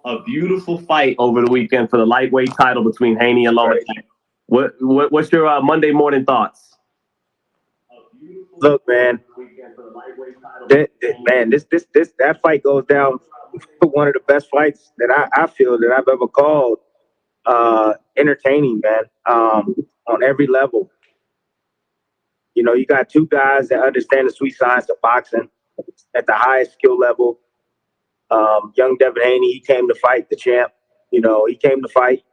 a beautiful fight over the weekend for the lightweight title between Haney and Lomachenko. What's your Monday morning thoughts? Look, man, that fight goes down for one of the best fights that I feel that I've ever called. Entertaining, man, on every level. You know, you got two guys that understand the sweet science of boxing at the highest skill level. Young Devin Haney, he came to fight the champ. You know, he came to fight.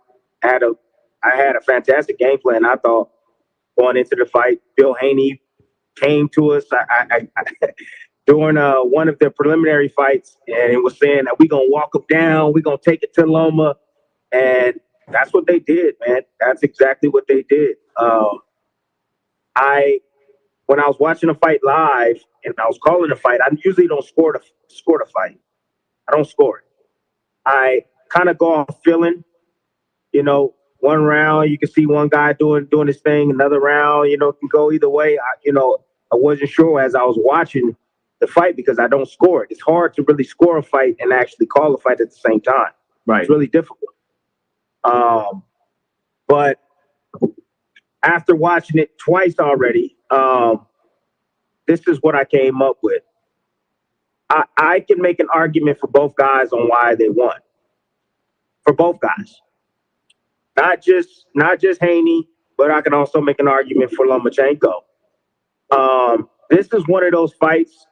I had a fantastic game plan, I thought, going into the fight. Bill Haney came to us during one of the preliminary fights, and it was saying that we're going to walk him down, we're going to take it to Loma, and that's what they did, man. That's exactly what they did. When I was watching the fight live and I was calling the fight, I usually don't score the fight. I don't score it. I kind of go off feeling. You know, one round you can see one guy doing his thing. Another round, you know, can go either way. I wasn't sure as I was watching the fight because I don't score it. It's hard to really score a fight and actually call a fight at the same time. Right. It's really difficult. But after watching it twice already, this is what I came up with. I can make an argument for both guys on why they won. For both guys. Not just Haney, but I can also make an argument for Lomachenko. This is one of those fights,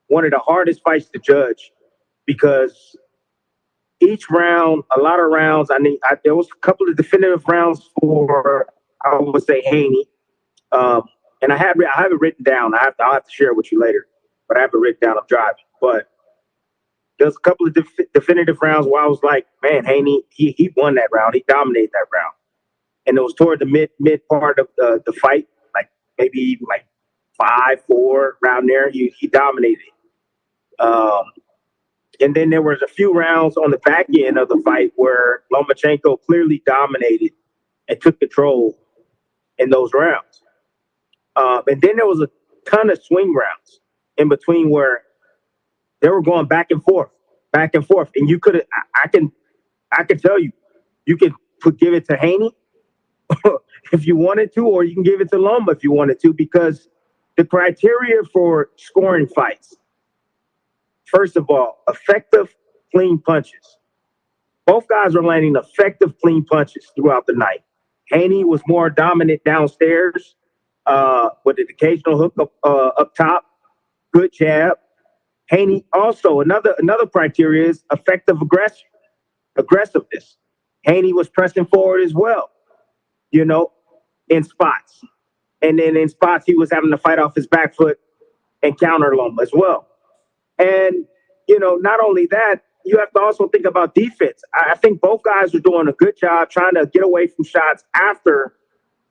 one of the hardest fights to judge, because each round, a lot of rounds, there was a couple of definitive rounds for, I would say, Haney. And I have it written down. I'll have to share it with you later, but I have it written down. I'm driving. But there's a couple of definitive rounds where I was like, man, Haney, he won that round. He dominated that round. And it was toward the mid part of the fight, like maybe like 5-4 round there. He dominated. And then there was a few rounds on the back end of the fight where Lomachenko clearly dominated and took control in those rounds. And then there was a ton of swing rounds in between where they were going back and forth. And you could, I can tell you, you can give it to Haney if you wanted to, or you can give it to Loma if you wanted to, because the criteria for scoring fights, first of all, effective, clean punches. Both guys were landing effective, clean punches throughout the night. Haney was more dominant downstairs with an occasional hook up top, good jab. Haney also, another criteria is effective aggressiveness. Haney was pressing forward as well, you know, in spots. And then in spots, he was having to fight off his back foot and counter Loma as well. And, you know, not only that, you have to also think about defense. I think both guys are doing a good job trying to get away from shots after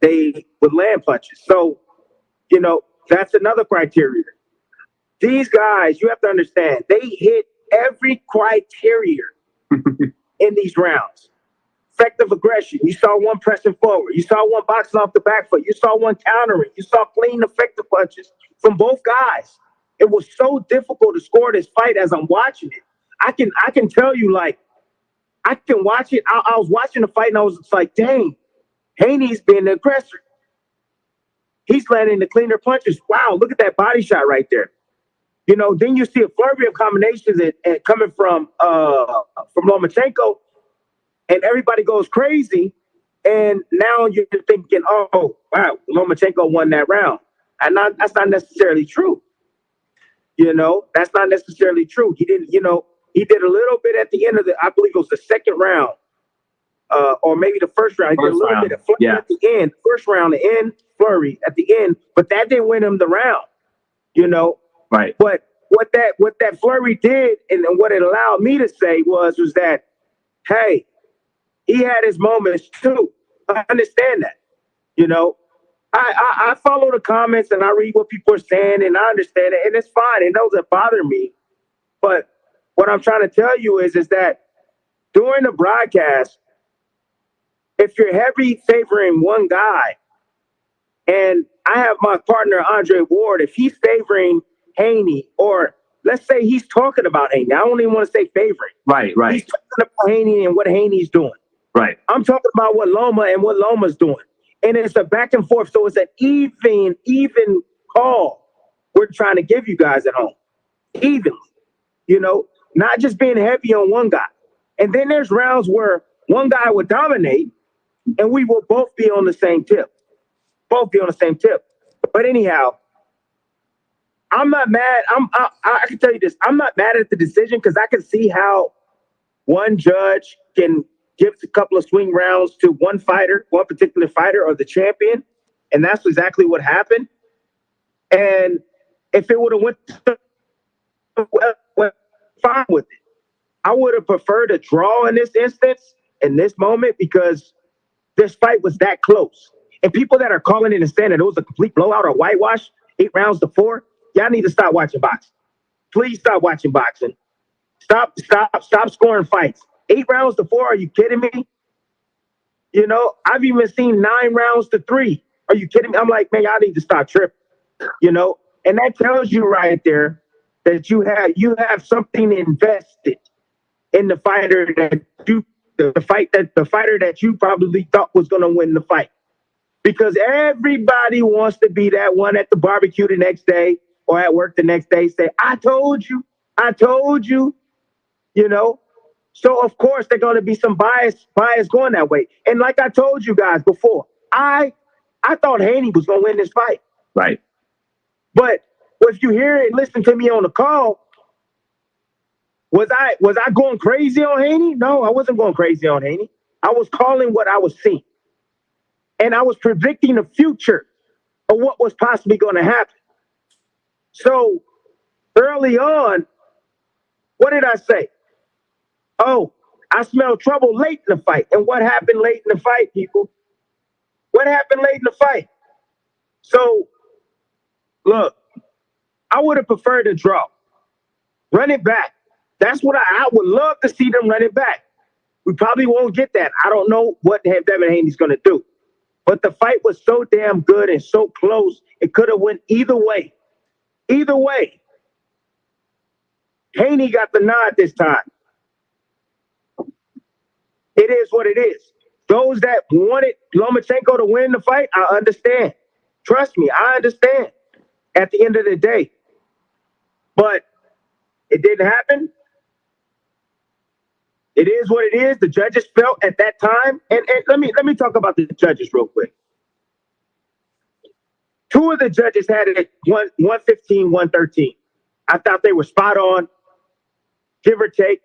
they would land punches. So, you know, that's another criteria. These guys, you have to understand, they hit every criteria in these rounds. Effective aggression. You saw one pressing forward. You saw one boxing off the back foot. You saw one countering. You saw clean, effective punches from both guys. It was so difficult to score this fight as I'm watching it. I can tell you, like, I can watch it. I was watching the fight and I was just like, dang, Haney's being the aggressor. He's landing the cleaner punches. Wow, look at that body shot right there. You know, then you see a flurry of combinations and coming from Lomachenko, and everybody goes crazy. And now you're thinking, oh, wow, Lomachenko won that round. And that's not necessarily true. You know, that's not necessarily true. He didn't, you know, he did a little bit at the end of I believe it was the second round, or maybe the first round. He did a little bit of flurry at the end. First round, the end, flurry at the end, but that didn't win him the round, you know. Right. But what that flurry did, and what it allowed me to say was that, hey, he had his moments too. I understand that. You know, I follow the comments and I read what people are saying, and I understand it, and it's fine. It doesn't bother me. But what I'm trying to tell you is that during the broadcast, if you're heavy favoring one guy, and I have my partner Andre Ward, if he's favoring Haney or let's say he's talking about Haney. I don't even want to say favorite. Right. He's talking about Haney and what Haney's doing. Right. I'm talking about what Loma and what Loma's doing. And it's a back and forth. So it's an even call we're trying to give you guys at home. Evenly. You know, not just being heavy on one guy. And then there's rounds where one guy would dominate and we will both be on the same tip. But anyhow, I'm not mad. I can tell you this. I'm not mad at the decision because I can see how one judge can give a couple of swing rounds to one particular fighter or the champion. And that's exactly what happened. And if it would have went fine with it. I would have preferred a draw in this instance, in this moment, because this fight was that close. And people that are calling it and saying that it was a complete blowout or whitewash, 8 rounds to 4, y'all need to stop watching boxing. Please stop watching boxing. Stop scoring fights. 8 rounds to 4, are you kidding me? You know, I've even seen 9 rounds to 3. Are you kidding me? I'm like, man, y'all need to stop tripping. You know, and that tells you right there that you have something invested in the fighter the fighter that you probably thought was going to win the fight. Because everybody wants to be that one at the barbecue the next day or at work the next day, say, I told you, you know. So, of course, there's going to be some bias going that way. And like I told you guys before, I thought Haney was going to win this fight. Right. But if you hear it and listen to me on the call, was I going crazy on Haney? No, I wasn't going crazy on Haney. I was calling what I was seeing. And I was predicting the future of what was possibly going to happen. So early on, what did I say? Oh, I smelled trouble late in the fight. And what happened late in the fight, people? What happened late in the fight? So, look, I would have preferred a draw. Run it back. That's what I would love to see them run it back. We probably won't get that. I don't know what Devin Haney's going to do. But the fight was so damn good and so close, it could have went either way. Either way. Haney got the nod this time. It is what it is. Those that wanted Lomachenko to win the fight, I understand. Trust me, I understand at the end of the day. But it didn't happen. It is what it is. The judges felt at that time. And let me talk about the judges real quick. 2 of the judges had it at 115, 113. I thought they were spot on, give or take.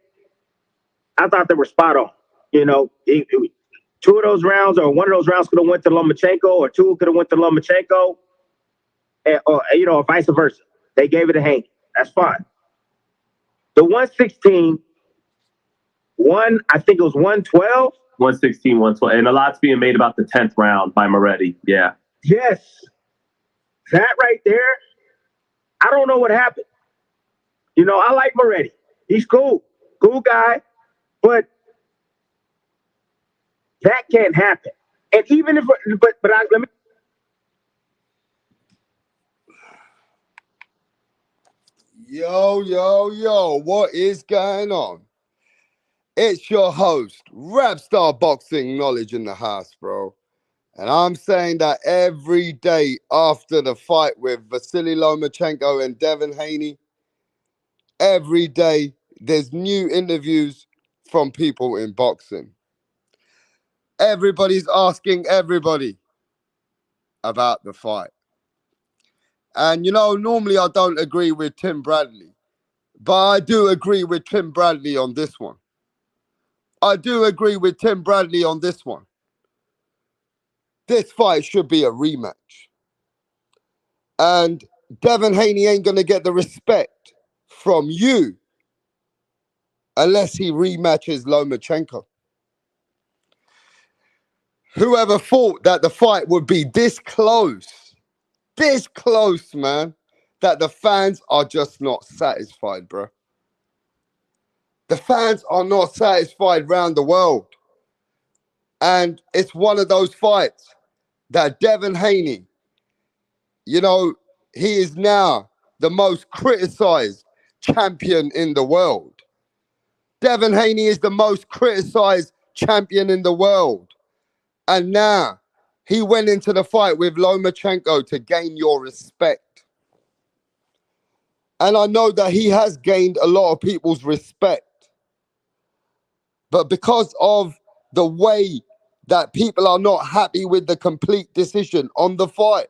I thought they were spot on. You know, 2 of those rounds or one of those rounds could have went to Lomachenko, or 2 could have went to Lomachenko, or you know, or vice versa. They gave it to Haney. That's fine. The 116. I think it was 112. 116, 112. And a lot's being made about the 10th round by Moretti. Yeah. Yes. That right there, I don't know what happened. You know, I like Moretti. He's cool. Cool guy. But that can't happen. And even if, let me. Yo, what is going on? It's your host, Rapstar Boxing Knowledge in the house, bro. And I'm saying that every day after the fight with Vasily Lomachenko and Devin Haney, every day there's new interviews from people in boxing. Everybody's asking everybody about the fight. And, you know, normally I don't agree with Tim Bradley, but I do agree with Tim Bradley on this one. This fight should be a rematch. And Devin Haney ain't going to get the respect from you unless he rematches Lomachenko. Whoever thought that the fight would be this close, man, that the fans are just not satisfied, bro. The fans are not satisfied around the world. And it's one of those fights that Devin Haney, you know, he is now the most criticized champion in the world. Devin Haney is the most criticized champion in the world. And now he went into the fight with Lomachenko to gain your respect. And I know that he has gained a lot of people's respect. But because of the way that people are not happy with the complete decision on the fight,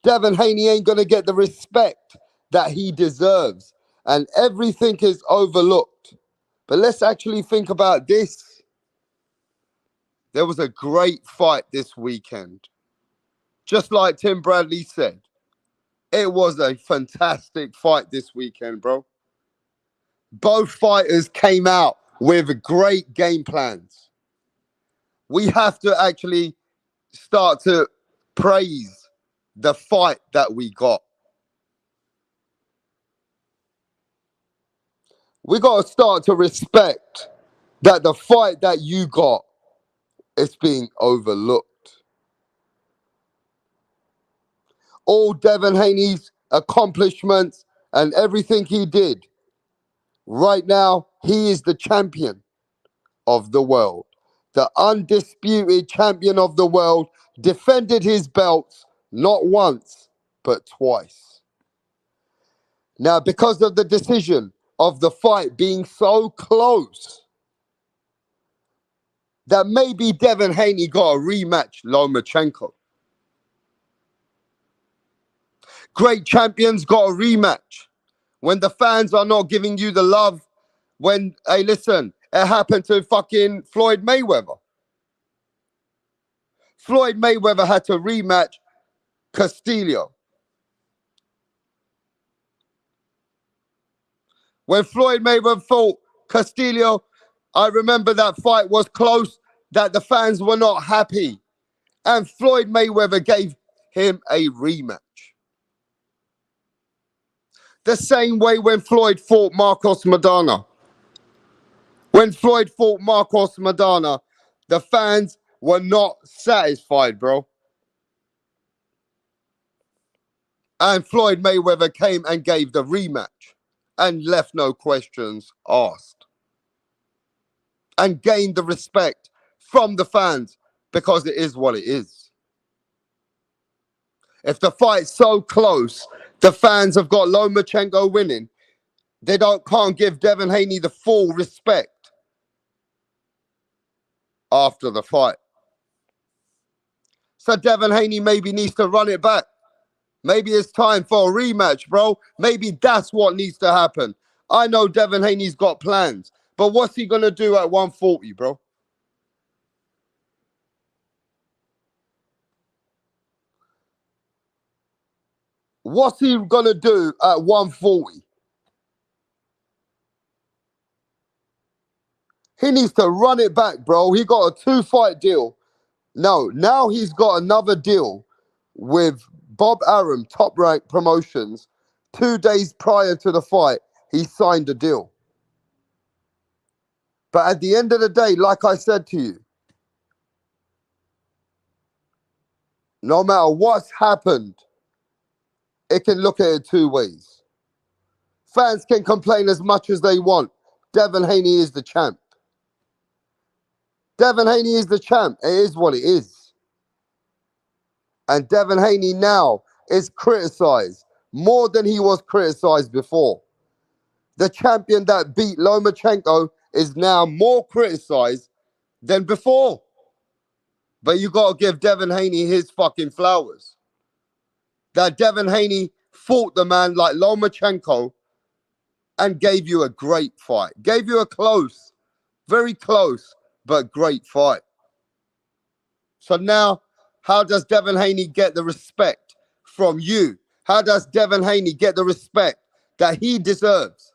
Devin Haney ain't going to get the respect that he deserves. And everything is overlooked. But let's actually think about this. There was a great fight this weekend. Just like Tim Bradley said, it was a fantastic fight this weekend, bro. Both fighters came out with great game plans. We have to actually start to praise the fight that we got. We got to start to respect that the fight that you got is being overlooked. All Devin Haney's accomplishments and everything he did, right now, he is the champion of the world. The undisputed champion of the world, defended his belts not once, but twice. Now, because of the decision of the fight being so close, that maybe Devin Haney got a rematch Lomachenko. Great champions got a rematch. When the fans are not giving you the love, when, hey, listen, it happened to fucking Floyd Mayweather. Floyd Mayweather had to rematch Castillo. When Floyd Mayweather fought Castillo, I remember that fight was close, that the fans were not happy. And Floyd Mayweather gave him a rematch. The same way when Floyd fought Marcos Maidana. When Floyd fought Marcos Maidana, the fans were not satisfied, bro. And Floyd Mayweather came and gave the rematch and left no questions asked. And gained the respect from the fans because it is what it is. If the fight's so close, the fans have got Lomachenko winning, they can't give Devin Haney the full respect after the fight. So Devin Haney maybe needs to run it back. Maybe it's time for a rematch, bro. Maybe that's what needs to happen. I know Devin Haney's got plans, but what's he going to do at 140, bro? What's he going to do at 140? He needs to run it back, bro. He got a 2-fight deal. No, now he's got another deal with Bob Arum, Top Rank Promotions. 2 days prior to the fight, he signed a deal. But at the end of the day, like I said to you, no matter what's happened, it can look at it 2 ways. Fans can complain as much as they want. Devin Haney is the champ. Devin Haney is the champ. It is what it is. And Devin Haney now is criticized more than he was criticized before. The champion that beat Lomachenko is now more criticized than before. But you got to give Devin Haney his fucking flowers. That Devin Haney fought the man like Lomachenko and gave you a great fight. Gave you a close, very close, but great fight. So now, how does Devin Haney get the respect from you? How does Devin Haney get the respect that he deserves?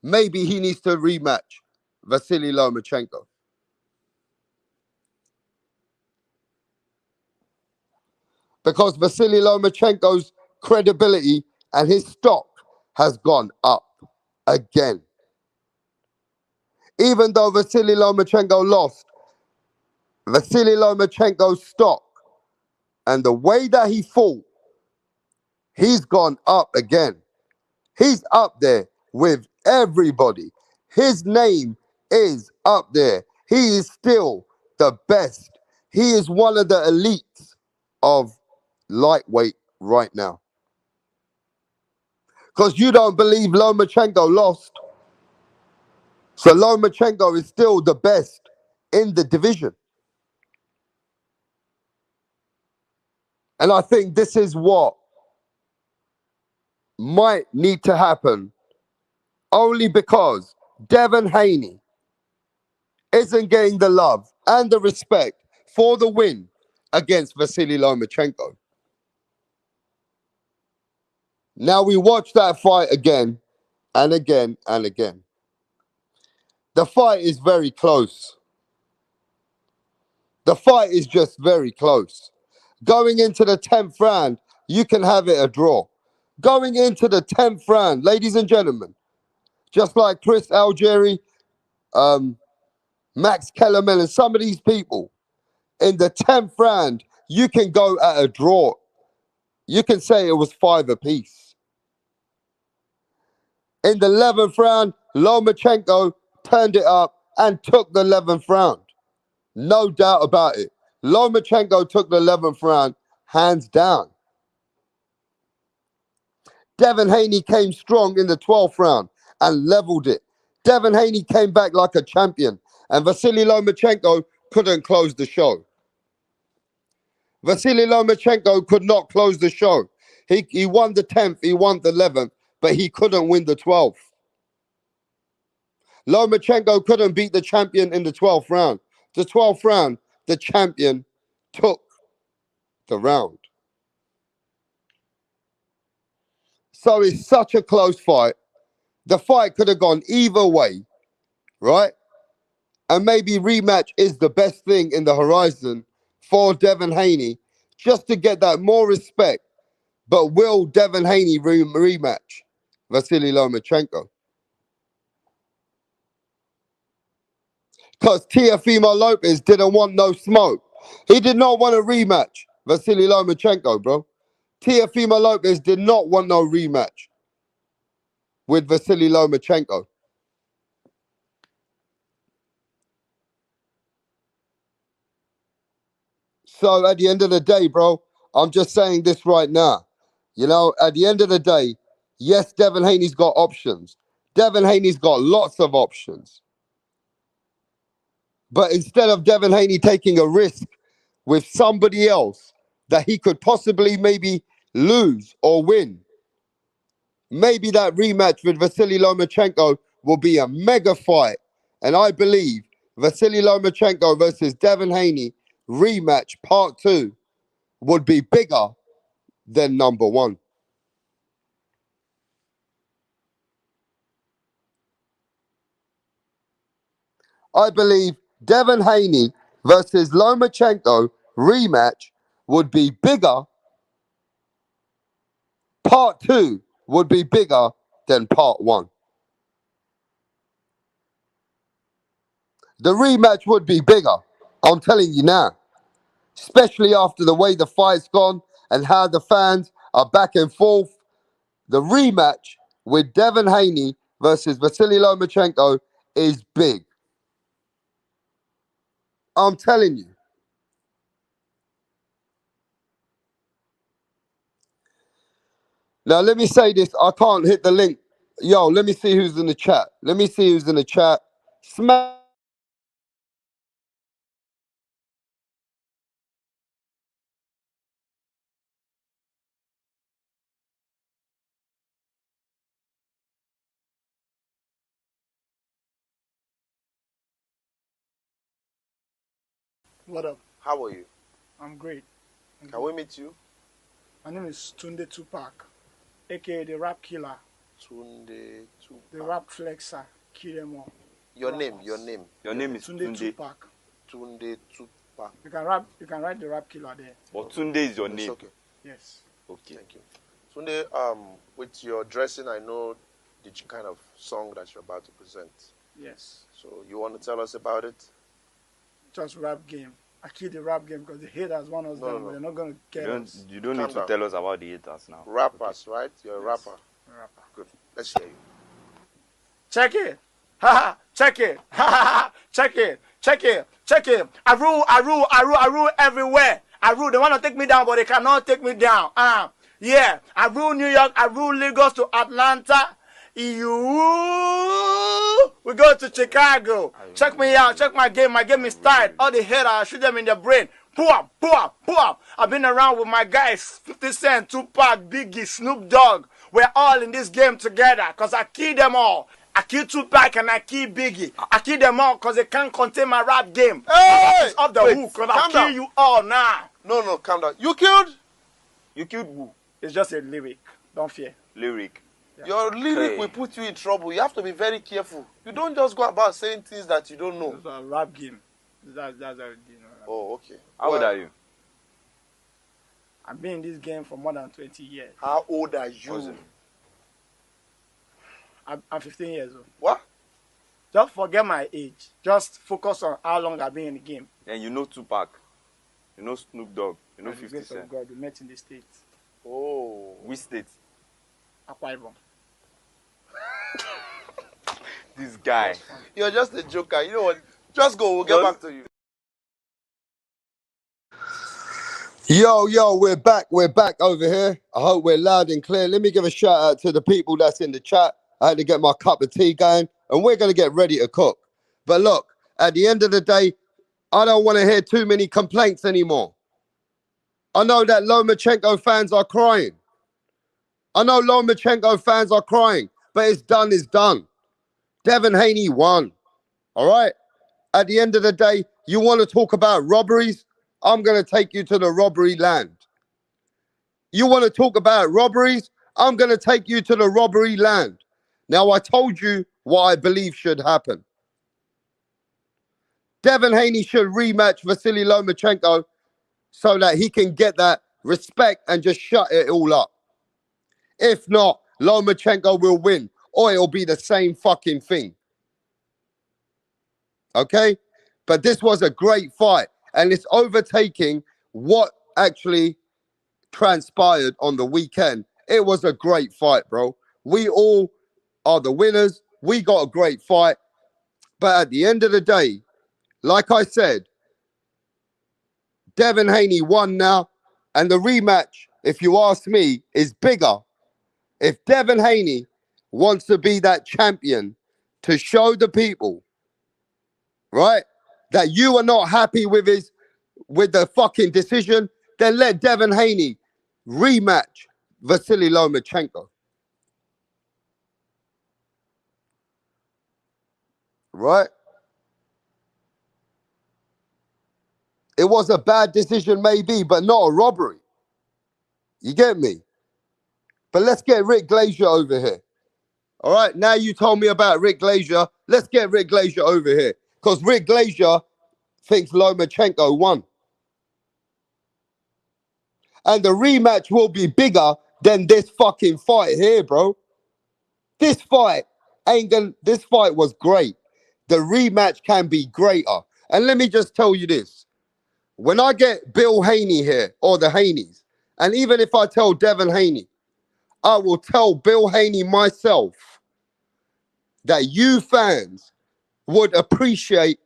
Maybe he needs to rematch Vasily Lomachenko. Because Vasily Lomachenko's credibility and his stock has gone up again. Even though Vasily Lomachenko lost, Vasily Lomachenko's stock and the way that he fought, he's gone up again. He's up there with everybody. His name is up there. He is still the best. He is one of the elites of lightweight right now. Because you don't believe Lomachenko lost. So Lomachenko is still the best in the division. And I think this is what might need to happen only because Devin Haney isn't getting the love and the respect for the win against Vasily Lomachenko. Now we watch that fight again and again and again. The fight is very close. The fight is just very close. Going into the 10th round, you can have it a draw. Going into the 10th round, ladies and gentlemen, just like Chris Algieri, Max Kellerman, and some of these people, in the 10th round, you can go at a draw. You can say it was 5 apiece. In the 11th round, Lomachenko turned it up and took the 11th round. No doubt about it. Lomachenko took the 11th round, hands down. Devin Haney came strong in the 12th round and leveled it. Devin Haney came back like a champion, and Vasily Lomachenko couldn't close the show. Vasily Lomachenko could not close the show. He won the 10th, he won the 11th, but he couldn't win the 12th. Lomachenko couldn't beat the champion in the 12th round. The 12th round, the champion took the round. So it's such a close fight. The fight could have gone either way, right? And maybe rematch is the best thing in the horizon for Devin Haney, just to get that more respect. But will Devin Haney rematch Vasily Lomachenko? Because Teofimo Lopez didn't want no smoke. He did not want a rematch Vasily Lomachenko, bro. Teofimo Lopez did not want no rematch with Vasily Lomachenko. So at the end of the day, bro, I'm just saying this right now. You know, at the end of the day, yes, Devin Haney's got options. Devin Haney's got lots of options. But instead of Devin Haney taking a risk with somebody else that he could possibly maybe lose or win, maybe that rematch with Vasily Lomachenko will be a mega fight. And I believe Vasily Lomachenko versus Devin Haney rematch part 2 would be bigger than number 1. I believe Devin Haney versus Lomachenko rematch would be bigger. Part 2 would be bigger than part 1. The rematch would be bigger. I'm telling you now. Especially after the way the fight's gone and how the fans are back and forth. The rematch with Devin Haney versus Vasily Lomachenko is big. I'm telling you. Now, let me say this. I can't hit the link. Yo, let me see who's in the chat. Let me see who's in the chat. Smash. What up? How are you? I'm great. Can we meet you? My name is Tunde Tupac, aka the Rap Killer, Tunde Tupac. the Rap Flexer, kill them all. Your Rappers. name, your name. Your name is Tunde Tunde. Tupac. Tunde Tupac. You can write the Rap Killer there. But Tunde is your It's name. okay. Yes. Okay. Thank you. Tunde, with your dressing, I know the kind of song that you're about to present. Yes. So you want to tell us about it? Just rap game. I kill the rap game because the haters want us down, but they're not gonna get us. You don't Calm need to down. tell us about the haters now. Rappers, right? You're a Yes. rapper. A rapper. Good. Let's hear you. Check it. Check it. Check it. Check it. Check it. I rule everywhere. I rule. They want to take me down, but they cannot take me down. Yeah. I rule New York. I rule Lagos to Atlanta. We go to Chicago. Check me out. Check my game. My game is tight. All the haters, I shoot them in the brain. Pull up. I've been around with my guys, 50 Cent, Tupac, Biggie, Snoop Dogg. We're all in this game together because I kill them all. I kill Tupac and I kill Biggie. I kill them all because they can't contain my rap game. Hey! It's off the hook because I'll kill you all now. No, calm down. You killed who? It's just a lyric. Don't fear. Lyric. Yeah. Your lyric will put you in trouble. You have to be very careful. You don't just go about saying things that you don't know. It's a rap game. That's Oh, okay. How old are you? I've been in this game for more than 20 years. How old are you? I'm 15 years old. What? Just forget my age. Just focus on how long I've been in the game. And you know Tupac. You know Snoop Dogg. You know By the 50 grace of Cent. God, we met in the States. Oh. Which state? Akwa Ibom. This guy. You're just a joker. You know what? Just go. We'll get back to you. Yo, we're back over here. I hope we're loud and clear. Let me give a shout out to the people that's in the chat. I had to get my cup of tea going, and we're going to get ready to cook. But look, at the end of the day, I don't want to hear too many complaints anymore. I know that Lomachenko fans are crying. But it's done. Devin Haney won. All right? At the end of the day, you want to talk about robberies? I'm going to take you to the robbery land. You want to talk about robberies? I'm going to take you to the robbery land. Now, I told you what I believe should happen. Devin Haney should rematch Vasily Lomachenko so that he can get that respect and just shut it all up. If not, Lomachenko will win, or it'll be the same fucking thing. Okay? But this was a great fight, and it's overtaking what actually transpired on the weekend. It was a great fight, bro. We all are the winners. We got a great fight. But at the end of the day, like I said, Devin Haney won now, and the rematch, if you ask me, is bigger. If Devin Haney wants to be that champion to show the people, right, that you are not happy with the fucking decision, then let Devin Haney rematch Vasily Lomachenko. Right? It was a bad decision maybe, but not a robbery. You get me? But let's get Rick Glazier over here. All right, now you told me about Rick Glazier. Let's get Rick Glazier over here. Because Rick Glazier thinks Lomachenko won. And the rematch will be bigger than this fucking fight here, bro. This fight was great. The rematch can be greater. And let me just tell you this. When I get Bill Haney here, or the Haneys, and even if I tell Devin Haney, I will tell Bill Haney myself that you fans would appreciate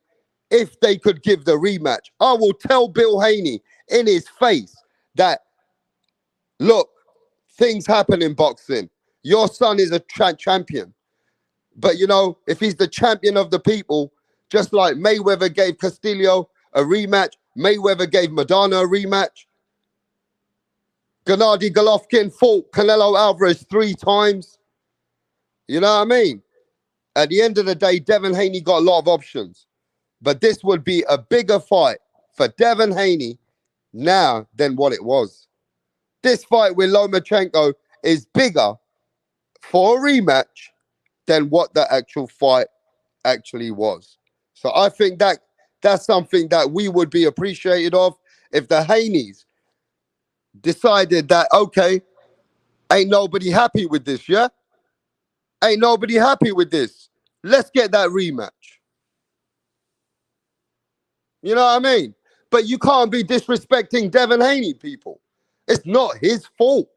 if they could give the rematch. I will tell Bill Haney in his face that, look, things happen in boxing. Your son is a champion. But, you know, if he's the champion of the people, just like Mayweather gave Castillo a rematch, Mayweather gave Madonna a rematch, Gennady Golovkin fought Canelo Alvarez 3 times. You know what I mean? At the end of the day, Devin Haney got a lot of options. But this would be a bigger fight for Devin Haney now than what it was. This fight with Lomachenko is bigger for a rematch than what the actual fight actually was. So I think that that's something that we would be appreciated of if the Haneys decided that, okay, ain't nobody happy with this, yeah? Ain't nobody happy with this. Let's get that rematch. You know what I mean? But you can't be disrespecting Devin Haney, people. It's not his fault.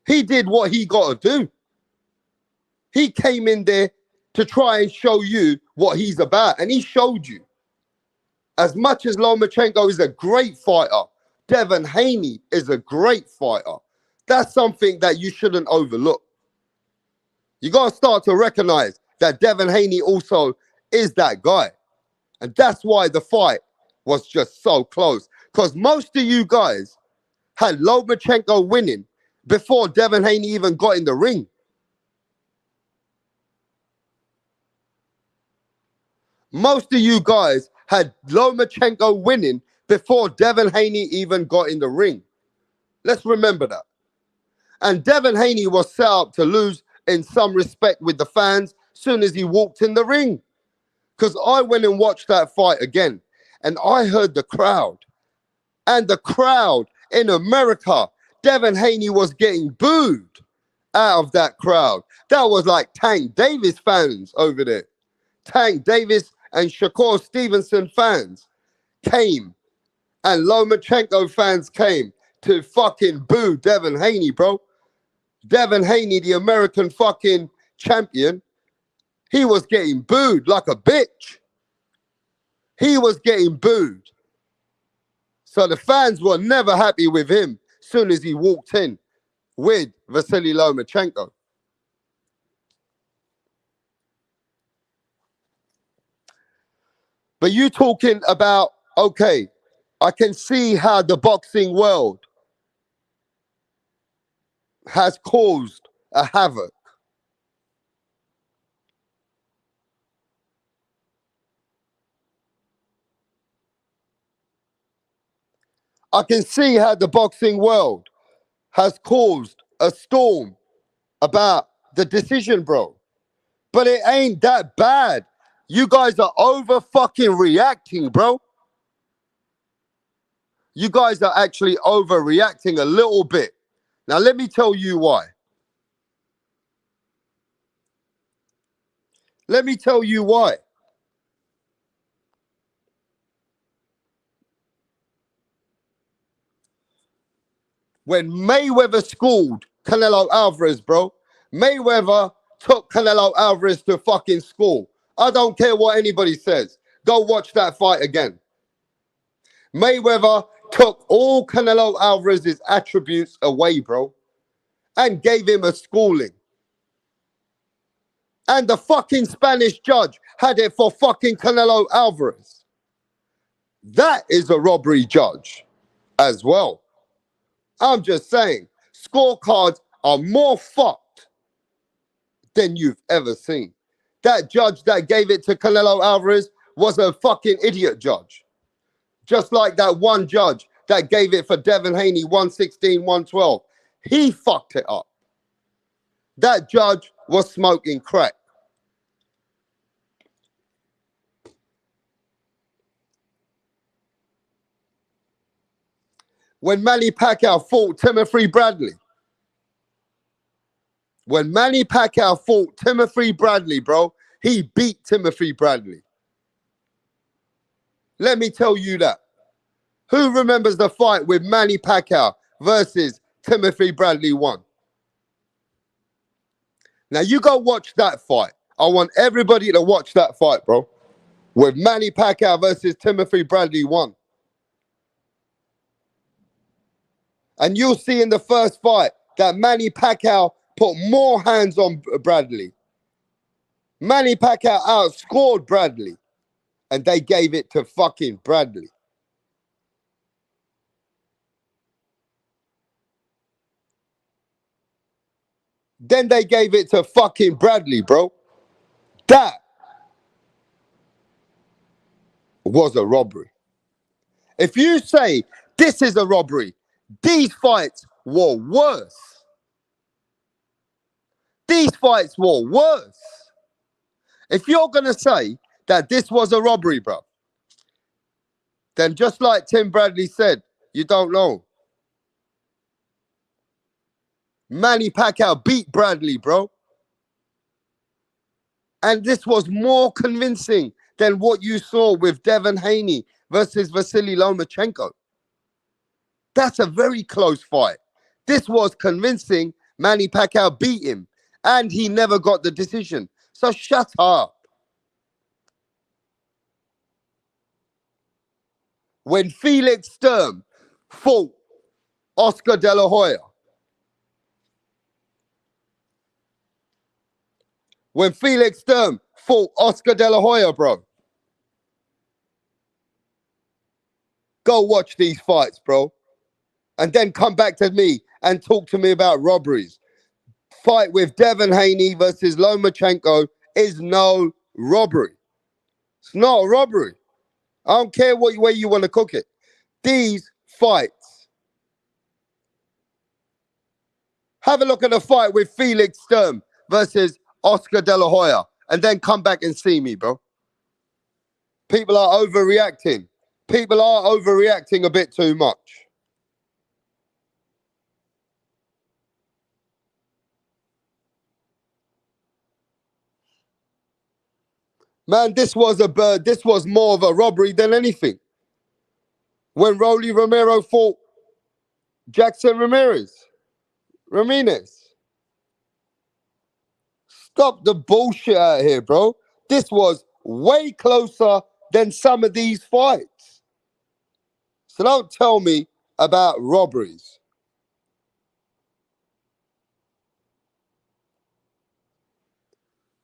He did what he got to do. He came in there to try and show you what he's about, and he showed you. As much as Lomachenko is a great fighter, Devin Haney is a great fighter. That's something that you shouldn't overlook. You got to start to recognize that Devin Haney also is that guy. And that's why the fight was just so close. Because most of you guys had Lomachenko winning before Devin Haney even got in the ring. Most of you guys had Lomachenko winning before Devin Haney even got in the ring. Let's remember that. And Devin Haney was set up to lose in some respect with the fans soon as he walked in the ring. Because I went and watched that fight again, and I heard the crowd. And the crowd in America, Devin Haney was getting booed out of that crowd. That was like Tank Davis fans over there. Tank Davis and Shakur Stevenson fans came, and Lomachenko fans came to fucking boo Devin Haney, bro. Devin Haney, the American fucking champion, he was getting booed like a bitch. He was getting booed. So the fans were never happy with him as soon as he walked in with Vasily Lomachenko. But you talking about, okay, I can see how the boxing world has caused a havoc. I can see how the boxing world has caused a storm about the decision, bro. But it ain't that bad. You guys are over fucking reacting, bro. You guys are actually overreacting a little bit. Now, let me tell you why. Let me tell you why. When Mayweather schooled Canelo Alvarez, bro, Mayweather took Canelo Alvarez to fucking school. I don't care what anybody says. Go watch that fight again. Mayweather took all Canelo Alvarez's attributes away, bro, and gave him a schooling. And the fucking Spanish judge had it for fucking Canelo Alvarez. That is a robbery judge as well. I'm just saying, scorecards are more fucked than you've ever seen. That judge that gave it to Canelo Alvarez was a fucking idiot judge. Just like that one judge that gave it for Devin Haney, 116, 112. He fucked it up. That judge was smoking crack. When Manny Pacquiao fought Timothy Bradley. When Manny Pacquiao fought Timothy Bradley, bro, he beat Timothy Bradley. Let me tell you that. Who remembers the fight with Manny Pacquiao versus Timothy Bradley 1? Now you go watch that fight. I want everybody to watch that fight, bro. With Manny Pacquiao versus Timothy Bradley 1. And you'll see in the first fight that Manny Pacquiao put more hands on Bradley. Manny Pacquiao outscored Bradley. And they gave it to fucking Bradley. Then they gave it to fucking Bradley, bro. That was a robbery. If you say this is a robbery, these fights were worse. These fights were worse. If you're going to say that this was a robbery, bro, then just like Tim Bradley said, you don't know. Manny Pacquiao beat Bradley, bro. And this was more convincing than what you saw with Devin Haney versus Vasily Lomachenko. That's a very close fight. This was convincing. Manny Pacquiao beat him. And he never got the decision. So shut up. When Felix Sturm fought Oscar De La Hoya, when Felix Sturm fought Oscar De La Hoya, bro, go watch these fights, bro. And then come back to me and talk to me about robberies. Fight with Devin Haney versus Lomachenko is no robbery. It's not a robbery. I don't care what way you want to cook it. These fights. Have a look at the fight with Felix Sturm versus Oscar De La Hoya and then come back and see me, bro. People are overreacting. People are overreacting a bit too much. Man, this was more of a robbery than anything. When Rolly Romero fought Jackson Ramirez. Stop the bullshit out here, bro. This was way closer than some of these fights. So don't tell me about robberies.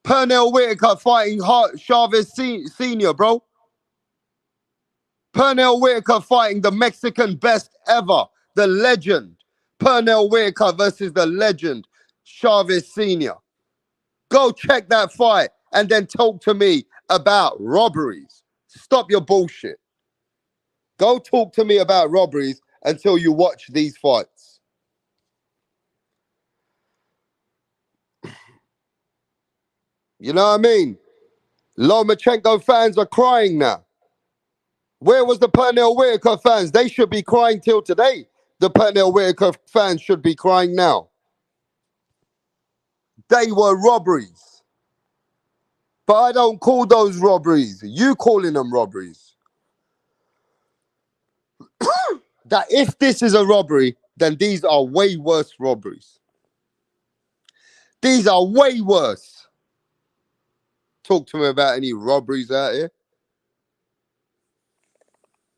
Pernell Whitaker fighting Chavez Sr., bro. Pernell Whitaker fighting the Mexican best ever, the legend. Pernell Whitaker versus the legend, Chavez Sr. Go check that fight and then talk to me about robberies. Stop your bullshit. Go talk to me about robberies until you watch these fights. You know what I mean? Lomachenko fans are crying now. Where was the Pernell Whitaker fans? They should be crying till today. The Pernell Whitaker fans should be crying now. They were robberies. But I don't call those robberies. You calling them robberies. That if this is a robbery, then these are way worse robberies. These are way worse. Talk to me about any robberies out here.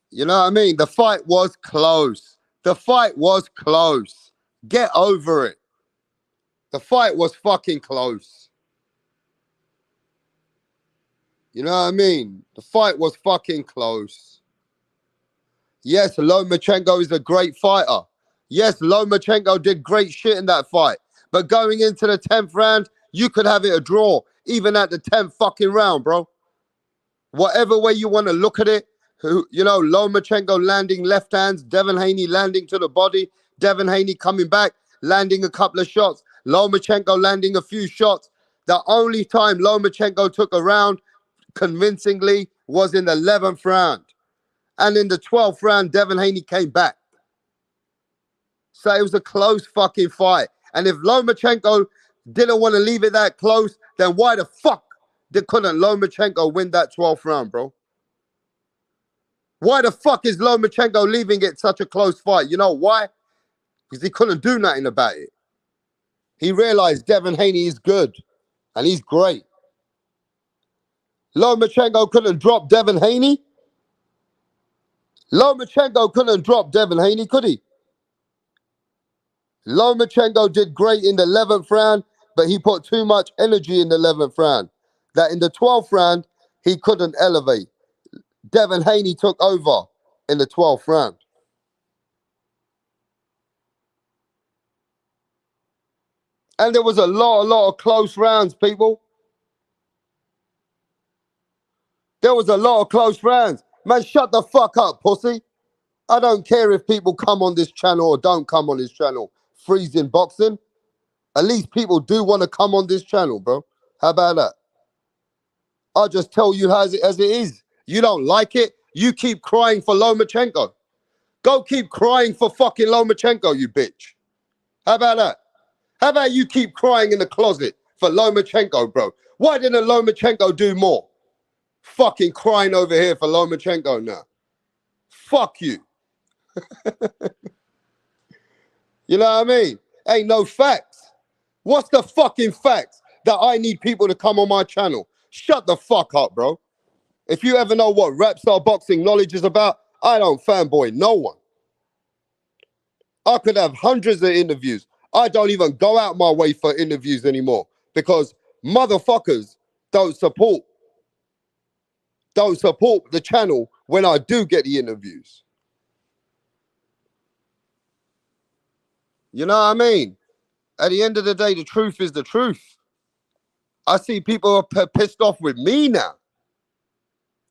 You know what I mean? The fight was close. The fight was close. Get over it. The fight was fucking close. You know what I mean? The fight was fucking close. Yes, Lomachenko is a great fighter. Yes, Lomachenko did great shit in that fight. But going into the 10th round, you could have it a draw, even at the 10th fucking round, bro. Whatever way you want to look at it, you know, Lomachenko landing left hands, Devin Haney landing to the body, Devin Haney coming back, landing a couple of shots, Lomachenko landing a few shots. The only time Lomachenko took a round convincingly was in the 11th round. And in the 12th round, Devin Haney came back. So it was a close fucking fight. And if Lomachenko didn't want to leave it that close, then why the fuck couldn't Lomachenko win that 12th round, bro? Why the fuck is Lomachenko leaving it such a close fight? You know why? Because he couldn't do nothing about it. He realized Devin Haney is good. And he's great. Lomachenko couldn't drop Devin Haney. Lomachenko couldn't drop Devin Haney, could he? Lomachenko did great in the 11th round, but he put too much energy in the 11th round. That in the 12th round, he couldn't elevate. Devin Haney took over in the 12th round. And there was a lot of close rounds, people. There was a lot of close rounds. Man, shut the fuck up, pussy. I don't care if people come on this channel or don't come on this channel. Freezing boxing. At least people do want to come on this channel, bro. How about that? I'll just tell you as it is. You don't like it, you keep crying for Lomachenko. Go keep crying for fucking Lomachenko, you bitch. How about that? How about you keep crying in the closet for Lomachenko, bro? Why didn't Lomachenko do more? Fucking crying over here for Lomachenko now. Fuck you. You know what I mean? Ain't no facts. What's the fucking facts that I need people to come on my channel? Shut the fuck up, bro. If you ever know what rap star boxing knowledge is about, I don't fanboy no one. I could have hundreds of interviews. I don't even go out my way for interviews anymore because motherfuckers don't support the channel when I do get the interviews. You know what I mean? At the end of the day, the truth is the truth. I see people are pissed off with me now.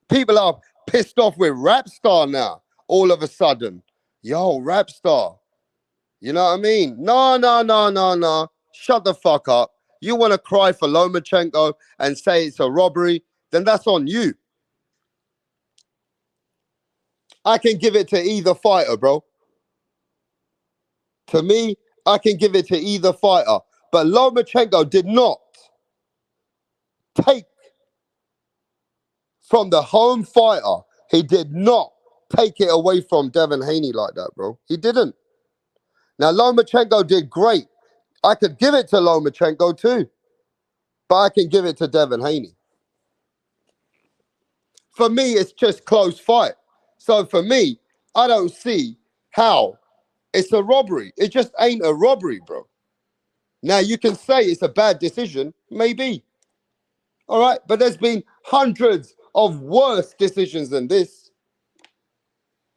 People are pissed off with Rapstar now. All of a sudden, yo, Rapstar. You know what I mean? No. Shut the fuck up. You want to cry for Lomachenko and say it's a robbery, then that's on you. I can give it to either fighter, bro. To me, I can give it to either fighter. But Lomachenko did not take from the home fighter. He did not take it away from Devin Haney like that, bro. He didn't. Now, Lomachenko did great. I could give it to Lomachenko too. But I can give it to Devin Haney. For me, it's just close fight. So for me, I don't see how it's a robbery. It just ain't a robbery, bro. Now, you can say it's a bad decision. Maybe. All right? But there's been hundreds of worse decisions than this.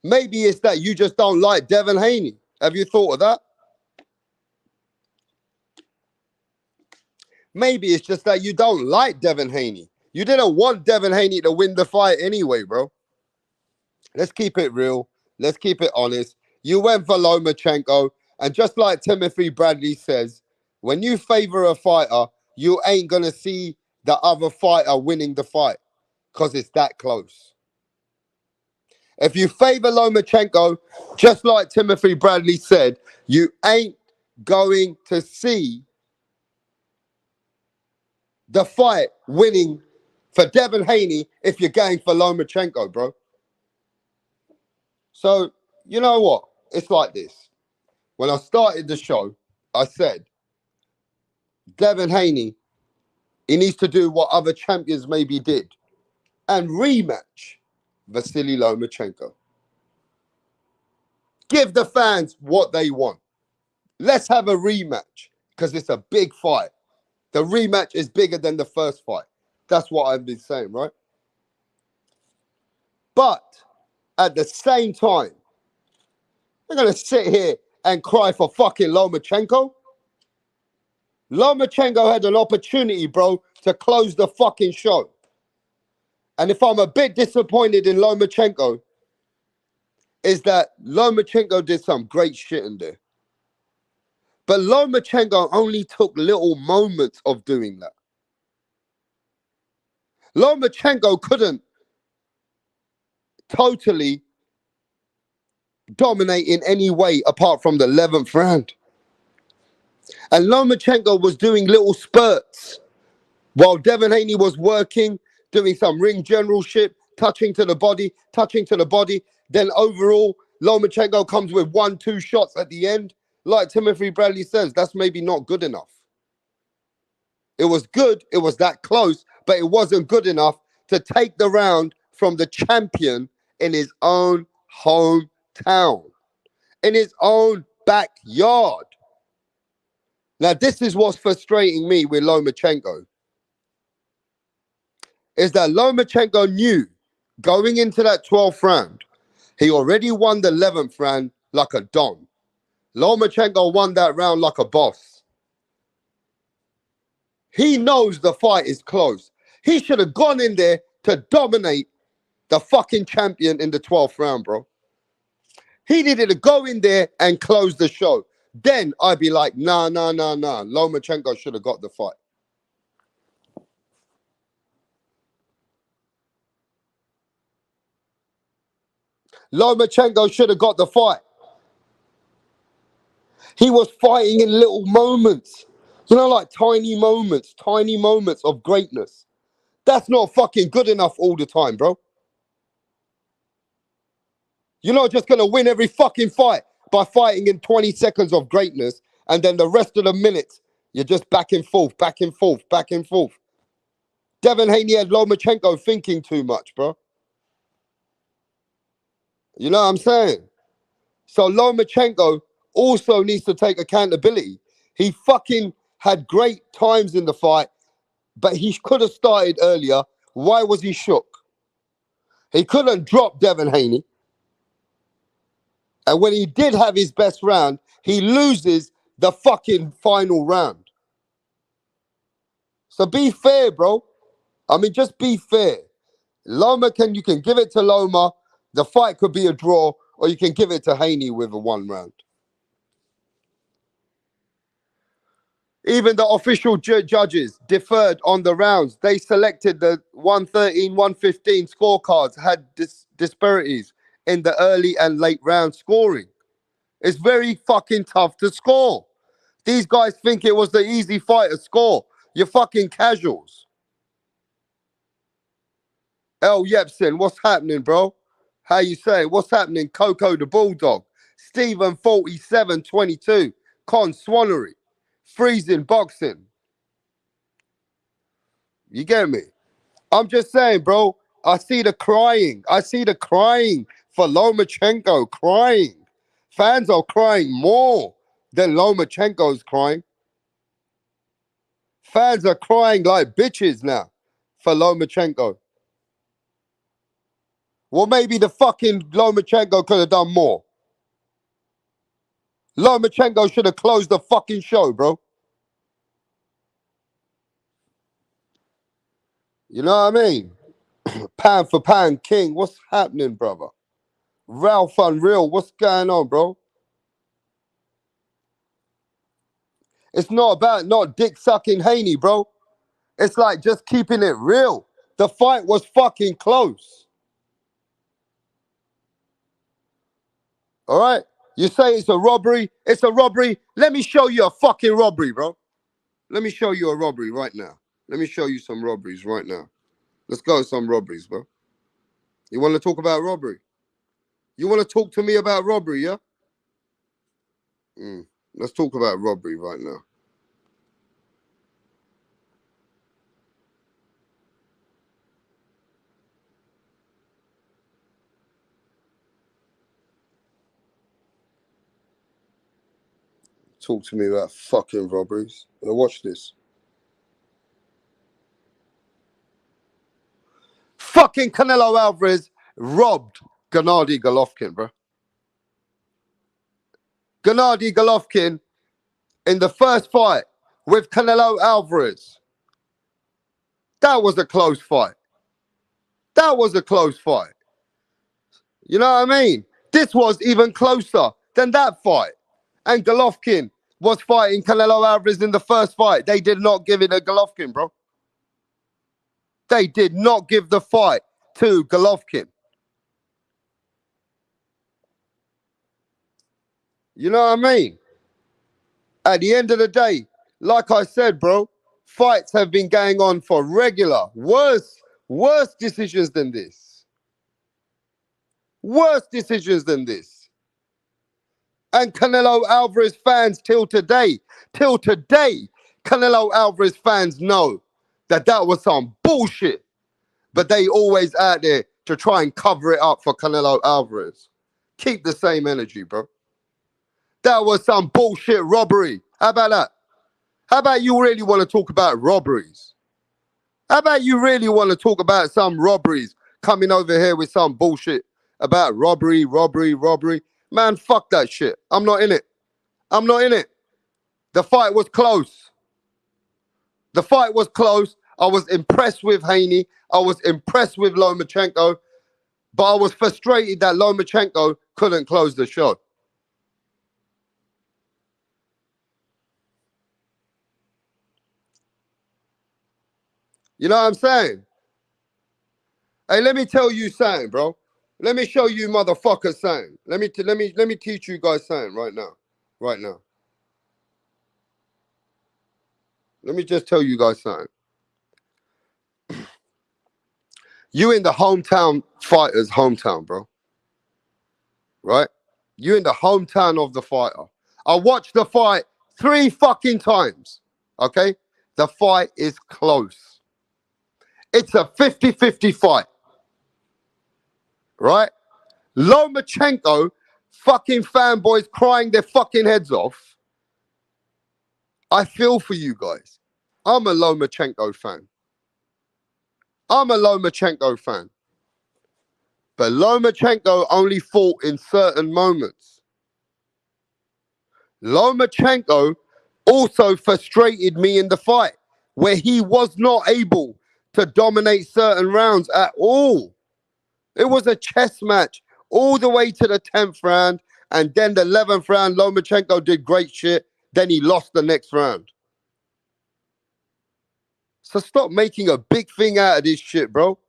Maybe it's that you just don't like Devin Haney. Have you thought of that? Maybe it's just that you don't like Devin Haney. You didn't want Devin Haney to win the fight anyway, bro. Let's keep it real. Let's keep it honest. You went for Lomachenko, and just like Timothy Bradley says, when you favor a fighter, you ain't going to see the other fighter winning the fight because it's that close. If you favor Lomachenko, just like Timothy Bradley said, you ain't going to see the fight winning for Devin Haney if you're going for Lomachenko, bro. So, you know what? It's like this. When I started the show, I said, Devin Haney, he needs to do what other champions maybe did and rematch Vasily Lomachenko. Give the fans what they want. Let's have a rematch because it's a big fight. The rematch is bigger than the first fight. That's what I've been saying, right? But at the same time, I'm going to sit here and cry for fucking Lomachenko. Lomachenko had an opportunity, bro, to close the fucking show. And if I'm a bit disappointed in Lomachenko, is that Lomachenko did some great shit in there. But Lomachenko only took little moments of doing that. Lomachenko couldn't totally dominate in any way apart from the 11th round. And Lomachenko was doing little spurts while Devin Haney was working, doing some ring generalship, touching to the body. Then overall, Lomachenko comes with 1-2 shots at the end. Like Timothy Bradley says, that's maybe not good enough. It was good, it was that close, but it wasn't good enough to take the round from the champion in his own hometown, in his own backyard. Now, this is what's frustrating me with Lomachenko, is that Lomachenko knew going into that 12th round, he already won the 11th round like a don. Lomachenko won that round like a boss. He knows the fight is close. He should have gone in there to dominate the fucking champion in the 12th round, bro. He needed to go in there and close the show. Then I'd be like, nah. Lomachenko should have got the fight. Lomachenko should have got the fight. He was fighting in little moments. You know, like tiny moments of greatness. That's not fucking good enough all the time, bro. You're not just going to win every fucking fight by fighting in 20 seconds of greatness and then the rest of the minutes You're just back and forth, back and forth, back and forth. Devin Haney had Lomachenko thinking too much, bro. You know what I'm saying? So Lomachenko also needs to take accountability. He fucking had great times in the fight, but he could have started earlier. Why was he shook? He couldn't drop Devin Haney. And when he did have his best round, he loses the fucking final round. So be fair, bro. I mean, just be fair. You can give it to Loma. The fight could be a draw, or you can give it to Haney with a 1 round. Even the official judges differed on the rounds. They selected the 113, 115 scorecards had disparities in the early and late round scoring. It's very fucking tough to score. These guys think it was the easy fight to score. You're fucking casuals. El Yepson, what's happening, bro? How you saying? What's happening? Coco the Bulldog. Stephen 4722. Con Swannery. Freezing boxing. You get me? I'm just saying, bro. I see the crying. I see the crying for Lomachenko. Crying. Fans are crying more than Lomachenko's crying. Fans are crying like bitches now for Lomachenko. Well, maybe the fucking Lomachenko could have done more. Lomachenko should have closed the fucking show, bro. You know what I mean? Pound for pound king. What's happening, brother? Ralph Unreal. What's going on, bro? It's not about not dick sucking Haney, bro. It's like just keeping it real. The fight was fucking close. All right? You say it's a robbery. It's a robbery. Let me show you a fucking robbery, bro. Let me show you a robbery right now. Let me show you some robberies right now. Let's go with some robberies, bro. You want to talk about robbery? You want to talk to me about robbery, yeah? Let's talk about robbery right now. Talk to me about fucking robberies. Now watch this. Fucking Canelo Alvarez robbed Gennady Golovkin, bro. Gennady Golovkin in the first fight with Canelo Alvarez. That was a close fight. That was a close fight. You know what I mean? This was even closer than that fight. And Golovkin was fighting Canelo Alvarez in the first fight. They did not give it to Golovkin, bro. They did not give the fight to Golovkin. You know what I mean? At the end of the day, like I said, bro, fights have been going on for regular, worse decisions than this. Worse decisions than this. And Canelo Alvarez fans till today, Canelo Alvarez fans know that was some bullshit. But they always out there to try and cover it up for Canelo Alvarez. Keep the same energy, bro. That was some bullshit robbery. How about that? How about you really want to talk about robberies? How about you really want to talk about some robberies coming over here with some bullshit about robbery? Man, fuck that shit. I'm not in it. I'm not in it. The fight was close. The fight was close. I was impressed with Haney. I was impressed with Lomachenko. But I was frustrated that Lomachenko couldn't close the show. You know what I'm saying? Hey, let me tell you something, bro. Let me show you motherfuckers something. Let me teach you guys something right now. Right now. Let me just tell you guys something. You in the hometown fighter's hometown, bro. Right? You in the hometown of the fighter. I watched the fight 3 fucking times. Okay? The fight is close. It's a 50-50 fight. Right? Lomachenko, fucking fanboys crying their fucking heads off. I feel for you guys. I'm a Lomachenko fan. But Lomachenko only fought in certain moments. Lomachenko also frustrated me in the fight, where he was not able to dominate certain rounds at all. It was a chess match all the way to the 10th round, and then the 11th round, Lomachenko did great shit. Then he lost the next round. So stop making a big thing out of this shit, bro.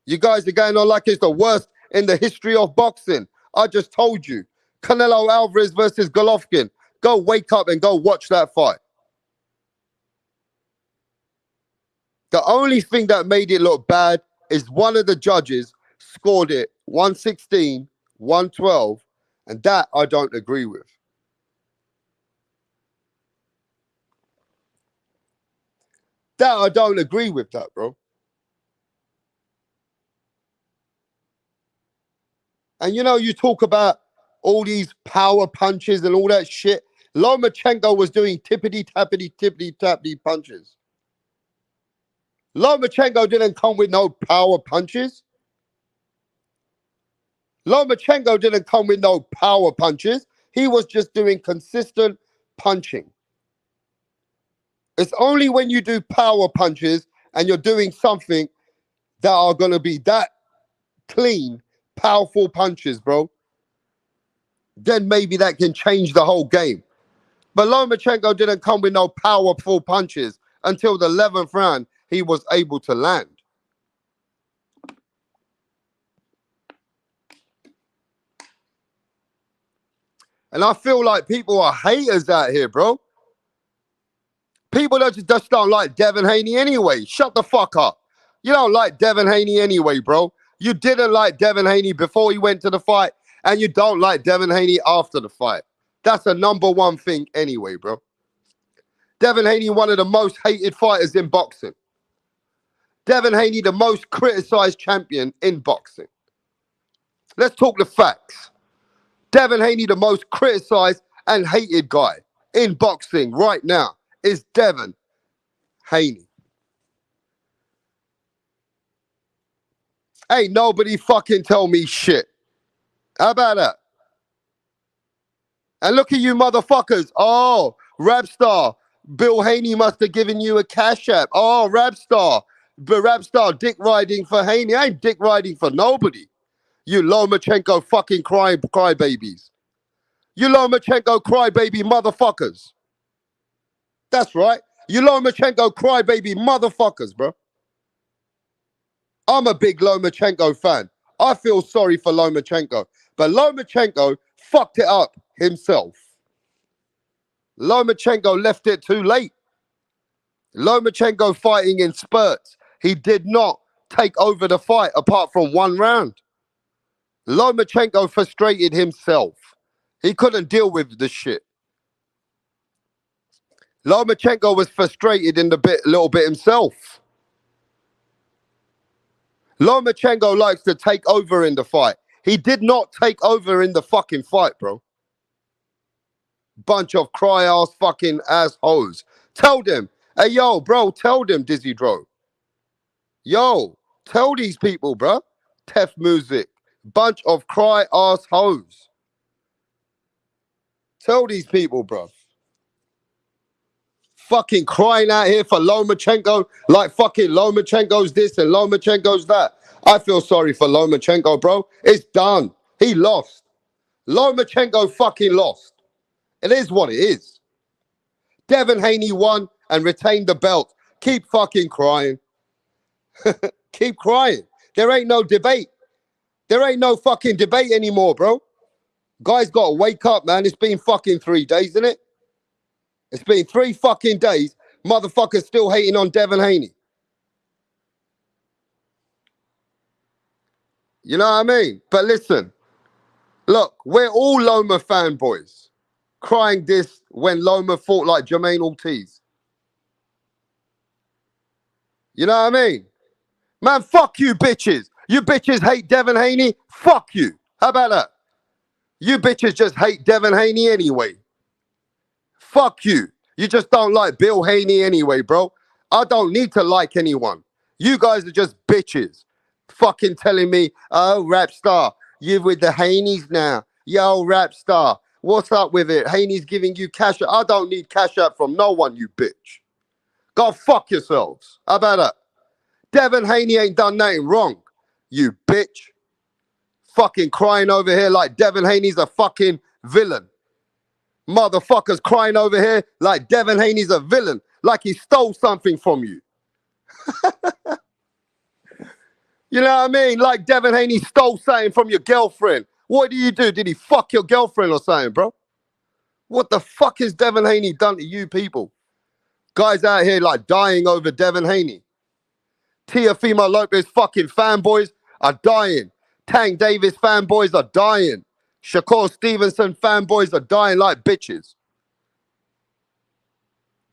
You guys are going on like it's the worst in the history of boxing. I just told you. Canelo Alvarez versus Golovkin. Go wake up and go watch that fight. The only thing that made it look bad is one of the judges scored it 116, 112, and that I don't agree with. That I don't agree with that, bro. And you know, you talk about all these power punches and all that shit. Lomachenko was doing tippity-tappity punches. Lomachenko didn't come with no power punches. Lomachenko didn't come with no power punches. He was just doing consistent punching. It's only when you do power punches and you're doing something that are going to be that clean, powerful punches, bro, then maybe that can change the whole game. But Lomachenko didn't come with no powerful punches until the 11th round he was able to land. And I feel like people are haters out here, bro. People that just don't like Devin Haney anyway. Shut the fuck up. You don't like Devin Haney anyway, bro. You didn't like Devin Haney before he went to the fight, and you don't like Devin Haney after the fight. That's the number one thing anyway, bro. Devin Haney, one of the most hated fighters in boxing. Devin Haney, the most criticized champion in boxing. Let's talk the facts. Devin Haney, the most criticized and hated guy in boxing right now is Devin Haney. Ain't nobody fucking tell me shit. How about that? And look at you motherfuckers. Oh, Rapstar. Bill Haney must have given you a cash app. Oh, Rapstar. But Rapstar dick riding for Haney. I ain't dick riding for nobody. You Lomachenko fucking crybabies. You Lomachenko crybaby motherfuckers. That's right. You Lomachenko crybaby motherfuckers, bro. I'm a big Lomachenko fan. I feel sorry for Lomachenko. But Lomachenko fucked it up himself. Lomachenko left it too late. Lomachenko fighting in spurts. He did not take over the fight apart from one round. Lomachenko frustrated himself. He couldn't deal with the shit. Lomachenko was frustrated in the little bit himself. Lomachenko likes to take over in the fight. He did not take over in the fucking fight, bro. Bunch of cry-ass fucking assholes. Tell them. Hey, yo, bro, tell them, Dizzy Dro. Yo, tell these people, bro. Tef Music. Bunch of cry-ass hoes. Tell these people, bro. Fucking crying out here for Lomachenko like fucking Lomachenko's this and Lomachenko's that. I feel sorry for Lomachenko, bro. It's done. He lost. Lomachenko fucking lost. It is what it is. Devin Haney won and retained the belt. Keep fucking crying. Keep crying. There ain't no debate. There ain't no fucking debate anymore, bro. Guys got to wake up, man. It's been fucking 3 days, isn't it? It's been 3 fucking days. Motherfuckers still hating on Devin Haney. You know what I mean? But listen, look, we're all Loma fanboys. crying this when Loma fought like Jermaine Ortiz. You know what I mean? Man, fuck you bitches. You bitches hate Devin Haney? Fuck you. How about that? You bitches just hate Devin Haney anyway. Fuck you. You just don't like Bill Haney anyway, bro. I don't need to like anyone. You guys are just bitches. Fucking telling me, oh, rap star, you with the Haneys now. Yo, rap star, what's up with it? Haney's giving you cash. I don't need cash out from no one, you bitch. Go fuck yourselves. How about that? Devin Haney ain't done nothing wrong, you bitch. Fucking crying over here like Devin Haney's a fucking villain. Motherfuckers crying over here like Devin Haney's a villain, like he stole something from you. You know what I mean? Like Devin Haney stole something from your girlfriend. What do you do? Did he fuck your girlfriend or something, bro? What the fuck has Devin Haney done to you people? Guys out here like dying over Devin Haney. Teofimo Lopez fucking fanboys are dying. Tank Davis fanboys are dying. Shakur Stevenson fanboys are dying like bitches.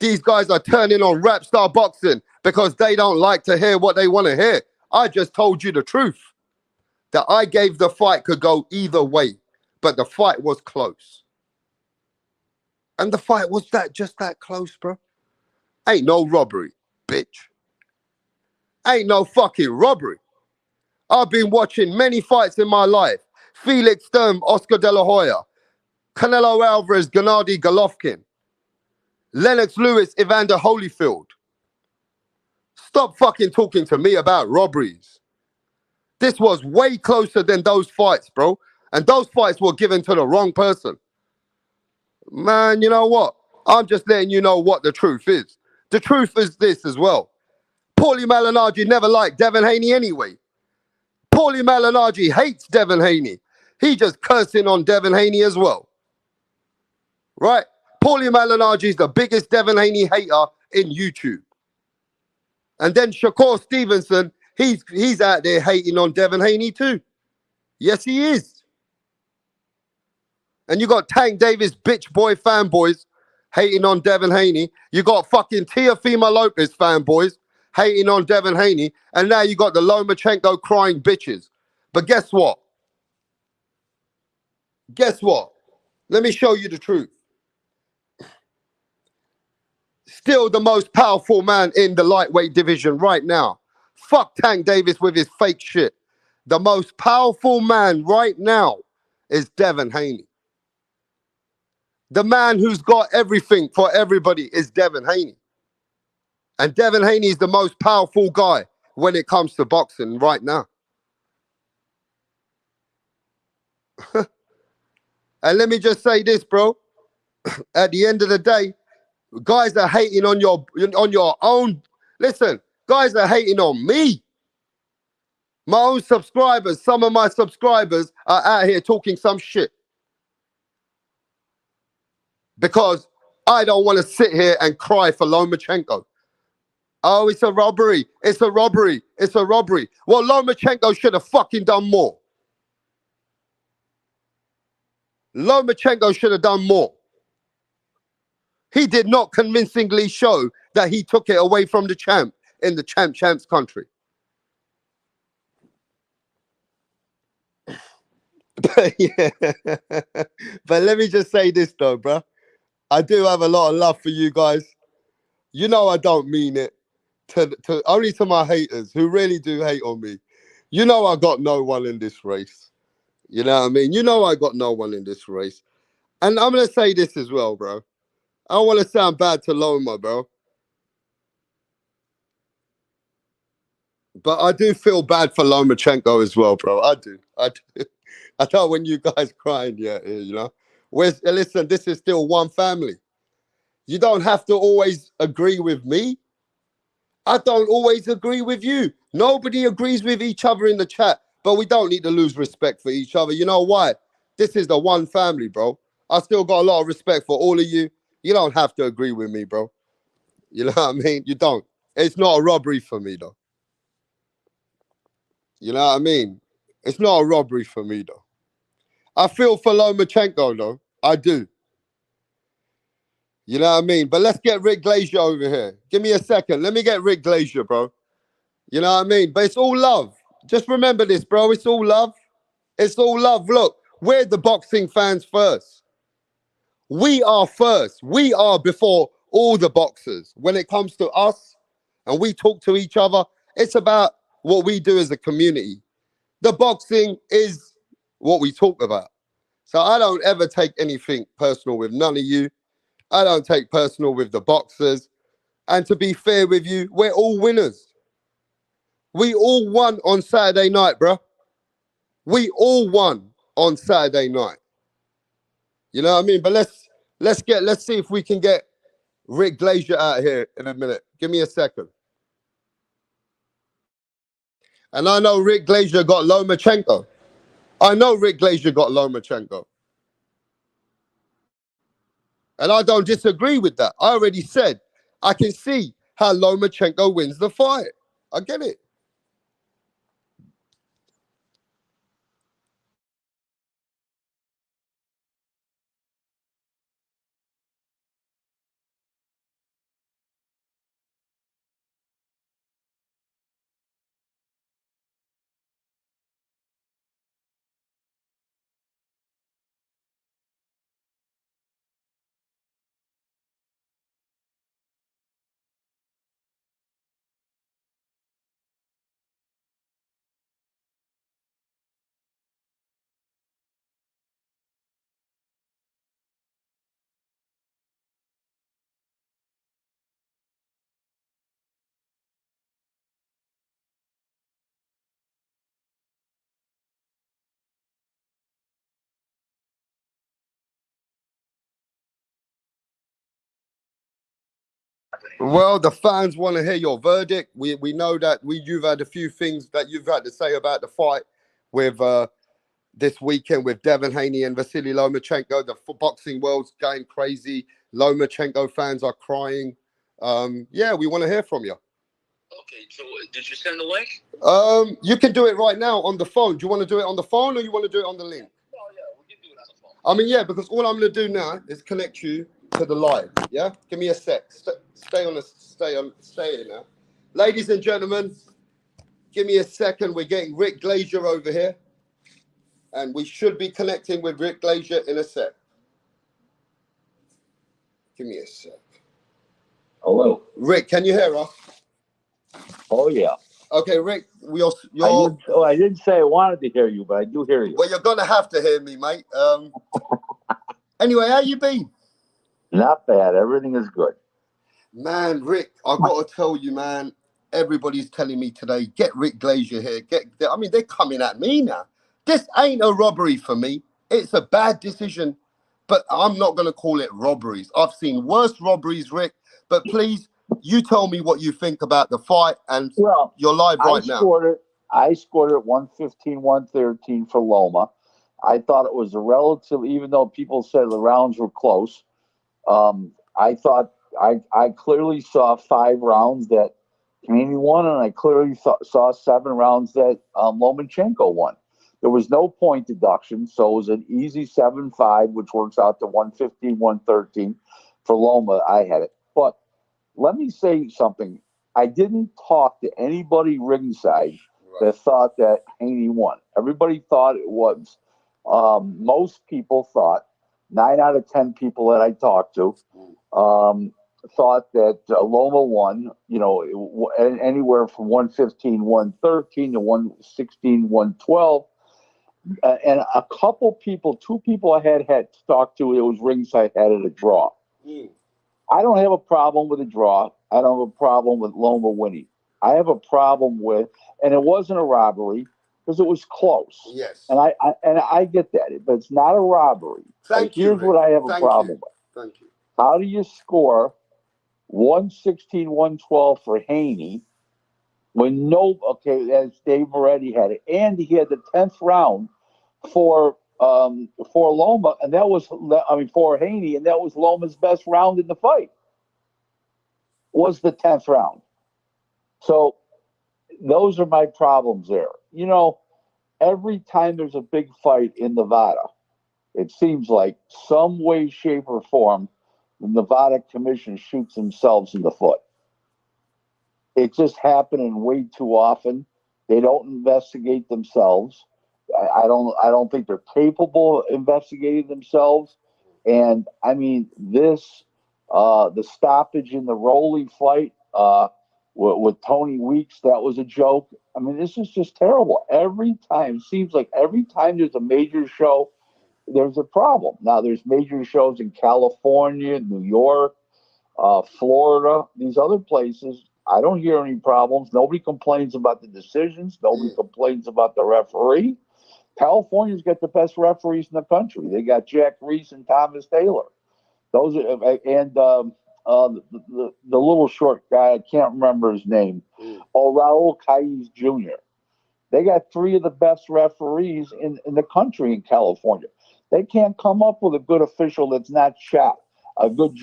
These guys are turning on rap star boxing because they don't like to hear what they want to hear. I just told you the truth. That I gave the fight could go either way, but the fight was close. And the fight was just that close, bro. Ain't no robbery, bitch. Ain't no fucking robbery. I've been watching many fights in my life. Felix Sturm, Oscar De La Hoya, Canelo Alvarez, Gennady Golovkin, Lennox Lewis, Evander Holyfield. Stop fucking talking to me about robberies. This was way closer than those fights, bro. And those fights were given to the wrong person. Man, you know what? I'm just letting you know what the truth is. The truth is this as well. Paulie Malignaggi never liked Devin Haney anyway. Paulie Malignaggi hates Devin Haney. He just cursing on Devin Haney as well. Right? Paulie Malignaggi is the biggest Devin Haney hater in YouTube. And then Shakur Stevenson, he's out there hating on Devin Haney too. Yes, he is. And you got Tank Davis bitch boy fanboys hating on Devin Haney. You got fucking Teofimo Lopez fanboys hating on Devin Haney. And now you got the Lomachenko crying bitches. But guess what? Guess what? Let me show you the truth. Still the most powerful man in the lightweight division right now. Fuck Tank Davis with his fake shit. The most powerful man right now is Devin Haney. The man who's got everything for everybody is Devin Haney. And Devin Haney is the most powerful guy when it comes to boxing right now. And let me just say this, bro. At the end of the day, guys are hating on your own. Listen, guys are hating on me. My own subscribers, some of my subscribers are out here talking some shit. Because I don't want to sit here and cry for Lomachenko. Oh, it's a robbery. It's a robbery. It's a robbery. Well, Lomachenko should have fucking done more. Lomachenko should have done more. He did not convincingly show that he took it away from the champ in the champ's country. Yeah. But let me just say this though, bro. I do have a lot of love for you guys. You know I don't mean it. Only to my haters who really do hate on me. You know I got no one in this race. You know what I mean? You know I got no one in this race. And I'm going to say this as well, bro. I don't want to sound bad to Loma, bro. But I do feel bad for Lomachenko as well, bro. I do. I know when you guys crying, yeah, you know. Listen, this is still one family. You don't have to always agree with me. I don't always agree with you. Nobody agrees with each other in the chat, but we don't need to lose respect for each other. You know why? This is the one family, bro. I still got a lot of respect for all of you. You don't have to agree with me, bro. You know what I mean? You don't. It's not a robbery for me, though. You know what I mean? It's not a robbery for me, though. I feel for Lomachenko, though. I do. You know what I mean? But let's get Rick Glazier over here. Give me a second. Let me get Rick Glazier, bro. You know what I mean? But it's all love. Just remember this, bro. It's all love. It's all love. Look, we're the boxing fans first. We are first. We are before all the boxers. When it comes to us and we talk to each other, it's about what we do as a community. The boxing is what we talk about. So I don't ever take anything personal with none of you. I don't take personal with the boxers. And to be fair with you, we're all winners. We all won on Saturday night, bro. We all won on Saturday night. You know what I mean? But let's see if we can get Rick Glazier out here in a minute. Give me a second. And I know Rick Glazier got Lomachenko. I know Rick Glazier got Lomachenko. And I don't disagree with that. I already said I can see how Lomachenko wins the fight. I get it. Well, the fans want to hear your verdict. We know that you've had a few things that you've had to say about the fight with this weekend with Devin Haney and Vasily Lomachenko. The boxing world's going crazy. Lomachenko fans are crying. Yeah, we want to hear from you. Okay, so did you send the link? You can do it right now on the phone. Do you want to do it on the phone or you want to do it on the link? Oh, yeah, we can do it on the phone. I mean, yeah, because all I'm going to do now is connect you to the live. Yeah, give me a sec. Stay in now, ladies and gentlemen. Give me a second. We're getting Rick Glazier over here, and we should be connecting with Rick Glazier in a sec. Give me a sec. Hello, Rick. Can you hear us? Oh yeah. Okay, Rick. I didn't say I wanted to hear you, but I do hear you. Well, you're gonna have to hear me, mate. Anyway, how you been? Not bad. Everything is good. Man, Rick, I got to tell you, man, everybody's telling me today, get Rick Glazier here. I mean, they're coming at me now. This ain't a robbery for me. It's a bad decision, but I'm not going to call it robberies. I've seen worse robberies, Rick, but please, you tell me what you think about the fight, and you're live right now. I scored it 115, 113 for Loma. I thought it was a relative, even though people said the rounds were close. I thought I clearly saw 5 rounds that Haney won, and I clearly saw 7 rounds that Lomachenko won. There was no point deduction, so it was an easy 7-5, which works out to 115, 113 for Loma. I had it. But let me say something. I didn't talk to anybody ringside that thought that Haney won. Everybody thought it was. Most people thought, 9 out of 10 people that I talked to, thought that Loma won, anywhere from 115, 113 to 116, 112. And a couple people, 2 people I had talked to, it was ringside, had it a draw. I don't have a problem with a draw. I don't have a problem with Loma winning. I have a problem with, and it wasn't a robbery because it was close. Yes. And I get that, but it's not a robbery. Here's what I have a problem with. Thank you. How do you score 116, 112 for Haney when as Dave Moretti had it, and he had the 10th round for Loma, and that was, for Haney, and that was Loma's best round in the fight, was the 10th round. So those are my problems there. Every time there's a big fight in Nevada, it seems like some way, shape, or form, the Nevada Commission shoots themselves in the foot. It's just happening way too often. They don't investigate themselves. I don't think they're capable of investigating themselves. And I mean, the stoppage in the Rolly fight with Tony Weeks, that was a joke. I mean, this is just terrible. Seems like every time there's a major show, there's a problem. Now, there's major shows in California, New York, Florida, these other places. I don't hear any problems. Nobody complains about the decisions. Nobody complains about the referee. California's got the best referees in the country. They got Jack Reese and Thomas Taylor. Those are, and the little short guy, I can't remember his name. Raul Caiz Jr. They got three of the best referees in the country in California. They can't come up with a good official that's not shot, a good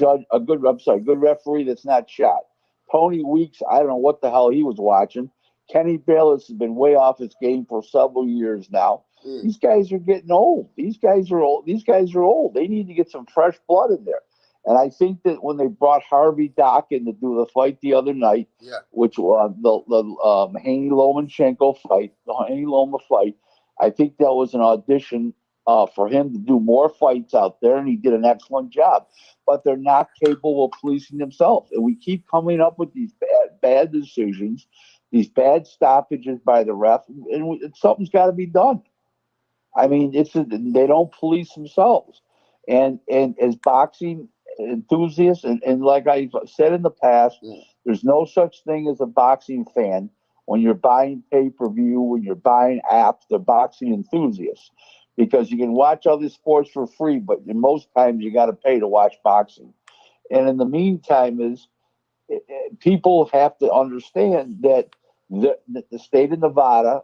referee that's not shot. Tony Weeks, I don't know what the hell he was watching. Kenny Bayless has been way off his game for several years now. These guys are getting old. These guys are old. They need to get some fresh blood in there. And I think that when they brought Harvey Dock in to do the fight the other night, which was the Haney Lomachenko fight, the Haney Loma fight, I think that was an audition for him to do more fights out there, and he did an excellent job. But they're not capable of policing themselves. And we keep coming up with these bad decisions, these bad stoppages by the ref, and something's got to be done. I mean, they don't police themselves. And as boxing enthusiasts, and like I've said in the past, there's no such thing as a boxing fan. When you're buying pay-per-view, when you're buying apps, they're boxing enthusiasts. Because you can watch other sports for free, but most times you got to pay to watch boxing. And in the meantime, people have to understand that the state of Nevada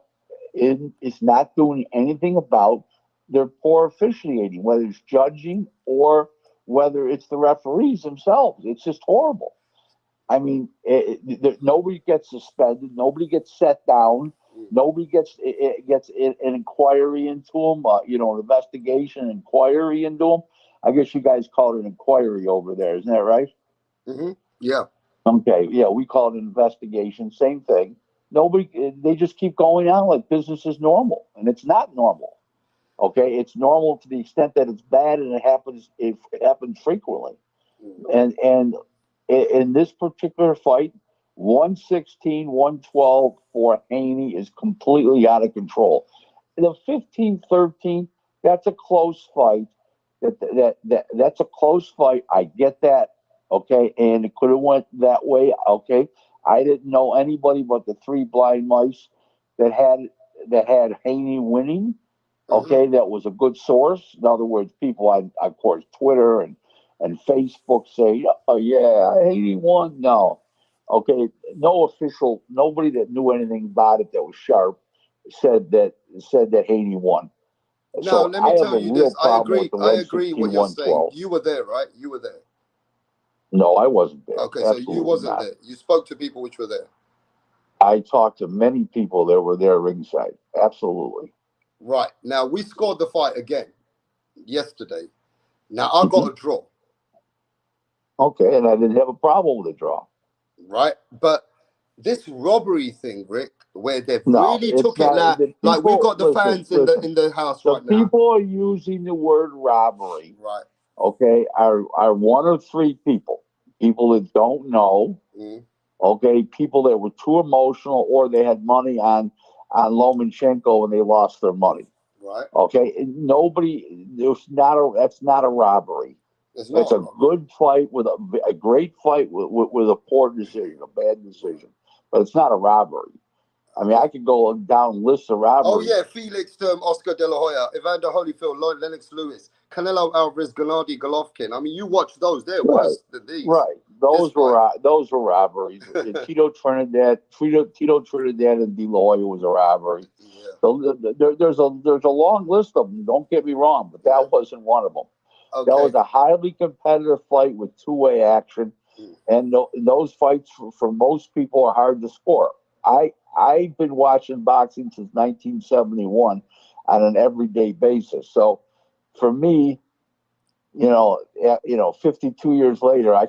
is not doing anything about their poor officiating, whether it's judging or whether it's the referees themselves. It's just horrible. I mean, nobody gets suspended, nobody gets set down. Nobody gets an inquiry into them, an investigation inquiry into them. I guess you guys call it an inquiry over there, isn't that right? Mm-hmm. Yeah. Okay. Yeah, we call it an investigation. Same thing. They just keep going on like business is normal, and it's not normal. Okay, it's normal to the extent that it's bad, and it happens frequently. And in this particular fight, 116, 112 for Haney is completely out of control. The 15-13, that's a close fight. That's a close fight. I get that. Okay, and it could have went that way. Okay, I didn't know anybody but the three blind mice that had Haney winning. Okay, that was a good source. In other words, people on, of course, Twitter and Facebook say, "Oh yeah, Haney won." No. Okay, nobody that knew anything about it that was sharp said that Haney won. Now, So let me tell you this. I agree what you're saying. 112. You were there, right? You were there. No, I wasn't there. Okay, Absolutely so you wasn't not. there. You spoke to people which were there. I talked to many people that were there ringside. Absolutely. Right. Now, we scored the fight again yesterday. Now, I got a draw. Okay, and I didn't have a problem with a draw. Right? But this robbery thing, Rick, where they've really took it like we've got the fans in the house right now. People are using the word robbery. Right. Okay, are one or three people that don't know. Okay, people that were too emotional or they had money on Lomachenko and they lost their money. Right. Okay, that's not a robbery. It's a good fight with a great fight with a poor decision, a bad decision, but it's not a robbery. I mean, I could go down lists of robberies. Oh yeah, Felix, Oscar De La Hoya, Evander Holyfield, Lennox Lewis, Canelo Alvarez, Gennady Golovkin. I mean, you watch those; they're worse than these. Right, those were robberies. Tito Trinidad and De La Hoya was a robbery. Yeah. So there's a long list of them. Don't get me wrong, but that wasn't one of them. Okay. That was a highly competitive fight with two-way action, and those fights for most people are hard to score. I've been watching boxing since 1971 on an everyday basis. So for me, 52 years later, I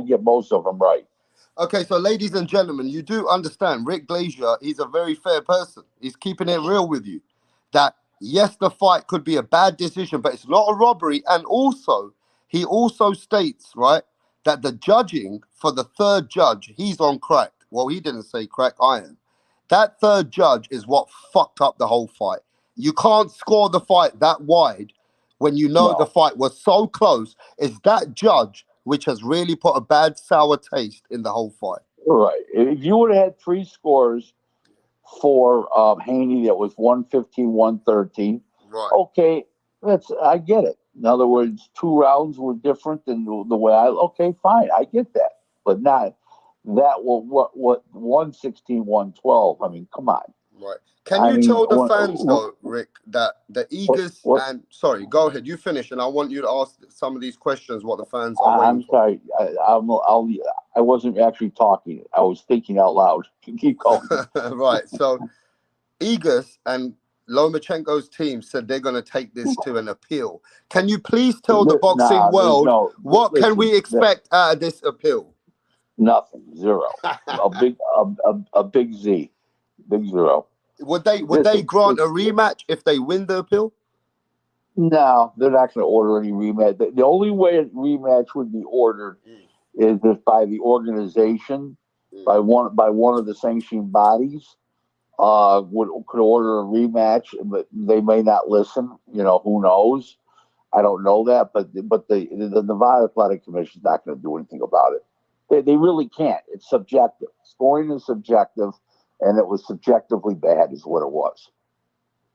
get most of them right. Okay, so ladies and gentlemen, you do understand Rick Glazier, he's a very fair person. He's keeping it real with you. That, yes, the fight could be a bad decision, but it's not a robbery. And also, he also states, right, that the judging for the third judge, he's on crack. Well, he didn't say crack, I am. That third judge is what fucked up the whole fight. You can't score the fight that wide when you know the fight was so close. It's that judge which has really put a bad sour taste in the whole fight. Right. If you would have had 3 scores for Haney that was 115-113, right? Okay, I get it. In other words, 2 rounds were different than the way okay, fine, I get that. But not that what 116-112. I mean, come on. Right. Can you tell the fans though, Rick, that the Eagles and sorry, go ahead, you finish, and I want you to ask some of these questions what the fans are waiting for. I'm sorry, I wasn't actually talking. I was thinking out loud. Keep going. Right. So Eagles and Lomachenko's team said they're going to take this to an appeal. Can you please tell the boxing world what can we expect out of this appeal? Nothing. 0. a big Z. Big 0. Would they grant a rematch if they win the appeal? No, they're not going to order any rematch. The only way a rematch would be ordered is if by the organization, by one of the sanctioning bodies, could order a rematch, but they may not listen. Who knows? I don't know that, but the Nevada Athletic Commission is not going to do anything about it. They really can't. It's subjective. Scoring is subjective, and it was subjectively bad, is what it was.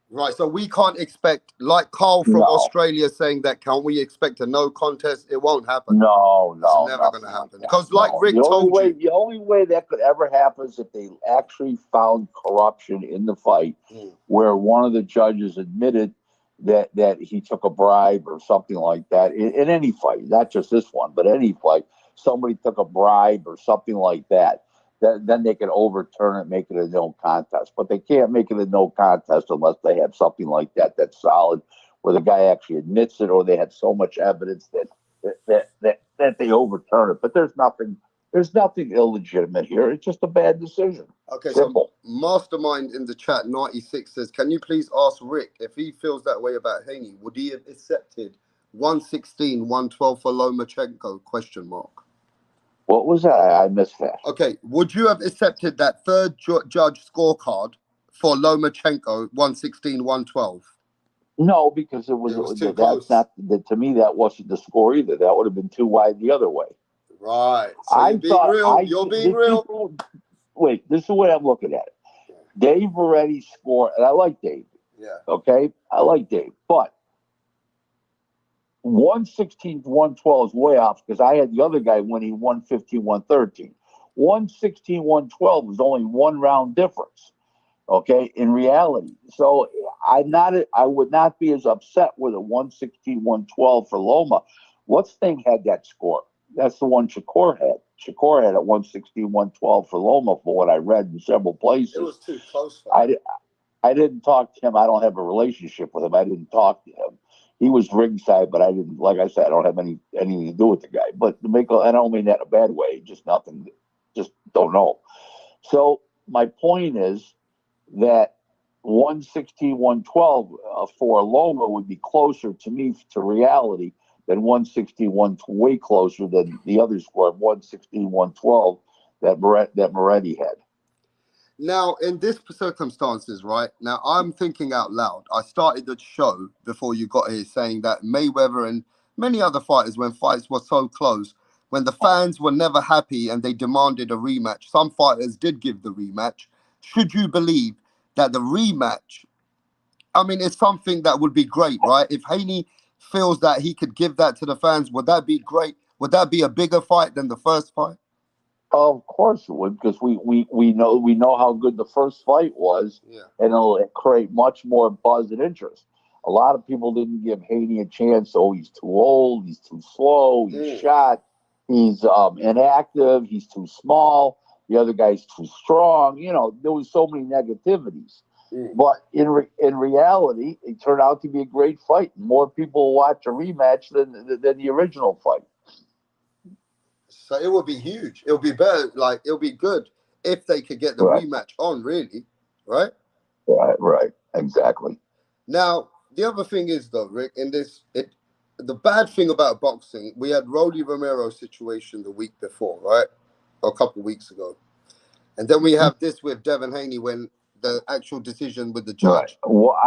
Right, so we can't expect, like Carl from Australia saying that, can we expect a no contest? It won't happen. No, it's never going to happen. Because Rick told you. The only way that could ever happen is if they actually found corruption in the fight, where one of the judges admitted that he took a bribe or something like that. In any fight, not just this one, but any fight, somebody took a bribe or something like that. Then they can overturn it, make it a no contest. But they can't make it a no contest unless they have something like that that's solid, where the guy actually admits it, or they have so much evidence that they overturn it. But there's nothing illegitimate here. It's just a bad decision. Okay, simple. So Mastermind in the chat 96 says, can you please ask Rick if he feels that way about Haney? Would he have accepted 116-112 for Lomachenko? ? What was that? I missed that. Okay, would you have accepted that third judge scorecard for Lomachenko 116-112? No, because it was too close. To me, that wasn't the score either. That would have been too wide the other way. Right. So you're being real. Wait, this is the way I'm looking at it. Dave already scored, and I like Dave. Yeah. Okay, I like Dave, but 116-112 is way off because I had the other guy winning 115-113. 116-112 is only 1 round difference. Okay, in reality. So I would not be as upset with a 116-112 for Loma. What's thing had that score? That's the one Shakur had. Shakur had a 116-112 for Loma, for what I read in several places. It was too close. I didn't talk to him. I don't have a relationship with him. I didn't talk to him. He was ringside, but I didn't. Like I said, I don't have anything to do with the guy. But I don't mean that in a bad way. Just nothing. Just don't know. So my point is that 116-112 for Loma would be closer to me to reality than 161, way closer than the other score of 116-112 that Moretti had. Now, in this circumstances, right, now I'm thinking out loud. I started the show before you got here saying that Mayweather and many other fighters, when fights were so close, when the fans were never happy and they demanded a rematch, some fighters did give the rematch. Should you believe that the rematch, I mean, it's something that would be great, right? If Haney feels that he could give that to the fans, would that be great? Would that be a bigger fight than the first fight? Of course it would, because we know how good the first fight was, and it'll create much more buzz and interest. A lot of people didn't give Haney a chance. Oh, he's too old, he's too slow, he's shot, he's inactive, he's too small, the other guy's too strong. There was so many negativities. But in reality, it turned out to be a great fight. More people will watch a rematch than the original fight. So it would be huge. It'll be better. Like, it'll be good if they could get the rematch on, really. Right? Right. Exactly. Now, the other thing is, though, Rick, the bad thing about boxing, we had Rolly Romero's situation the week before, right? Or a couple of weeks ago. And then we have this with Devin Haney when the actual decision with the judge. Right. Well,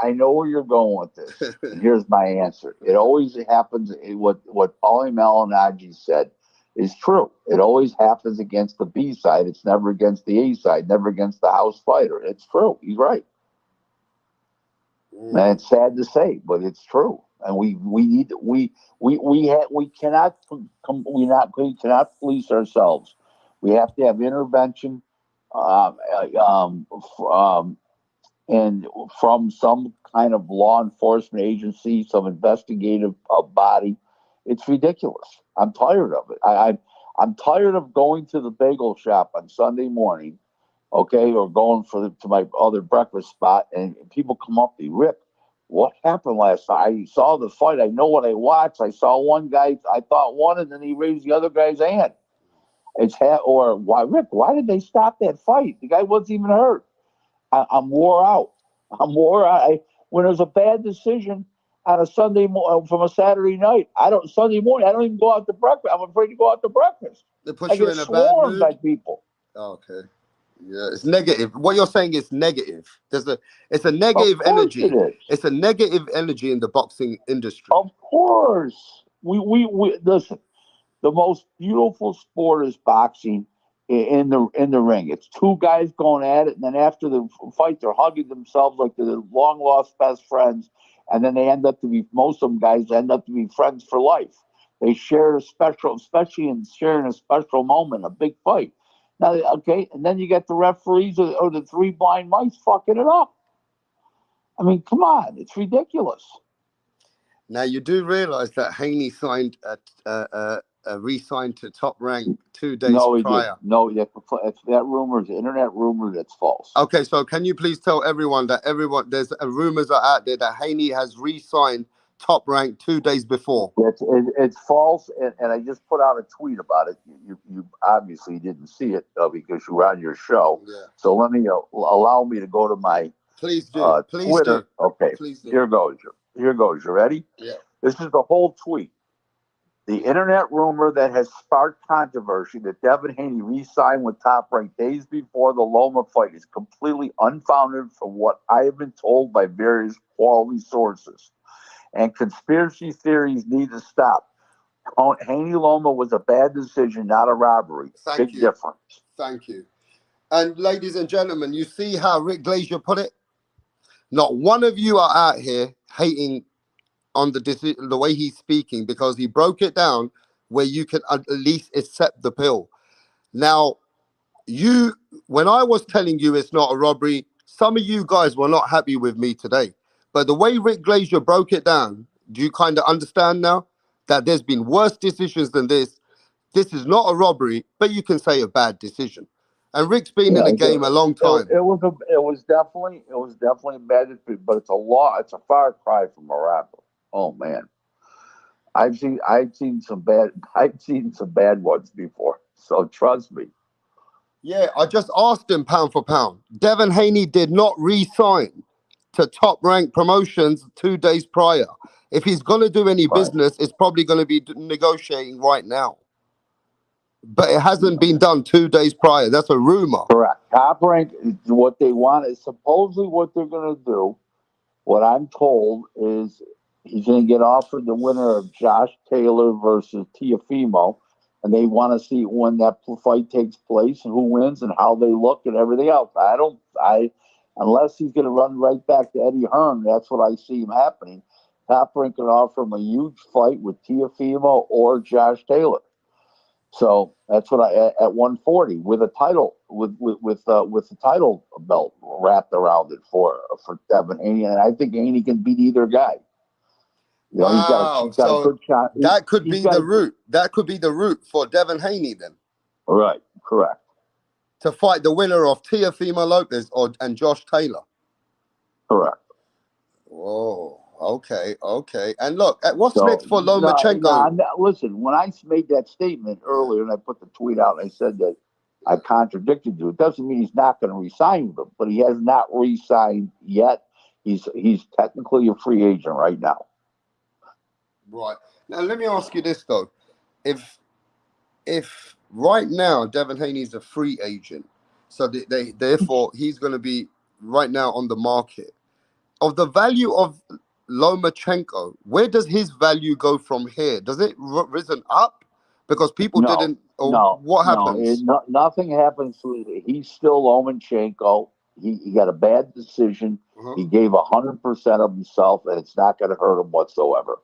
I know where you're going with this. And here's my answer. It always happens. What Paulie Malignaggi said is true. It always happens against the B side. It's never against the A side. Never against the house fighter. It's true. He's right. And it's sad to say, but it's true. And we cannot police ourselves. We have to have intervention. And from some kind of law enforcement agency, some investigative body. It's ridiculous. I'm tired of it. I'm tired of going to the bagel shop on Sunday morning, okay, or going to my other breakfast spot, and people come up to me, Rick, what happened last night? I saw the fight. I know what I watched. I saw one guy, I thought won, and then he raised the other guy's hand. Or why, Rick? Why did they stop that fight? The guy wasn't even hurt. I'm wore out. When there's a bad decision on a Sunday from a Saturday night, Sunday morning, I don't even go out to breakfast. I'm afraid to go out to breakfast. They put you in a bad mood by people. Oh, okay. Yeah, it's negative. What you're saying is negative. It's a negative energy. It's a negative energy in the boxing industry. Of course. We listen. The most beautiful sport is boxing in the ring. It's two guys going at it, and then after the fight, they're hugging themselves like they're long lost best friends, and then most of them guys end up to be friends for life. They share especially in sharing a special moment, a big fight. Now, okay, and then you get the referees or the three blind mice fucking it up. I mean, come on, it's ridiculous. Now you do realize that Haney signed re-signed to Top Rank 2 days prior. No, that rumor is an internet rumor that's false. Okay, so can you please tell everyone there's rumors are out there that Haney has re-signed Top Rank 2 days before? It's false, and I just put out a tweet about it. You obviously didn't see it because you were on your show. Yeah. So let me allow me to go to my please do Twitter. Do. Okay, please do. Here goes. You ready? Yeah. This is the whole tweet. The internet rumor that has sparked controversy that Devin Haney re-signed with Top Rank days before the Loma fight is completely unfounded from what I have been told by various quality sources. And conspiracy theories need to stop. Haney Loma was a bad decision, not a robbery. Big difference. Thank you. And ladies and gentlemen, you see how Rick Glazier put it? Not one of you are out here hating on the way he's speaking, because he broke it down where you can at least accept the pill. Now, when I was telling you it's not a robbery, some of you guys were not happy with me today. But the way Rick Glazier broke it down, do you kind of understand now that there's been worse decisions than this? This is not a robbery, but you can say a bad decision. And Rick's been in the game a long time. It was definitely a bad decision, but it's a far cry from a robbery. Oh man, I've seen some bad ones before. So trust me. Yeah, I just asked him pound for pound. Devin Haney did not re-sign to Top Rank Promotions 2 days prior. If he's going to do any business, it's probably going to be negotiating right now. But it hasn't been done 2 days prior. That's a rumor. Correct. Top Rank, what they want is supposedly what they're going to do. What I'm told is he's going to get offered the winner of Josh Taylor versus Teofimo, and they want to see when that fight takes place and who wins and how they look and everything else. Unless he's going to run right back to Eddie Hearn, that's what I see him happening. Top Rank can offer him a huge fight with Teofimo or Josh Taylor. So that's what at 140 with a title with the title belt wrapped around it for Devin Haney, and I think Haney can beat either guy. You know, he's got a good shot. That could be the route. That could be the route for Devin Haney then. Right, correct. To fight the winner of Teofimo Lopez and Josh Taylor. Correct. Whoa. Okay. And look, what's next for Lomachenko? Listen, when I made that statement earlier and I put the tweet out and I said that I contradicted you, it doesn't mean he's not going to re-sign with them, but he has not re-signed yet. He's technically a free agent right now. Right. Now, let me ask you this, though. If right now Devin Haney's a free agent, so therefore he's going to be right now on the market, of the value of Lomachenko, where does his value go from here? Does it risen up? Because people didn't... what happens? Nothing happens to it. He's still Lomachenko. He got a bad decision. He gave 100% of himself, and it's not going to hurt him whatsoever.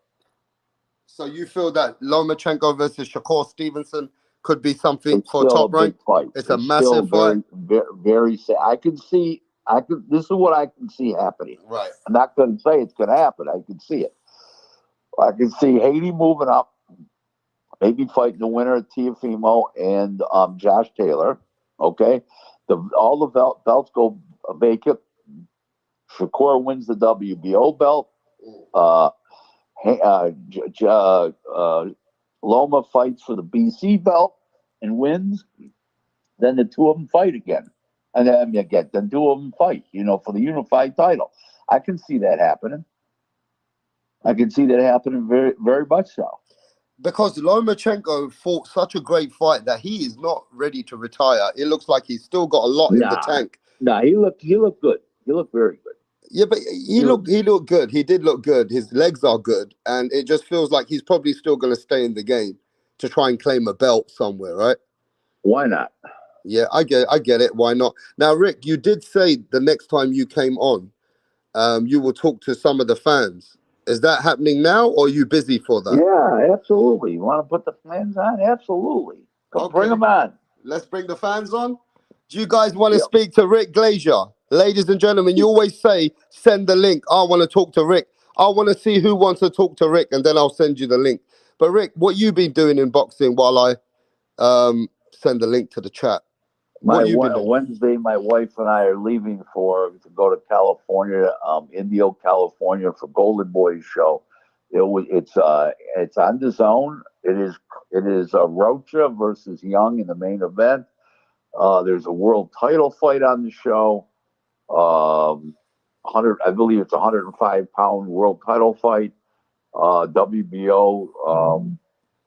So you feel that Lomachenko versus Shakur Stevenson could be something for top rank? Fight. It's a massive fight. Very sad. This is what I can see happening. Right. I'm not going to say it's going to happen. I can see it. I can see Haney moving up, maybe fighting the winner of Teofimo and Josh Taylor. Okay, all the belts go vacant. Shakur wins the WBO belt. Loma fights for the BC belt and wins. Then the two of them fight again. And then the two of them fight, for the unified title. I can see that happening. Very, very much so. Because Lomachenko fought such a great fight that he is not ready to retire. It looks like he's still got a lot in the tank. He looked good. He looked very good. Yeah, but he looked good. He did look good. His legs are good. And it just feels like he's probably still going to stay in the game to try and claim a belt somewhere, right? Why not? Yeah, I get it. Why not? Now, Rick, you did say the next time you came on, you will talk to some of the fans. Is that happening now, or are you busy for that? Yeah, absolutely. You want to put the fans on? Absolutely. Bring them on. Let's bring the fans on. Do you guys want to speak to Rick Glazier? Ladies and gentlemen, you always say, send the link. I want to talk to Rick. I want to see who wants to talk to Rick, and then I'll send you the link. But Rick, what you been doing in boxing while I send the link to the chat? Wednesday, my wife and I are leaving to go to California, Indio, California, for Golden Boy's show. It's on the zone. It is Rocha versus Young in the main event. There's a world title fight on the show. I believe it's a 105-pound world title fight. WBO.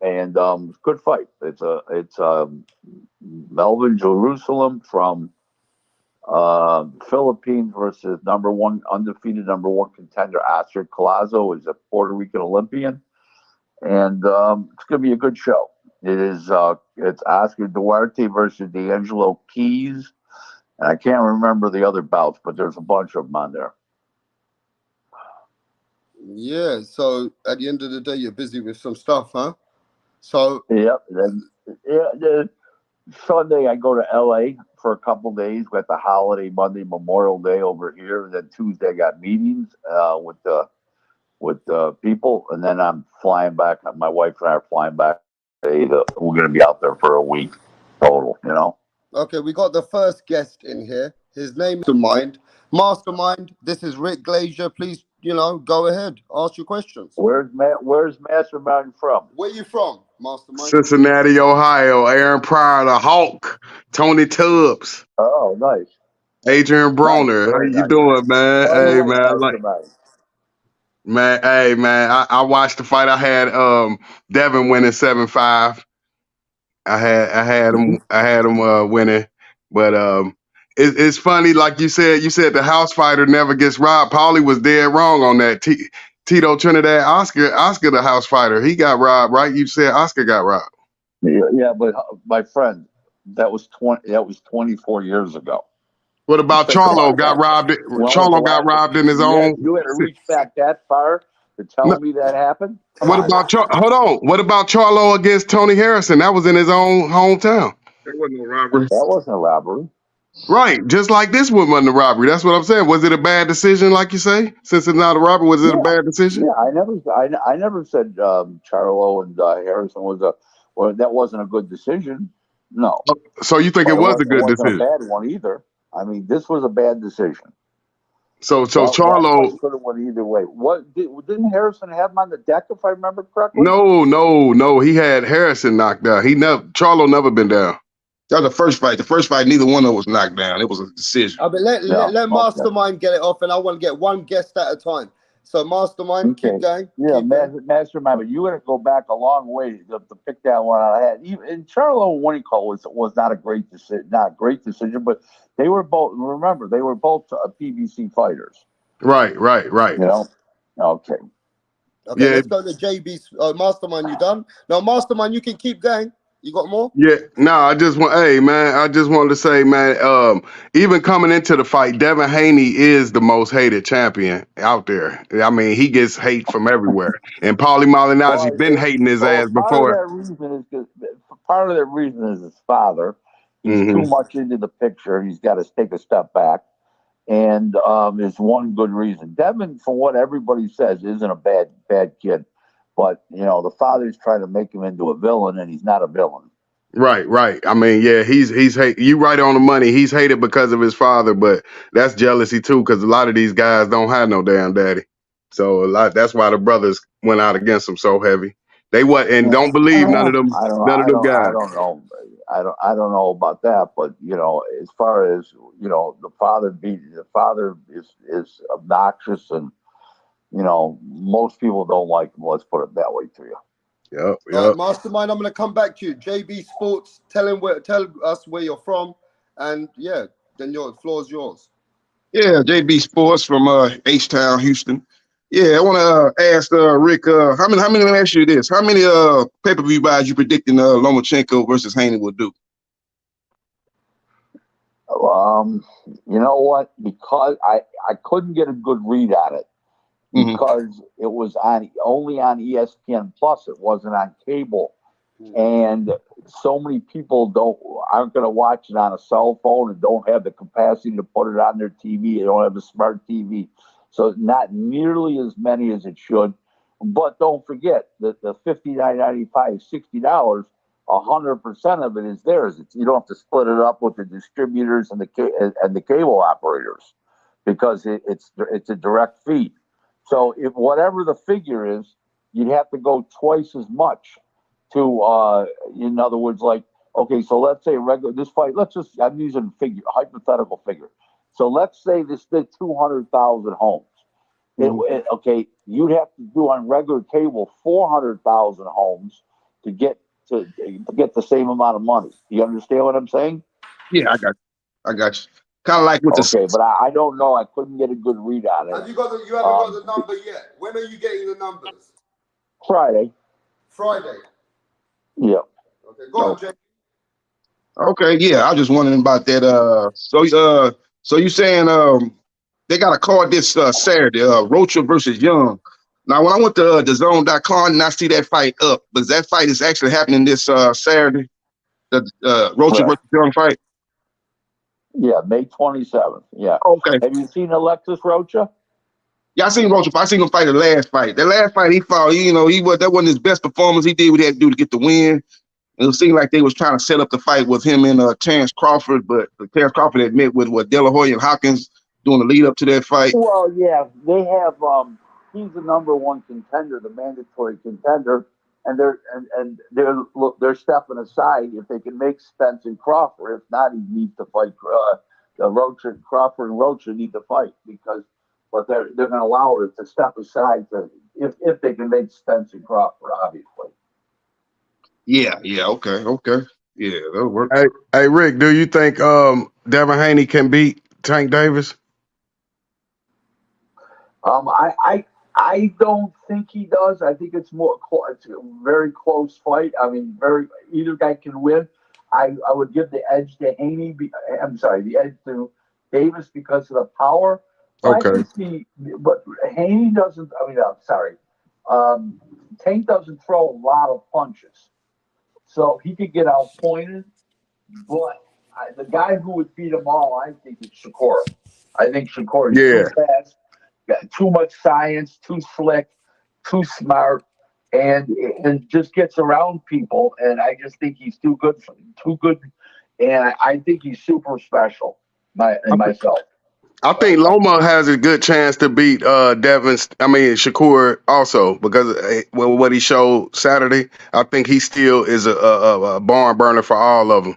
And good fight. It's Melvin Jerusalem from Philippines versus undefeated number one contender Oscar Collazo, is a Puerto Rican Olympian, and it's going to be a good show. It's Oscar Duarte versus D'Angelo Keys, and I can't remember the other bouts, but there's a bunch of them on there. Yeah. So at the end of the day, you're busy with some stuff, huh? So Sunday I go to LA for a couple days. We got the holiday Monday, Memorial Day over here, and then Tuesday I got meetings with people, and then I'm flying back. My wife and I are flying back. We're going to be out there for a week total. Okay, we got the first guest in here. His name is Mastermind. This is Rick Glazier. Please, go ahead. Ask your questions. Where's Mastermind from? Where you from, Mastermind? Cincinnati, Ohio. Aaron Pryor, the Hawk. Tony Tubbs. Oh, nice. Adrian Broner. How you doing, man? Hey, man. I watched the fight. I had Devin winning 7-5. I had him winning, but it's funny, like you said the house fighter never gets robbed. Paulie was dead wrong on that. Tito Trinidad, Oscar the house fighter, he got robbed, right? You said Oscar got robbed. Yeah, but my friend, that was 24 years ago. What about Charlo? Got robbed. Charlo got robbed in his own. You had to reach back that far to tell me that happened. Hold on. What about Charlo against Tony Harrison? That was in his own hometown. That wasn't a robbery. That wasn't a robbery. Right, just like this one wasn't a robbery. That's what I'm saying. Was it a bad decision, like you say? Since it's not a robbery, was it a bad decision? Yeah, I never said Charlo and Harrison that wasn't a good decision. No. So you think it was a good decision? It wasn't a bad one either. I mean, this was a bad decision. So Well, that Charlo. fight could have went either way. Didn't Harrison have him on the deck, if I remember correctly? No. He had Harrison knocked out. Charlo never been down. That was the first fight. The first fight, neither one of them was knocked down. It was a decision. But let Mastermind get it off, and I want to get one guest at a time. So Mastermind, keep going. Yeah, Mastermind. But you got to go back a long way to pick that one out. I had and Charlo Winnicott was not a great decision, but they were both. Remember, they were both PBC fighters. Right. You know. Okay. Yeah. Let's go to JB's Mastermind. You done? No, Mastermind. You can keep going. You got more? Yeah, no, I just wanted to say, man, even coming into the fight, Devin Haney is the most hated champion out there. I mean, he gets hate from everywhere. And Paulie Malignaggi been hating his ass before. Part of that reason is his father. He's too much into the picture. He's got to take a step back. And is one good reason. Devin, from what everybody says, isn't a bad kid. But, you know, the father's trying to make him into a villain, and he's not a villain. Right. I mean, yeah, he's you right on the money. He's hated because of his father, but that's jealousy too, because a lot of these guys don't have no damn daddy. So that's why the brothers went out against him so heavy. They don't believe none of them guys. I don't know. I don't know about that, but you know, as far as you know, the father is obnoxious, and you know, most people don't like him. Let's put it that way to you. Yep. Right, Mastermind, I'm going to come back to you. JB Sports, tell us where you're from, and yeah, then the floor is yours. Yeah, JB Sports from H-Town, Houston. Yeah, I want to ask Rick, how many? Let me ask you this: how many pay-per-view buys you predicting Lomachenko versus Haney will do? You know what? Because I couldn't get a good read on it. Because it was only on ESPN Plus, it wasn't on cable, and so many people aren't going to watch it on a cell phone and don't have the capacity to put it on their TV. They don't have a smart TV, so not nearly as many as it should. But don't forget that the $59.95, $60, 100% of it is theirs. You don't have to split it up with the distributors and the cable operators, because it's a direct feed. So if whatever the figure is, you'd have to go twice as much to, in other words, like, okay, so let's say this fight, I'm using hypothetical figure. So let's say this did 200,000 homes. Okay, you'd have to do on regular cable 400,000 homes to get the same amount of money. You understand what I'm saying? Yeah, I got you. Kind of like with but I don't know. I couldn't get a good read on it. You haven't got the number yet. When are you getting the numbers? Friday. Yeah. Okay, go on, Jay. Okay, yeah. I was just wondering about that. So you saying they got a card this Saturday, Rocha versus Young. Now, when I went to DAZN.com and I see that fight up, but that fight is actually happening this Saturday, the Rocha versus Young fight. Yeah, May 27th. Yeah. Okay. Have you seen Alexis Rocha? Yeah, I seen Rocha. I seen him fight the last fight. The last fight he fought, that wasn't his best performance. He did what he had to do to get the win. And it seemed like they was trying to set up the fight with him and Terrence Crawford, but Terrence Crawford had met with De La Hoya and Hopkins doing the lead up to that fight. Well, yeah, they have. He's the number one contender, the mandatory contender, and they're stepping aside if they can make Spence and Crawford. If not, he needs to fight. Rocha, Crawford and Rocha need to fight but they're going to allow it to step aside if they can make Spence and Crawford, obviously. Yeah, okay, yeah, that'll work. Hey, Rick, do you think Devin Haney can beat Tank Davis? I don't think he does. I think it's it's a very close fight. I mean, either guy can win. I would give the edge to Haney. The edge to Davis because of the power. Okay. I can see, but Haney doesn't. I mean, I'm sorry. Tank doesn't throw a lot of punches, so he could get outpointed. But the guy who would beat them all, I think, is Shakur. I think Shakur is too fast, got too much science, too slick, too smart, and just gets around people. And I just think he's too good, and I think he's super special. Myself. I think Loma has a good chance to beat Shakur also because what he showed Saturday, I think he still is a barn burner for all of them,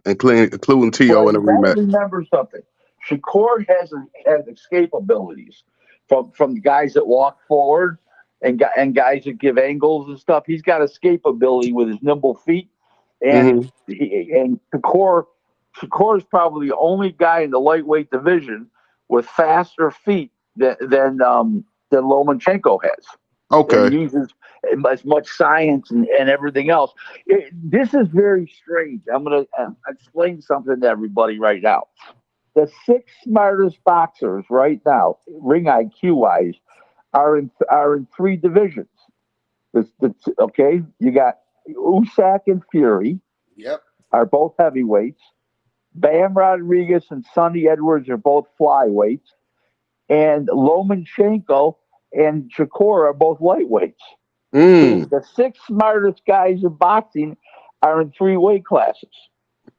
including Tszyu in the you got to rematch. remember something. Shakur has escape abilities from guys that walk forward and guys that give angles and stuff. He's got escape ability with his nimble feet, and Shakur is probably the only guy in the lightweight division with faster feet than Lomachenko has. Okay. And uses as much science and everything else. This is very strange. I'm going to explain something to everybody right now. The 6 smartest boxers right now, ring IQ wise, are in 3 divisions. Okay, you got Usyk and Fury. Yep. Are both heavyweights. Bam Rodriguez and Sonny Edwards are both flyweights, and Lomachenko and Shakur are both lightweights. Mm. The 6 smartest guys in boxing are in 3 weight classes.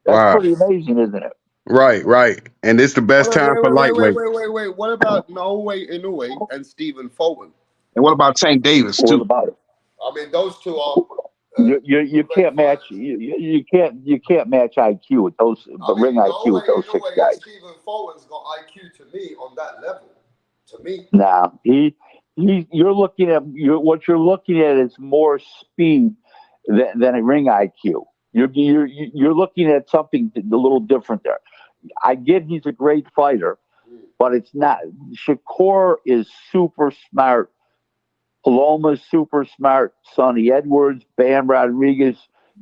That's pretty amazing, isn't it? Right. And it's the best time for lightweight. Wait. What about Norway Inoue and Stephen Fulton? And what about Tank Davis too? What about it? I mean, those two are. You can't match you can't match IQ with those ring IQ with those 6 guys. Stephen Fulton's got IQ to me on that level. To me. Nah, you're looking at what you're looking at is more speed than a ring IQ. You're looking at something a little different there. I get he's a great fighter, but it's not. Shakur is super smart. Paloma's super smart. Sonny Edwards, Bam Rodriguez.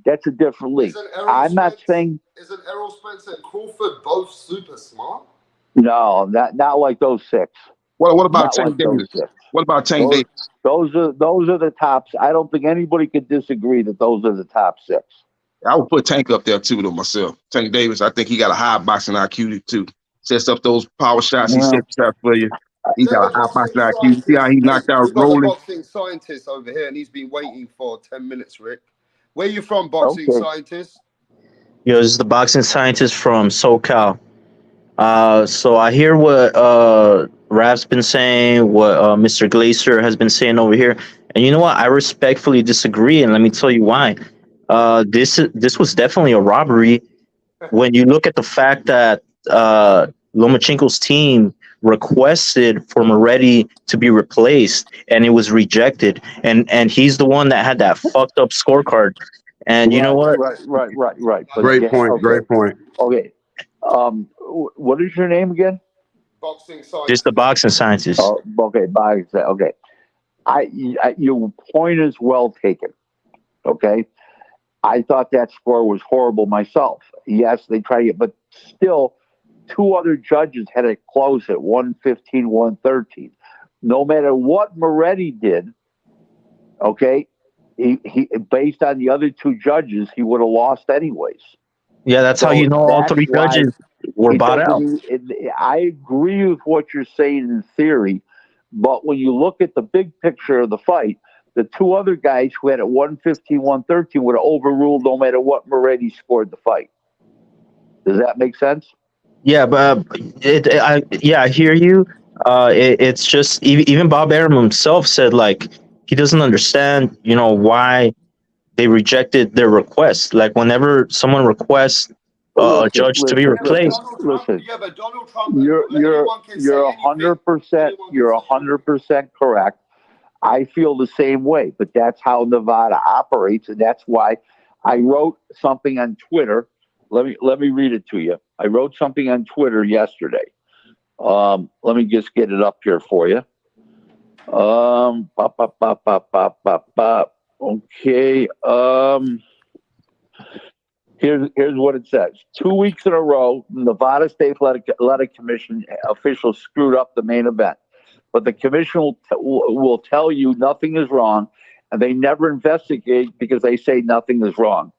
That's a different league. I'm not saying. Isn't Errol Spence and Crawford both super smart? No, not like those 6. What about Tank Davis? What about Tank Davis? Those are the tops. I don't think anybody could disagree that those are the top 6. I would put Tank up there too, though, myself. Tank Davis, I think he got a high boxing IQ too. Sets up those power shots. He sets shots for you. He got a high boxing IQ. You see how he knocked out We've got Rolling? a boxing scientist over here, and he's been waiting for 10 minutes, Rick. Where are you from, boxing scientist? Yo, this is the boxing scientist from SoCal. So I hear what Rap's been saying, what Mr. Glazier has been saying over here, and you know what? I respectfully disagree, and let me tell you why. This was definitely a robbery. When you look at the fact that Lomachenko's team requested for Moretti to be replaced, and it was rejected, and he's the one that had that fucked up scorecard. And you know what? Right. But Great point. Okay. What is your name again? Boxing scientist. Just the boxing scientist. Oh, okay. Okay. Your point is well taken. Okay. I thought that score was horrible myself. Yes, they tried it, but still, 2 other judges had it close at 115, 113. No matter what Moretti did, okay, he based on the other 2 judges, he would have lost anyways. Yeah, that's how you know all 3 judges were bought out. I agree with what you're saying in theory, but when you look at the big picture of the fight, the 2 other guys who had it 115, 113 would have overruled no matter what Moretti scored the fight. Does that make sense? Yeah, but I hear you. It's just even Bob Arum himself said like he doesn't understand, why they rejected their request. Like whenever someone requests a judge to be replaced. Listen, you're 100%. You're 100% correct. I feel the same way, but that's how Nevada operates, and that's why I wrote something on Twitter. Let me read it to you. I wrote something on Twitter yesterday. Let me just get it up here for you. Okay. Here's what it says. 2 weeks in a row, Nevada State Athletic Commission officials screwed up the main event. But the commission will tell you nothing is wrong, and they never investigate because they say nothing is wrong.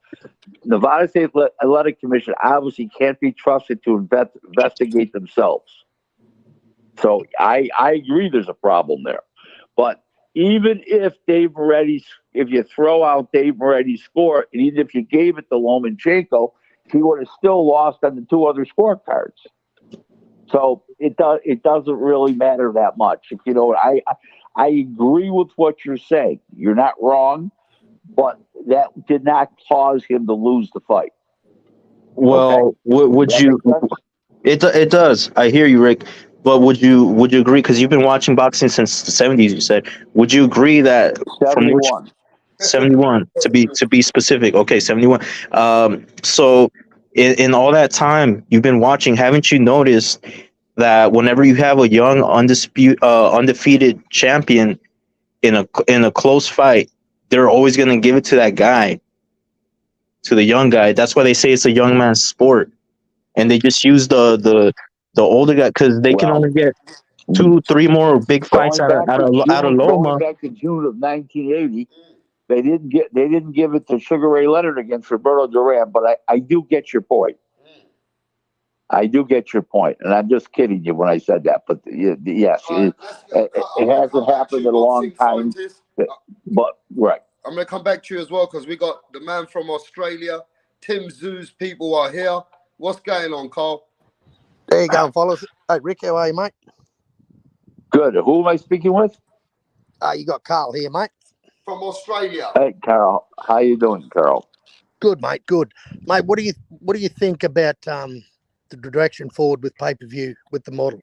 Nevada State Athletic Commission obviously can't be trusted to investigate themselves. So I agree there's a problem there. But even if if you throw out Dave Moretti's score, and even if you gave it to Lomachenko, he would have still lost on the 2 other scorecards. So it doesn't really matter that much. If you know, I agree with what you're saying. You're not wrong, but that did not cause him to lose the fight. Well, would Does that you? make sense? It does. I hear you, Rick. But would you agree? Because you've been watching boxing since the '70s. You said. Would you agree that from which 71. 71 to be specific? Okay, 71. So in all that time you've been watching, haven't you noticed that whenever you have a young undefeated champion in a close fight, they're always gonna give it to that guy, to the young guy. That's why they say it's a young man's sport, and they just use the older guy because they can Well, only get 2, 3 more big fights out of Going Loma. back to June of 1980, they didn't give it to Sugar Ray Leonard against Roberto Duran. But I do get your point. I do get your point, and I'm just kidding you when I said that. But yes, it hasn't happened in a long time. But right. I'm going to come back to you as well because we got the man from Australia, Tszyu's people are here. What's going on, Carl? There you go, fellas. Hey, Rick, how are you, mate? Good. Who am I speaking with? You got Carl here, mate. From Australia. Hey, Carl. How you doing, Carl? Good, mate. Good, mate. What do you think about the direction forward with pay-per-view with the model?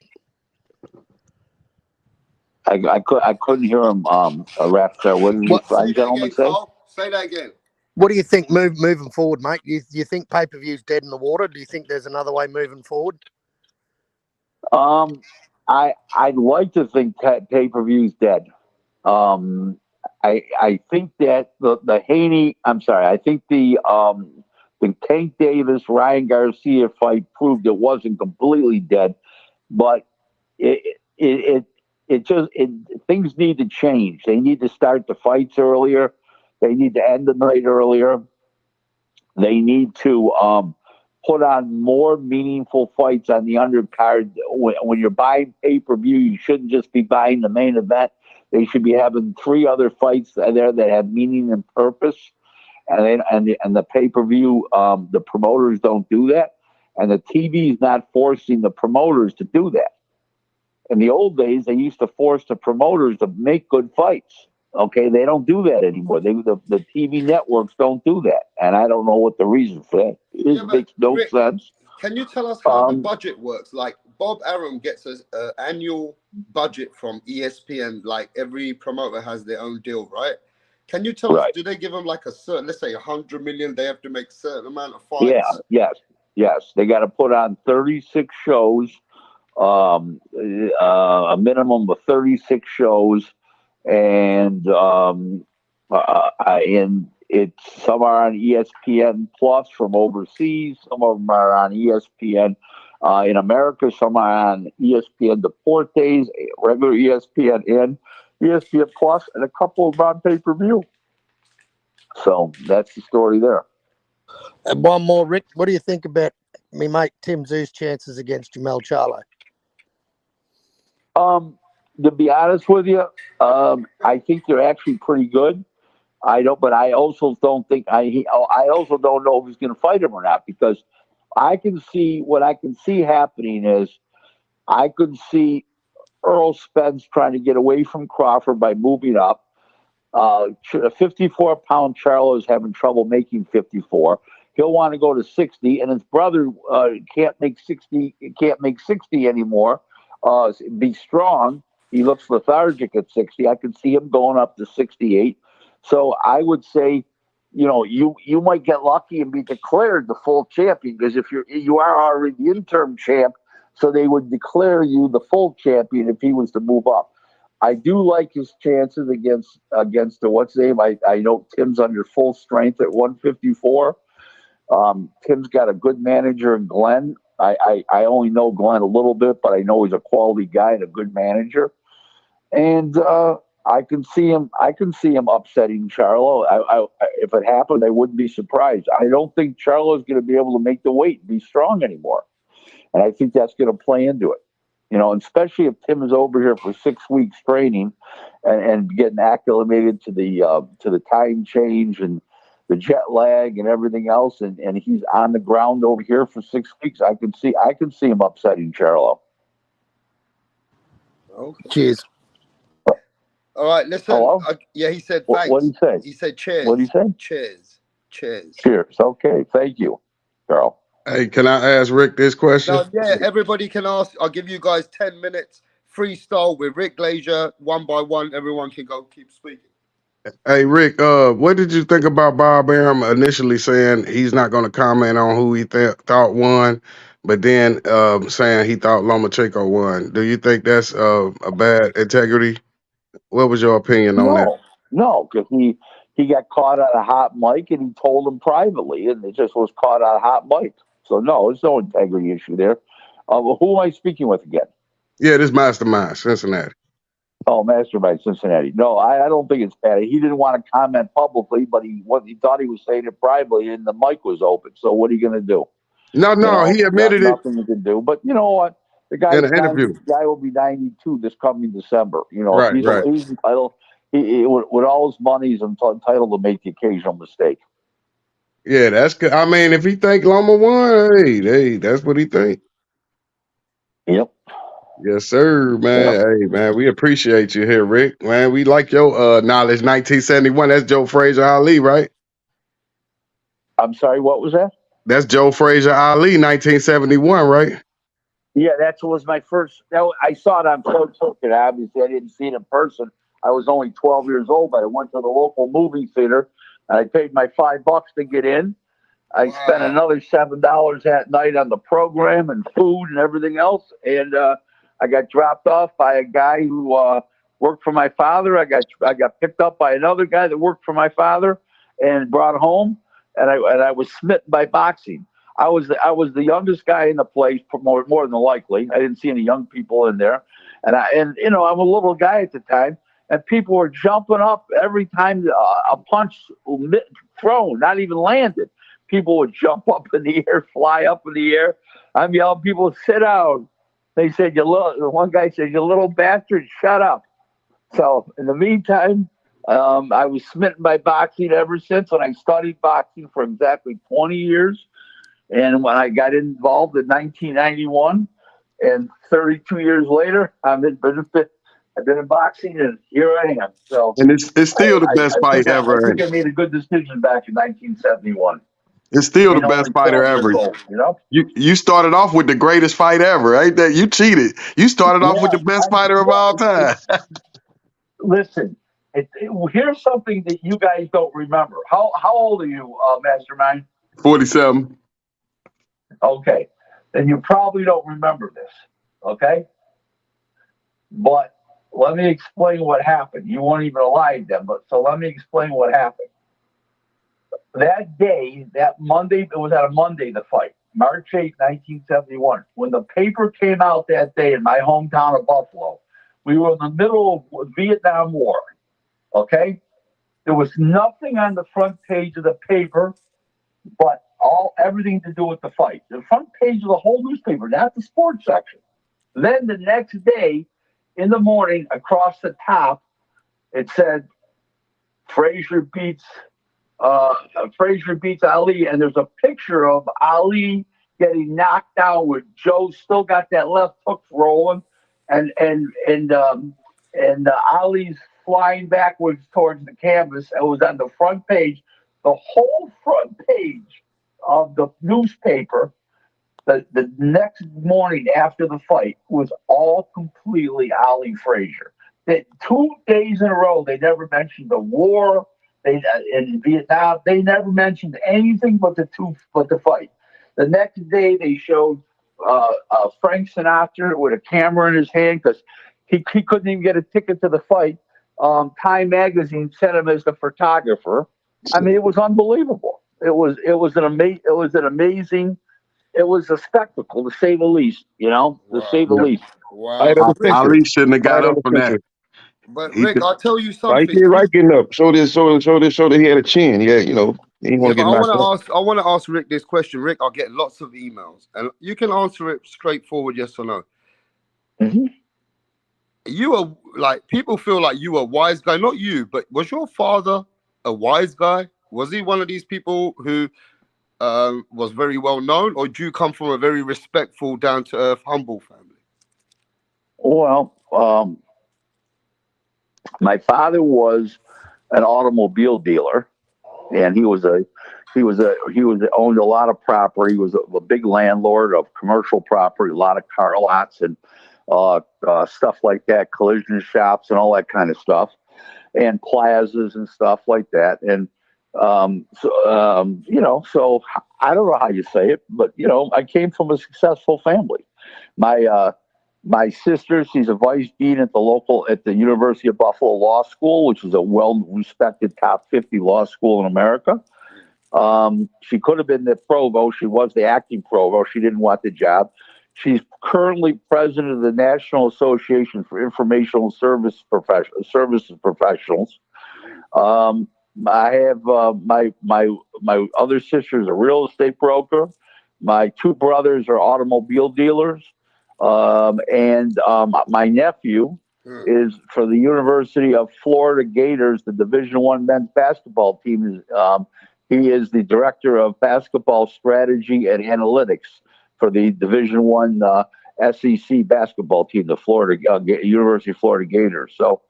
I couldn't hear him. Raptor. What did you fine gentleman say? Say that again. What do you think moving forward, mate? You think pay-per-view's dead in the water? Do you think there's another way moving forward? I'd like to think pay-per-view's dead. I think that the Haney. I'm sorry. I think the Tank Davis Ryan Garcia fight proved it wasn't completely dead, but things need to change. They need to start the fights earlier. They need to end the night earlier. They need to put on more meaningful fights on the undercard. When you're buying pay-per-view, you shouldn't just be buying the main event. They should be having 3 other fights there that have meaning and purpose. And the pay-per-view, the promoters don't do that. And the TV is not forcing the promoters to do that. In the old days, they used to force the promoters to make good fights. Okay, they don't do that anymore. The TV networks don't do that, and I don't know what the reason for that is. Makes no sense. Can you tell us how the budget works? Like Bob Arum gets an annual budget from ESPN. Like every promoter has their own deal, right? Can you tell us? Do they give them like a certain, let's say, 100 million? They have to make a certain amount of fights. Yes. They got to put on 36 shows, a minimum of 36 shows. And it's some are on ESPN Plus from overseas. Some of them are on ESPN in America. Some are on ESPN Deportes, regular ESPN, and ESPN Plus, and a couple of on pay-per-view. So that's the story there. And one more, Rick. What do you think about me mate Tszyu's chances against Jermell Charlo? To be honest with you, I think they're actually pretty good. But I also don't think I also don't know if he's going to fight him or not, because what I can see happening is I could see Earl Spence trying to get away from Crawford by moving up. 54-pound Charlo is having trouble making 54. He'll want to go to 60, and his brother can't make 60. Can't make 60 anymore. Be strong. He looks lethargic at 60. I could see him going up to 68. So I would say, you might get lucky and be declared the full champion, because if you are already the interim champ, so they would declare you the full champion if he was to move up. I do like his chances against the what's name. I know Tim's under full strength at 154. Tim's got a good manager in Glenn. I only know Glenn a little bit, but I know he's a quality guy and a good manager. And I can see him upsetting Charlo. If it happened, I wouldn't be surprised. I don't think Charlo is going to be able to make the weight and be strong anymore, and I think that's going to play into it. And especially if Tim is over here for 6 weeks training and getting acclimated to the time change and the jet lag and everything else, and he's on the ground over here for 6 weeks. I can see him upsetting Charlo. Okay. Cheers. All right, listen. Hello? Yeah, he said What thanks. did he say? He said cheers. What did he say? Cheers. Cheers. Cheers. Okay, thank you, Carl. Hey, can I ask Rick this question? Now, yeah, everybody can ask. I'll give you guys 10 minutes freestyle with Rick Glazier, one by one. Everyone can go keep speaking. Hey, Rick, what did you think about Bob Arum initially saying he's not going to comment on who he thought won, but then saying he thought Lomachenko won? Do you think that's a bad integrity? What was your opinion on that? No, because he got caught on a hot mic and he told him privately, and it just was caught on a hot mic. So no, there's no integrity issue there. Who am I speaking with again? Yeah, this Mastermind, Cincinnati. Oh, Mastermind Cincinnati. No, I don't think it's bad. He didn't want to comment publicly, but he thought he was saying it privately, and the mic was open. So what are you going to do? No, he admitted it. Nothing you can do. But you know what? The guy will be 92 this coming December. You know, right. He's entitled. With all his money, he's entitled to make the occasional mistake. Yeah, that's good. I mean, if he think Loma won, hey, that's what he think. Yep. Yes, sir, man. Yep. Hey, man, we appreciate you here, Rick. Man, we like your knowledge. 1971. That's Joe Frazier Ali, right? I'm sorry, what was that? That's Joe Frazier Ali, 1971, right? Yeah, that was my first. I saw it on closed circuit. Obviously, I didn't see it in person. I was only 12 years old, but I went to the local movie theater. And I paid my $5 to get in. I spent another $7 that night on the program and food and everything else. And I got dropped off by a guy who worked for my father. I got picked up by another guy that worked for my father and brought home. And I was smitten by boxing. I was the youngest guy in the place, more than likely. I didn't see any young people in there. And you know, I'm a little guy at the time. And people were jumping up every time a punch thrown, not even landed. People would jump up in the air, fly up in the air. I'm yelling, people, sit down. They said, one guy said, you little bastard, shut up. So in the meantime, I was smitten by boxing ever since. And I studied boxing for exactly 20 years. And when I got involved in 1991, and 32 years later, I've been in boxing, and here I am. So, and it's still the best fight ever. I think I made a good decision back in 1971. It's still the best fighter ever. Old, you know? You started off with the greatest fight ever, right? That you cheated. You started off with the best fighter of all time. Listen, here's something that you guys don't remember. How old are you, Mastermind? 47. Okay, then you probably don't remember this. Okay. But let me explain what happened. You weren't even alive then, so let me explain what happened. That day, that Monday, it was at a Monday, the fight, March 8, 1971. When the paper came out that day in my hometown of Buffalo, we were in the middle of the Vietnam War, okay? There was nothing on the front page of the paper but everything to do with the fight. The front page of the whole newspaper, not the sports section. Then the next day, in the morning, across the top, it said Frazier beats Ali, and there's a picture of Ali getting knocked down with Joe still got that left hook rolling, and Ali's flying backwards towards the canvas. It was on the front page, the whole front page of the newspaper. The next morning after the fight was all completely Ali Frazier. 2 days in a row, they never mentioned the war. In Vietnam, they never mentioned anything but the fight. The next day, they showed Frank Sinatra with a camera in his hand because he couldn't even get a ticket to the fight. Time Magazine sent him as the photographer. I mean, it was unbelievable. It was a spectacle, to say the least. You know, to say the least. Wow. Ali shouldn't have got up from that. But Rick, I'll tell you something. He did right getting up. Show that he had a chin. Yeah, you know, he didn't want to get knocked out. I want to ask Rick this question. Rick, I'll get lots of emails, and you can answer it straightforward, yes or no. Mm-hmm. You are like, people feel like you are a wise guy. Not you, but was your father a wise guy? Was he one of these people who was very well known, or do you come from a very respectful, down to earth, humble family? Well, my father was an automobile dealer, and he owned a lot of property. He was a big landlord of commercial property, a lot of car lots and stuff like that, collision shops and all that kind of stuff, and plazas and stuff like that. And so I don't know how you say it, but I came from a successful family. My sister, she's a vice dean at the University of Buffalo Law School, which is a well-respected top 50 law school in America. She could have been the provost. She was the acting provost. She didn't want the job. She's currently president of the National Association for Informational Services Professionals. I have my other sister is a real estate broker. My two brothers are automobile dealers. And my nephew is for the University of Florida Gators, the Division I men's basketball team. He is the director of basketball strategy and analytics for the Division I SEC basketball team, the University of Florida Gators. So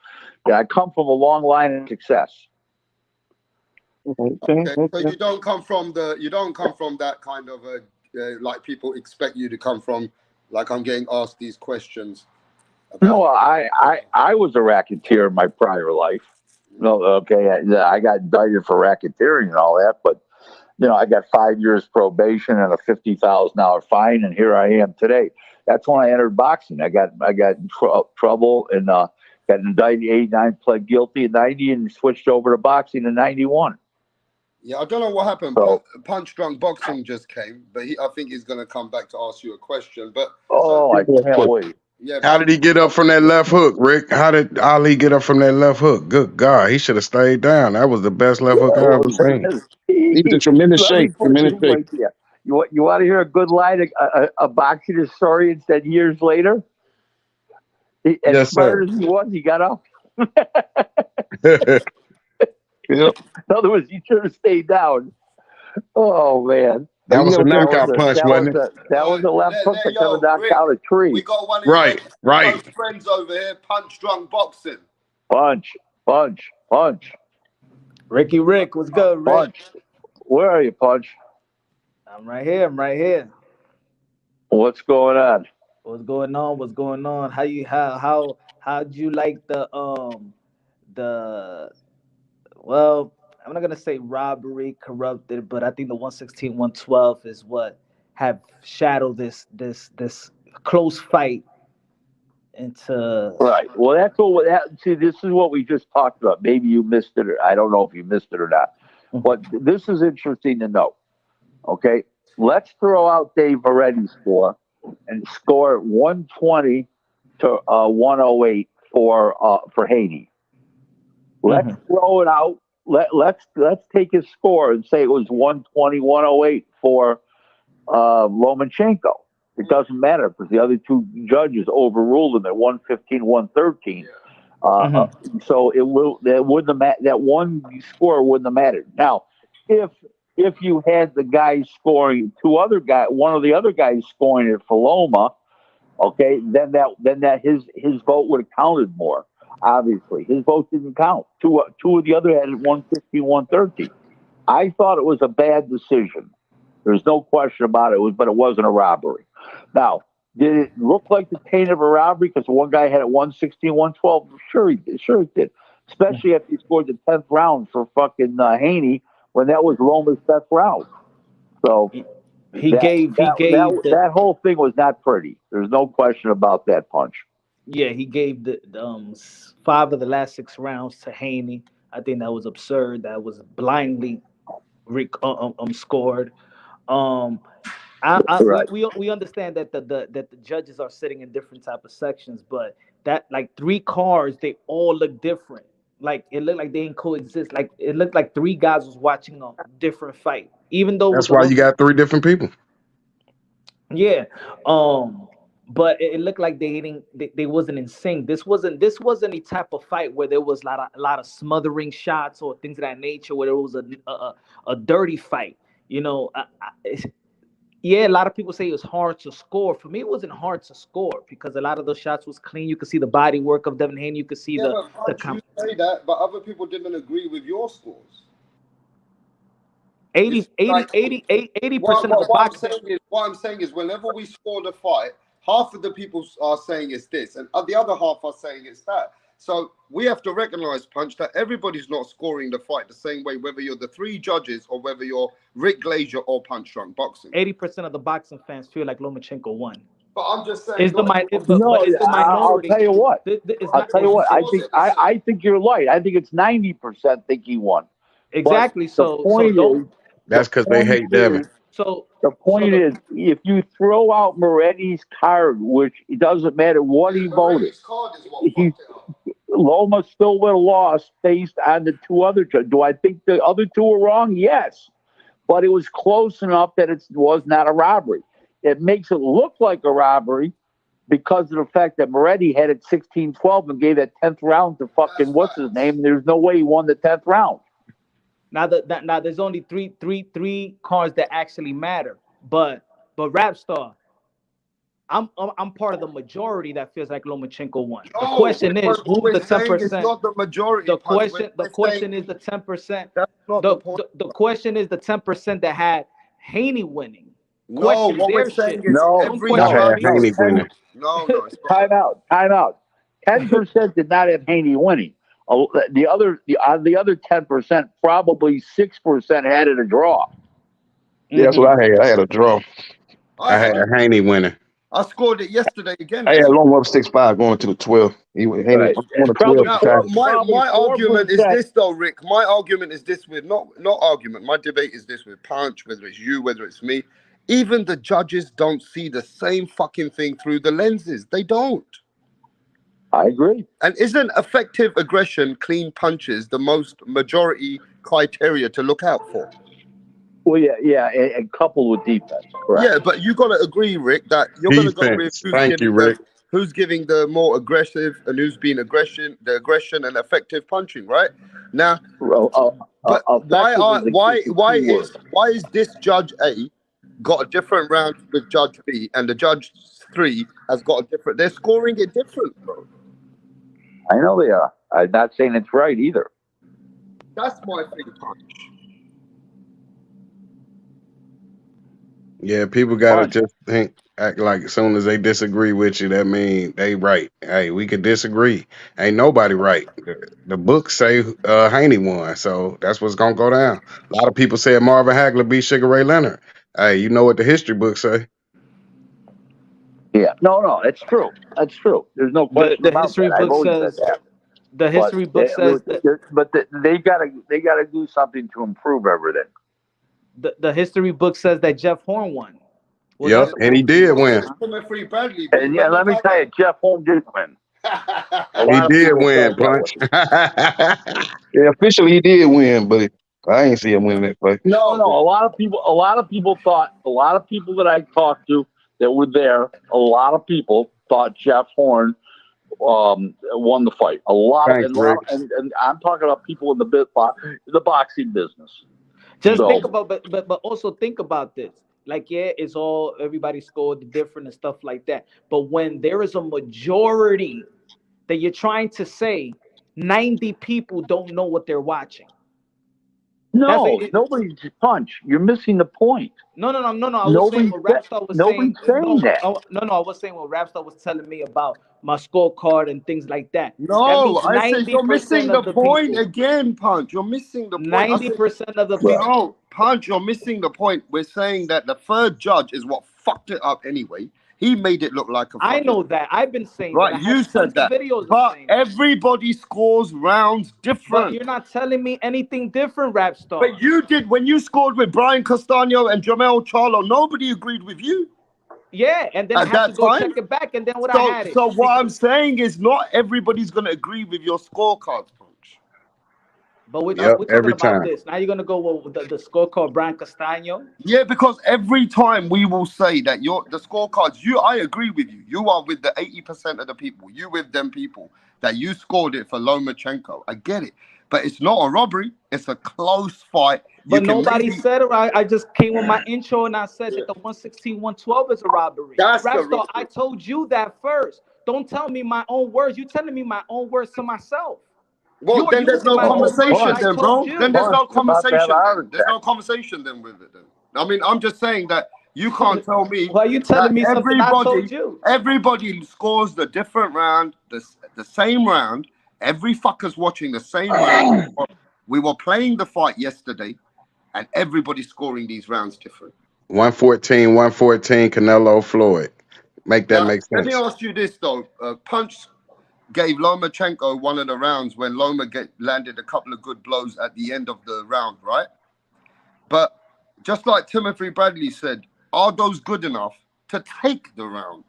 I come from a long line of success. Okay. So you don't come from that kind of like people expect you to come from. Like I'm getting asked these questions. No, I was a racketeer in my prior life. No, okay, I got indicted for racketeering and all that, but I got 5 years probation and a $50,000 fine, and here I am today. That's when I entered boxing. I got in trouble and got indicted in '89, pled guilty in '90, and switched over to boxing in '91. Yeah, I don't know what happened. So, Punch Drunk Boxing just came, but I think he's going to come back to ask you a question. But I can't wait. Yeah. How did he get up from that left hook, Rick? How did Ali get up from that left hook? Good God, he should have stayed down. That was the best left hook I ever seen. He was in tremendous shape. Tremendous shape. You want to hear a good line? A boxing historian said years later, as smart as he was, he got up. Yep. In other words, he should have stayed down. Oh man, that was a knockout punch, wasn't it? That was a left hook that could have knocked out a tree. We got one of your close friends over here, Punch Drunk Boxing. Punch. Rick, what's good, Rick? Punch. Where are you, Punch? I'm right here. What's going on? How'd you like well, I'm not gonna say robbery, corrupted, but I think the 116, 112 is what have shadowed this close fight into. Right. Well, that's what. See, this is what we just talked about. Maybe you missed it, or I don't know if you missed it or not. But this is interesting to know. Okay, let's throw out Dave Moretti's score and score 120 to 108 for Haney. Let's throw it out. Let's take his score and say it was 120, 108 for Lomachenko. It doesn't matter because the other two judges overruled him at 115, 113. So that one score wouldn't have mattered. Now, if you had the guys scoring one of the other guys scoring it for Loma, okay, then his vote would have counted more. Obviously, his vote didn't count. Two of the other had 115, 113. I thought it was a bad decision. There's no question about it. But it wasn't a robbery. Now, did it look like the taint of a robbery because one guy had it 116, 112? Sure it did. Especially after he scored the 10th round for fucking Haney when that was Loma's best round. So that whole thing was not pretty. There's no question about that, Punch. Yeah, he gave the 5 of the last 6 rounds to Haney. I think that was absurd. That was blindly scored. We understand that the judges are sitting in different type of sections, but that like 3 cards, they all look different. Like it looked like they didn't coexist. Like it looked like 3 guys was watching a different fight, even though that's why you got 3 different people. Yeah, but it looked like they wasn't in sync. This wasn't a type of fight where there was a lot of smothering shots or things of that nature, where there was a dirty fight. Yeah, a lot of people say it was hard to score. For me, it wasn't hard to score because a lot of those shots was clean. You could see the body work of Devin Haney. You could see Yeah, but the Punch, you say that, but other people didn't agree with your scores. 80 It's like 80% of the boxing. what I'm saying is whenever we score the fight, half of the people are saying it's this, and the other half are saying it's that. So we have to recognize, Punch, that everybody's not scoring the fight the same way, whether you're the three judges or whether you're Rick Glazier or Punch Drunk Boxing. 80% of the boxing fans feel like Lomachenko won. But I'm just saying, It's the I'll minority. tell you what. I'll tell you what. I think you're right. I think it's 90% think he won. Exactly. But the point is, that's because they hate Devin. So the point is, if you throw out Moretti's card, which it doesn't matter what he voted, Loma still would have lost based on the two other judges. Do I think the other two were wrong? Yes. But it was close enough that it was not a robbery. It makes it look like a robbery because of the fact that Moretti had it 16-12 and gave that 10th round to fucking what's his name. There's no way he won the 10th round. Now there's only three cards that actually matter. But Rapstar, I'm part of the majority that feels like Lomachenko won. The question is, who's the 10%? It's not the majority. The question is the 10%. The question is the 10% that had Haney winning. No, what we're saying is Haney winning. No. Time out. 10% did not have Haney winning. The other 10%, probably 6% had it a draw. Yeah, that's what I had. I had a draw. I had Haney winning. I scored it yesterday again. I had Loma up 6-5 going to the 12. He went Haney on the 12. My argument is this, though, Rick. My argument is this with not argument. My debate is this with Punch, whether it's you, whether it's me. Even the judges don't see the same fucking thing through the lenses. They don't. I agree. And isn't effective aggression, clean punches, the most majority criteria to look out for? Well, yeah, and coupled with defense. Correct. Yeah, but you got to agree, Rick, that you're going to go with who's giving the more aggressive and who's being the aggression and effective punching, right? Now, but why is this Judge A got a different round with Judge B and the Judge 3 has got a different? They're scoring it different, bro. I know they are. I'm not saying it's right either. That's my thing, Punch. Yeah, people gotta just act like as soon as they disagree with you, that mean they right. Hey, we could disagree. Ain't nobody right. The books say Haney won, so that's what's gonna go down. A lot of people said Marvin Hagler beat Sugar Ray Leonard. Hey, you know what the history books say? Yeah, no, it's true. That's true. There's no question about that. I've always said that. The history book says that. But they gotta do something to improve everything. The history book says that Jeff Horn won. Yep, and he did win. And yeah, let me tell you, Jeff Horn did win. He did win, Punch. Yeah, officially he did win, but I ain't see him win that fight. No. A lot of people thought. A lot of people that I talked to that were there. A lot of people thought Jeff Horn won the fight. And I'm talking about people in the boxing business. Think about, but also think about this. Like, yeah, it's all everybody scored different and stuff like that. But when there is a majority that you're trying to say, 90 people don't know what they're watching. No, nobody's Punch. You're missing the point. No. I was saying what Rapstar was saying. That. I was saying what Rapstar was telling me about my scorecard and things like that. No, I said you're missing the point again, Punch. You're missing the point. 90% of the people. No, Punch, you're missing the point. We're saying that the third judge is what fucked it up anyway. He made it look like a I know that. I've been saying right, that. You said that. But everybody scores rounds different. But you're not telling me anything different, Rapstar. But you did when you scored with Brian Castano and Jermell Charlo. Nobody agreed with you. Yeah, and then I had to go check it back, and then I had it. So what I'm saying is not everybody's going to agree with your scorecards, Punch. But we're talking about this. Now you're going to go with the scorecard, Brian Castano? Yeah, because every time we will say that the scorecards, I agree with you. You are with the 80% of the people. You with them people that you scored it for Lomachenko. I get it. but it's not a robbery. It's a close fight. But nobody said it. I just came with my intro and I said that the 116, 112 is a robbery. That's the Rapstar, robbery. I told you that first. Don't tell me my own words. You're telling me my own words to myself. Well, then there's no conversation then, bro. Then there's no conversation. There's no conversation then with it then. I mean, I'm just saying that you can't tell me. Why are you telling me something I told you? Everybody scores the different round, the same round. Every fucker's watching the same round. We were playing the fight yesterday, and everybody's scoring these rounds different. 114, 114, Canelo Floyd. Make sense. Let me ask you this though. Punch gave Lomachenko one of the rounds when Loma landed a couple of good blows at the end of the round, right? But just like Timothy Bradley said, are those good enough to take the round?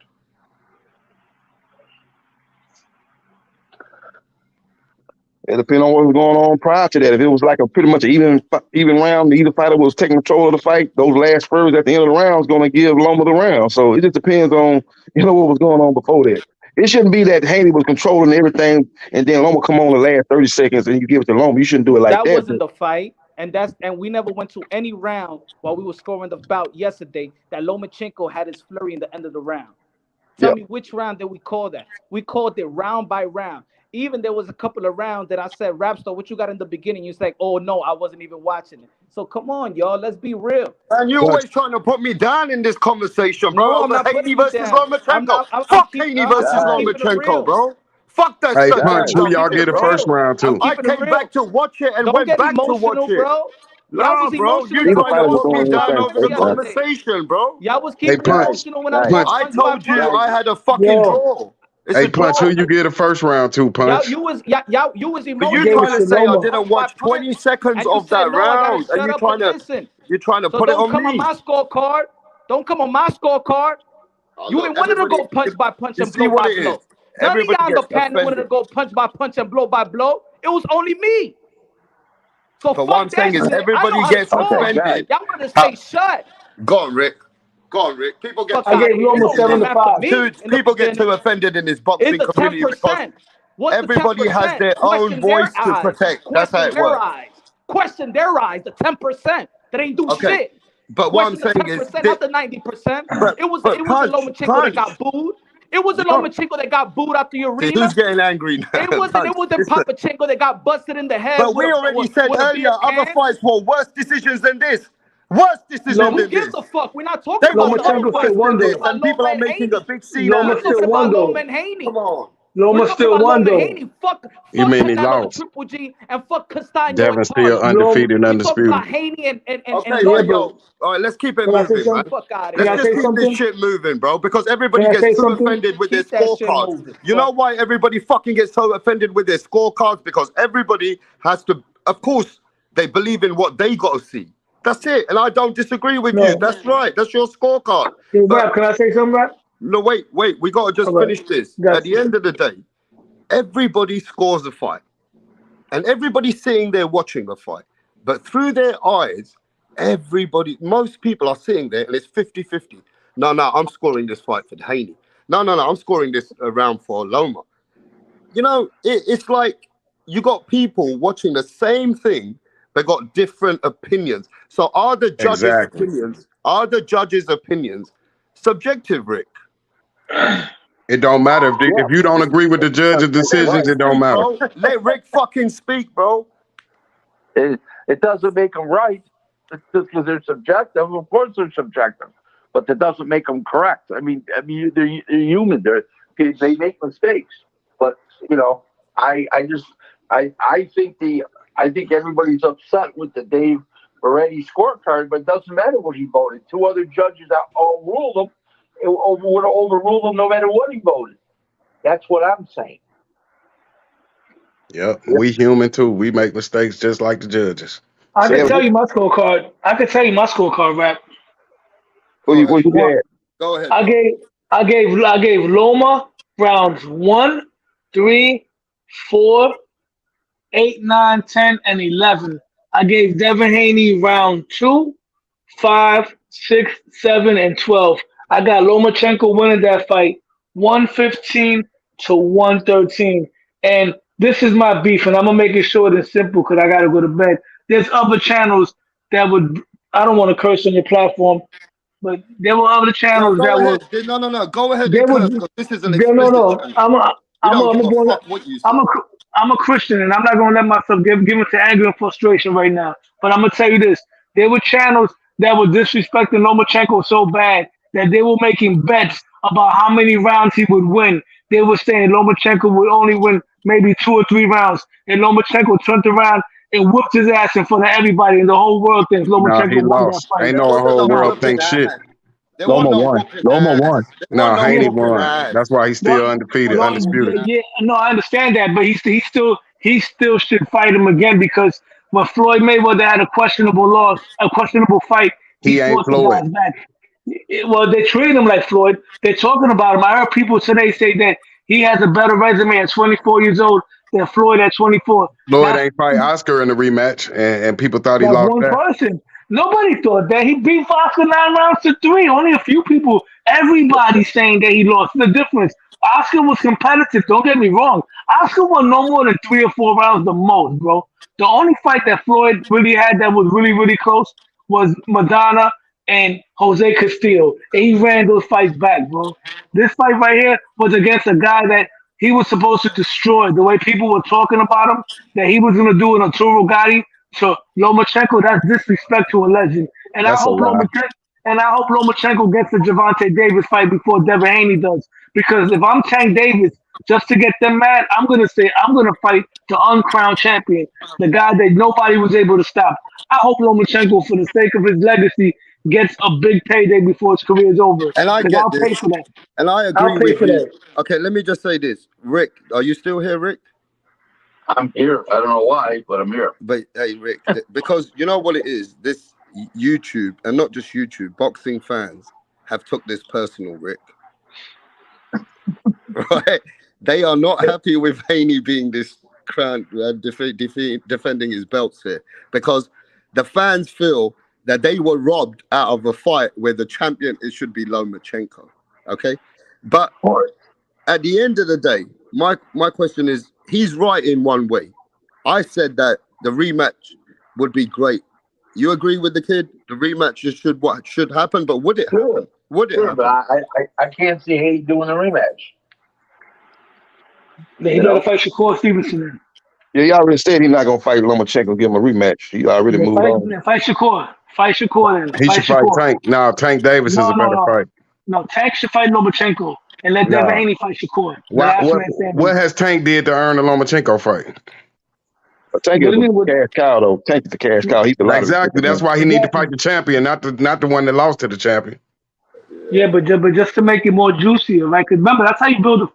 It depends on what was going on prior to that. If it was like a pretty much even round, either fighter was taking control of the fight, those last spurs at the end of the round is going to give Loma the round. So it just depends on, what was going on before that. It shouldn't be that Haney was controlling everything and then Loma come on the last 30 seconds and you give it to Loma. You shouldn't do it like that. That wasn't the fight. And we never went to any round while we were scoring the bout yesterday that Lomachenko had his flurry in the end of the round. Tell me which round did we call that? We called it round by round. Even there was a couple of rounds that I said, Rapstar, what you got in the beginning? You said, oh, no, I wasn't even watching it. So come on, y'all. Let's be real. And you're always trying to put me down in this conversation, bro. No, I'm not Haney versus Lomachenko. Fuck Haney versus Lomachenko, bro. Fuck that. Hey, Punch, who y'all get the first round to? I came back to watch it and Don't went get back to watch it. Bro. No, bro, you trying to put me down over the conversation, bro. Y'all was keeping emotional when I was I told you I had a fucking draw. Hey, Punch, who you get the first round to, Punch? You was emotional. But you trying to say I didn't watch 20 seconds of that round, and you're trying to put it on me. Don't come on my scorecard. Don't come on my scorecard. You ain't wanted to go punch by punch and blow by blow. None of y'all on the panel wanted to go punch by punch and blow by blow. It was only me. So but what I'm saying is everybody gets offended. Y'all want to stay shut. Go on, Rick. Go on, Rick. People get people get too offended in this boxing community because everybody has their own voice to protect. That's how it works. Question their eyes, the 10% that ain't do shit. But what I'm saying is, not the 90%. It was Lomachenko that got booed. It wasn't Lomachenko that got booed out the arena. Who's getting angry now? It wasn't Papachenko that got busted in the head. But we already said earlier, other fights were worse decisions than this. Worse decisions than this. Who gives a fuck? We're not talking about the other fights. And people are making a big scene out of it. Loma and Haney. Come on. Loma still won though. Fuck you mean he lost? Triple G and fuck Castano. Devin still undefeated, undisputed. Haney and okay, yo. All right, let's keep it moving, man. Let's just keep this shit moving, bro. Because everybody gets so offended with their scorecards. You know why everybody fucking gets so offended with their scorecards? Because everybody has to, of course, they believe in what they got to see. That's it. And I don't disagree with you. That's right. That's your scorecard. Rap, can I say something, Rap? No, wait. We got to just finish this. At the end of the day, everybody scores a fight. And everybody's sitting there watching a fight. But through their eyes, most people are sitting there and it's 50-50. No, I'm scoring this fight for Haney. No, I'm scoring this round for Loma. You know, it's like you got people watching the same thing, but got different opinions. So are the judges' opinions subjective, Rick? It don't matter if you don't agree with the judge's decisions. It don't matter. Bro. Let Rick fucking speak, bro. It doesn't make them right just because they're subjective. Of course, they're subjective, but that doesn't make them correct. I mean, they're human. They make mistakes, but I think everybody's upset with the Dave Moretti scorecard, but it doesn't matter what he voted. Two other judges that overruled him. It would have overruled him no matter what he voted. That's what I'm saying. Yep, we human too. We make mistakes just like the judges. I can tell you my scorecard. Rap. What you got? Go ahead. I gave Loma rounds 1, 3, 4, 8, 9, 10, and 11. I gave Devin Haney round 2, 5, 6, 7, and 12. I got Lomachenko winning that fight 115 to 113. And this is my beef, and I'm gonna make it short and simple because I gotta go to bed. There's other channels that would. I don't want to curse on your platform, but there were other No, channels go that were. ahead. No. Go ahead They and curse would. because this is an No, explicit no. channel. I'm a. We I'm a. don't I'm give a, a born, fuck what you I'm say. a. I'm a Christian, and I'm not gonna let myself give into anger and frustration right now. But I'm gonna tell you this: there were channels that were disrespecting Lomachenko so bad that they were making bets about how many rounds he would win. They were saying Lomachenko would only win maybe 2 or 3 rounds, and Lomachenko turned around and whooped his ass in front of everybody, and the whole world thinks No, Lomachenko he won that lost. fight. Ain't There no wasn't whole no Now, world whooping think shit. ass. There wasn't Loma no won. whooping Loma ass. won. There No, wasn't no Haney whooping won. ass. That's why he's no, still undefeated, no, undisputed. yeah, no, I understand that, but he still should fight him again because when Floyd Mayweather had a questionable loss, a questionable fight, he He ain't fought the Floyd. guys back. Well, they treat him like Floyd. They're talking about him. I heard people today say that he has a better resume at 24 years old than Floyd at 24. Floyd Now, ain't fight Oscar in the rematch, and people thought he that's lost one that. person. Nobody thought that. He beat Oscar 9 rounds to 3. Only a few people. Everybody's saying that he lost. The difference. Oscar was competitive. Don't get me wrong. Oscar won no more than 3 or 4 rounds the most, bro. The only fight that Floyd really had that was really, really close was Madonna and Jose Castillo. And he ran those fights back, bro. This fight right here was against a guy that he was supposed to destroy. The way people were talking about him, that he was going to do an Arturo Gatti to Lomachenko, that's disrespect to a legend. And I That's a hope lie. Lomachenko gets the Gervonta Davis fight before Devin Haney does. Because if I'm Tank Davis, just to get them mad, I'm gonna fight the uncrowned champion, the guy that nobody was able to stop. I hope Lomachenko, for the sake of his legacy, gets a big payday before his career is over. And I Because get I'll pay this. for that. And I I'll agree pay with for you. that. Okay, let me just say this. Rick, are you still here, Rick? I'm here. I don't know why, but I'm here. But hey, Rick, because you know what it is, this YouTube, and not just YouTube, boxing fans have took this personal, Rick. Right? They are not happy with Haney being this crown, defending his belts here, because the fans feel that they were robbed out of a fight where the champion it should be Lomachenko. Okay, but at the end of the day, my question is, he's right in one way. I said that the rematch would be great. You agree with the kid? The rematch should happen, but would it happen? Would it Sure, happen? but I can't see Haney doing the rematch. He better fight Shakur Stevenson then. Yeah, he already said he's not gonna fight Lomachenko, give him a rematch. He already Yeah, moved on. fight Shakur. Fight Shakur then. He Fight should fight Shakur. Tank. No, Tank Davis is a better fight. No, Tank should fight Lomachenko and let Devin No. Haney fight Shakur. The What last what man standing. what has Tank did to earn the Lomachenko fight? Tank is a cash cow though. Tank is a cash cow. He's a lot Exactly. That's why he need to fight the champion, not the one that lost to the champion. Yeah, but just to make it more juicier, right? Because remember, that's how you build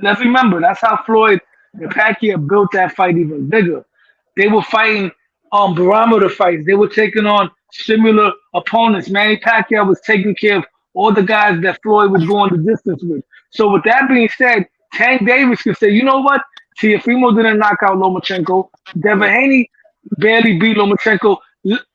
let's remember, that's how Floyd and Pacquiao built that fight even bigger. They were fighting barometer fights. They were taking on similar opponents. Manny Pacquiao was taking care of all the guys that Floyd was going the distance with. So with that being said, Tank Davis can say, you know what? Teofimo didn't knock out Lomachenko. Devin Haney barely beat Lomachenko.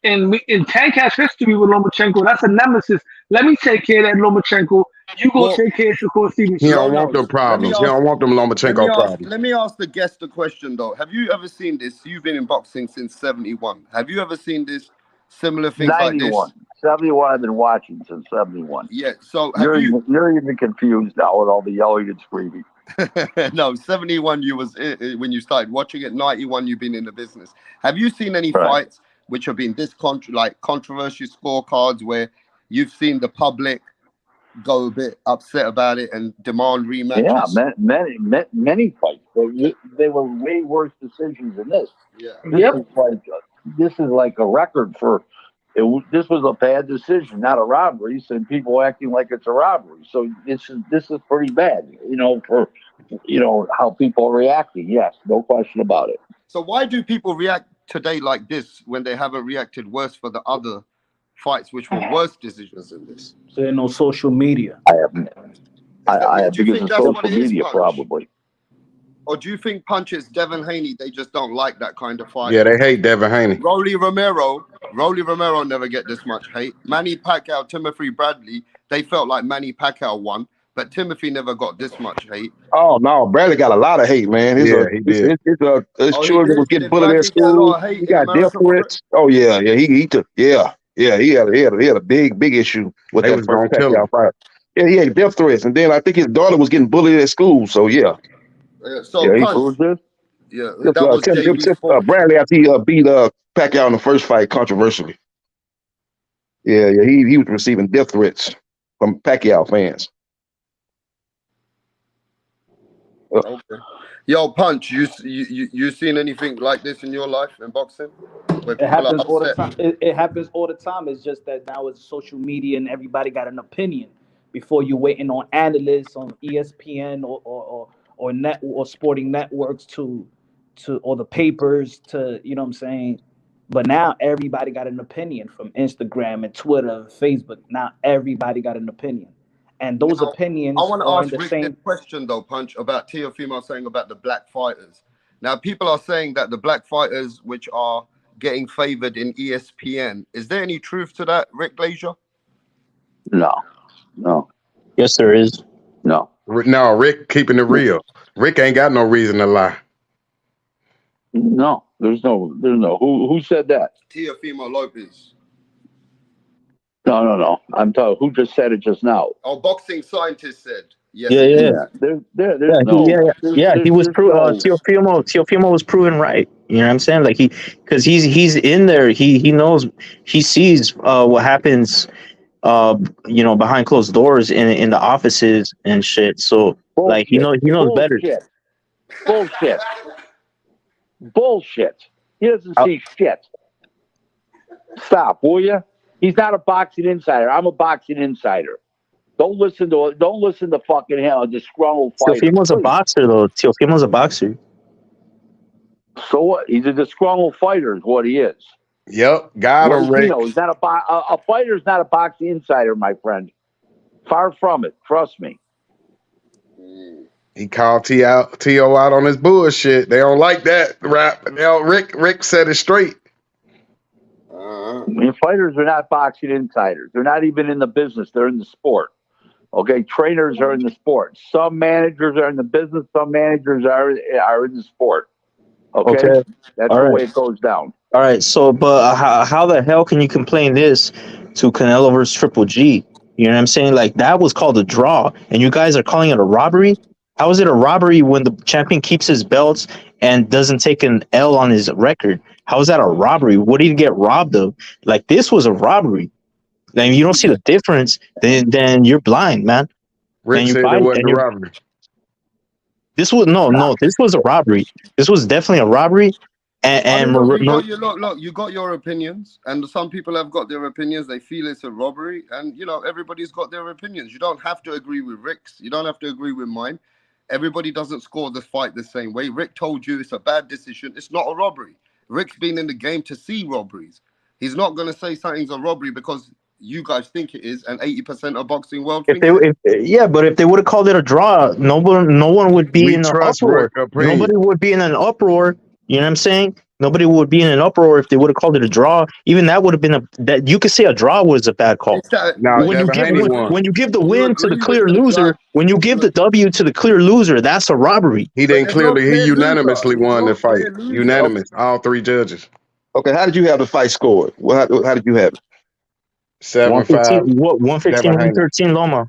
And Tank has history with Lomachenko. That's a nemesis. Let me take care of that Lomachenko. You go take care of Shakur Stevenson. He don't want them problems. He don't want them Lomachenko problems. Let me ask the guest a question though. Have you ever seen this? You've been in boxing since '71. Have you ever seen this similar things 91. like this? 71 I've been watching since 71. Yeah. So you're even confused now with all the yelling and screaming. No, 71 you was when you started watching it. 91 you've been in the business. Have you seen any fights which have been this controversial scorecards where you've seen the public go a bit upset about it and demand rematches? Yeah, many fights. They were way worse decisions than this. Yeah. This is like a record for. This was a bad decision, not a robbery. So people acting like it's a robbery. So this is pretty bad. For how people are reacting. Yes, no question about it. So why do people react today like this when they haven't reacted worse for the other fights which were worse decisions than this? So there's no social media. I have because of social media, probably. Or do you think Punch is Devin Haney? They just don't like that kind of fight. Yeah, they hate Devin Haney. Rolly Romero never get this much hate. Manny Pacquiao, Timothy Bradley, they felt like Manny Pacquiao won. but Timothy never got this much hate. Oh no, Bradley got a lot of hate, man. Yeah, he did. His Oh, he children did? was getting Did bullied at Bradley get a lot school. of hate He in got death America for it? threats. Oh yeah, he took he had a big issue with They that was first gonna kill him. Pacquiao fight. Yeah, he had death threats, and then I think his daughter was getting bullied at school. So yeah, So yeah, Punch, Who's this? yeah, that was JB's fault. Bradley after he beat Pacquiao in the first fight controversially. Yeah, he was receiving death threats from Pacquiao fans. Okay. Yo, Punch, you seen anything like this in your life in boxing? Where It people happens are all the upset? time. It happens all the time. It's just that now it's social media and everybody got an opinion. Before you waiting on analysts on ESPN or net or sporting networks to or the papers to, you know what I'm saying. But now everybody got an opinion from Instagram and Twitter, and Facebook. Now everybody got an opinion, and those Now, opinions I want to are in ask the Rick same. this question though, Punch, about Teofimo saying about the black fighters. Now, people are saying that the black fighters, which are getting favored in ESPN, is there any truth to that, Rick Glazier? No. Yes, there is. No. No, Rick keeping it real. Rick ain't got no reason to lie. No. There's no. Who said that? Teofimo Lopez. No. I'm talking. Who just said it just now? Our boxing scientist said. Yes. Yeah. There's no. He was no. Teofimo was proven right. You know what I'm saying? Like because he's in there. He knows, he sees what happens. Behind closed doors in the offices and shit. So like he knows better. Bullshit. He doesn't see shit. Stop, will you? He's not a boxing insider. I'm a boxing insider. Don't listen to fucking him, a disgruntled fighter. Teofimo's a boxer though. Teofimo's a boxer. So what? He's a disgruntled fighter is what he is. Yep, got him, Rick. He's not a fighter's not a boxing insider, my friend. Far from it. Trust me. He called T.O. out on his bullshit. They don't like that rap. Rick said it straight. Fighters are not boxing insiders. They're not even in the business. They're in the sport. Okay, trainers are in the sport. Some managers are in the business. Some managers are in the sport. Okay? That's the way it goes down. All right, so but how the hell can you complain this to Canelo versus Triple G? You know what I'm saying? Like that was called a draw, and you guys are calling it a robbery. How is it a robbery when the champion keeps his belts and doesn't take an L on his record? How is that a robbery? What did he get robbed of? Like this was a robbery. Then you don't see the difference, then you're blind, man. Rick said it wasn't a robbery. This was this was a robbery. This was definitely a robbery. And look, you got your opinions, and some people have got their opinions. They feel it's a robbery, and everybody's got their opinions. You don't have to agree with Rick's. You don't have to agree with mine. Everybody doesn't score the fight the same way. Rick told you it's a bad decision. It's not a robbery. Rick's been in the game to see robberies. He's not going to say something's a robbery because you guys think it is, and 80% of boxing world think but if they would have called it a draw, no one would be in an uproar. Nobody would be in an uproar. You know what I'm saying? Nobody would be in an uproar if they would have called it a draw. Even that would have been that you could say a draw was a bad call. When you give the win to the clear loser, when you give the W to the clear loser, that's a robbery. He unanimously won the fight. Unanimous, all three judges. Okay, how did you have the fight scored? How did you have it? 7-5. 115, 113 Loma.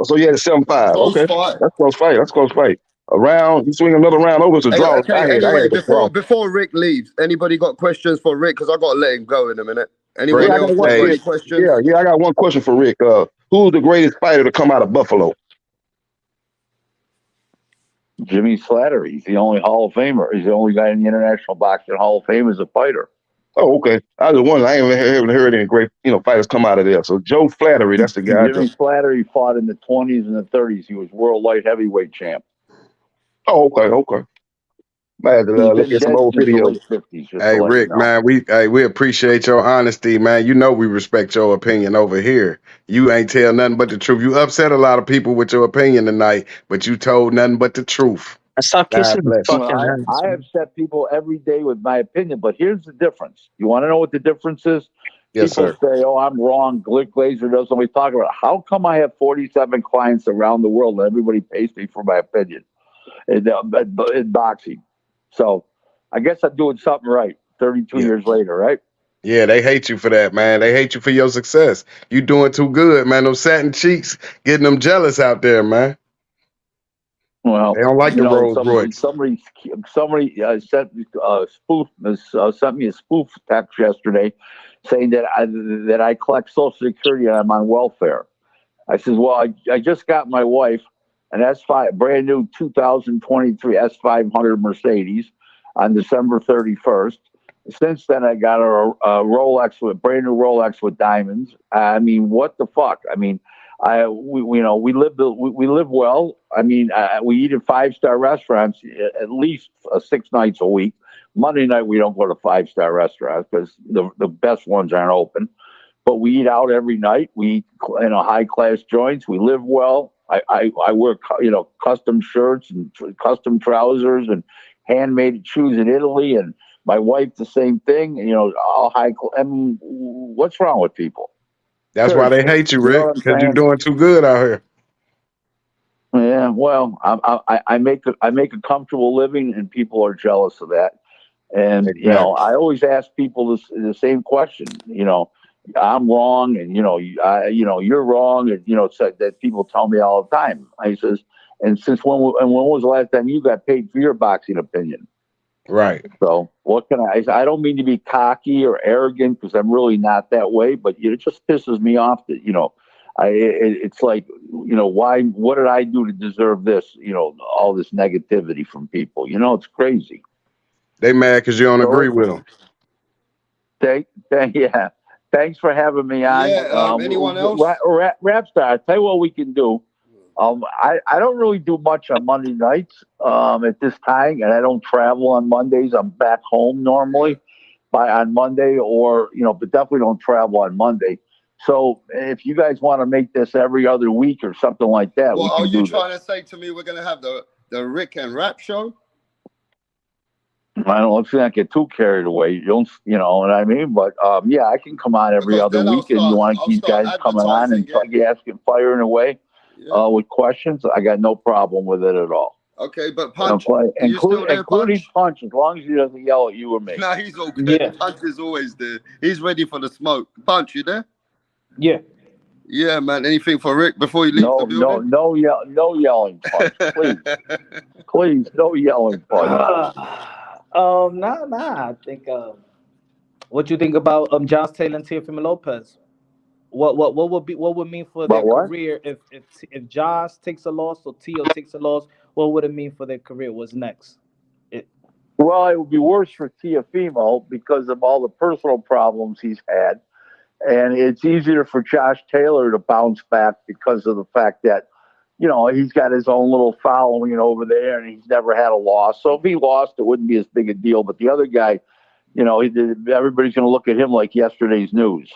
So you had a 7-5. Okay, that's close fight. A round, you swing another round over to draw. Anyway, before Rick leaves, anybody got questions for Rick? Because I got to let him go in a minute. Anybody else got any questions? Yeah, I got one question for Rick. Who's the greatest fighter to come out of Buffalo? Jimmy Slattery. He's the only Hall of Famer. He's the only guy in the International Boxing Hall of Fame as a fighter. Oh, okay. I was wondering. I haven't heard any great fighters come out of there. So Joe Flattery, that's the guy. Jimmy Slattery fought in the 20s and the 30s. He was world light heavyweight champ. Oh, okay. I had to look at some old videos. Hey, Rick, man, we appreciate your honesty, man. You know we respect your opinion over here. You ain't tell nothing but the truth. You upset a lot of people with your opinion tonight, but you told nothing but the truth. Stop kissing the fucking hands. I upset people every day with my opinion, but here's the difference. You want to know what the difference is? Yes, People sir. say, "Oh, I'm wrong. Glazier doesn't always talk about it." How come I have 47 clients around the world and everybody pays me for my opinion in boxing? So I guess I'm doing something right 32 Yeah. years later, right? Yeah, they hate you for that, man. They hate you for your success. You doing too good, man. Those satin cheeks getting them jealous out there, man. Well, They don't like the Rolls Royce. somebody sent me a spoof text yesterday saying that I collect Social Security and I'm on welfare. I said, well, I just got my wife an S5, brand new 2023 S500 Mercedes on December 31st. Since then, I got a Rolex brand new Rolex with diamonds. I mean, what the fuck? I mean, we live well. I mean, we eat at 5-star restaurants at least 6 nights a week. Monday night we don't go to 5-star restaurants because the best ones aren't open. But we eat out every night. We eat high class joints. We live well. I wear custom shirts and custom trousers and handmade shoes in Italy, and my wife the same thing. All high. I mean, what's wrong with people? That's why they hate you, You know Rick, what I'm because you're saying? doing too good out here. Yeah, well, I make a comfortable living, and people are jealous of that. And Exactly. I always ask people the same question. I'm wrong, and you're wrong, and it's like that people tell me all the time. I says, and when was the last time you got paid for your boxing opinion? Right. So what can I don't mean to be cocky or arrogant because I'm really not that way, but it just pisses me off that it's like why? What did I do to deserve this? All this negativity from people. It's crazy. They mad because you don't agree with them. Yeah. Thanks for having me on. Yeah. Anyone else? Rap star. I'll tell you what we can do. I don't really do much on Monday nights at this time, and I don't travel on Mondays. I'm back home normally on Monday, but definitely don't travel on Monday. So if you guys want to make this every other week or something like that, Well, we are can you do trying this. to say to me we're going to have the Rick and Rap show? Let's not get too carried away. You don't, what I mean? But yeah, I can come on every Because other then week, and you want I'll these start guys coming on and asking, firing away with questions. I got no problem with it at all. Okay, but Punch, including Punch, as long as he doesn't yell at you or me. Nah, he's all good. Yeah. Punch is always there. He's ready for the smoke. Punch, you there? Yeah. Yeah, man. Anything for Rick before he leaves the building? No yelling, Punch. Please, please, no yelling, Punch. Nah. I think. What you think about Josh Taylor and Teofimo Lopez? What would mean for their About what? career if Josh takes a loss or Teo takes a loss? What would it mean for their career? What's next? Well, it would be worse for Teofimo because of all the personal problems he's had. And it's easier for Josh Taylor to bounce back because of the fact that, he's got his own little following over there and he's never had a loss. So if he lost, it wouldn't be as big a deal. But the other guy, everybody's going to look at him like yesterday's news.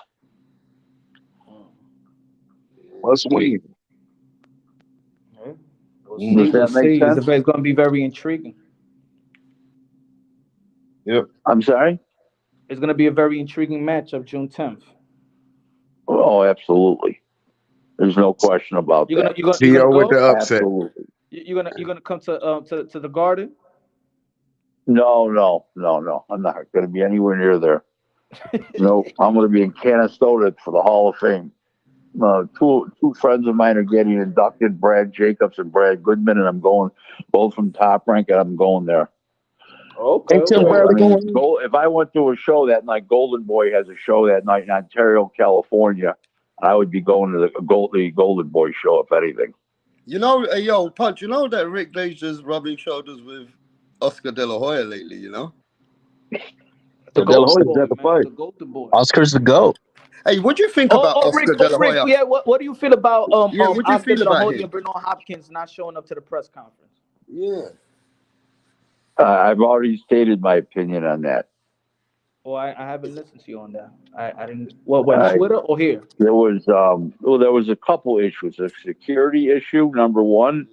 Let's win. Does that make sense? It's going to be very intriguing. Yep. I'm sorry? It's going to be a very intriguing match of June 10th. Oh, absolutely. There's no question about that. You're gonna with go? the upset. Absolutely. You're gonna come to the Garden? No. I'm not going to be anywhere near there. No, I'm going to be in Canastota for the Hall of Fame. Two friends of mine are getting inducted, Brad Jacobs and Brad Goodman, and I'm going both from Top Rank, and I'm going there. Okay. If I went to a show that night, Golden Boy has a show that night in Ontario, California. I would be going to the Golden Boy show, if anything. Punch, that Rick Glazier's rubbing shoulders with Oscar De La Hoya lately, The De La Hoya's at the fight. The Golden Boy. Oscar's the GOAT. Hey, what do you think about Oscar De La Hoya? Rick, yeah, what do you feel about what do you Oscar feel De La about Hoya him? and Bernard Hopkins not showing up to the press conference? Yeah. I've already stated my opinion on that. Well, I haven't listened to you on that. I didn't. What Twitter or here? There was a couple issues. A security issue, number one,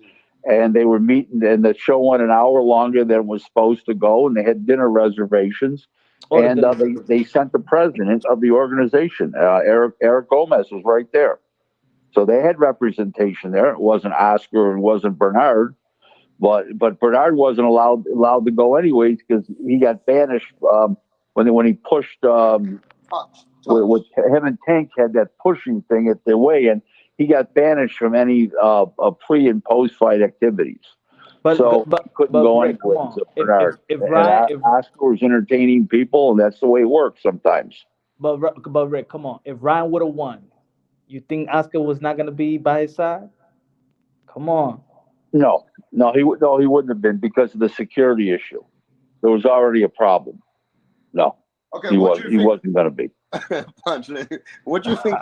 and they were meeting, and the show went an hour longer than it was supposed to go, and they had dinner reservations. All the and good they sent the president of the organization. Eric Gomez was right there, so they had representation there. It wasn't Oscar and it wasn't Bernard, but Bernard wasn't allowed to go anyways because he got banished when he pushed with him and Tank had that pushing thing at the weigh-in. He got banished from any pre and post fight activities. So he couldn't go Rick, come anyways. on. Bernard. If And Ryan, if Oscar was entertaining people, and that's the way it works sometimes. but Rick, come on. If Ryan would have won, you think Oscar was not gonna be by his side? Come on. No, he wouldn't have been because of the security issue. There was already a problem. No, Okay, he wasn't going to be. Punch. What do you think?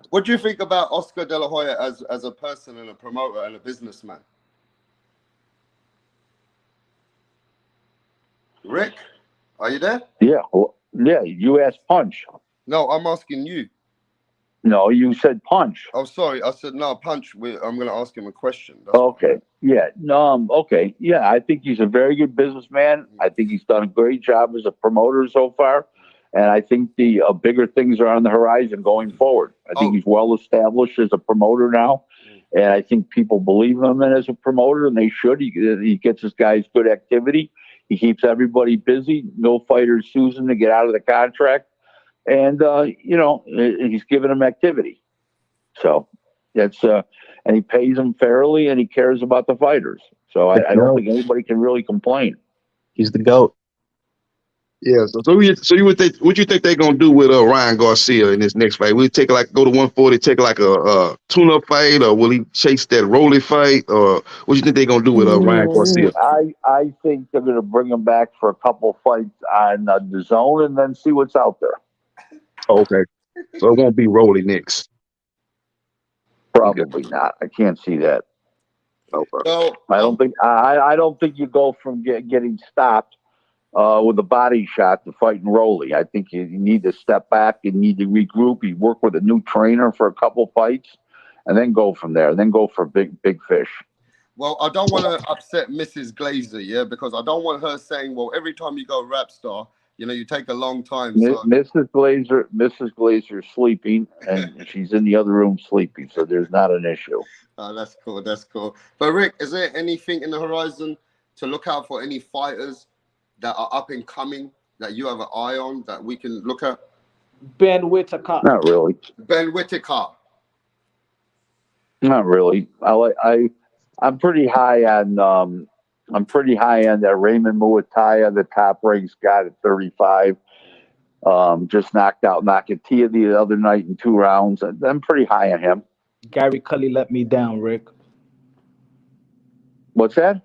What do you think about Oscar De La Hoya as a person and a promoter and a businessman? Rick, are you there? Yeah, you asked Punch. No, I'm asking you. No, you said Punch. Oh, sorry. I said no, Punch. I'm going to ask him a question. Okay. Yeah. No. Okay. Yeah. I think he's a very good businessman. I think he's done a great job as a promoter so far, and I think the bigger things are on the horizon going forward. I think he's well established as a promoter now, and I think people believe him as a promoter, and they should. He gets his guys good activity. He keeps everybody busy. No fighter sues him to get out of the contract, and he's giving them activity. So that's and he pays them fairly, and he cares about the fighters. So I don't think anybody can really complain. He's the GOAT. Yeah. So you would think? What you think they're gonna do with Ryan Garcia in this next fight? Will he go to 140, take a tune-up fight, or will he chase that Rolly fight, or what do you think they're gonna do with Ryan Garcia? I think they're gonna bring him back for a couple fights on the zone, and then see what's out there. Okay. So it won't be Rolly next. Probably not. I can't see that. Okay. So I don't think you go from getting stopped with a body shot to fighting Rolly. I think you need to step back. You need to regroup. You work with a new trainer for a couple fights, and then go from there. Then go for big fish. Well, I don't want to upset Mrs. Glazier, yeah, because I don't want her saying, well, every time you go rap star, you take a long time. So. Mrs. Glazier sleeping, and she's in the other room sleeping, so there's not an issue. Oh, that's cool. That's cool. But Rick, is there anything in the horizon to look out for? Any fighters that are up and coming that you have an eye on that we can look at? Ben Whitaker. Not really. Ben Whitaker. Not really. I'm pretty high on that Raymond Muataya, the top ranked guy at 35. Just knocked out Nakatia the other night in 2 rounds. I'm pretty high on him. Gary Cully let me down, Rick. What's that?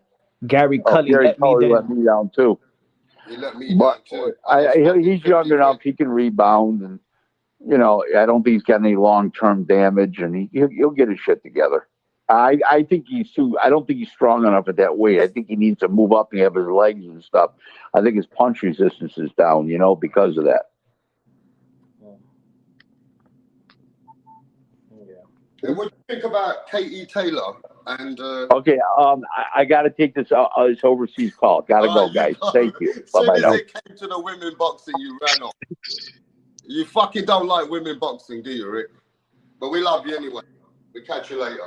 Gary Cully let me down too. He let me down too. He's young enough. He can rebound, and I don't think he's got any long-term damage, and he'll get his shit together. I think I don't think he's strong enough at that weight. I think he needs to move up and have his legs and stuff. I think his punch resistance is down, because of that. And what do you think about Katie Taylor? And okay, I got to take this overseas call. Got to go, guys. Thank you. Bye bye. As now. it came to the women boxing, you ran off. You fucking don't like women boxing, do you, Rick? But we love you anyway. We catch you later.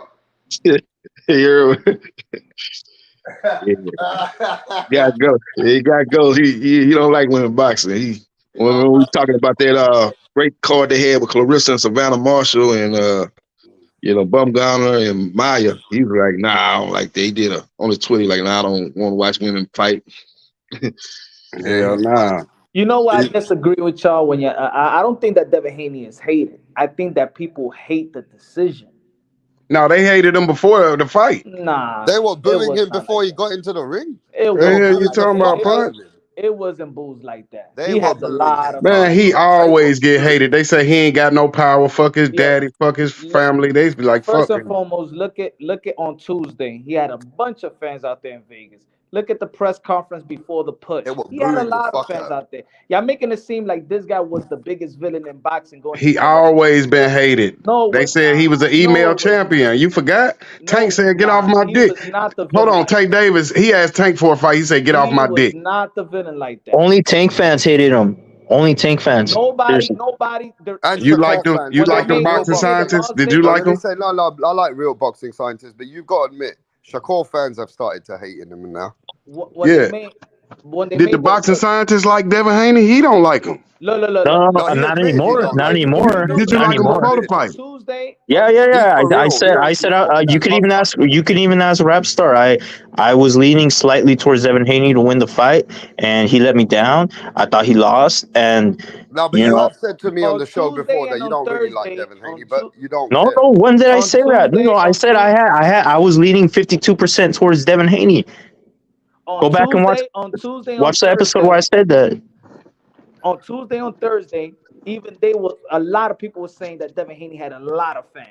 Gotta go. He gotta go. He don't like women boxing. When we talking about that great card they had with Clarissa and Savannah Marshall and Bumgarner and Maya, he was like, nah, I don't like that. He did on his Twitter, like, nah, I don't want to watch women fight. Hell nah. You know what? I disagree with y'all when I don't think that Devin Haney is hated. I think that people hate the decision. No, they hated him before the fight. Nah. They were booing him before he got into the ring. You talking about punch? It wasn't booze like that. He had a lot of he always get hated. They say he ain't got no power. Fuck his daddy. Fuck his family. They be like, first fuck and foremost, look at on Tuesday. He had a bunch of fans out there in Vegas. Look at the press conference before the push. They were He had a booing the lot of fuck fans out. out there. Y'all making it seem like this guy was the biggest villain in boxing going He into that. always been hated. No, it They was said he not. was an No, email it was champion. You forgot? no, Tank it was said, "Get off not. my He dick." was not the Hold villain on, like Tank that. Davis. He asked Tank for a fight. He said, "Get off He my was dick." not the villain like that. Only Tank fans hated him. Only Tank fans. Nobody, Seriously. nobody. And You Shakur liked him? fans. You When they I'm liked a him, made real when boxing they made boxing. the scientist? Las Did you No, Vegas, like let me him? say, no, I like real boxing scientists, but you've got to admit, Shakur fans have started to hate him now. when Yeah. they Did the made the boxing look, scientists like Devin Haney? He don't like him. No, No, he not admitted he anymore. don't Not like him. anymore. Did you Not like him anymore. before the on fight? Tuesday, Yeah, He's for I real. said, He's fucking you that could even tough, ask, Rapstar. I was leaning slightly towards Devin Haney to win the fight, and he let me down. I thought he lost, and No, but you you know, have said to me on on the show before Tuesday that and you on don't really like Thursday, Devin Haney, but you don't no, care. when did I on say that? No, Tuesday, I on said Tuesday, I was leaning 52% towards Devin Haney. Go back and on Tuesday, on watch the episode where I Thursday, said that. on Tuesday, on Thursday, even they were a lot of people were saying that Devin Haney had a lot of fans.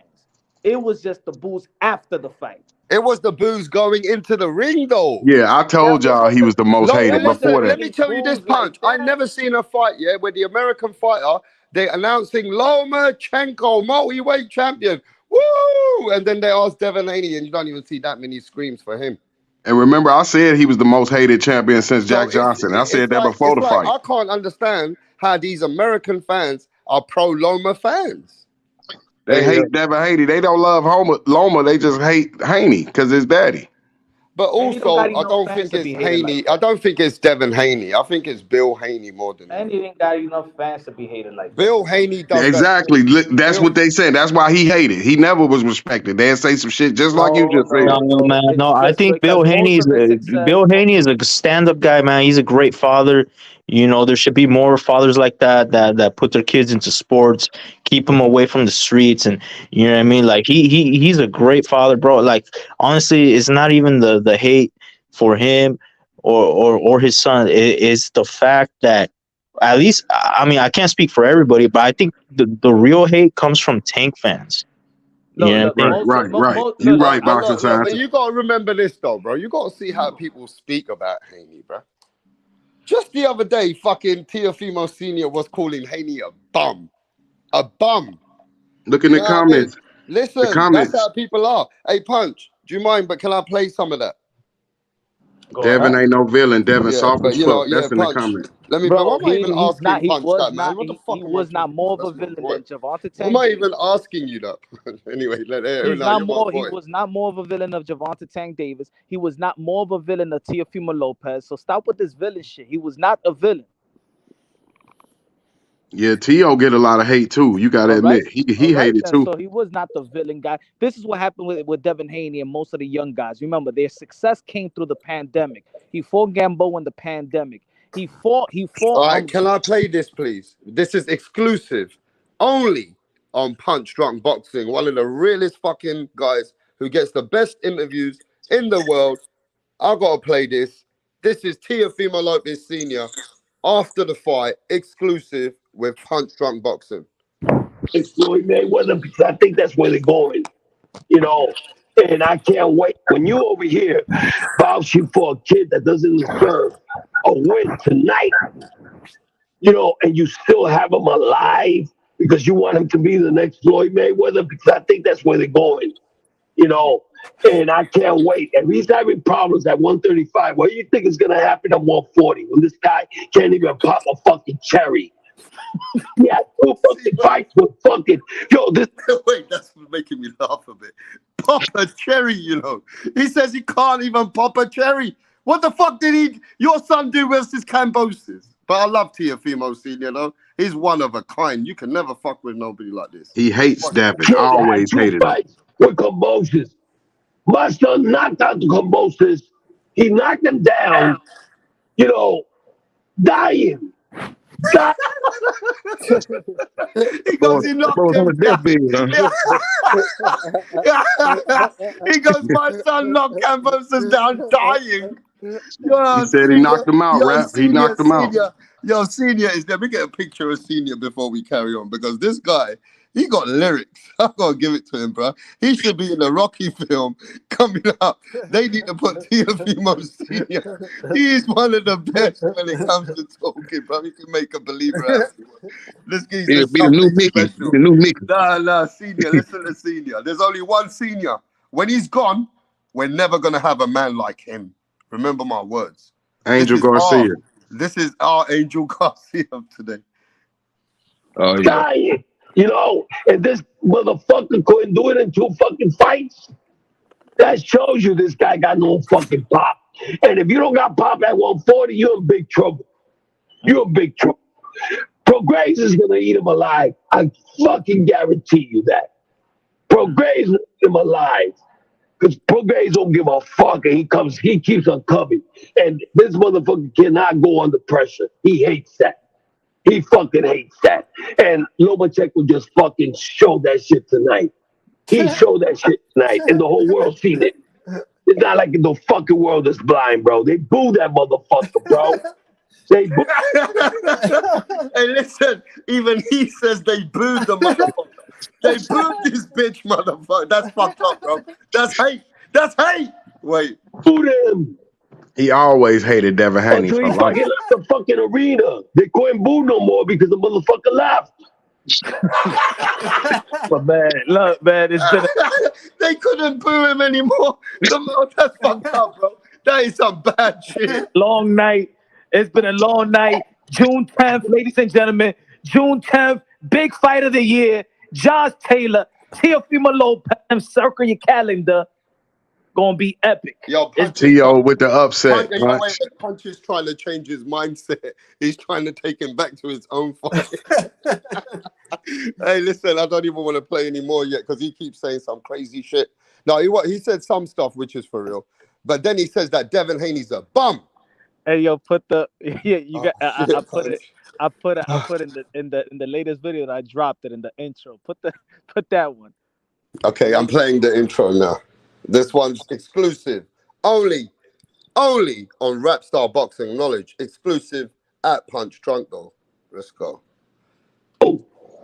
It was just the boost after the fight. It was the booze going into the ring, though. Yeah, I told y'all he was the most No, hated listen, before let that. me tell you this, Punch. I never seen a fight yet where the American fighter, they announcing Lomachenko, multi-weight champion. Woo! And then they ask Devin Haney, and you don't even see that many screams for him. And remember, I said he was the most hated champion since So Jack Johnson. I said that before the fight. I can't understand how these American fans are pro Loma fans. They hate Devin Haney. They don't love Loma. They just hate Haney because his daddy. But also, I don't fans think to it's be hated Haney. like I don't think it's Devin Haney. I think it's Bill Haney more than And he didn't got enough fans to be hated like that. Bill Haney does Exactly. That's what they said. That's why he hated. He never was respected. They'd say some shit just like you just said. No, man. No, I just think because most of his Bill success- Haney is a stand-up guy, man. He's a great father. You know, there should be more fathers like that put their kids into sports, keep them away from the streets, and you know what I mean. Like he's a great father, bro. Like honestly, it's not even the hate for him or his son. It's the fact that at least I mean I can't speak for everybody, but I think the real hate comes from Tank fans. Right. You right, boxing But scientist. you gotta remember this though, bro. You gotta see how people speak about Haney, bro. Just the other day, fucking Teofimo Senior was calling Haney a bum. A bum. Look in the comments. Listen, The comments. that's how people are. Hey, Punch, do you mind? But can I play some of that? Devin ain't no villain. Devin Yeah, soft but as you know, fuck. That's in the Punch. comments. Let me. Bro, Why am I even he's asking not. He Punch was that, man? not. What the fuck He am I was not talking more about? of a That's my villain point. than Javante Why am I Tank even Davis. asking you that? Anyway, He's now not you're my more. He boy. was not more of a villain of Javante Tank Davis. He was not more of a villain of Teofimo Lopez. So stop with this villain shit. He was not a villain. Yeah, T.O. get a lot of hate too. You gotta All right. admit. He hated Then. too. So he was not the villain guy. This is what happened with Devin Haney and most of the young guys. Remember, their success came through the pandemic. He fought Gambo in the pandemic. He fought. All right, can I play this, please? This is exclusive, only on Punch Drunk Boxing. One of the realest fucking guys who gets the best interviews in the world. I gotta play this. This is Teofimo Lopez Senior after the fight, exclusive with Punch Drunk Boxing. It's Floyd Mayweather because I think that's where they're going, you know. And I can't wait when you over here vouching for a kid that doesn't deserve a win tonight, you know, and you still have him alive because you want him to be the next Floyd Mayweather because I think that's where they're going, you know. And I can't wait. And he's having problems at 135. What do you think is going to happen at 140 when this guy can't even pop a fucking cherry? Yeah, two fucking fights with fucking this. Wait, that's making me laugh a bit. Pop a cherry, you know. He says he can't even pop a cherry. What the fuck did your son do versus Cambosis? But I love Teofimo Senior, you know. He's one of a kind. You can never fuck with nobody like this. He hates Devin. Kid Always had two hated him. fights with Cambosis. My son knocked out the Cambosis. He knocked him down, you know, dying. He goes, he knocked him down. He goes, my son knocked Cambosis down, dying. He said he knocked him out, Rap. He knocked him out. Yo, Senior is there. We get a picture of Senior before we carry on because this guy, he got lyrics. I gotta give it to him, bro. He should be in the Rocky film coming up. They need to put Teofimo Senior. He is one of the best when it comes to talking, bro. He can make a believer out of you. This guy's Be the new Mickey. Be the new Mickey. Nah, Senior. Listen to Senior. There's only one Senior. When he's gone, we're never gonna have a man like him. Remember my words. Angel Garcia. This is our Angel Garcia of today. Oh, yeah. Guy, you know, and this motherfucker couldn't do it in 2 fucking fights. That shows you this guy got no fucking pop. And if you don't got pop at 140, you're in big trouble. You're in big trouble. Prograis is gonna eat him alive. I fucking guarantee you that. Prograis will eat him alive. Because Prograis don't give a fuck, and he keeps on coming. And this motherfucker cannot go under pressure. He hates that. He fucking hates that. And Lomachenko just fucking showed that shit tonight. He showed that shit tonight, and the whole world seen it. It's not like the fucking world is blind, bro. They boo that motherfucker, bro. They boo. Hey, listen, even he says they booed the motherfucker. They booed this bitch, motherfucker. That's fucked up, bro. That's hate. That's hate. Wait. Boo them. He always hated Devin Haney Until for he life. fucking left the fucking arena. They couldn't boo no more because the motherfucker left. But man, look, man, it's been They couldn't boo him anymore. That's fucked up, bro. That is some bad shit. long night. It's been a long night. June 10th, ladies and gentlemen. June 10th, big fight of the year. Josh Taylor, Teofimo Lopez. Circle your calendar. Gonna be epic. Yo, T.O. with the upset. Punch is trying to change his mindset. He's trying to take him back to his own fight. Hey, listen, I don't even want to play anymore yet because he keeps saying some crazy shit. No, he said some stuff which is for real, but then he says that Devin Haney's a bum. Hey, yo, put the you got. I put it. I put it in the latest video that I dropped it in the intro. Put that one. Okay, I'm playing the intro now. This one's exclusive, only on Rapstar Boxing Knowledge. Exclusive at Punch Drunk Though. Let's go.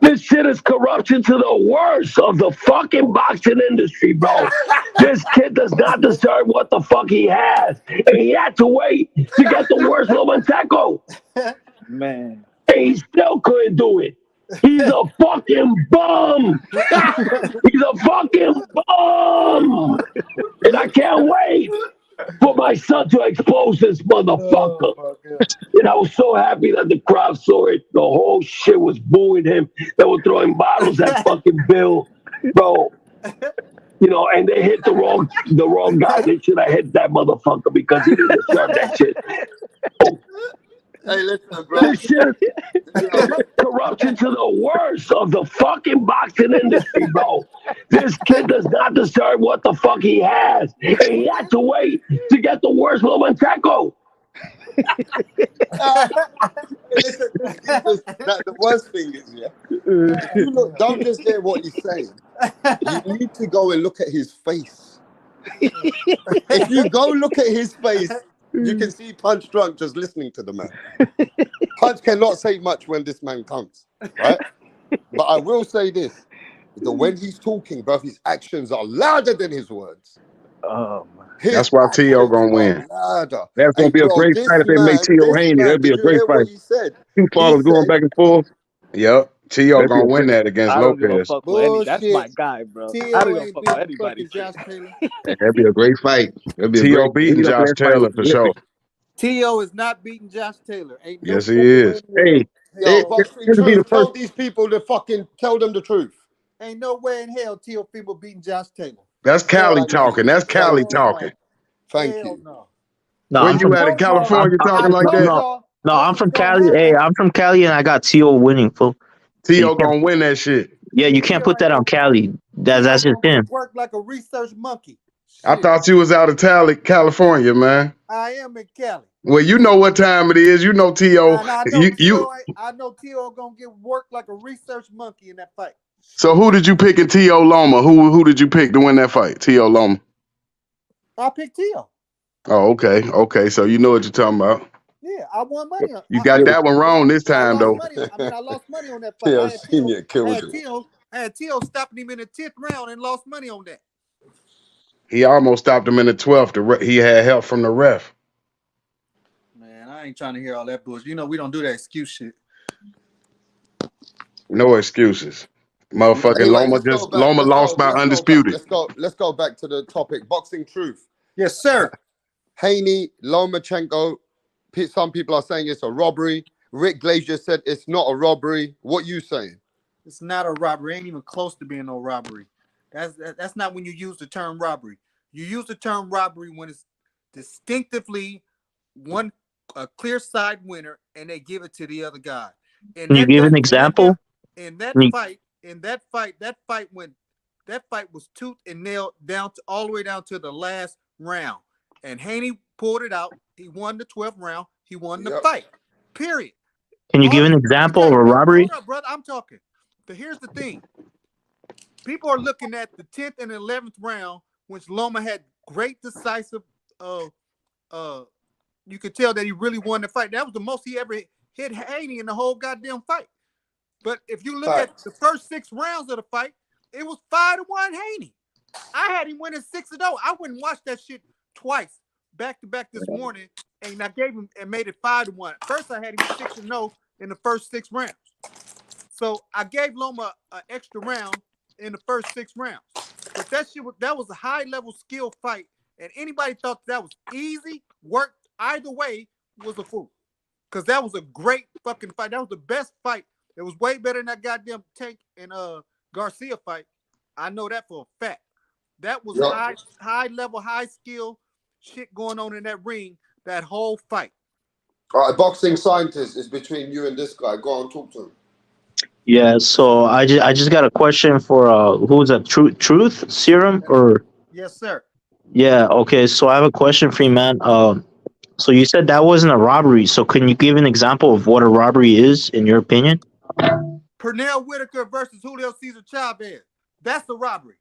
This shit is corruption to the worst of the fucking boxing industry, bro. This kid does not deserve what the fuck he has. And he had to wait to get the worst Lomachenko. Man. And he still couldn't do it. He's a fucking bum. He's a fucking bum. And I can't wait for my son to expose this motherfucker. And I was so happy that the crowd saw it. The whole shit was booing him. They were throwing bottles at fucking Bill, bro. You know, and they hit the wrong guy. They should have hit that motherfucker because he didn't deserve that shit. Hey, listen, bro. This shit is corruption to the worst of the fucking boxing industry, bro. This kid does not deserve what the fuck he has. And he had to wait to get the worst Lomachenko. The worst thing is, don't just hear what he's saying. You need to go and look at his face. If you go look at his face, you can see Punch Drunk just listening to the man. Punch cannot say much when this man comes, right? But I will say this: that when he's talking, bro, his actions are louder than his words. Oh, man. That's why T.O. gonna win. Louder. That's gonna be a great fight if they make T.O. Haney. That'd be a great fight. Two fighters going back and forth. Yep. T.O. gonna win that against Lopez. That's my guy, bro. I don't give a fuck with anybody. That'd be a great fight. T.O. beating Josh Taylor for sure. T.O. is not beating Josh Taylor. Ain't yes, he is. Hey, tell these people to fucking tell them the truth. Ain't no way in hell Teofimo beating Josh Taylor. That's Cali talking. That's Cali talking. Thank you. No, when you at in California talking like that? No, I'm from Cali. Hey, I'm from Cali, and I got T.O. winning, fool. T.O. gonna win that shit. Yeah, you can't put that on Cali. That's just him. Work like a research monkey. I thought you was out of California, man. I am in Cali. Well, you know what time it is. You know T.O. I know T.O. gonna get worked like a research monkey in that fight. So who did you pick in T.O. Loma? Who did you pick to win that fight? T.O. Loma. I picked T.O. Oh, okay. Okay, so you know what you're talking about. Yeah, I won money on. You got that one wrong this I time, lost though. money. I lost money on that fight. Teo I had Senior killed him. I had Teo stopping him in the 10th round and lost money on that. He almost stopped him in the 12th. He had help from the ref. Man, I ain't trying to hear all that bullshit. You know we don't do that excuse shit. No excuses. Motherfucking Anyway, Loma lost by undisputed. Let's go back to the topic. Boxing truth. Yes, sir. Haney, Lomachenko. Some people are saying it's a robbery. Rick Glazier said it's not a robbery. What you saying? It's not a robbery. Ain't even close to being no robbery. That's not when you use the term robbery. You use the term robbery when it's distinctively a clear side winner and they give it to the other guy. Can you give an example? That fight was tooth and nail all the way down to the last round. And Haney pulled it out. He won the 12th round. He won the fight. Period. Can you give an example of a robbery? Hold up, brother. I'm talking. So here's the thing. People are looking at the 10th and 11th round, which Loma had great decisive. You could tell that he really won the fight. That was the most he ever hit Haney in the whole goddamn fight. But if you look at the first 6 rounds of the fight, it was 5-1 Haney. I had him winning 6-0. I went and watched that shit twice, back to back this morning, and I gave him and made it 5-1. First, I had him 6-0 in the first 6 rounds. So I gave Loma an extra round in the first 6 rounds. But that was a high level skill fight, and anybody thought that was easy work either way was a fool. Because that was a great fucking fight. That was the best fight. It was way better than that goddamn Tank and Garcia fight. I know that for a fact. That was high level, high skill shit going on in that ring, that whole fight. All right, boxing scientist is between you and this guy. Go on, talk to him. Yeah, so I just got a question for who's that? Truth Serum or? Yes, sir. Yeah. Okay. So I have a question for you, man. So you said that wasn't a robbery. So can you give an example of what a robbery is, in your opinion? Pernell Whitaker versus Julio Cesar Chavez. That's a robbery.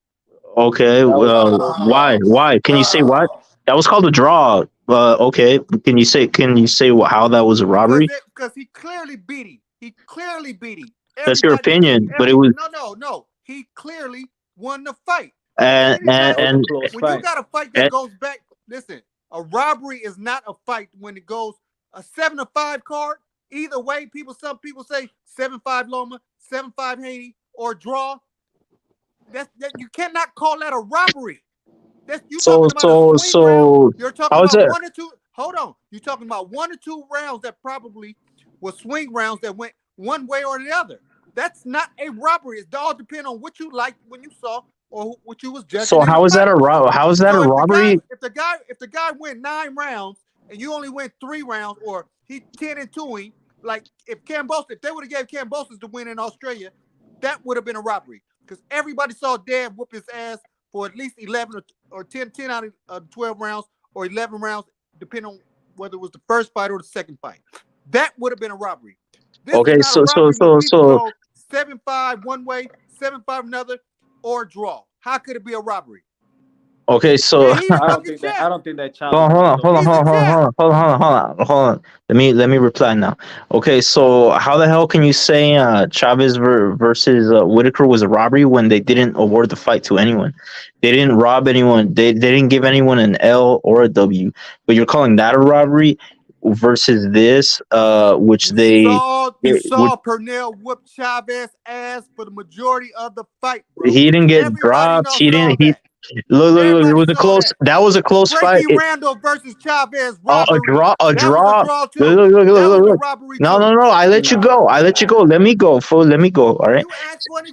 Okay. Why? Why? Can you say what? That was called a draw. Okay. Can you say how that was a robbery? Because he clearly beat him. That's your opinion, but it was no. He clearly won the fight. And when you got a fight that goes back, listen. A robbery is not a fight when it goes a 7-5 card. Either way, some people say 7-5 Loma, 7-5 Haney, or draw. That you cannot call that a robbery. You're talking about 1 or 2. Hold on. You're talking about 1 or 2 rounds that probably were swing rounds that went one way or the other. That's not a robbery. It all depends on what you liked when you saw or what you was judging. So how is that a robbery? How is that a robbery? If the guy went 9 rounds and you only went 3 rounds, or he 10-2 him, like if they would have gave Cambosos the win in Australia, that would have been a robbery because everybody saw Dan whoop his ass for at least 11 or 10 out of 12 rounds or 11 rounds, depending on whether it was the first fight or the second fight. That would have been a robbery. Okay, so 7-5 one way, 7-5 another, or draw. How could it be a robbery? Okay, so I don't think that child. Hold on. Let me reply now. Okay, so how the hell can you say Chavez versus Whitaker was a robbery when they didn't award the fight to anyone? They didn't rob anyone. They didn't give anyone an L or a W. But you're calling that a robbery versus this, which you saw Pernell whoop Chavez ass for the majority of the fight, bro. He didn't get dropped. Look, it was a close. That was a close fight. Randall versus Chavez. Robbery. A draw. Look. No. I let you go. Let me go, fool. Let me go. All right.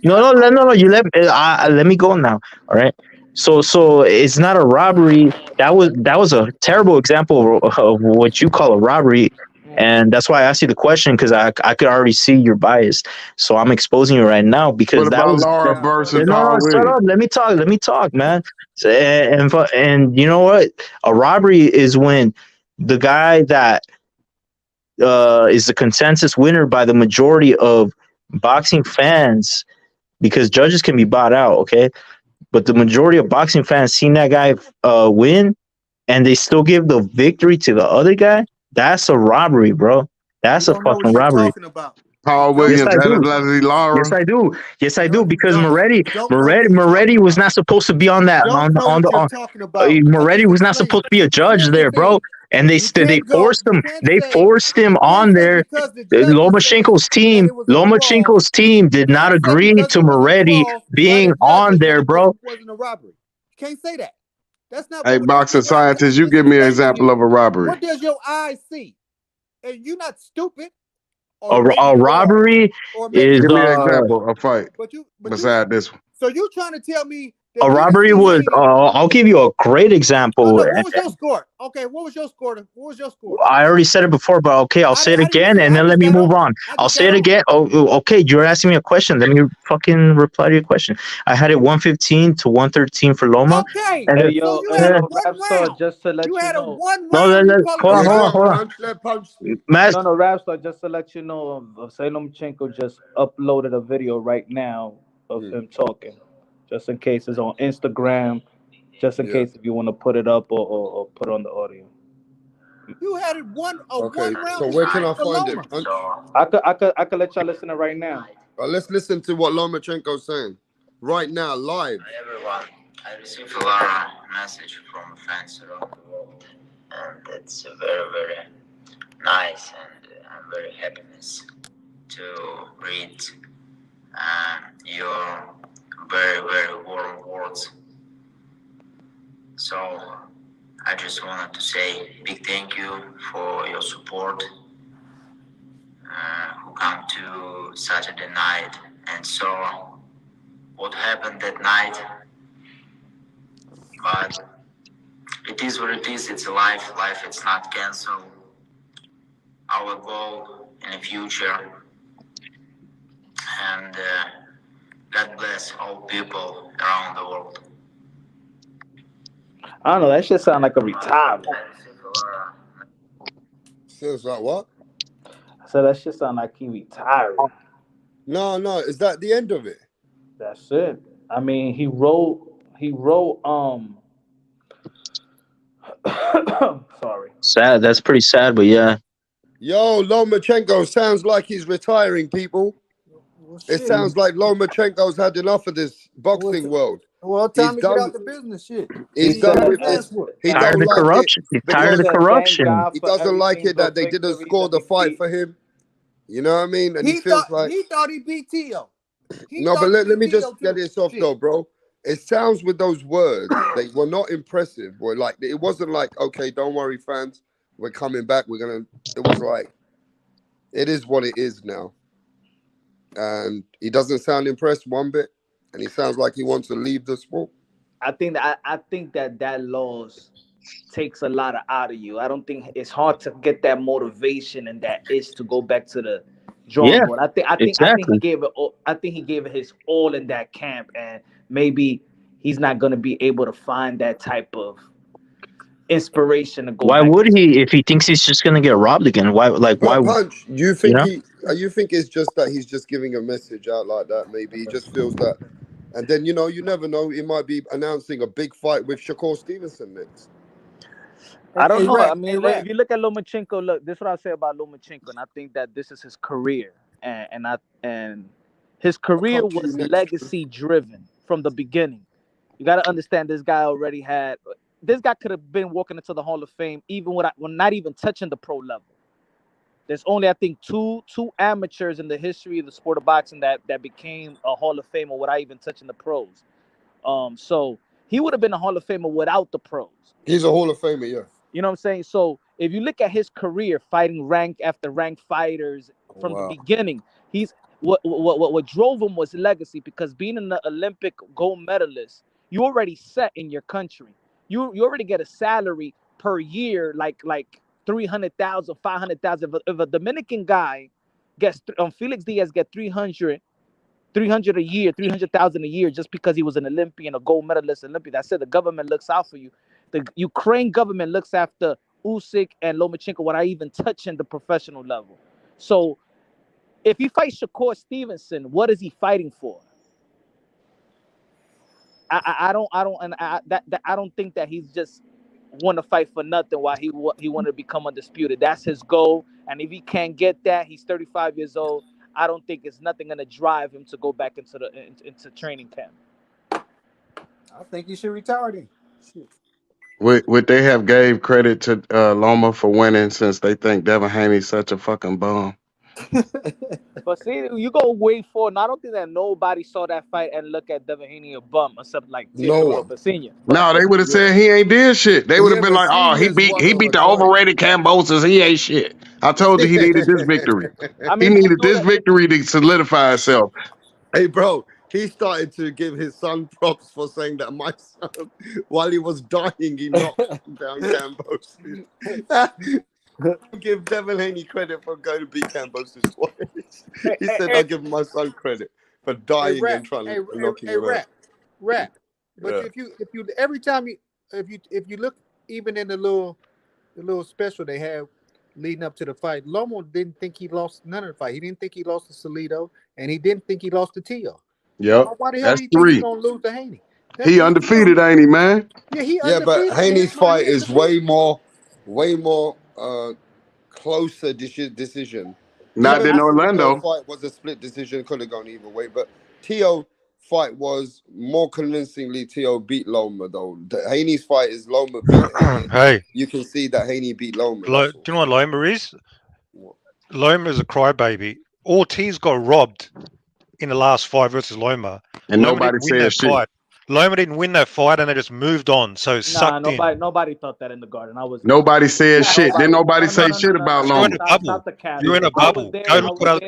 No. You let me go now. All right. So it's not a robbery. That was a terrible example of what you call a robbery. And that's why I asked you the question, because I could already see your bias. So I'm exposing you right now because what about Laura versus shut up. Let me talk, man. So, and you know what? A robbery is when the guy that is the consensus winner by the majority of boxing fans, because judges can be bought out, okay? But the majority of boxing fans seen that guy win, and they still give the victory to the other guy. That's a robbery, bro. That's You a don't know what fucking you're robbery. talking about. Paul Yes, Williams, I do. Leslie Yes, Lara. I do. Yes, I do. You Because don't know what you're Moretti talking was about. not supposed to be on that. You don't know what you're talking about. I Moretti just was not explained. supposed to be a judge Here's the there, bro. thing. And they You can't go. forced You him. can't They say. forced him You on can't say there. because the judges said that it was a brawl. Lomachenko's team did You not can't say agree because to it was a Moretti brawl by being the on judges that there, it bro. wasn't a robbery. You can't say that. That's not Hey, what. That's boxing not what I scientist, you just give me an explained to example you. of a robbery. What does your eyes see? And you're not stupid, or A maybe you are, robbery or maybe is Give you me an are. example, a fight But you beside this one. So you trying to tell me a that you didn't robbery see was. Haney? I'll give you a great example. No. What was your score? Okay, what was your score? What was your score? I already said it before, but okay, I'll say it I didn't again, see it. and I then let just me got move on. on. I I'll just say got it on. again. Oh, okay, you're asking me a question. Let me fucking reply to your question. I had it 115 to 113 for Loma. Okay. And Hey, then, yo, So you hey, had yo, a one Rapstar, round. just to let You you had a know. one no, round. You call it hold a on, round. Punch, let punch. Matt. No, Rapstar, just to let you know, Lomachenko just uploaded a video right now of him talking, just in case it's on Instagram, just in Yeah. case if you want to put it up or put on the audio. You had it one Okay. round So where can decision I for find it, Loma. Punch? I could let y'all listen to it right now. Let's listen to what Lomachenko's saying right now, live. Hi everyone. I received a lot of message from fans around the world, and it's very, very nice, and I'm very happiness to read your very, very warm words. So I just wanted to say big thank you for your support, who come to Saturday night and saw what happened that night. But it is what it is. It's a life. Life, it's not canceled. Our goal in the future. And God bless all people around the world. I don't know. That shit sound like a retirement. Feels like what? I said that shit sound like he retiring. No. Is that the end of it? That's it. I mean, he wrote. Sorry. Sad. That's pretty sad, but yeah. Yo, Lomachenko sounds like he's retiring, people. It sounds like Lomachenko's had enough of this boxing world. Well, He's time to get done. out the business shit. He's done with this. He Tired don't of the like corruption. it He's tired of the because corruption. he doesn't like it that they didn't score the fight for him. You know what I mean? And he feels like he thought he beat Tszyu. no. But let me just get this off though, bro. It sounds with those words they were not impressive. Were like it wasn't like okay, don't worry, fans, we're coming back. We're gonna. It was like it is what it is now, and he doesn't sound impressed one bit, and he sounds like he wants to leave the sport. I think that loss takes a lot out of you. I don't think it's hard to get that motivation and that itch to go back to the drawing board. I think he gave it. I think he gave it his all in that camp, and maybe he's not gonna be able to find that type of inspiration to go. Why back would he if he thinks he's just gonna get robbed again? Why? Like why? Punch, you You know? you think it's just that he's just giving a message out like that? Maybe he just feels that, and then you never know. He might be announcing a big fight with Shakur Stevenson next. I don't know. I mean, if you look at Lomachenko, look, this is what I say about Lomachenko, and I think that this is his career, and his career was legacy driven from the beginning. You got to understand, this guy already had. This guy could have been walking into the Hall of Fame even without, not even touching the pro level. There's only, I think, two amateurs in the history of the sport of boxing that became a Hall of Famer without even touching the pros. So he would have been a Hall of Famer without the pros. He's a Hall of Famer, yeah. You know what I'm saying? So if you look at his career, fighting rank after rank fighters from the beginning, he's what drove him was legacy, because being an Olympic gold medalist, you already set in your country. You already get a salary per year like 300,000, 500,000. If a Dominican guy gets Felix Diaz get 300 a year, 300,000 a year, just because he was an Olympian, a gold medalist Olympian. I said the government looks out for you. The Ukraine government looks after Usyk and Lomachenko without even touching the professional level. So if he fights Shakur Stevenson, what is he fighting for? I don't think that he's just want to fight for nothing while he wanted to become undisputed. That's his goal. And if he can't get that, he's 35 years old. I don't think it's nothing going to drive him to go back into training camp. I think you should retire then. Shit. Would they have gave credit to Loma for winning since they think Devin Haney's such a fucking bum? But see, you go way forward. I don't think that nobody saw that fight and look at Devin Haney a bum, except like Teofimo Lopez Sr. No, they would have said he ain't did shit. They would have been like, "Oh, he beat the overrated Cambosos. He ain't shit." I told you he needed this victory. He needed this victory to solidify himself. Hey, bro, he started to give his son props for saying that my son, while he was dying, he knocked down Cambosos. Give Devin Haney credit for going to beat Cambosos twice. He said, "I'll give my son credit for dying and trying to knock him out." Rap. But if you every time if you look even in the little special they have leading up to the fight, Loma didn't think he lost none of the fight. He didn't think he lost to Salido, and he didn't think he lost to Tszyu. Yep, Why the hell that's do you think he's three. gonna lose to Haney? He undefeated, ain't he, man? Yeah, he Yeah, undefeated. but Haney's fight is way more closer decision. Not Even in the Orlando. Tszyu fight was a split decision, could have gone either way. But Tszyu fight was more convincingly Tszyu beat Loma though. Haney's fight is Loma beat Haney. Hey, you can see that Haney beat Loma. do you know what Loma is? Loma is a crybaby. Ortiz got robbed in the last fight versus Loma. And Loma nobody didn't win said that shit. fight. Loma didn't win that fight, and they just moved on. So sucked in. Nobody thought that in the Garden. I was. Nobody said shit. Didn't nobody say shit about You're Loma? in a bubble. You're in a bubble.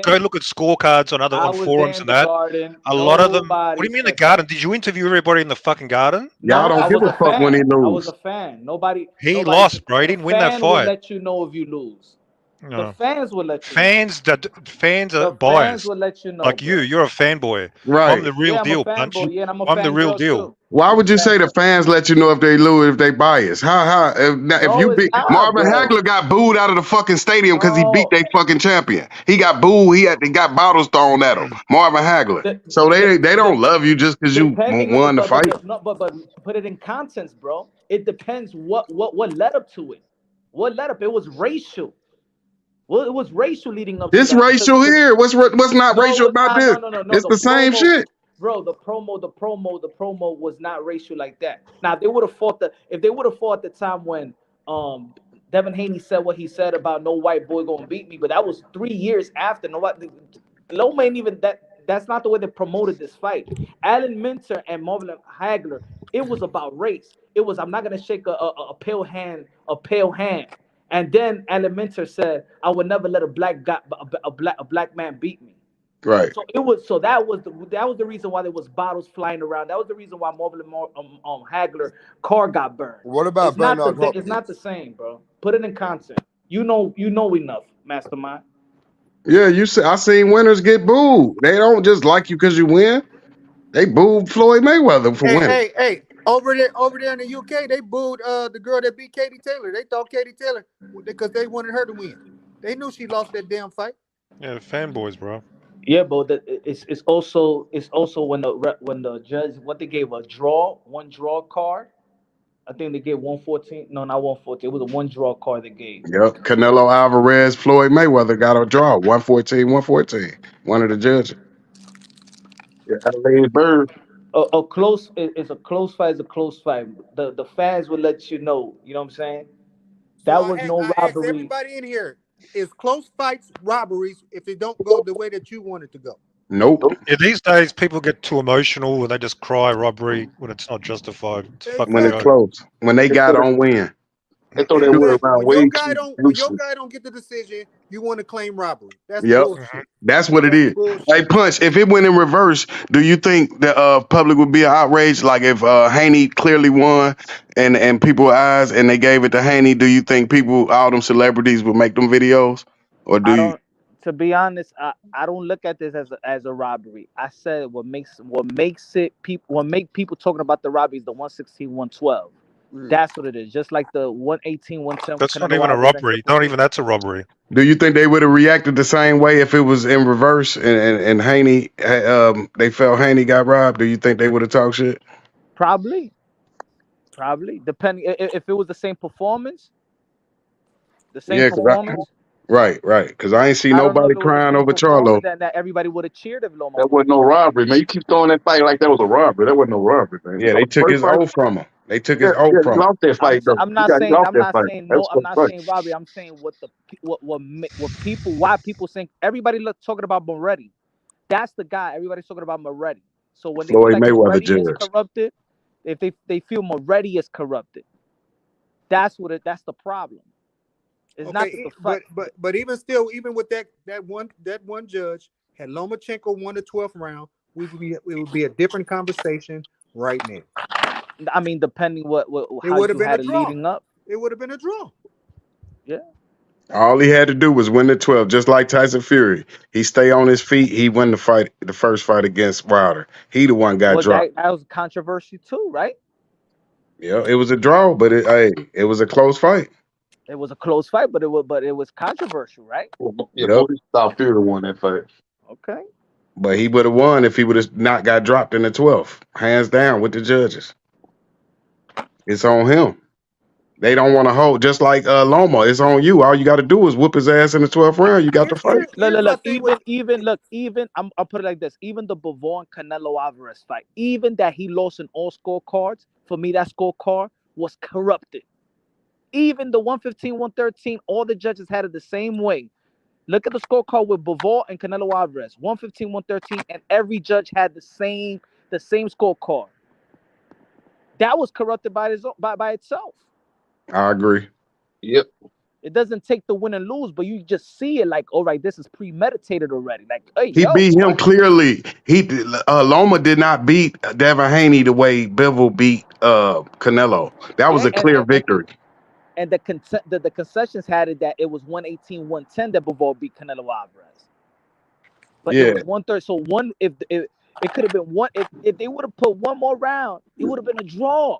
Go look at scorecards on forums and that. Garden. A lot of them. What do you mean the Garden? Did you interview everybody in the fucking Garden? Y'all don't give a fuck when he lose. I was a fan. He lost, bro. He didn't win that Fan fight. will let you know if you lose. No. The fans will let you fans know. Fans are The biased. fans will let you know. Like bro. you're a fanboy. Right. I'm the real I'm deal, a Punch. fanboy. Yeah, and I'm the real deal. Too. Why would you say the fans let you know if they lose, if they biased? If you beat Marvin Hagler got booed out of the fucking stadium because he beat their fucking champion. He got booed. He got bottles thrown at him. Marvin Hagler. So they don't love you just because you won the fight. But put it in context, bro. It depends what led up to it. What led up? It was racial. Well, it was racial leading up. This to that. racial here. What's not racial about this? No. It's the same shit. Bro, the promo was not racial like that. Now they would have fought if they would have fought the time when Devin Haney said what he said about no white boy gonna beat me, but that was 3 years after. Loma ain't even that. That's not the way they promoted this fight. Alan Minter and Marvin Hagler, it was about race. It was I'm not gonna shake a pale hand. And then Alan Minter said, "I would never let a black man beat me." Right. So that was the reason why there was bottles flying around. That was the reason why Marvin Hagler car got burned. What about Bernard Hopkins? It's not the same, bro. Put it in context. You know enough, Mastermind. Yeah, I seen winners get booed. They don't just like you because you win. They booed Floyd Mayweather for winning. Hey. Over there in the UK, they booed the girl that beat Katie Taylor. They thought Katie Taylor because they wanted her to win. They knew she lost that damn fight. Yeah, fanboys, bro. Yeah, but it's also when the judge they gave one draw card. I think they gave 114. No, not 114. It was a one draw card they gave. Yep. Canelo Alvarez, Floyd Mayweather got a draw. 114. One of the judges. Yeah, LA Bird. A close is a close fight. Is a close fight. The fans will let you know. You know what I'm saying? That was no robbery. Ask everybody in here, is close fights robberies if they don't go the way that you want it to go? Nope. Yeah, these days people get too emotional when they just cry robbery when it's not justified. When it's close. When they got on win. They throw that word around way when too your guy don't get the decision, you want to claim robbery. That's Yep. bullshit. That's what it is. Hey, Punch, if it went in reverse, do you think the public would be outraged? Like if Haney clearly won and people eyes and they gave it to Haney, do you think all them celebrities would make them videos? Or do you? To be honest, I don't look at this as a robbery. I said what makes people talking about the robbery is the 116, 112. That's what it is. Just like the 118, 110. That's not even a robbery. Not even that's a robbery. Do you think they would have reacted the same way if it was in reverse and Haney, they felt Haney got robbed? Do you think they would have talked shit? Probably. Probably depending if it was the same performance. The same Yeah, performance. right. Because I ain't see I don't know nobody if it was the crying same over performance Charlo. that everybody would have cheered if Loma That won. wasn't no robbery, man. You keep throwing that fight like that was a robbery. That wasn't no robbery, man. Yeah, That they was the took first his fight. oath from him. They took Yeah, his oath yeah, you from him. lost that fight though. I'm You not got you saying lost that fight. no. That's I'm what not fight. saying Robbie. I'm saying what people why people think everybody talking about Moretti. That's the guy everybody's talking about Moretti. So when they feel Floyd like Mayweather Moretti is judge. corrupted, if they feel Moretti is corrupted, that's the problem. It's not that the fight. But even still, even with that one judge, had Lomachenko won the 12th round, it would be a different conversation right now. I mean, depending It how would have you been had a it draw. leading up. It would have been a draw. Yeah. All he had to do was win the 12, just like Tyson Fury. He stay on his feet. He won the first fight against Wilder. He the one got Well, dropped. that was controversy too, right? Yeah, it was a draw, but it was a close fight. It was a close fight, but it was controversial, right? Yeah, Yep. Fury won that fight. Okay. But he would have won if he would have not got dropped in the 12th. Hands down with the judges. It's on him. They don't want to hold, just like Loma. It's on you. All you got to do is whoop his ass in the 12th round. You got the fight. Look. Even I'll put it like this. Even the Bivol and Canelo Alvarez fight, even that he lost in all scorecards, for me that scorecard was corrupted. Even the 115, 113, all the judges had it the same way. Look at the scorecard with Bivol and Canelo Alvarez, 115, 113, and every judge had the same scorecard. That was corrupted by itself. I agree. Yep. It doesn't take the win and lose, but you just see it like, all right, this is premeditated already. Like, hey, He beat him clearly. Loma did not beat Devin Haney the way Bivol beat Canelo. That was a clear victory. And the concessions had it that it was 118, 110 that Bivol beat Canelo Alvarez. But it was 130. So if it could have been one, if they would have put one more round, it would have been a draw.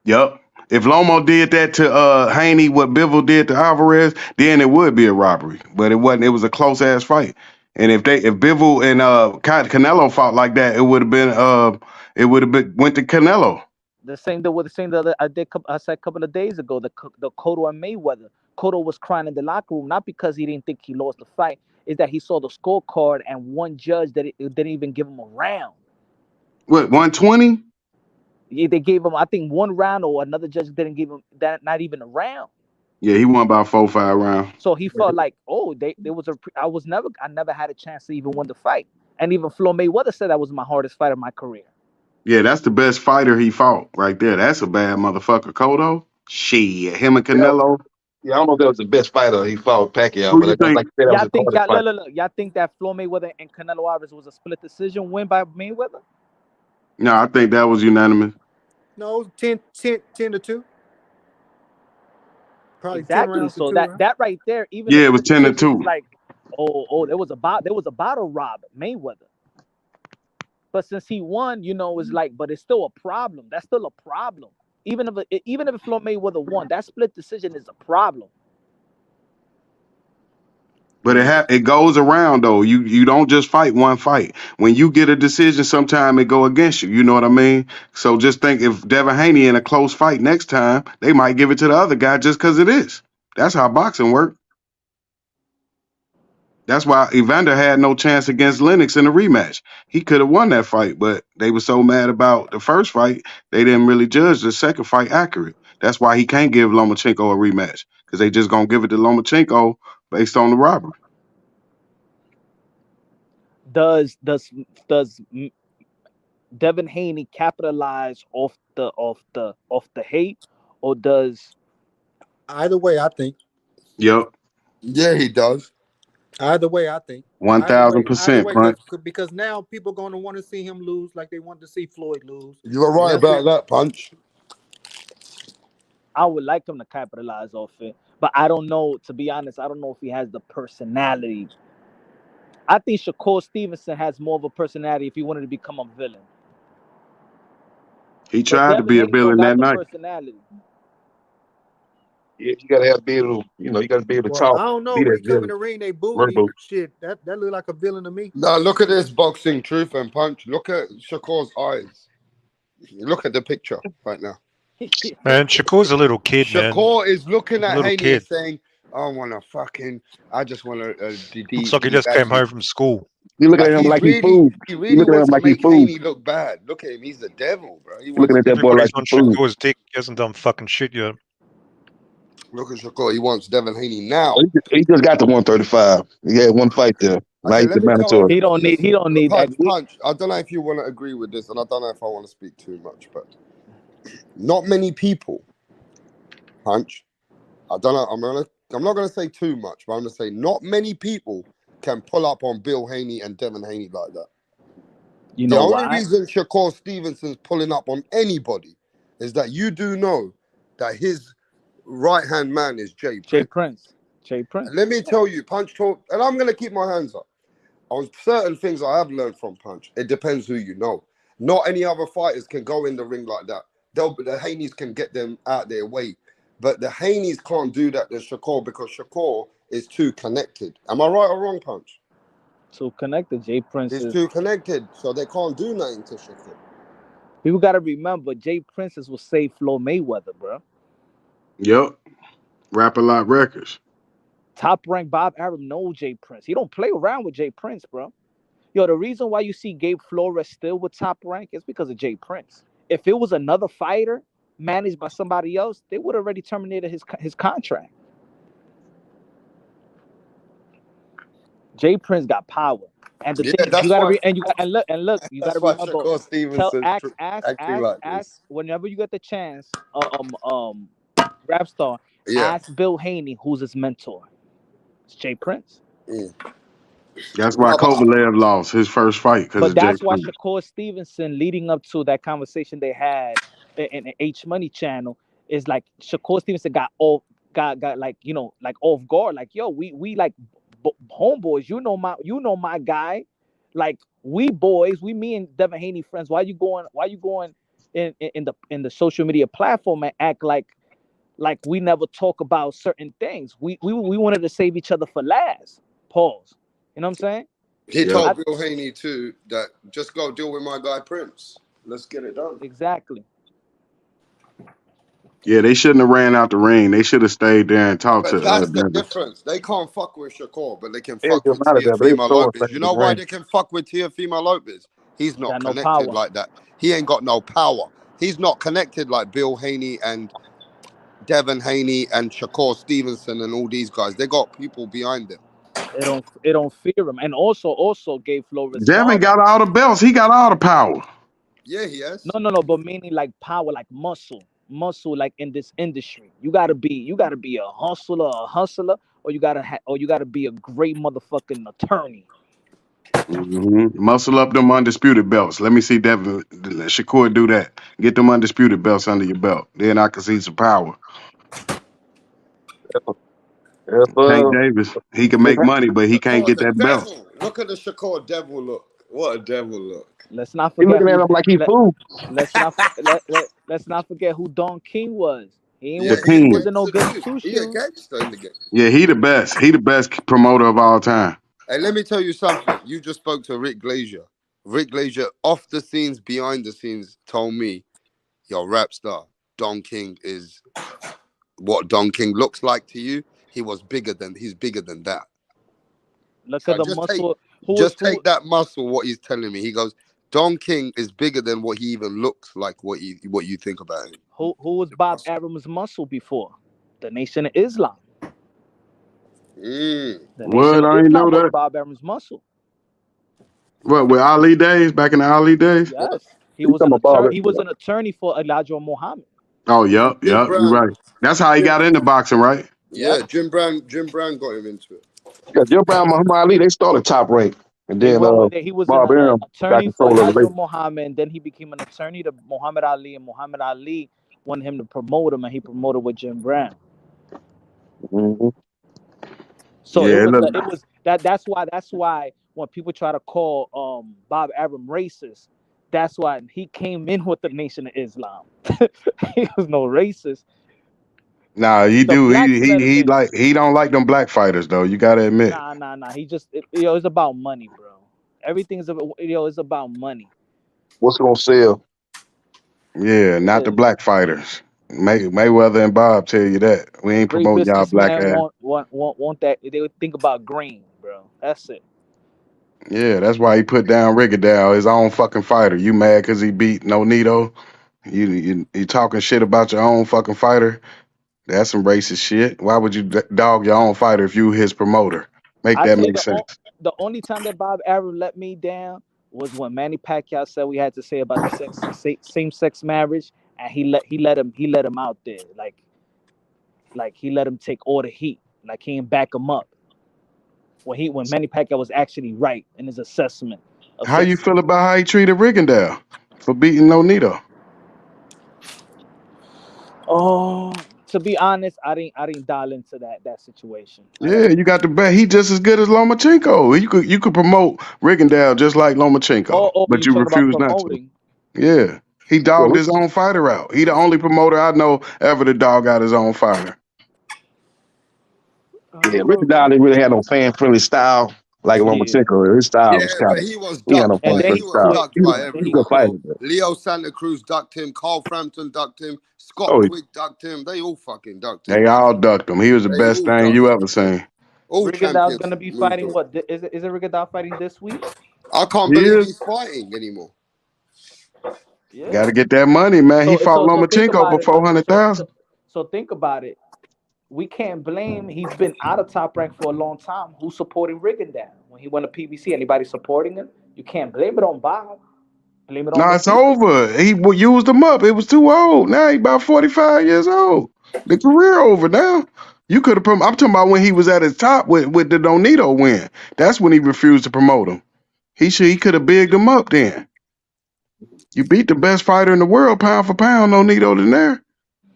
Yep. If Lomo did that to Haney, what Bivol did to Alvarez, then it would be a robbery. But it wasn't. It was a close ass fight. And if Bivol and Canelo fought like that, it would have been went to Canelo. The same that I said a couple of days ago, the Cotto and Mayweather. Cotto was crying in the locker room, not because he didn't think he lost the fight, is that he saw the scorecard and one judge that it didn't even give him a round. What, 120? Yeah, they gave him, I think, one round, or another judge didn't give him that, not even a round. Yeah, he won about 4-5 rounds. So he felt like, oh, I never had a chance to even win the fight. And even Floyd Mayweather said that was my hardest fight of my career. Yeah, that's the best fighter he fought right there. That's a bad motherfucker, Cotto. Shit, him and Canelo. Yeah, I don't know if that was the best fighter he fought Pacquiao, Who but you think? like I said, that was the hardest fight. Y'all think that Floyd Mayweather and Canelo Alvarez was a split decision win by Mayweather? No, I think that was unanimous. No, it was 10 to 2. Probably exactly. 10 rounds So to 2, that right? that right there, even Yeah, it was 10 to 2. Like, there was a bottle rob Mayweather. But since he won, it's like, but it's still a problem. That's still a problem. Even if Floyd Mayweather won, that split decision is a problem. But it goes around though. You don't just fight one fight. When you get a decision, sometimes it go against you. You know what I mean? So just think, if Devin Haney in a close fight next time, they might give it to the other guy just because it is. That's how boxing works. That's why Evander had no chance against Lennox in the rematch. He could have won that fight, but they were so mad about the first fight, they didn't really judge the second fight accurate. That's why he can't give Lomachenko a rematch, because they just gonna give it to Lomachenko based on the robbery. Does Devin Haney capitalize off the hate, or does? Either way, I think. Yep. Yeah, he does. Either way, I think. 1000%. Because now people are going to want to see him lose like they want to see Floyd lose. You were right about that, Punch. I would like him to capitalize off it, but I don't know. To be honest, I don't know if he has the personality. I think Shakur Stevenson has more of a personality if he wanted to become a villain. He tried to be a villain that night. Personality. Yeah, you gotta have be able, you gotta be able to talk. I don't know. When he come in the ring, they boo me. Shit, that look like a villain to me. No, look at this boxing truth and punch. Look at Shakur's eyes. Look at the picture right now. Man, Shakur's a little kid, man. Shakur is looking He's a at little Haney kid. and saying, I just want to Looks like he just came home from school. You looking Like at him he like he really, food. he You really looking at him wants to like he make food. Haney look bad. Look at him, he's the devil, bro. He You wants looking at that boy Everybody's like on he food. Shakur's dick. He hasn't done fucking shit yet. look at Shakur. He wants Devin Haney now. He just got to 135. He had one fight there. Now Okay, he's the let me tell mandatory. He don't need. He don't need that. Punch. I don't know if you want to agree with this, and I don't know if I want to speak too much, but not many people, Punch. I don't know. I'm not gonna say too much, but I'm gonna say not many people can pull up on Bill Haney and Devin Haney like that. You The know only why? reason Shakur Stevenson's pulling up on anybody is that you do know that his right hand man is Jay Prince. Jay Prince. And let me tell you, Punch talk, and I'm gonna keep my hands up on certain things I have learned from Punch. It depends who you know. Not any other fighters can go in the ring like that. The Haneys can get them out their way. But the Haneys can't do that to Shakur because Shakur is too connected. Am I right or wrong, Punch? Too connected. Jay Prince He's is too connected, so they can't do nothing to Shakur. People gotta remember Jay Prince will save Floyd Mayweather, bro. Yep. Rap a lot records. Top ranked Bob Arum knows Jay Prince. He don't play around with Jay Prince, bro. Yo, the reason why you see Gabe Flores still with Top Rank is because of Jay Prince. If it was another fighter managed by somebody else, they would have already terminated his contract. Jay Prince got power, and the thing is, you gotta look. You gotta remember. Shakur Stevenson's acting like this. Whenever you get the chance, rap star, ask Bill Haney who's his mentor. It's Jay Prince. That's why Kovalev lost his first fight because But of Jay that's why Prince. Shakur Stevenson, leading up to that conversation they had in the H Money channel, is like Shakur Stevenson got off guard. Like, yo, we like homeboys. You know my guy. Like, we boys, me and Devin Haney friends. Why you going in the social media platform and act like we never talk about certain things? We wanted to save each other for last. Pause. You know what I'm saying? He told Bill Haney too that just go deal with my guy Prince. Let's get it done. Exactly. Yeah, they shouldn't have ran out the ring. They should have stayed there and talked to That's the Devin. difference. They can't fuck with Shakur, but they can It fuck don't with matter that, but they Teofimo throw Lopez. us You in know the why ring. they can fuck with Teofimo Lopez? He's not Got no connected power. like that. He ain't got no power. He's not connected like Bill Haney and Devin Haney and Shakur Stevenson and all these guys. They got people behind them. It don't fear him. And also gave Flores Devin got all the belts. He got all the power. Yeah, he has. No, but meaning like power, like muscle, like in this industry. You gotta be a hustler, or you gotta be a great motherfucking attorney. Muscle up them undisputed belts. Let me see Devin Shakur do that. Get them undisputed belts under your belt. Then I can see some power. Tank Davis, he can make money, but he can't get that belt. Look at the Shakur devil look. What a devil look. Let's not You forget. looking at him like he food. Let's not forget who Don King was. He The King. wasn't no good two He a shoes. gangster in the game. Yeah, he the best. He the best promoter of all time. Hey, let me tell you something. You just spoke to Rick Glazier. Rick Glazier, off the scenes, behind the scenes, told me, yo, rap star, Don King is what Don King looks like to you. He's bigger than that. Look at the muscle. Take that muscle, what he's telling me. He goes, Don King is bigger than what he even looks like, what you think about him. Who was Bob Arum's muscle before? The Nation of Islam. The Nation of Islam was Bob Arum's muscle. What, with Ali days? Back in the Ali days? Yes. He was an attorney for Elijah Muhammad. Oh, yep, you're right. That's how he got into boxing, right? Yeah, Jim Brown got him into it. Yeah, Jim Brown, Muhammad Ali, they started Top Rank, and then he was Bob an Arum attorney got for control of the Elijah race. Muhammad, and then he became an attorney to Muhammad Ali, and Muhammad Ali wanted him to promote him, and he promoted with Jim Brown. So it was that's why when people try to call Bob Arum racist, that's why he came in with the Nation of Islam. He was no racist. Nah, he do. He don't like them black fighters though. You gotta admit. Nah. He just it's about money, bro. Everything's about money. What's gonna sell? Yeah, not the black fighters. Mayweather and Bob tell you that. We ain't Great promoting y'all black businessman ass. want that. They would think about green, bro. That's it. Yeah, that's why he put down Rigondeaux, his own fucking fighter. You mad because he beat Nonito? You talking shit about your own fucking fighter? That's some racist shit. Why would you dog your own fighter if you his promoter? Make I that say make sense. the only time that Bob Arum let me down was when Manny Pacquiao said we had to say about the same sex marriage, and he let him out there like he let him take all the heat, like he didn't back him up when Manny Pacquiao was actually right in his assessment of How you sex. feel about how he treated Rigondeaux for beating Nonito? Oh, to be honest, I didn't dial into that situation. Yeah, you got the bet. He just as good as Lomachenko. You could promote Rigondeaux just like Lomachenko, Oh, but you you talk about refuse not to. promoting. Yeah, he dogged his own fighter out. He the only promoter I know ever to dog out his own fighter. Yeah, Ricky Down didn't really have no fan friendly style like Yeah. Lomachenko. His style was Yeah, kind but of he was he had no ducked, And fan boy. then He friendly he was style. quit. ducked He was by Then he a good everyone, fighter. bro. quit. But, Leo Santa Cruz ducked him. Carl Frampton ducked him. Scott oh, Quick ducked him. They all fucking ducked him, They man. all ducked him. He was the They best all thing ducked you him. ever seen. All Rigondeaux's champions gonna be moved fighting on. what? Is it Rigondeaux fighting this week? I can't He believe is. he's fighting anymore. Got Yeah. to get that money, man. He fought So think Lomachenko about for it. So so 400,000. so so think about it. We can't blame. He's been out of Top Rank for a long time. Who's supporting Rigondeaux when he won a PBC? Anybody supporting him? You can't blame it on Bob. Blame it on Nah, the it's people. over. Used him up. It was too old. Now he about 45 years old. The career over now. You could have. I'm talking about when he was at his top with the Donito win. That's when he refused to promote him. He could have bigged him up then. You beat the best fighter in the world, pound for pound, Donito than there.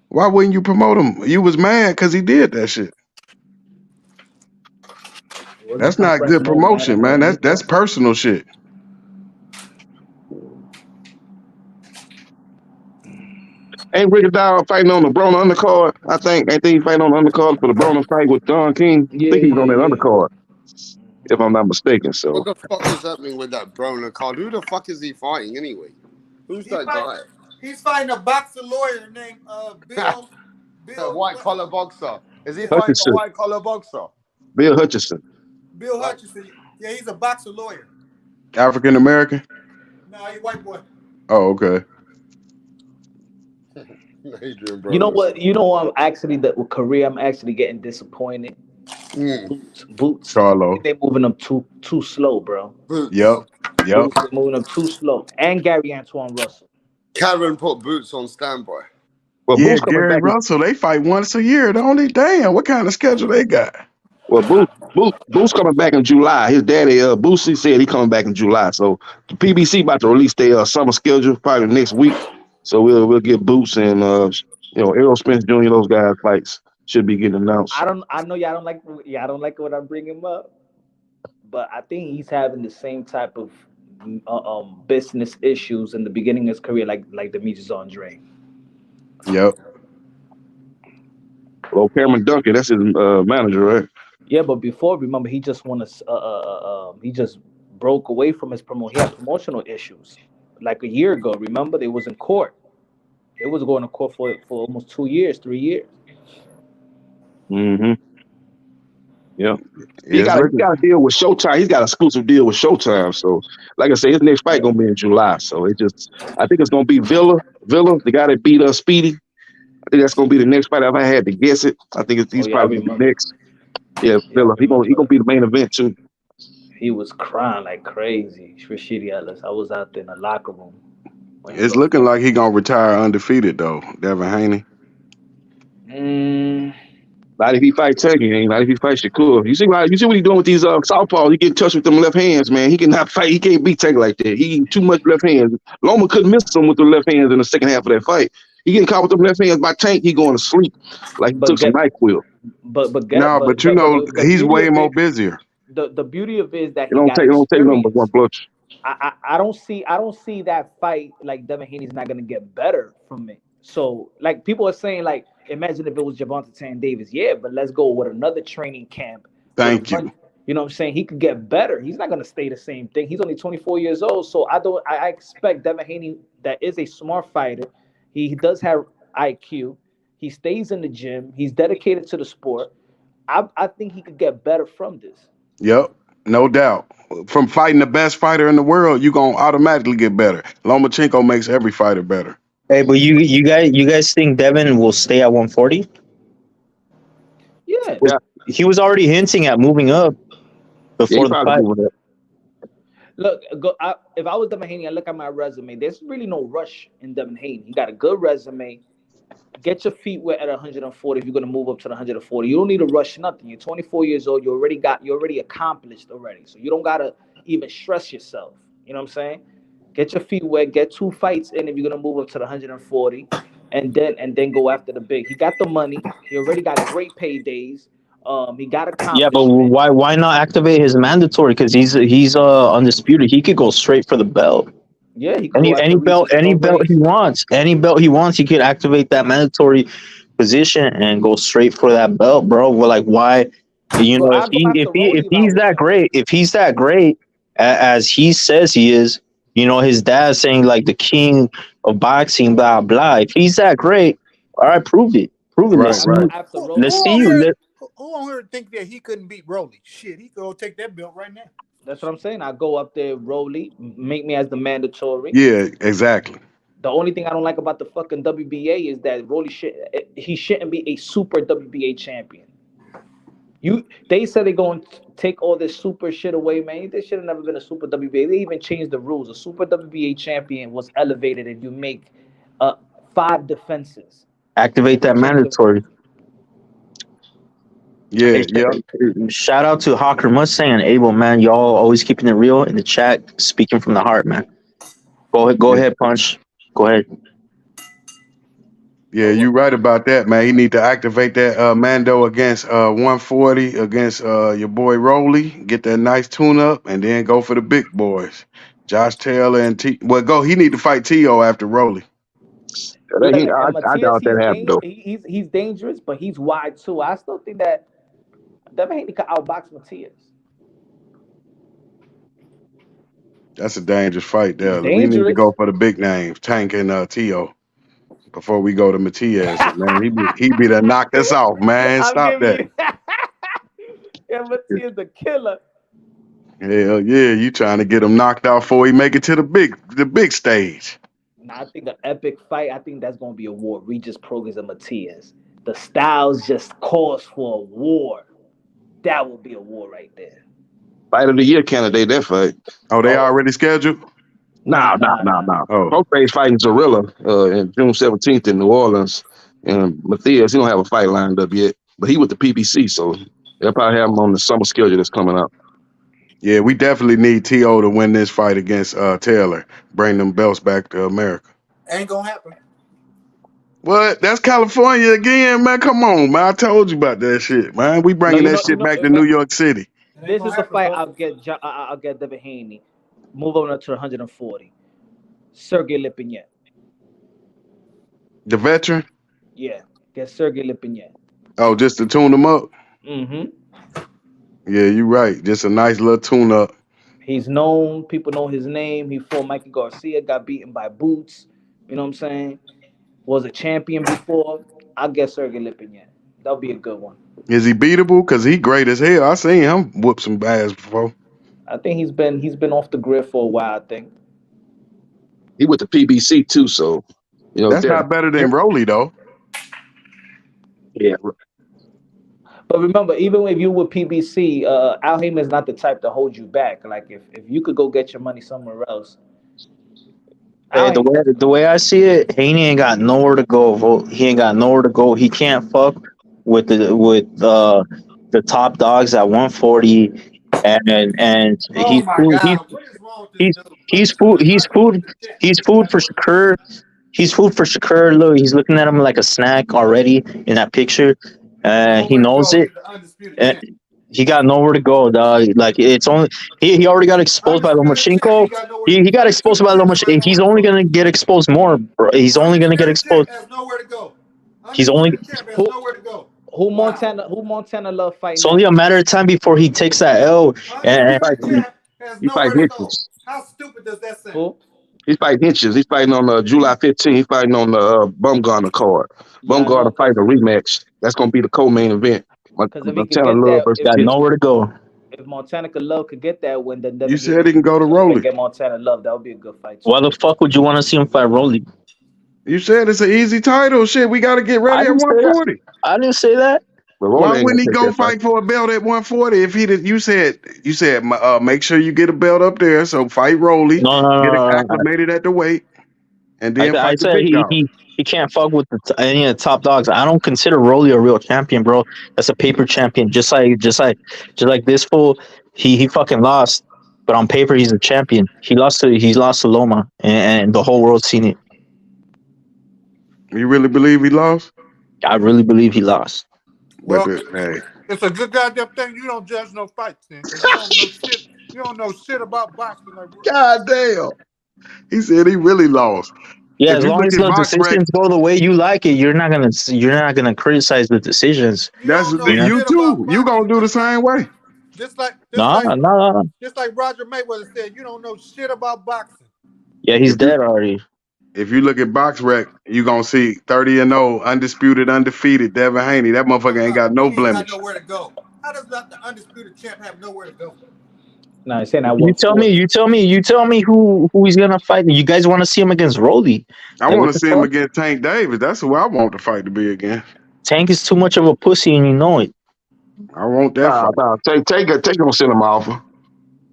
Why wouldn't you promote him? You was mad because he did that shit. Wasn't That's Top not Rank good more mad promotion, at man. That's Donito? personal shit. ain't Ricky Down fighting on the Broner undercard? I think ain't he fighting on the undercard for the Broner fight with Don King? I Yeah, think he was on that yeah, yeah. undercard, if I'm not mistaken. What So the fuck is happening with that Broner card? Who the fuck is he fighting anyway? Who's that guy? He's fighting a boxer lawyer named Bill. A white collar boxer. Is he Yeah, fighting a Hutchinson, white collar boxer? Bill Hutchinson. Bill Like, Hutchinson. Yeah, he's a boxer lawyer. African American. No, he white boy. Oh, okay. Adrian You know Broner. what? You know I'm actually the with Korea. I'm actually getting disappointed. Boots. I Charlo. think they're moving them too slow, bro. Boots. Yep. Yep. Boots. They're moving them too slow. And Gary Antoine Russell. Karen put Boots on standby. Well, Yeah, Boo's coming Gary back. Russell. They fight once a year. The only damn. What kind of schedule they got? Well, Boo's coming back in July. His daddy, Boosie said he coming back in July. So the PBC about to release their summer schedule probably next week. So we'll get Boots and Errol Spence Jr. Those guys fights should be getting announced. I know y'all don't like. Yeah, I don't like when I bring him up, but I think he's having the same type of business issues in the beginning of his career, like Demetrius Andre. Yep. Well, Cameron Duncan, that's his manager, right? Yeah, but before, remember, he just he just broke away from his promo. He had promotional issues like a year ago. Remember, they was in court. They was going to court for almost 2 years, 3 years. Mm-hmm. Yeah. He Yes, got Ricky. a deal with Showtime. He's got an exclusive deal with Showtime. So, like I say, his next fight gonna be in July. So I think it's gonna be Villa, the guy that beat Speedy. I think that's gonna be the next fight. If I had to guess it, I think Oh he's yeah, I probably gonna be remember. next. Yeah, Yeah, I Villa. He gonna remember. be the main event too. He was crying like crazy. Rashidi Ellis. I was out there in the locker room when he It's lost. looking like he gonna retire undefeated though. Devin Haney. Mm, Not if he fight Turkey, not if he fight Shakur. You see what he doing with these southpaws? He get in touch with them left hands, man. He cannot fight. He can't beat Turkey like that. He too much left hands. Loma couldn't miss him with the left hands in the second half of that fight. He getting caught with them left hands by Tank. He going to sleep like he but took some get NyQuil. but get No, but you know the he's beauty way of more it busier. the beauty of it is that It he don't got take nothing but one experience. blush. I don't see that fight like Devin Haney's not gonna get better from it. So like people are saying like imagine if it was Javante Tan Davis, yeah, but let's go with another training camp with a Thank bunch. you. You know what I'm saying? He could get better. He's not gonna stay the same thing. He's only 24 years old, so I expect Devin Haney that is a smart fighter. He does have IQ. He stays in the gym. He's dedicated to the sport. I think he could get better from this. Yep, no doubt. From fighting the best fighter in the world, you gonna automatically get better. Lomachenko makes every fighter better. Hey, but you guys think Devin will stay at 140? Yeah. He was already hinting at moving up before the fight. Look, if I was Devin Haney, I look at my resume. There's really no rush in Devin Haney. He got a good resume. Get your feet wet at 140 if you're going to move up to the 140. You don't need to rush nothing. You're 24 years old. You already accomplished already. So you don't got to even stress yourself. You know what I'm saying? Get your feet wet. Get 2 fights in if you're going to move up to the 140, and then go after the big. He got the money. He already got great paydays. He got accomplishment. Yeah, but why not activate his mandatory? Because he's undisputed. He could go straight for the belt. Yeah, he could any belt he wants. Any belt he wants, he could activate that mandatory position and go straight for that belt, bro. Well, like, why? You know, if he's that great as he says he is, you know, his dad saying like the king of boxing, blah blah. If he's that great, all right, prove it. Let's see you. Who on here think that he couldn't beat Rolly? Shit, he could go take that belt right now. That's what I'm saying. I go up there, Rolly, make me as the mandatory. Yeah, exactly. The only thing I don't like about the fucking WBA is that Rolly shouldn't be a super WBA champion. They said they're going to take all this super shit away, man. They should have never been a super WBA. They even changed the rules. A super WBA champion was elevated if you make 5 defenses. Activate that mandatory. Yeah, Shout out to Hawker Mustang and Abel, man. Y'all always keeping it real in the chat, speaking from the heart, man. Go ahead, Punch. Go ahead. Yeah, you right about that, man. You need to activate that Mando against 140 against your boy Rolly. Get that nice tune up, and then go for the big boys, Josh Taylor and T. Well, he need to fight Tszyu after Rolly. I doubt that happened though. He's dangerous, but he's wide too. I still think that Devin Haney could outbox Matias. That's a dangerous fight there. We need to go for the big names, Tank and Tszyu, before we go to Matias. Man, he be to knock us off, man. Stop that. Yeah, Matias the killer. Hell yeah, you trying to get him knocked out before he make it to the big stage. I think an epic fight. I think that's going to be a war. Regis Progress and Matias. The styles just calls for a war. That will be a war right there. Fight of the year candidate, that fight. Oh, they already scheduled? Nah. Oh. Progress fighting Zorilla in June 17th in New Orleans. And Matias, he don't have a fight lined up yet. But he with the PBC, so they'll probably have him on the summer schedule that's coming up. Yeah, we definitely need T.O. to win this fight against Taylor. Bring them belts back to America. Ain't gonna happen. What? That's California again, man. Come on, man. I told you about that shit, man. We bringing that shit back to New York City. This is the fight I'll get Devin Haney. Move on up to 140. Sergey Lipinets. The veteran? Yeah, get Sergey Lipinets. Oh, just to tune him up? Mm-hmm. Yeah, you're right. Just a nice little tune-up. He's known. People know his name. He fought Mikey Garcia, got beaten by Boots. You know what I'm saying? Was a champion before. I'll get Sergey Lipinets. That'll be a good one. Is he beatable? Because he great as hell. I seen him whoop some ass before. I think he's been off the grid for a while, I think. He with the PBC too, so you know that's not better than Rolly though. Yeah. But remember, even if you were PBC, Al Haymon is not the type to hold you back. Like if you could go get your money somewhere else. Hey, the way I see it, Haney ain't got nowhere to go. He ain't got nowhere to go. He can't fuck with the top dogs at 140, and he's food for Shakur. He's food for Shakur. Look, he's looking at him like a snack already in that picture. He knows it. He got nowhere to go, dog. Like it's only he already got exposed by Lomachenko. He got exposed by Lomachenko. He's only gonna get exposed more, bro. He's only gonna get exposed. Nowhere to go. He's only nowhere to go. Who Montana love fighting? It's only a matter of time before he takes that L. And he fight Hitchens. How stupid does that sound? Who? He's fighting inches. He's fighting on July 15th. He's fighting on the Bumgarner card. Yeah, I know, Bumgarner fighting a rematch. That's gonna be the co-main event. because if he could Montana get Love that, versus Got Kitchen. nowhere to go. if Montana Love could get that win, then You Devin said he can go to Rolly. get Montana Love. That would be a good fight. Why the fuck would you want to see him fight Rolly? You said it's an easy title. Shit, we got to get I ready at didn't say that. 140. I didn't say that. But Rolly Why ain't wouldn't he gonna take go that fight. fight for a belt at 140 if he did? You said make sure you get a belt up there. So fight Rolly, No. get acclimated at the weight, and then I fight the said big dog. he can't fuck with any of the top dogs. I don't consider Rolly a real champion, bro. That's a paper champion. Just like this fool. He fucking lost, but on paper he's a champion. He lost to Loma, and the whole world's seen it. You really believe he lost? I really believe he lost. Well, Hey, it's a good goddamn thing you don't judge no fights, then, because you don't know shit. You don't know shit about boxing. Like, God damn. He said he really lost. Yeah, If as you long look as at the box rec, decisions go the way you like it, you're not gonna criticize the decisions. that's you too. You gonna do the same way. just like No. just like Roger Mayweather said, you don't know shit about boxing. Yeah, he's dead already. If you look at box rec, you gonna see 30-0, undisputed, undefeated. Devin Haney, that motherfucker ain't got no He ain't got blemish. nowhere to go. How does the undisputed champ have nowhere to go? No, he's saying that. You tell me who he's gonna fight. You guys want to see him against Rolly? I Like, want what to the see him fuck? against Tank Davis. That's who I want the fight to be against. Tank is too much of a pussy, and you know it. I want that fight. Tank gonna send him off.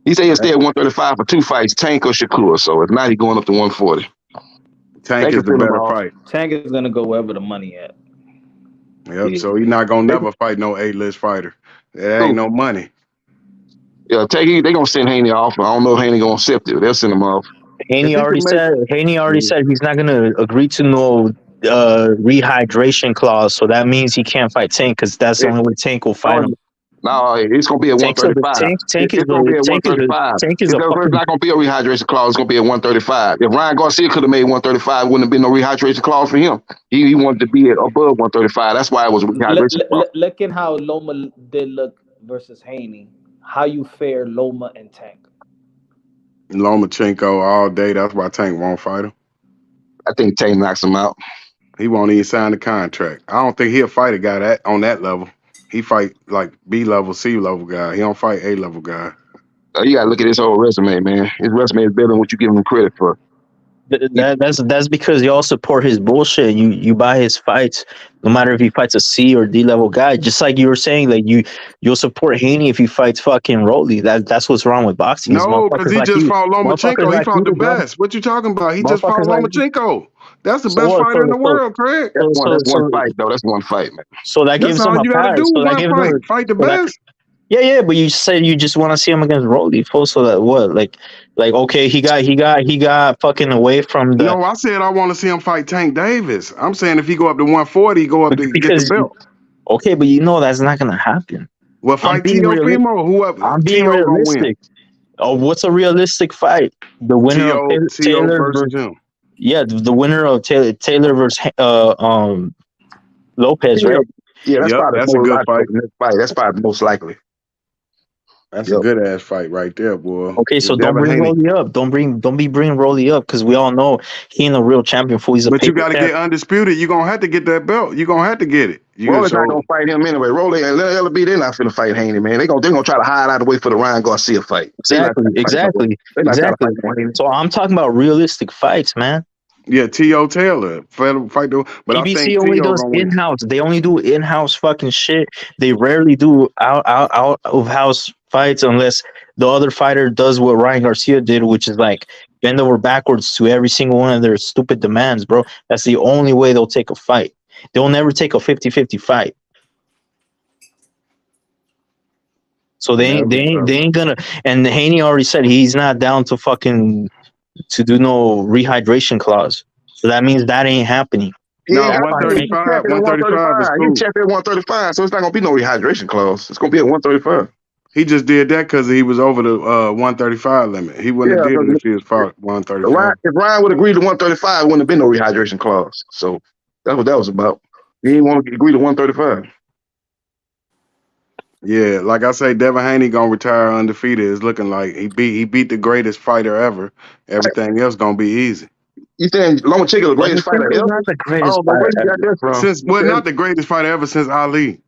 He said he'll stay at 135 for 2 fights, Tank or Shakur. So if not, he's going up to 140. Tank is the better fight. Tank is gonna go wherever the money at. Yep. So he's not gonna never fight no A-list fighter. There ain't no money. Yeah, Tank. They gonna send Haney off. I don't know if Haney gonna accept it. They'll send him off. Haney already said he's not gonna agree to no rehydration clause. So that means he can't fight Tank because that's the only way Tank will fight him. No, it's gonna be at 135. It's gonna be at 135. There's not gonna be a rehydration clause. It's gonna be at 135. If Ryan Garcia could have made 135, wouldn't have been no rehydration clause for him. He wanted to be at above 135. That's why it was a rehydration clause. Look at how Loma did look versus Haney. How you fare Loma and Tank? Lomachenko all day. That's why Tank won't fight him. I think Tank knocks him out. He won't even sign the contract. I don't think he'll fight a guy on that level. He fight like B level, C level guy. He don't fight A level guy. You gotta look at his whole resume, man. His resume is better than what you give him credit for. That's because y'all support his bullshit. You buy his fights, no matter if he fights a C or D level guy. Just like you were saying, like you'll support Haney if he fights fucking Rolly. That's what's wrong with boxing. No, because he just fought Lomachenko. He fought the best. What you talking about? He just fought Lomachenko. That's the best fighter in the world, Craig. That's one fight, though. That's one fight, man. So that gives him a pass. So that gives him fight the best. Yeah, but you said you just want to see him against Rolly, so that what? Like okay, he got fucking away from the. No, I said I want to see him fight Tank Davis. I'm saying if he go up to 140, go up to get the belt. Okay, but that's not gonna happen. Well, fight Teofimo, whoever. I'm being realistic. Oh, what's a realistic fight? The winner of Taylor versus him. Yeah, the winner of Taylor versus Lopez, right? Yeah, that's a good fight. That's probably most likely. That's a good ass fight right there, boy. Okay, so don't bring Rolly up. Don't be bringing Rolly up because we all know he ain't a real champion. But you got to get undisputed. You're gonna have to get that belt. You're gonna have to get it. Rolly's not gonna fight him anyway. Rolly and LB, they're not finna fight Haney, man. They're gonna try to hide out the way for the Ryan Garcia fight. Exactly. So I'm talking about realistic fights, man. Yeah, T.O. Taylor fight the. But PBC I think only does in-house. They only do in-house fucking shit. They rarely do out of house fights unless the other fighter does what Ryan Garcia did, which is like bend over backwards to every single one of their stupid demands, bro. That's the only way they'll take a fight. They'll never take a 50-50 fight. So they ain't gonna. And Haney already said he's not down to do no rehydration clause. So that means that ain't happening. No, 135. 135 is cool. He checked at 135, so it's not gonna be no rehydration clause. It's gonna be at 135. He just did that because he was over the 135 limit. He wouldn't have did it if he was fought 135. If Ryan would agree to 135, it wouldn't have been no rehydration clause. So that's what that was about. He didn't want to agree to 135. Yeah, like I say, Devin Haney gonna retire undefeated. It's looking like he beat the greatest fighter ever. Everything else gonna be easy. You saying Lomachenko the greatest fighter Lomachenko's ever? not the greatest Oh, but where fighter you got ever. that from? Since not the greatest fighter ever since Ali.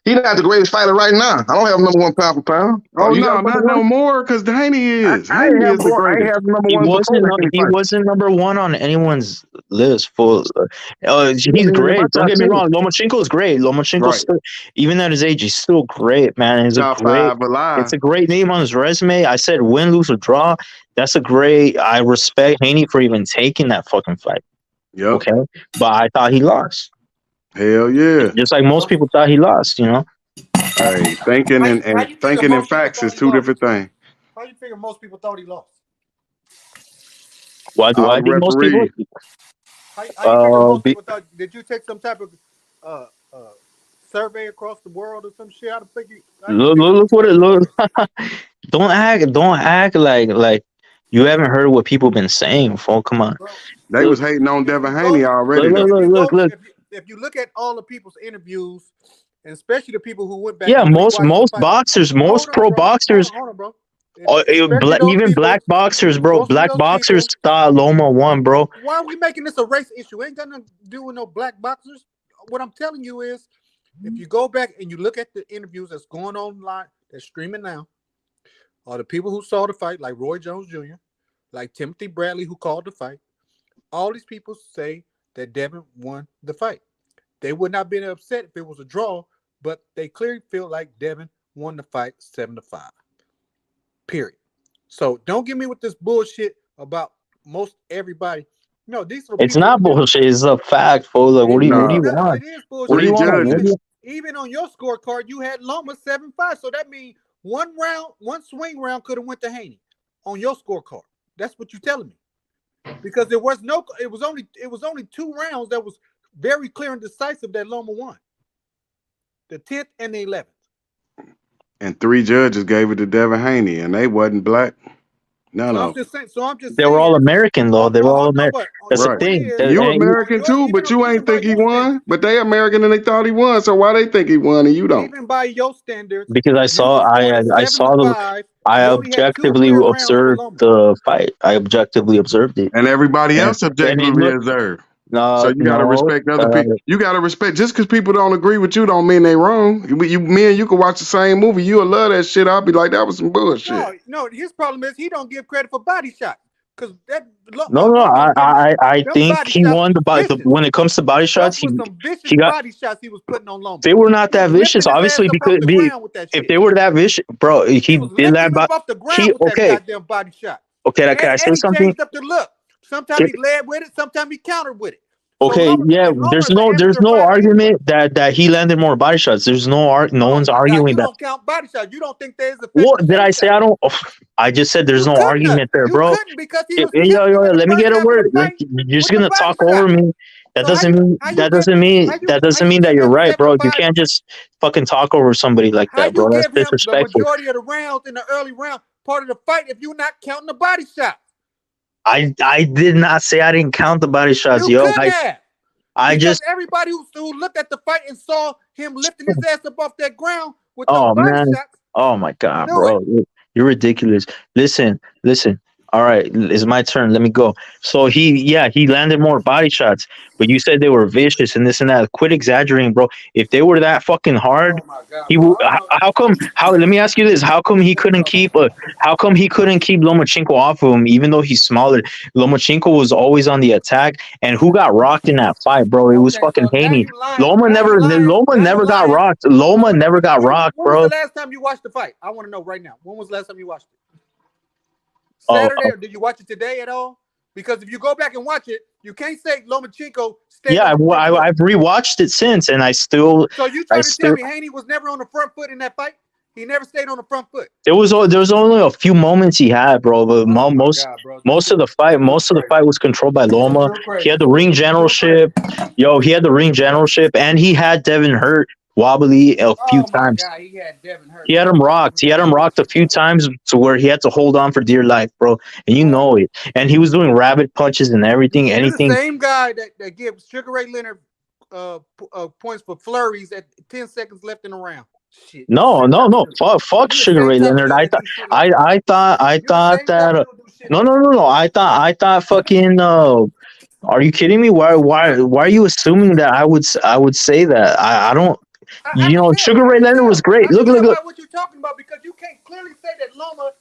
He's not the greatest fighter right now. I don't have number one pound for pound. Oh You got no, number not one? no more, because Haney is. I Haney is ain't the greatest. have number He one before wasn't. the Haney He fight. wasn't number one on anyone's list. He's He wasn't even in my great. Don't top get me 10. wrong. Lomachenko's great. Lomachenko's Right. still, even at his age, he's still great, man. He's a Top great. 5 alive. It's a great name on his resume. I said win, lose, or draw. That's a great. I respect Haney for even taking that fucking fight. Yep. Okay, but I thought he lost. Hell yeah. Just like most people thought he lost. You know. Hey, thinking and thinking and facts is two different things. How you figure most people thought he lost? Why do All I the think most people? referees. How you figure most people thought? Did you take some type of survey across the world or some shit? How the fuck you? Look what it look. Don't act like you haven't heard what people been saying. Fool, come on. They was hating on Devin Haney already. Look. If you look at all the people's interviews, and especially the people who went back, Yeah, and most boxers, most pro boxers, hold on, bro. even black boxers, bro. Black boxers thought Loma won, bro. Why are we making this a race issue? Ain't got nothing to do with no black boxers. What I'm telling you is, if you go back and you look at the interviews that's going online, that's streaming now, or the people who saw the fight, like Roy Jones Jr., like Timothy Bradley, who called the fight, all these people say that Devin won the fight. They would not have been upset if it was a draw, but they clearly feel like Devin won the fight 7-5. Period. So don't give me with this bullshit about most everybody. No, these are It's not bullshit. It's a fact, fool. Like, what do you want? It is bullshit. What do you want? Even on your scorecard, you had Loma 7-5. So that means one swing round could have went to Haney on your scorecard. That's what you're telling me. Because it was only 2 rounds that was very clear and decisive that Loma won. The 10th and the 11th. And 3 judges gave it to Devin Haney, and they wasn't black. None of them. They were all American, though. They were all American. That's the thing. You American too, but you ain't think he won. But they American and they thought he won. So why they think he won and you don't? Even by your standards. Because I objectively observed the fight. I objectively observed it. And everybody else objectively observed. So you gotta respect other people. You gotta respect just because people don't agree with you don't mean they wrong. Me and you can watch the same movie. You'll love that shit. I'll be like, that was some bullshit. No, his problem is he don't give credit for body shots. Because that I think he won when it comes to body shots. He got body shots he was putting on Loma. They were not that vicious, obviously, because if they were that vicious, bro, he did that. Off the ground with that goddamn body shot. Okay, can I say something? Changed up the look. Sometimes he led with it. Sometimes he countered with it. Okay, yeah. There's no argument that he landed more body shots. There's no one's arguing that. You don't count body shots. You don't think there's a. What did I say? I don't. I just said there's no argument there, bro. Yo, let me get a word. You're just gonna talk over me. That doesn't mean that you're right, bro. You can't just fucking talk over somebody like that, bro. That's disrespectful. The majority of the rounds in the early round, part of the fight, if you're not counting the body shots. I did not say I didn't count the body shots, Because everybody who looked at the fight and saw him lifting his ass up off that ground with those body shots. Oh my god, bro. You're ridiculous. Listen. All right, it's my turn. Let me go. So he landed more body shots, but you said they were vicious and this and that. Quit exaggerating, bro. If they were that fucking hard, let me ask you this. How come he couldn't keep Lomachenko off of him, even though he's smaller? Lomachenko was always on the attack, and who got rocked in that fight, bro? It was fucking Haney. Loma never got rocked. Loma never got rocked, bro. When was the last time you watched the fight? I want to know right now. When was the last time you watched it? Saturday, or did you watch it today at all? Because if you go back and watch it, you can't say Lomachenko stayed. Yeah, I've rewatched it since, and I still. So you trying to tell me Haney was never on the front foot in that fight? He never stayed on the front foot. There was only a few moments he had, bro. But most of the fight was controlled by Loma. He had the ring generalship. He had the ring generalship, and he had Devin hurt wobbly a few times. God, he had Devin hurt. He had him rocked. He had him rocked a few times to where he had to hold on for dear life, bro. And you know it. And he was doing rabbit punches and everything. You're the same guy that gives Sugar Ray Leonard points for flurries at 10 seconds left in the round. Shit. No. Fuck Sugar Ray Leonard. I thought that. No. I thought fucking. Are you kidding me? Why are you assuming that I would say that? I don't. You know, Sugar Ray Leonard was great. Look. About what you're talking about, because you can't clearly say that Loma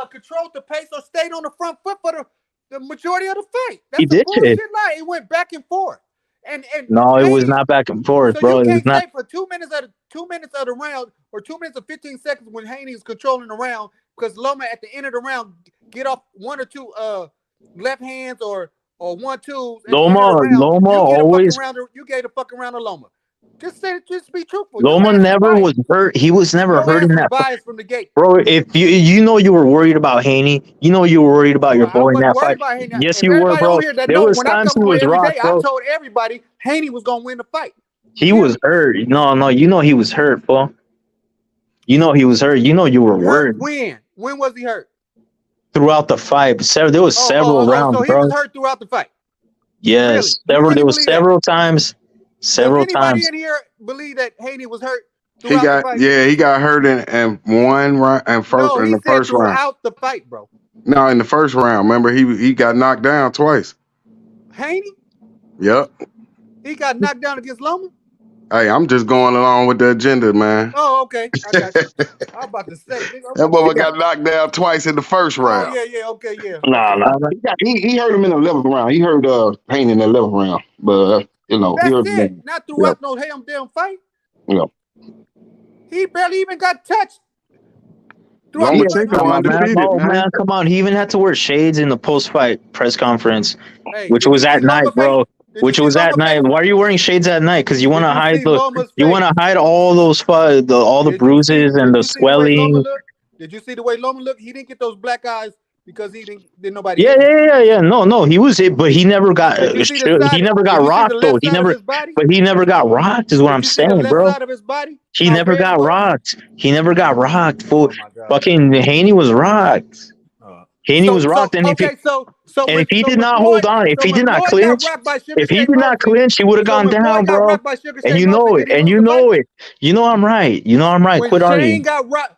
controlled the pace or stayed on the front foot for the majority of the fight. That's He did. bullshit lie. It went back and forth. And no, it was not back and forth, so bro. you It was can't not. say for 2 minutes of the round, or 2 minutes and 15 seconds when Haney is controlling the round, because Loma at the end of the round get off one or two left hands or 1-2s. Loma always. You gave the fuck around to Loma. Just be truthful. Loma never was hurt. He was never hurt in that fight from the gate, bro. If you were worried about Haney, you were worried about your boy in that fight. Yes, you were, bro. There was times he was rocked, bro. I told everybody Haney was gonna win the fight. He was hurt. No, he was hurt, bro. He was hurt. You were worried. When was he hurt? Throughout the fight. There was several rounds, so he bro. was hurt throughout the fight. Yes, really? There was several times. Several times. Anybody in here believe that Haney was hurt? He got hurt in one round and in the first round. Throughout the fight, bro. No, in the first round. Remember, he got knocked down twice. Haney? Yep. He got knocked down against Loma? Hey, I'm just going along with the agenda, man. Oh, okay. I got you. I was about to say. That boy got knocked down twice in the first round. Oh, yeah, okay, yeah. Nah. He hurt him in the 11th round. He hurt Haney in the 11th round. But, that's it. Not throughout no damn fight. Yeah. He barely even got touched. Lomachenko man, come on. He even had to wear shades in the post-fight press conference, which was at night, bro. Which was at night. Why are you wearing shades at night? Because you want to hide all those all the bruises and the swelling. Did you see the way Loma looked? He didn't get those black eyes because he didn't nobody. Yeah. No, he was it, but he never got he never got rocked though. He never got rocked is what I'm saying, bro. He never got rocked. He never got rocked. Fucking Haney was rocked. Haney was rocked, and if he did not hold on, if he did not clinch, he would have gone down, bro. And you know it. You know I'm right. Quit arguing.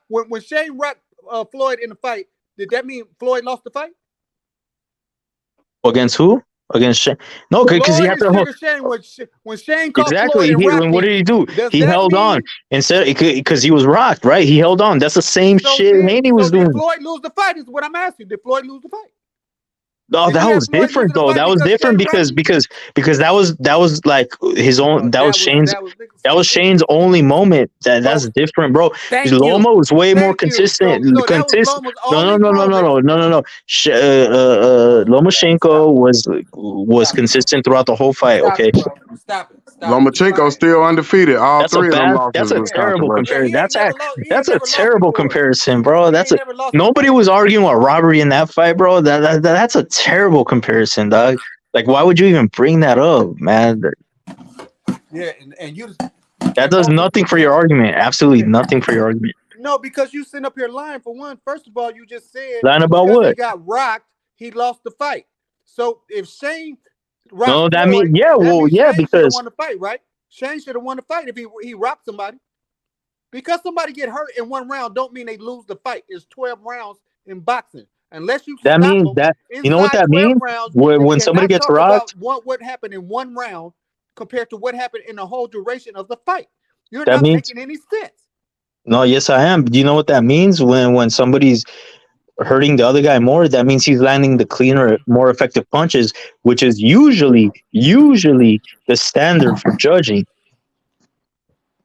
When Shane rocked Floyd in the fight, did that mean Floyd lost the fight? Against who? Against Shane? No, because he had to hold. When Shane called exactly. Floyd what did he do? He held on instead because he was rocked, right? He held on. That's the same shit Haney was doing. Did Floyd lose the fight? Is what I'm asking. Did Floyd lose the fight? No, that was different though. That was different because that was like his own. That was Shane's only moment. That's different, bro. Loma was way more consistent. No. Lomachenko was consistent throughout the whole fight. Okay. Stop it. Lomachenko still undefeated. All three of them losses. That's a terrible comparison. That's a terrible comparison, bro. Nobody was arguing about robbery in that fight, bro. That's a terrible comparison, dog. Like, why would you even bring that up, man? Yeah, and you. That does nothing for your argument. Absolutely nothing for your argument. No, because you sitting up here lying. For one, first of all, you just said lying about what? He got rocked. He lost the fight. So if Shane. No, that means because won the fight, right? Shane should have won the fight if he rocked somebody. Because somebody get hurt in one round, don't mean they lose the fight. It's 12 rounds in boxing. Unless you that means that you know what that means when somebody gets rocked. What happened in one round compared to what happened in the whole duration of the fight? You're not making any sense. No, yes, I am. Do you know what that means when somebody's hurting the other guy more? That means he's landing the cleaner, more effective punches, which is usually the standard for judging.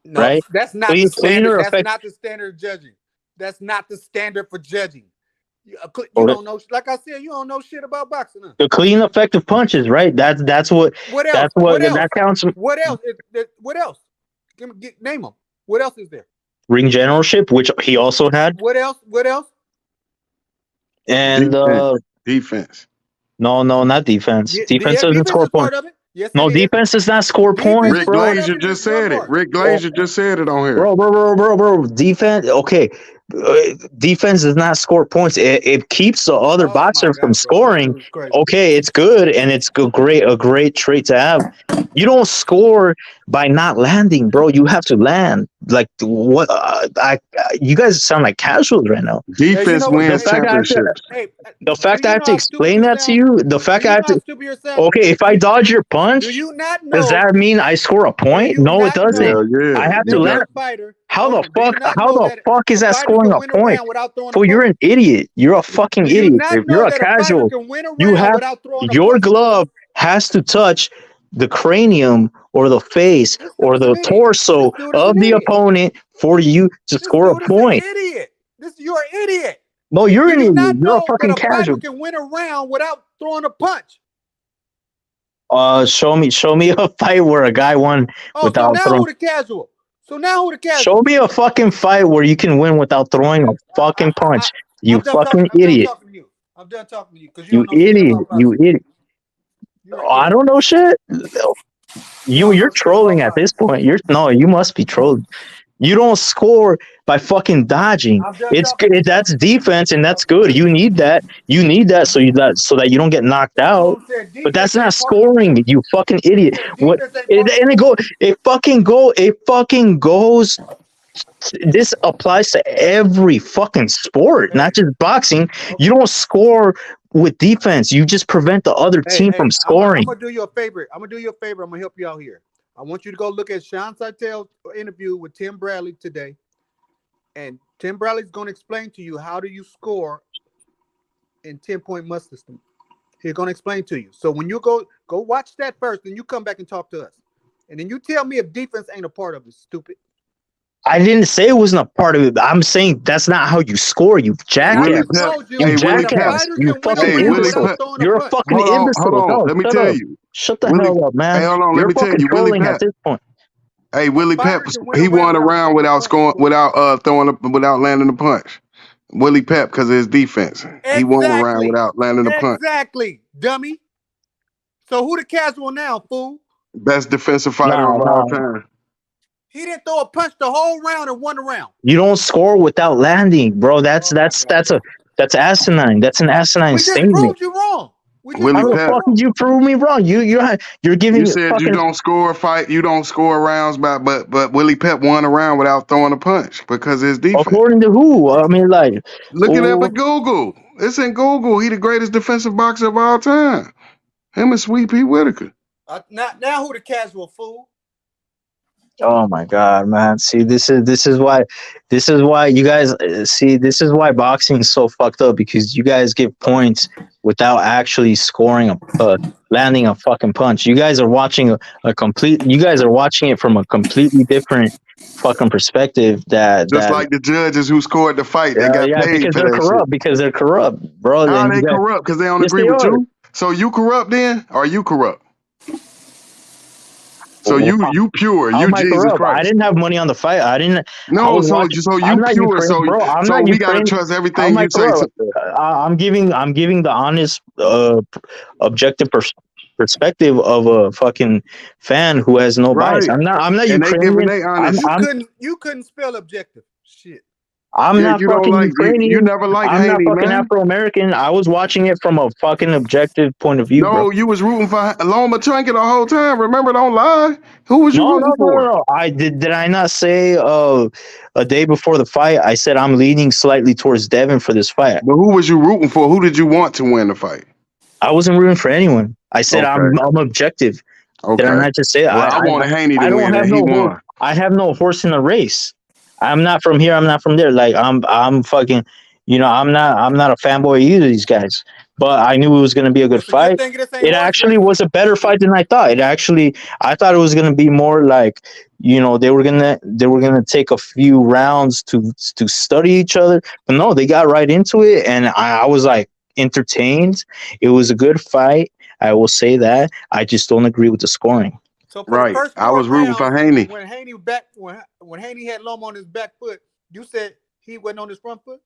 No, right? That's not the standard. That's not the standard of judging. That's not the standard for judging. You don't know. Like I said, you don't know shit about boxing. Huh? The clean, effective punches, right? That's what. What else? That's what that counts. What else? What else? Name them. What else is there? Ring generalship, which he also had. What else? What else? And defense. No, not defense. Defense doesn't score points. Yes, no, defense does not score points, bro. Glazier just said it. Rick Glazier just said it on here. Bro. Defense. Okay. defense does not score points. It keeps the other boxer from scoring. Okay, it's good and it's a great trait to have. You don't score by not landing, bro. You have to land. Like what? You guys sound like casuals right now. Defense wins championships. The fact I have to explain that to you. The fact I have to. Okay, if I dodge your punch, does that mean I score a point? No, it doesn't. Yeah. I have to land. How the fuck is that scoring a point? Fool, you're an idiot. You're a fucking idiot. If you're a casual, you have your glove has to touch the cranium or the face or the torso of the opponent for you to score a point. Idiot. You're an idiot. No, you're an idiot. You're a that fucking a fighter casual. can win a round without throwing a punch. Show me a fight where a guy won without now throwing. Who the casual? So now who the casual? Show me a fucking fight where you can win without throwing a fucking punch. You fucking idiot. I'm done talking to you because you idiot. You idiot. I don't know shit. You're trolling at this point. You must be trolling. You don't score by fucking dodging. That's defense and that's good. You need that. You need that so that you don't get knocked out. But that's not scoring. You fucking idiot. What? It fucking goes. This applies to every fucking sport, not just boxing. You don't score with defense. You just prevent the other team from scoring. I'm gonna do you a favor. I'm gonna help you out here. I want you to go look at Sean Saitel's interview with Tim Bradley today, and Tim Bradley's going to explain to you how do you score in 10-point must system. He's going to explain to you. So when you go watch that first, then you come back and talk to us, and then you tell me if defense ain't a part of it. Stupid. I didn't say it wasn't a part of it. I'm saying that's not how you score. You jackass. You jackass. You fucking imbecile. You're a fucking imbecile. Hold on. Let me tell you. Shut the hell up, man. Hey, hold on. Let me tell you. Willie Pep. At this point. Hey, Willie Pep, he won a round without landing a punch. Willie Pep, because of his defense. He won a round without landing a punch. Exactly, dummy. So who the casual now, fool? Best defensive fighter of all time. He didn't throw a punch the whole round and won the round. You don't score without landing, bro. That's asinine. That's an asinine statement. We just proved you wrong. How the fuck did you prove me wrong? You're giving. You said you don't score a fight. You don't score rounds, but Willie Pep won a round without throwing a punch because of his defense. According to who? I mean, like, look it up at Google. It's in Google. He the greatest defensive boxer of all time. Him and Sweet Pea Whitaker. Now who the casual, fool? Oh my god, man! See, this is why you guys see. This is why boxing is so fucked up, because you guys give points without actually scoring landing a fucking punch. You guys are watching You guys are watching it from a completely different fucking perspective. Like the judges who scored the fight, they got paid because they're corrupt. Shit. Because they're corrupt, bro. How they corrupt? Because they don't agree with you. So you corrupt then? Or are you corrupt? So you pure, you Jesus Christ. I didn't have money on the fight. I didn't. No, so you pure. So we gotta trust everything you say. I'm giving the honest, objective perspective of a fucking fan who has no bias. I'm not Ukrainian. You couldn't spell objective. Shit. I'm not fucking Ukrainian. You never liked I'm Haney, not fucking man. Afro-American. I was watching it from a fucking objective point of view. No, bro. You was rooting for Lomachenko the whole time. Remember, don't lie. Who was you rooting for? No. I did I not say a day before the fight? I said I'm leaning slightly towards Devin for this fight. But who was you rooting for? Who did you want to win the fight? I wasn't rooting for anyone. I said I'm objective. Okay. Did I not just say that? Well, I wanted Haney to win, and he won. I have no horse in the race. I'm not from here. I'm not from there. Like I'm fucking, I'm not a fanboy of either of these guys. But I knew it was going to be a good fight. It actually was a better fight than I thought. I thought it was going to be more like, they were gonna take a few rounds to study each other. But no, they got right into it, and I was like entertained. It was a good fight. I will say that. I just don't agree with the scoring. So right, I was rooting for Haney. When Haney had Loma on his back foot, you said he wasn't on his front foot.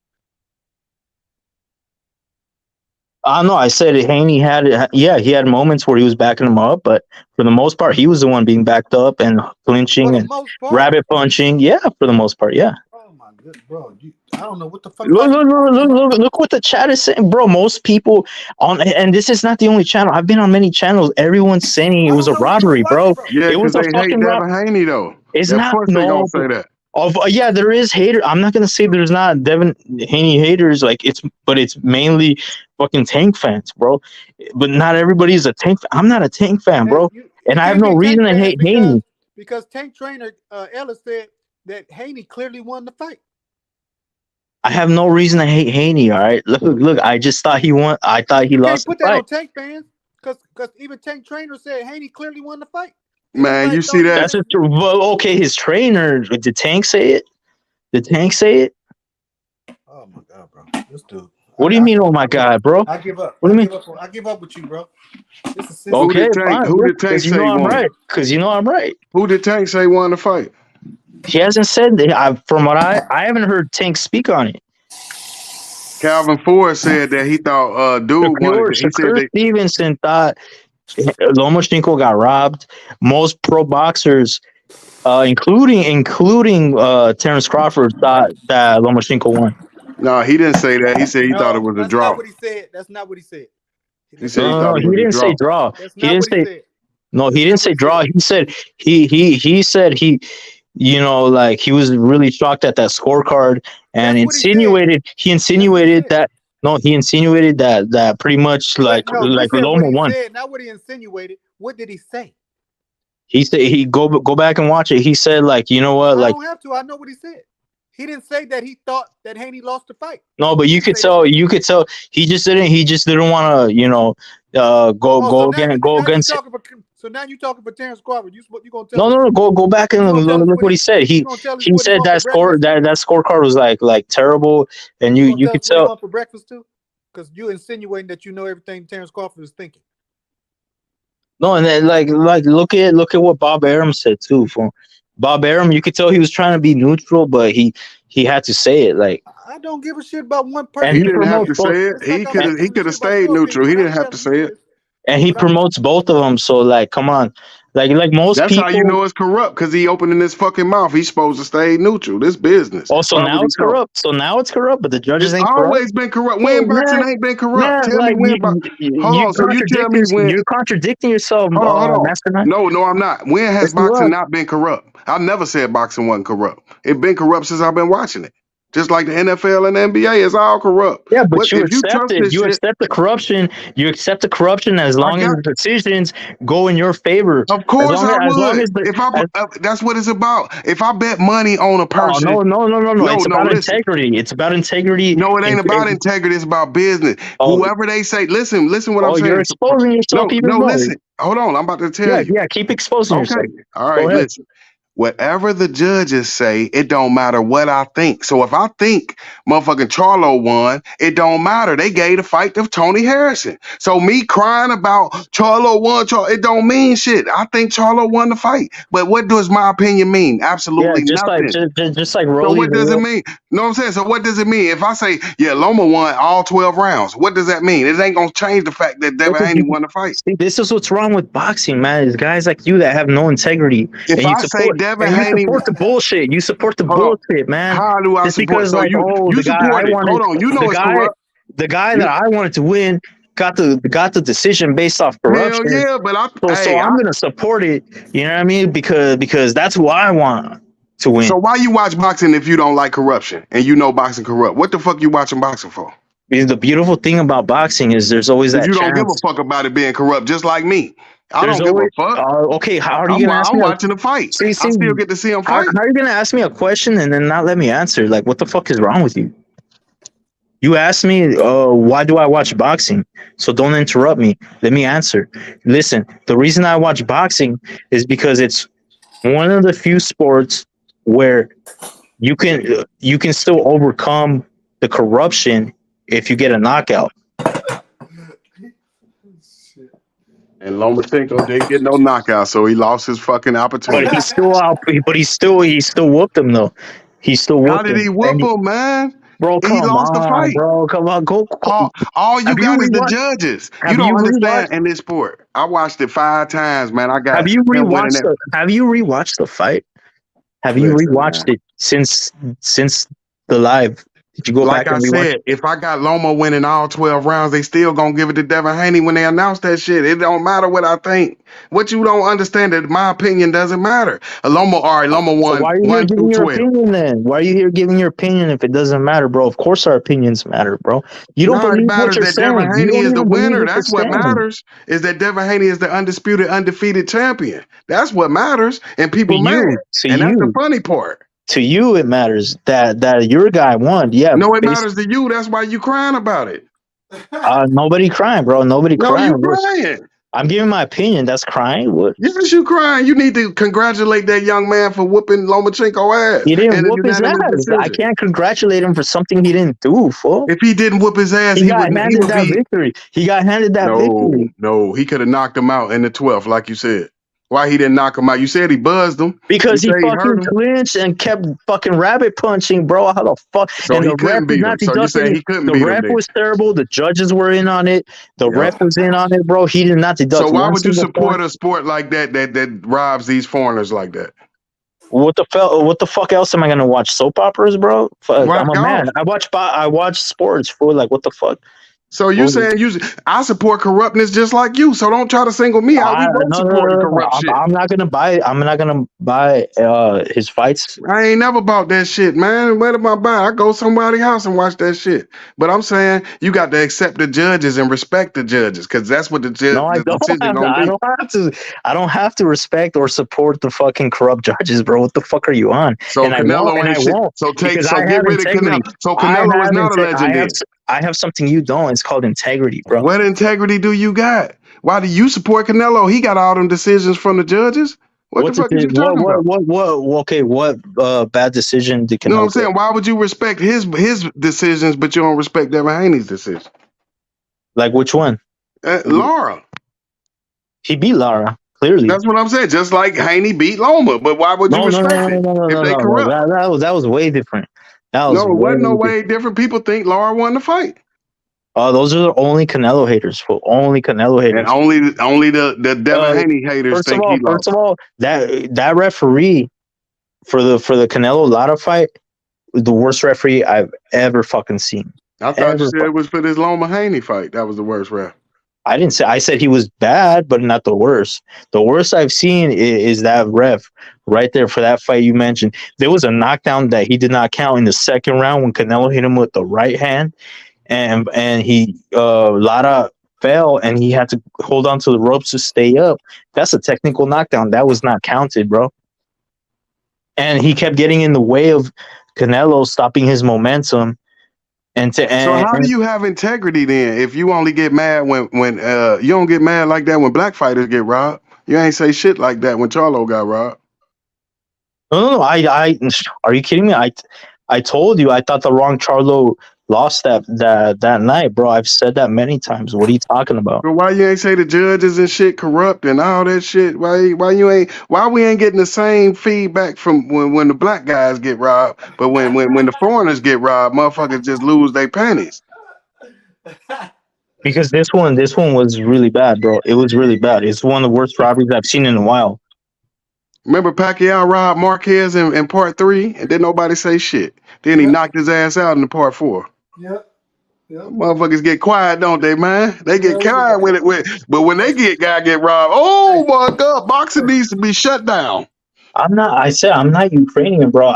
No, I said Haney had. Yeah, he had moments where he was backing him up, but for the most part, he was the one being backed up and clinching and rabbit punching. Yeah, for the most part, yeah. Oh my bro. I don't know what the fuck. Look what the chat is saying, bro. Most people and this is not the only channel. I've been on many channels. Everyone's saying it was a robbery, bro. Yeah, It was because a they hate fucking Devin robbery. Haney though. It's Of not course they gonna say that. Yeah, there is haters. I'm not gonna say there's not Devin Haney haters. Like but it's mainly fucking Tank fans, bro. But not everybody's a Tank. I'm not a Tank fan, bro, and I have no reason to hate Haney. Because Tank trainer Ellis said that Haney clearly won the fight. I have no reason to hate Haney. All right, look. I just thought he won. I thought he lost the Can't put that fight. on Tank fans because even Tank trainer said Haney clearly won the fight. Man, you see that? That's just okay. His trainer, did Tank say it? Did Tank say it? Oh my god, bro! This dude. What do you mean? Oh my god, bro! I give up. What do you mean? I give up with you, bro. Okay, fine. Who did Tank say I'm won? right. Because you know I'm right. Who did Tank say won the fight? He hasn't said that. From what I haven't heard Tank speak on it. Calvin Ford said that he thought dude wanted. He said Shakur Stevenson thought Lomachenko got robbed. Most pro boxers, including Terrence Crawford, thought that Lomachenko won. No, he didn't say that. He said he thought it was a draw. Not what he said. That's not what he said. He said he thought it was a draw. Say draw. That's He not didn't what say. he said. No, he didn't say draw. He said he said he, you know, like he was really shocked at that scorecard and insinuated that. No, he insinuated that pretty much like Loma won. Not what he insinuated. What did he say? He said he go back and watch it. He said like, you know what, I like don't have to. I know what he said. He didn't say that he thought that Haney lost the fight. no, but you could tell he just didn't want to, you know, go against it. So now you talking for Terrence Crawford. You gonna tell? No, go back and look what he said. He said that scorecard was like terrible, and you could tell. What for breakfast too? Because you insinuating that you know everything Terrence Crawford is thinking. No, and then like look at what Bob Arum said too. From Bob Arum, you could tell he was trying to be neutral, but he had to say it. Like I don't give a shit about one person. And he didn't have to say it. He could have stayed neutral. He didn't have to say it. And he promotes both of them. So like, come on, like most That's people. how you know it's corrupt, because he opening his fucking mouth. He's supposed to stay neutral. This business. Oh, so now it's corrupt. So now it's corrupt, but the judges ain't corrupt. Always been corrupt. When boxing ain't been corrupt. Tell me when. Hold on. So you tell me when. You're contradicting yourself. Hold on. No, I'm not. When has boxing not been corrupt? I never said boxing wasn't corrupt. It's been corrupt since I've been watching it. Just like the NFL and the NBA, it's all corrupt. Yeah, but you accept it. You accept the corruption. You accept the corruption as long as the decisions go in your favor. Of course I would. That's what it's about. If I bet money on a person. No. It's about integrity. It's about integrity. No, it ain't about integrity. It's about business. Whoever they say, listen what I'm saying. You're exposing yourself even more. Listen. Hold on. I'm about to tell you. Yeah, keep exposing yourself. All right, listen. Whatever the judges say, it don't matter what I think. So if I think motherfucking Charlo won, it don't matter. They gave the fight to Tony Harrison. So me crying about Charlo won, it don't mean shit. I think Charlo won the fight. But what does my opinion mean? Absolutely nothing. Just like so what does it mean? Know what I'm saying? So what does it mean? If I say, yeah, Loma won all 12 rounds, what does that mean? It ain't going to change the fact that Devin Haney won the fight. See, this is what's wrong with boxing, man. It's guys like you that have no integrity. If I say Devin Haney, you support the bullshit. You support the bullshit, man. How do I support? So you support it. Hold on. You know it's corrupt. The guy that I wanted to win got the decision based off corruption. Hell yeah, but so I'm gonna support it. You know what I mean? Because that's who I want to win. So why you watch boxing if you don't like corruption and you know boxing corrupt? What the fuck you watching boxing for? Because the beautiful thing about boxing is there's always that. You don't give a fuck about it being corrupt, just like me. I don't give a fuck. Okay, how are you gonna ask me? I'm watching the fight. I still get to see him fight. How are you gonna ask me a question and then not let me answer? Like, what the fuck is wrong with you? You asked me, why do I watch boxing? So don't interrupt me. Let me answer. Listen, the reason I watch boxing is because it's one of the few sports where you can still overcome the corruption if you get a knockout. And Lomachenko didn't get no knockout, so he lost his fucking opportunity. But he still whooped him though. He still whooped him. How did he whoop him, man? Bro, he lost the fight. Bro, come on, go. All you got is the judges. You don't understand in this sport. I watched it 5 times, man. Have you rewatched the fight? Have you rewatched it since the live? Did you go Like back I and rewatch? said, if I got Loma winning all 12 rounds, they still gonna give it to Devin Haney when they announce that shit. It don't matter what I think. What you don't understand that my opinion doesn't matter. Loma So won why are you here 1 giving through your 12. opinion then? Why are you here giving your opinion if it doesn't matter, bro? Of course our opinions matter, bro. You don't No, it believe what matters you're that Devin saying. You Haney don't is the even believe winner. what you're That's what saying. matters. Is that Devin Haney is the undisputed, undefeated champion. That's what matters. And To people mad. you, to And that's the you, funny part. to you, it matters that your guy won. Yeah, No, it matters to you. That's why you crying about it. nobody crying, bro. Nobody No, crying. you crying. I'm giving my opinion. That's crying. What? Yes, you crying. You need to congratulate that young man for whooping Lomachenko ass He didn't and a whoop his ass. unanimous I decision. can't congratulate him for something he didn't do, fool. If he didn't whoop his ass, He he got would handed that be. victory. He got handed that victory. No, he could have knocked him out in the 12th, like you said. Why he didn't knock him out? You said he buzzed him. Because he You say fucking hurt him. clinched and kept fucking rabbit punching, bro. How the fuck? So And he the ref couldn't is beat him. not So you saying deducting. he couldn't The beat him ref then? was terrible. The judges were in on it. The Yep. ref was in on it, bro. He did not deduct. So why one would you single support point. a sport like that robs these foreigners like that? What the fuck else am I gonna watch? Soap operas, bro? Fuck, Why I'm a golf? man. I watch sports, fool. Like, what the fuck? So you saying I support corruptness just like you. So don't try to single me out. We both supporting corrupt shit. I'm not gonna buy his fights. I ain't never bought that shit, man. What am I buying? I go somebody's house and watch that shit. But I'm saying you got to accept the judges and respect the judges, because that's what the judge No, I the don't decision have to. gonna I be. don't have to. I don't have to respect or support the fucking corrupt judges, bro. What the fuck are you on? So And I Canelo won't. And ain't I shit. won't. So Because I get have rid of integrity. Canelo. So Canelo is not a legend then. I have something you don't. It's called integrity, bro. What integrity do you got? Why do you support Canelo? He got all them decisions from the judges. What the fuck is you talking about? Okay, what bad decision did Canelo You know what I'm get? saying? Why would you respect his decisions, but you don't respect Devin Haney's decision? Like, which one? Lara. He beat Lara, clearly. That's what I'm saying. Just like Haney beat Loma, but why would you respect it if they corrupt? That was way different. No, it wasn't no way different. People think Lara won the fight. Oh, those are the only Canelo haters. For only Canelo haters. And only the Devin Haney haters think he lost. First of all, that referee for the Canelo Lara fight was the worst referee I've ever fucking seen. I thought you said it was for this Loma Haney fight. That was the worst ref. I didn't say. I said he was bad, but not the worst. The worst I've seen is that ref right there for that fight you mentioned. There was a knockdown that he did not count in the second round when Canelo hit him with the right hand, and he Lara fell and he had to hold on to the ropes to stay up. That's a technical knockdown. That was not counted, bro. And he kept getting in the way of Canelo, stopping his momentum. So how do you have integrity then if you only get mad when you don't get mad like that when black fighters get robbed? You ain't say shit like that when Charlo got robbed. No. I are you kidding me? I told you I thought the wrong Charlo lost that night, bro. I've said that many times. What are you talking about? But why you ain't say the judges and shit corrupt and all that shit? Why we ain't getting the same feedback from when the black guys get robbed, but when the foreigners get robbed, motherfuckers just lose their panties? Because this one was really bad, bro. It was really bad. It's one of the worst robberies I've seen in a while. Remember Pacquiao robbed Marquez in part 3 and didn't nobody say shit. Then he knocked his ass out in the part 4. Yep. Motherfuckers get quiet, don't they, man? They get quiet with it. But when they get robbed, oh my God, boxing needs to be shut down. I'm not Ukrainian, bro.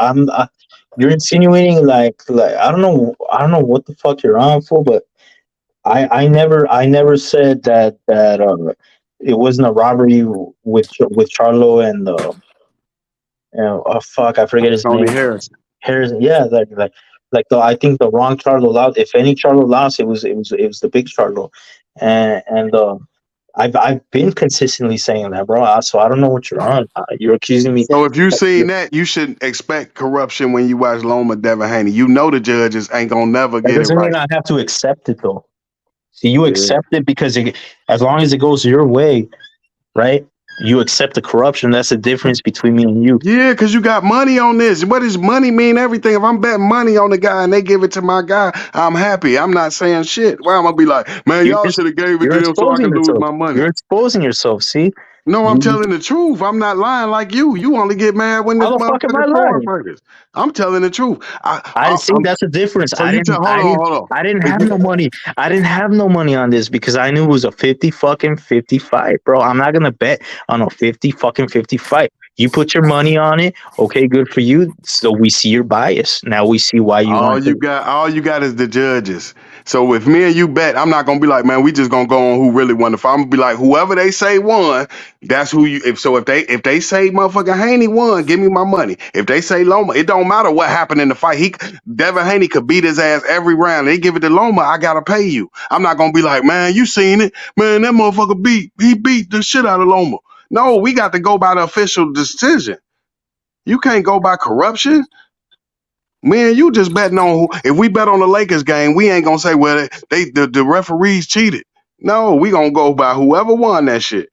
You're insinuating like I don't know what the fuck you're on for, but I never said that it wasn't a robbery with Charlo and fuck, I forget his name. Harrison, yeah, I think the wrong Charlo lost. If any Charlo lost, it was the big Charlo, and I've been consistently saying that, bro. So I don't know what you're on. You're accusing me. So if you seen that, you should expect corruption when you watch Loma Devin Haney. You know the judges ain't gonna never get it right. Doesn't mean I have to accept it though. See, you accept it because as long as it goes your way, right? You accept the corruption. That's the difference between me and you. Yeah, because you got money on this. What does money mean? Everything. If I'm betting money on the guy and they give it to my guy, I'm happy. I'm not saying shit. Why am I gonna be like, man, y'all should have gave it to him so I can lose my money? You're exposing yourself. See, No, I'm telling the truth. I'm not lying like you. You only get mad when this How the fuck am I motherfucker fraud lying? burgers. I'm telling the truth. I see that's the difference. So you tell. Hold on. I didn't have no money. I didn't have no money on this because I knew it was a 50 fight, bro. I'm not gonna bet on a 50 fight. You put your money on it. Okay, good for you. So we see your bias. Now we see why you All want you got is the judges. So if me and you bet, I'm not gonna be like, man, we just gonna go on who really won the fight. I'm gonna be like, whoever they say won, that's who you. If they say motherfucker Haney won, give me my money. If they say Loma, it don't matter what happened in the fight. Devin Haney could beat his ass every round. They give it to Loma, I gotta pay you. I'm not gonna be like, man, you seen it, man, that motherfucker beat the shit out of Loma. No, we got to go by the official decision. You can't go by corruption. Man, you just betting on who. If we bet on the Lakers game, we ain't gonna say, well, the referees cheated. No, we gonna go by whoever won that shit.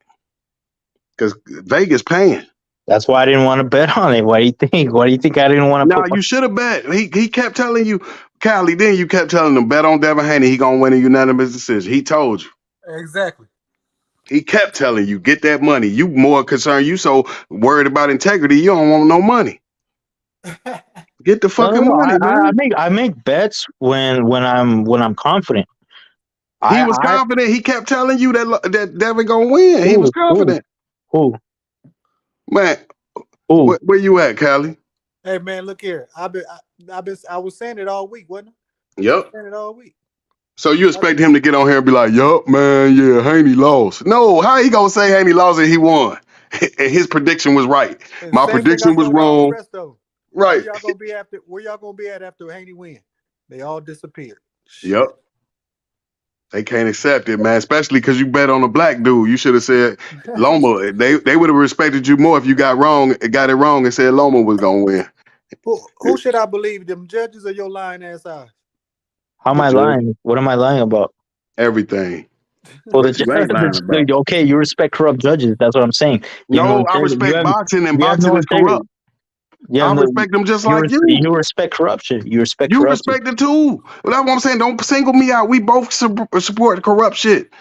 Cause Vegas paying. That's why I didn't want to bet on it. What do you think? Why do you think I didn't want to No, you should have bet. He kept telling you, Callie, then you kept telling him, bet on Devin Haney, he gonna win a unanimous decision. He told you. Exactly. He kept telling you, get that money. You more concerned, you so worried about integrity, you don't want no money. Get the fucking money, man. I make bets when I'm confident. He was confident. He kept telling you that Devin gonna win. He was confident. Who? Man, where you at, Callie? Hey man, look here. I was saying it all week, wasn't I? Yep. I was saying it all week. So you expect him to get on here and be like, yup, man, yeah, Haney lost. No, how he gonna say Haney lost and he won? And his prediction was right. My prediction was wrong. Right. Where y'all gonna be at after Haney win? They all disappeared. Yep. They can't accept it, man. Especially because you bet on a black dude. You should have said Loma. They would have respected you more if you got it wrong and said Loma was gonna win. Who should I believe? Them judges or your lying ass eyes? How am I lying? What am I lying about? Everything. Well, okay, you respect corrupt judges. That's what I'm saying. No, I respect boxing, and boxing is corrupt. Yeah, I respect them just like you. You respect corruption. You respect respect it too. Well, that's what I'm saying. Don't single me out. We both support corrupt shit.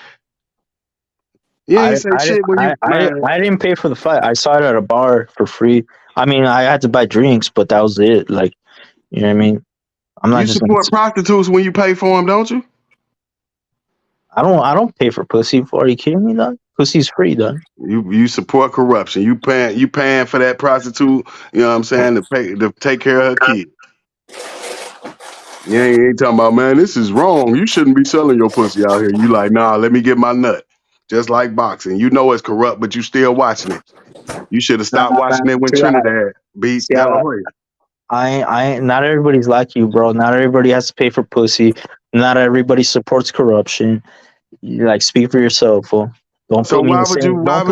I didn't pay for the fight. I saw it at a bar for free. I mean, I had to buy drinks, but that was it. Like, you know what I mean? I'm not. You support prostitutes when you pay for them, don't you? I don't pay for pussy. Are you kidding me, dog? Pussy's free, dog. You support corruption. You paying for that prostitute. You know what I'm saying, to take care of her kid. You ain't talking about, man, this is wrong. You shouldn't be selling your pussy out here. You like, nah, let me get my nut. Just like boxing. You know it's corrupt, but you still watching it. You should have stopped watching it when Trinidad beat De La Hoya. I not everybody's like you, bro. Not everybody has to pay for pussy. Not everybody supports corruption. You speak for yourself, fool. Don't put me in the same. Why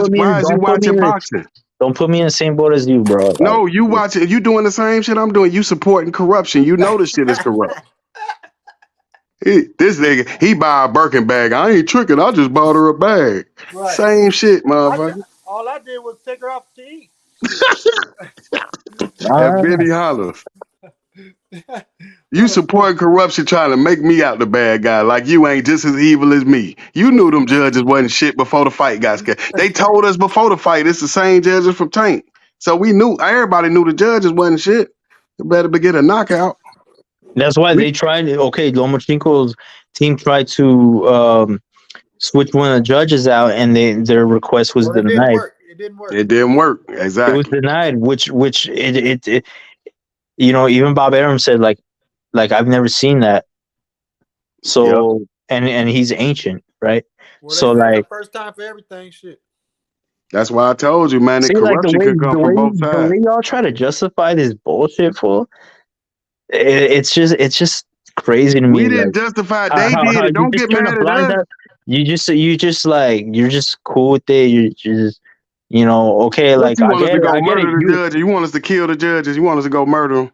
is you watching boxing? Don't put me in the same boat as you, bro. No, you watching. You doing the same shit I'm doing. You supporting corruption. You know the shit is corrupt. This nigga, he buy a Birkin bag. I ain't tricking. I just bought her a bag. Right. Same shit, motherfucker. All I did was take her out to eat. That Benny Hollers. You support corruption trying to make me out the bad guy like you ain't just as evil as me. You knew them judges wasn't shit before the fight got scared. They told us before the fight it's the same judges from Tank. So we knew, everybody knew the judges wasn't shit. They better get a knockout. That's why they tried. Okay, Lomachenko's team tried to switch one of the judges out, and their request was denied. It didn't work. Exactly. It was denied, which it even Bob Arum said like I've never seen that. So and he's ancient, right? Well, so first time for everything, shit. That's why I told you, man. The corruption could come from both sides. The way y'all try to justify this bullshit, fool. It's just crazy to me. We didn't justify it. They did it. Don't get mad at us. You're just cool with it. You're just okay. What, you want us to go murder the judges? You want us to kill the judges? You want us to go murder them?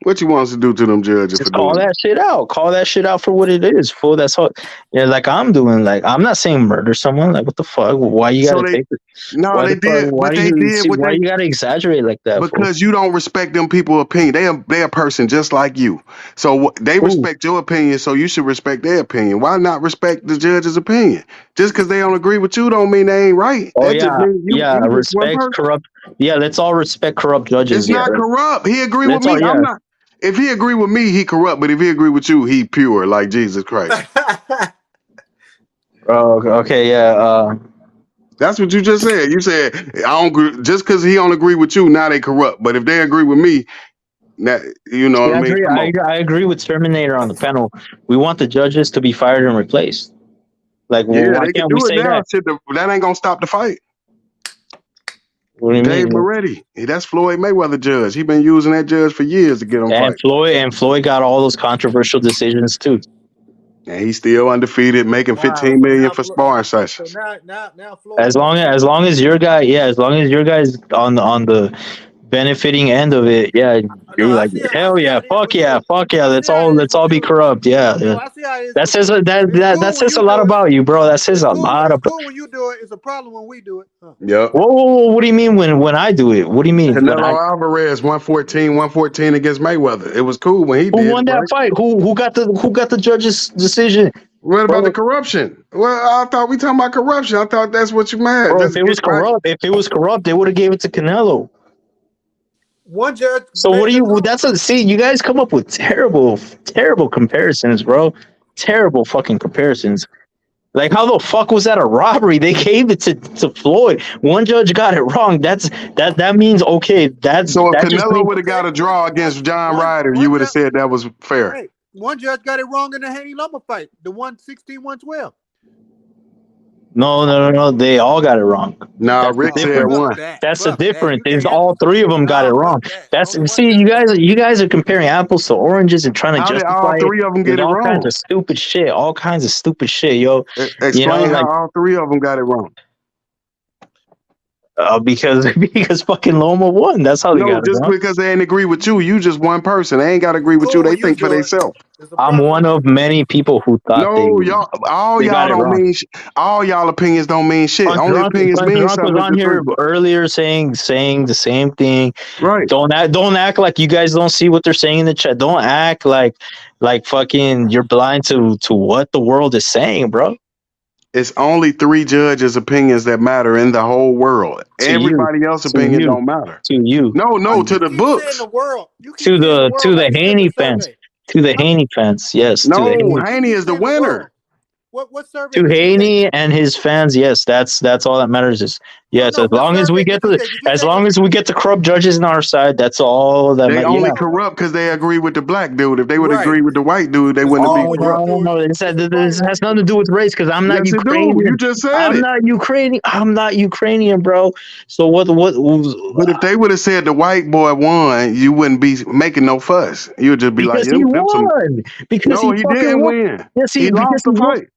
What you want us to do to them judges for Just call doing that shit out. Call that shit out for what it is, fool. That's all. Yeah, like I'm doing. Like I'm not saying murder someone. Like what the fuck? Why you So gotta take it? no, Why they the fuck? did, Why but do they you did see? what Why they you gotta exaggerate like that, fool? because you don't respect them people opinion. They a person just like you. So they respect your opinion, so you should respect their opinion. Why not respect the judge's opinion? Just because they don't agree with you don't mean they ain't right. Oh That just yeah, means yeah. you just one Respect person. corrupt. Yeah, let's all respect corrupt judges. It's Yeah, not corrupt. He agree with let's all. me. I'm Yeah. not. If he agree with me, he corrupt. But if he agree with you, he pure like Jesus Christ. Oh, okay. Yeah. That's what you just said. You said I don't agree, just because he don't agree with you. Now they corrupt. But if they agree with me, now you know what Yeah, I mean. Come on. I agree with Terminator on the panel. We want the judges to be fired and replaced. Like, well, Yeah, why they can can't we do it say now. that? Shit, that ain't gonna stop the fight. What do you Dave mean? Moretti, that's Floyd Mayweather judge. He been using that judge for years to get him And fight. Floyd got all those controversial decisions too. And he's still undefeated, making Wow. $15 So million now, for Flo- sparring so sessions. now Floyd. As long as your guy, yeah, as long as your guy's on the benefiting end of it, yeah, No, you're I like, see. hell yeah, fuck yeah, fuck yeah. I see how it is Let's with all be you. corrupt. Yeah, No, yeah. I see how it is. That With says you. that says a lot about you, bro. That says a lot It's about. cool when you do it. It's a problem when we do it. Huh. Yep. Whoa, what do you mean when I do it? What do you mean when I? Canelo Alvarez 114 against Mayweather. It was cool when he Who did won it, that right? fight? Who got the judge's decision? What about Bro, the corruption? Well, I thought we talking about corruption. I thought that's what you meant. bro, if Just it was get right. corrupt, they would have gave it to Canelo. One judge. So what do you? See, you guys come up with terrible comparisons, bro. Terrible fucking comparisons. Like, how the fuck was that a robbery? They gave it to Floyd. One judge got it wrong. That means okay. So if That just Canelo means would have got a draw against John Ryder, you would have said that was fair. Hey, one judge got it wrong in the Haney Loma fight, the 116-112. no. They all got it wrong. Nah, Rick said one. That's the difference. Is all three of them got it wrong. See, you guys are comparing apples to oranges and trying to How did justify all three of them get it all wrong? kinds of stupid shit. All kinds of stupid shit, yo. Explain how like all three of them got it wrong. because fucking Loma won. That's how they No, got it just wrong. because they ain't agree with you, you just one person. They ain't got to agree with you. They think for themselves. I'm one of many people who thought No, y'all, all they got y'all it don't wrong. mean. All y'all opinions don't mean shit. Only opinions mean Drunk something was if on it's here true. earlier saying the same thing. Right. Don't act like you guys don't see what they're saying in the chat. Don't act like fucking you're blind to what the world is saying, bro. It's only three judges' opinions that matter in the whole world. Everybody else's opinion don't matter. To you. No, to the books. The world. To the Haney fans. To the Haney fans, yes. No, to the Haney. Haney is the winner. What survey? To Haney and his fans, yes, that's all that matters. Is yes, as long as we get the corrupt judges on our side, that's all that They matters. only corrupt because they agree with the black dude. If they would agree with the white dude, they wouldn't be corrupt. No. This has nothing to do with race because I'm not Yes, it do. Ukrainian. You just said I'm it. not Ukrainian. I'm not Ukrainian, bro. So what? But if they would have said the white boy won, you wouldn't be making no fuss. You'd just be Because like, he won. Because no, he he fucking didn't whooped. win. Yes, he lost the fight.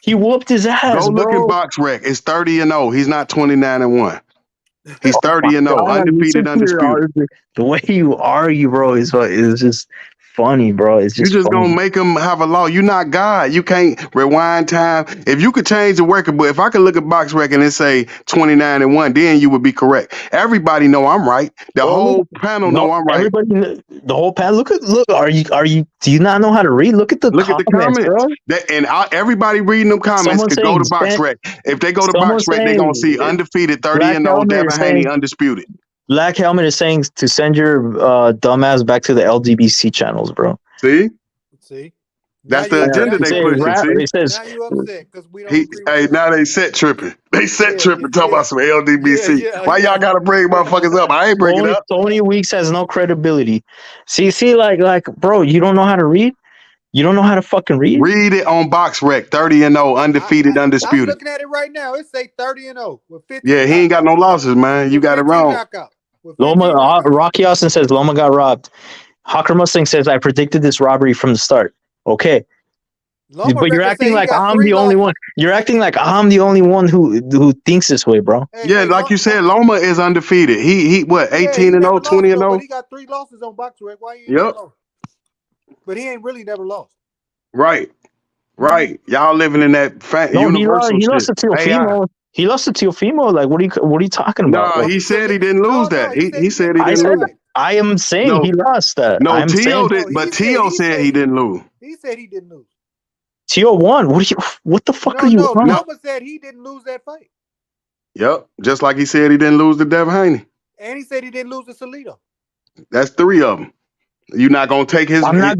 He whooped his ass, Go look bro. in box rec. It's 30-0. He's not 29-1. He's Oh my 30-0, God, undefeated, undisputed. The way you argue, bro, is just funny, bro. It's You just just funny. gonna make him have a law. You're not God. You can't rewind time. If you could change the record, but if I could look at box record and say 29-1, then you would be correct. Everybody know I'm right. The whole panel know I'm right. Everybody, the whole panel. Look. Are you? Do you not know how to read? Look at the comments, bro. Everybody reading them comments could go to box rec. If they go to box rec, they're gonna see undefeated 30-0, Devin Haney undisputed. Black Helmet is saying to send your dumbass back to the LDBC channels, bro. See? That's the agenda they pushing. It says, now you upset because we don't. Now they set tripping. They set tripping. Talking about some LDBC. Why y'all gotta bring motherfuckers up? I ain't bringing it up. Tony Weeks has no credibility. See, like, bro, you don't know how to read. You don't know how to fucking read. Read it on box rec. 30-0, undefeated, undisputed. I'm looking at it right now. It say 30-0 with 50. Yeah, he ain't got no losses, man. You got it wrong. Loma Rocky Austin says Loma got robbed. Hawker Mustang says I predicted this robbery from the start. Okay. Loma But you're record acting say he like got I'm 3 the only losses. one. You're acting like I'm the only one who thinks this way, bro. Yeah, like you said, Loma is undefeated. He what, Yeah, 18 he and never 0, lost 20 and though, but 0? he got 3 losses on BoxRec. Why he ain't never Yep. lost? But he ain't really never lost. Right. Right. Y'all living in that No, he lost. universal He lost shit. to AI. Teofimo. He lost to Teofimo. Like, what are you talking about? No, Like, he said he didn't lose that. He said he I didn't said lose. that. I am saying No, he lost that. no, I'm Tio saying did, but Tio said he didn't lose. He said he didn't lose. Tio won. What the fuck are you on? Loma said he didn't lose that fight. Yep. Just like he said he didn't lose to Devin Haney. And he said he didn't lose to Salido. That's 3 of them. You're not gonna take his. I'm not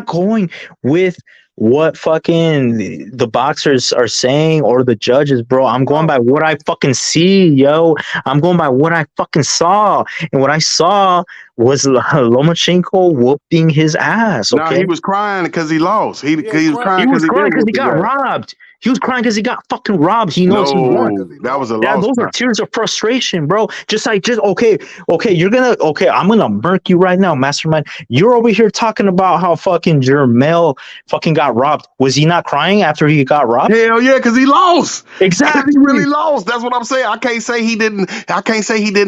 going with what fucking the boxers are saying or the judges, bro. I'm going by what I fucking see, yo. I'm going by what I fucking saw, and what I saw was Lomachenko whooping his ass. Okay, No, he was crying because he lost. He was crying he because was he crying did because whoop he his got ass. robbed. He was crying because he got fucking robbed. He knows he won. No, that was a Yeah, loss. those are tears of frustration, bro. Okay. I'm gonna murk you right now, Mastermind. You're over here talking about how fucking Jermell fucking got robbed. Was he not crying after he got robbed? Hell yeah, because he lost. Exactly. He really lost. That's what I'm saying. I can't say he didn't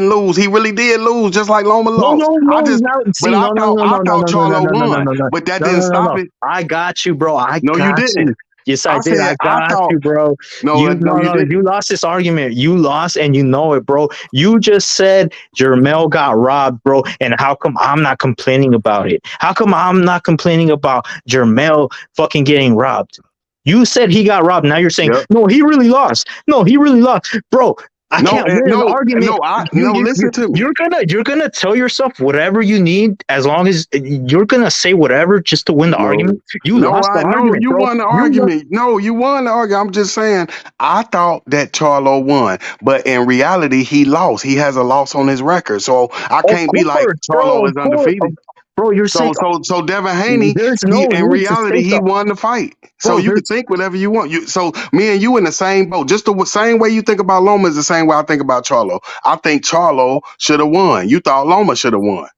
lose. He really did lose, just like Loma lost. I thought Charlo won, but that didn't stop it. I got you, bro. No, you didn't. Yes, I did. said, I got you, bro. No, you didn't. You lost this argument. You lost, and you know it, bro. You just said Jermell got robbed, bro. And how come I'm not complaining about it? How come I'm not complaining about Jermell fucking getting robbed? You said he got robbed. Now you're saying, no, he really lost. No, he really lost, bro. I can't win an argument. Listen to me. You're gonna tell yourself whatever you need as long as you're gonna say whatever just to win the argument. You lost the argument. You won the argument. No, you won the argument. I'm just saying. I thought that Charlo won, but in reality, he lost. He has a loss on his record, so I can't be like Charlo is undefeated. Bro, you're saying so Devin Haney, in reality, he won the fight. So you can think whatever you want. So me and you in the same boat. Just the same way you think about Loma is the same way I think about Charlo. I think Charlo should have won. You thought Loma should have won.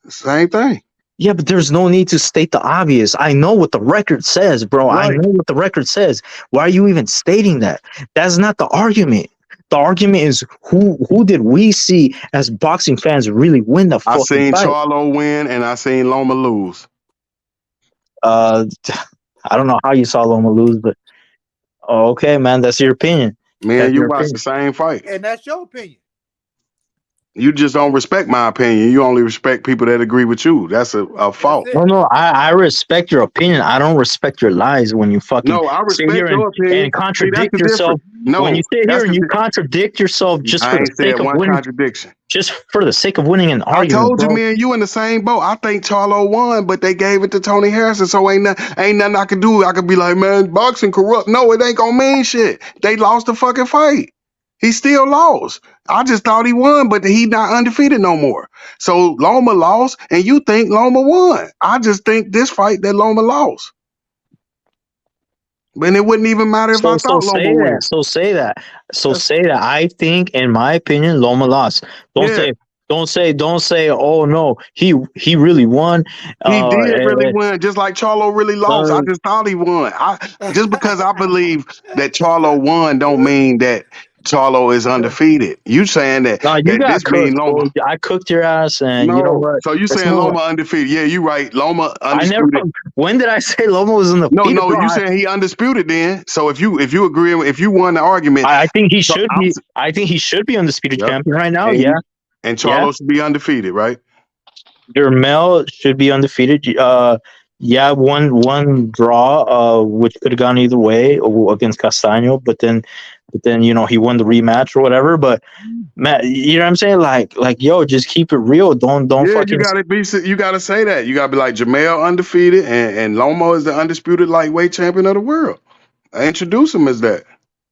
Same thing. Yeah, but there's no need to state the obvious. I know what the record says, bro. Right. I know what the record says. Why are you even stating that? That's not the argument. The argument is who did we see as boxing fans really win the fucking fight? I seen Charlo win and I seen Loma lose. I don't know how you saw Loma lose, but okay, man, that's your opinion. Man, you watched the same fight. And that's your opinion. You just don't respect my opinion. You only respect people that agree with you. That's a fault. No, I respect your opinion. I don't respect your lies when you fucking I respect your opinion and contradict yourself. No, when you sit here and you contradict yourself just for the sake of winning. Contradiction. Just for the sake of winning an argument. I told you, man, you in the same boat. I think Charlo won, but they gave it to Tony Harrison, so ain't nothing I could do. I could be like, man, boxing corrupt. No, it ain't gonna mean shit. They lost the fucking fight. He still lost. I just thought he won, but he not undefeated no more. So Loma lost, and you think Loma won. I just think this fight that Loma lost. But it wouldn't even matter if I thought Loma won. So say that. I think, in my opinion, Loma lost. Don't say, oh no, he really won. He did really win, just like Charlo really lost. I just thought he won. Just because I believe that Charlo won don't mean that Charlo is undefeated. You saying that, this means Loma. I cooked your ass, and you know what? So you saying Loma undefeated? Yeah, you right. Loma undisputed. When did I say Loma was undefeated? No, you saying he undisputed then. So if you agree, if you won the argument, I think he should be. I think he should be undisputed champion right now. And Charlo should be undefeated, right? Jermell should be undefeated. One draw, which could have gone either way against Castaño, but then he won the rematch or whatever. But Matt, you know what I'm saying? Like, yo, just keep it real. Don't fucking. You gotta say that. You gotta be like Jermell undefeated, and Loma is the undisputed lightweight champion of the world. I introduce him as that.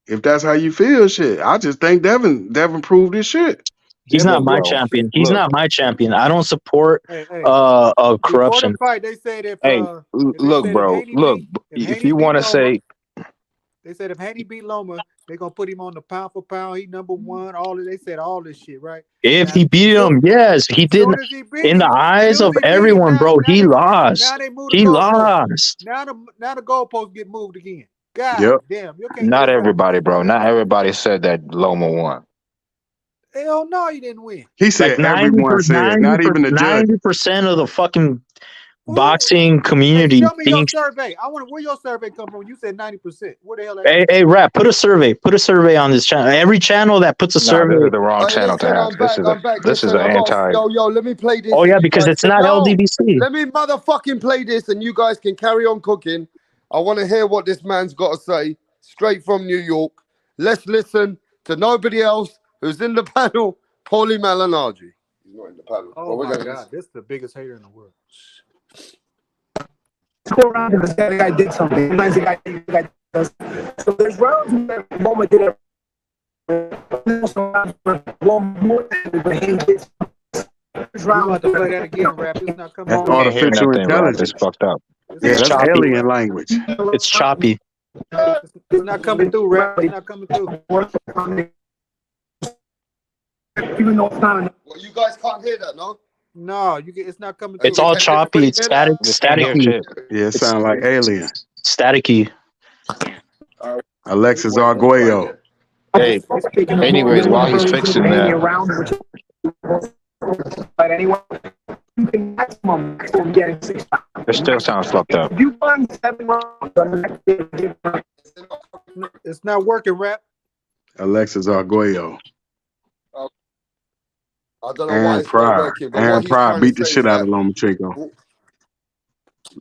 If that's how you feel, shit. I just think Devin proved his shit. He's not my champion. He's not my champion. I don't support corruption. Before the fight, they said if you want to say, they said if Haney beat Loma, They're gonna put him on the pound for pound. He #1. They said all this shit, right? If Now, he beat him, yes, he did. soon as he beat In the him, eyes of everyone, bro, he lost. now they move the He goalposts. lost. Now the goalposts get moved again. God Yep. damn, you can't Not get everybody, bro. Not everybody said that Loma won. Hell no, he didn't win. He said Like everyone said, not even the judge. 90% of the fucking boxing community Show me your thinks. survey. I want where your survey come from. You said 90%. Where the hell? Hey, Rap, put a survey. Put a survey on this channel. Every channel that puts a survey. This is the wrong Hey, channel to listen, have. I'm back. This is Listen, an anti. yo, let me play this. Oh yeah, and you because guys it's can- not no, LDBC. Let me motherfucking play this, and you guys can carry on cooking. I want to hear what this man's got to say, straight from New York. Let's listen to nobody else who's in the panel. Paulie Malignaggi. He's not in the panel. Oh we're my gonna God, this is the biggest hater in the world. Go around and the guy did something. Sometimes the guy does. So there's rounds where Loma did it. You want to play that again, Rap? It's not coming. That's artificial intelligence. It's fucked up. Yeah, that's choppy. alien language. It's choppy. It's not coming through, Rap. It's not coming through. Even though it's not enough. Well, you guys can't hear that, no? No, it's not coming through. It's all choppy. It's staticky. Yeah, it sounds like alien. Staticky. Alexis Arguello. Hey, anyways, while he's fixing that, But anyway, you can maximum getting 6 rounds. it still sounds fucked up. If you won 7 rounds, it's not working, Rap. Alexis Arguello. I don't know why Aaron it's not Pryor. working, but Aaron what he's Pryor trying beat to the say shit is out of that, Lomachenko.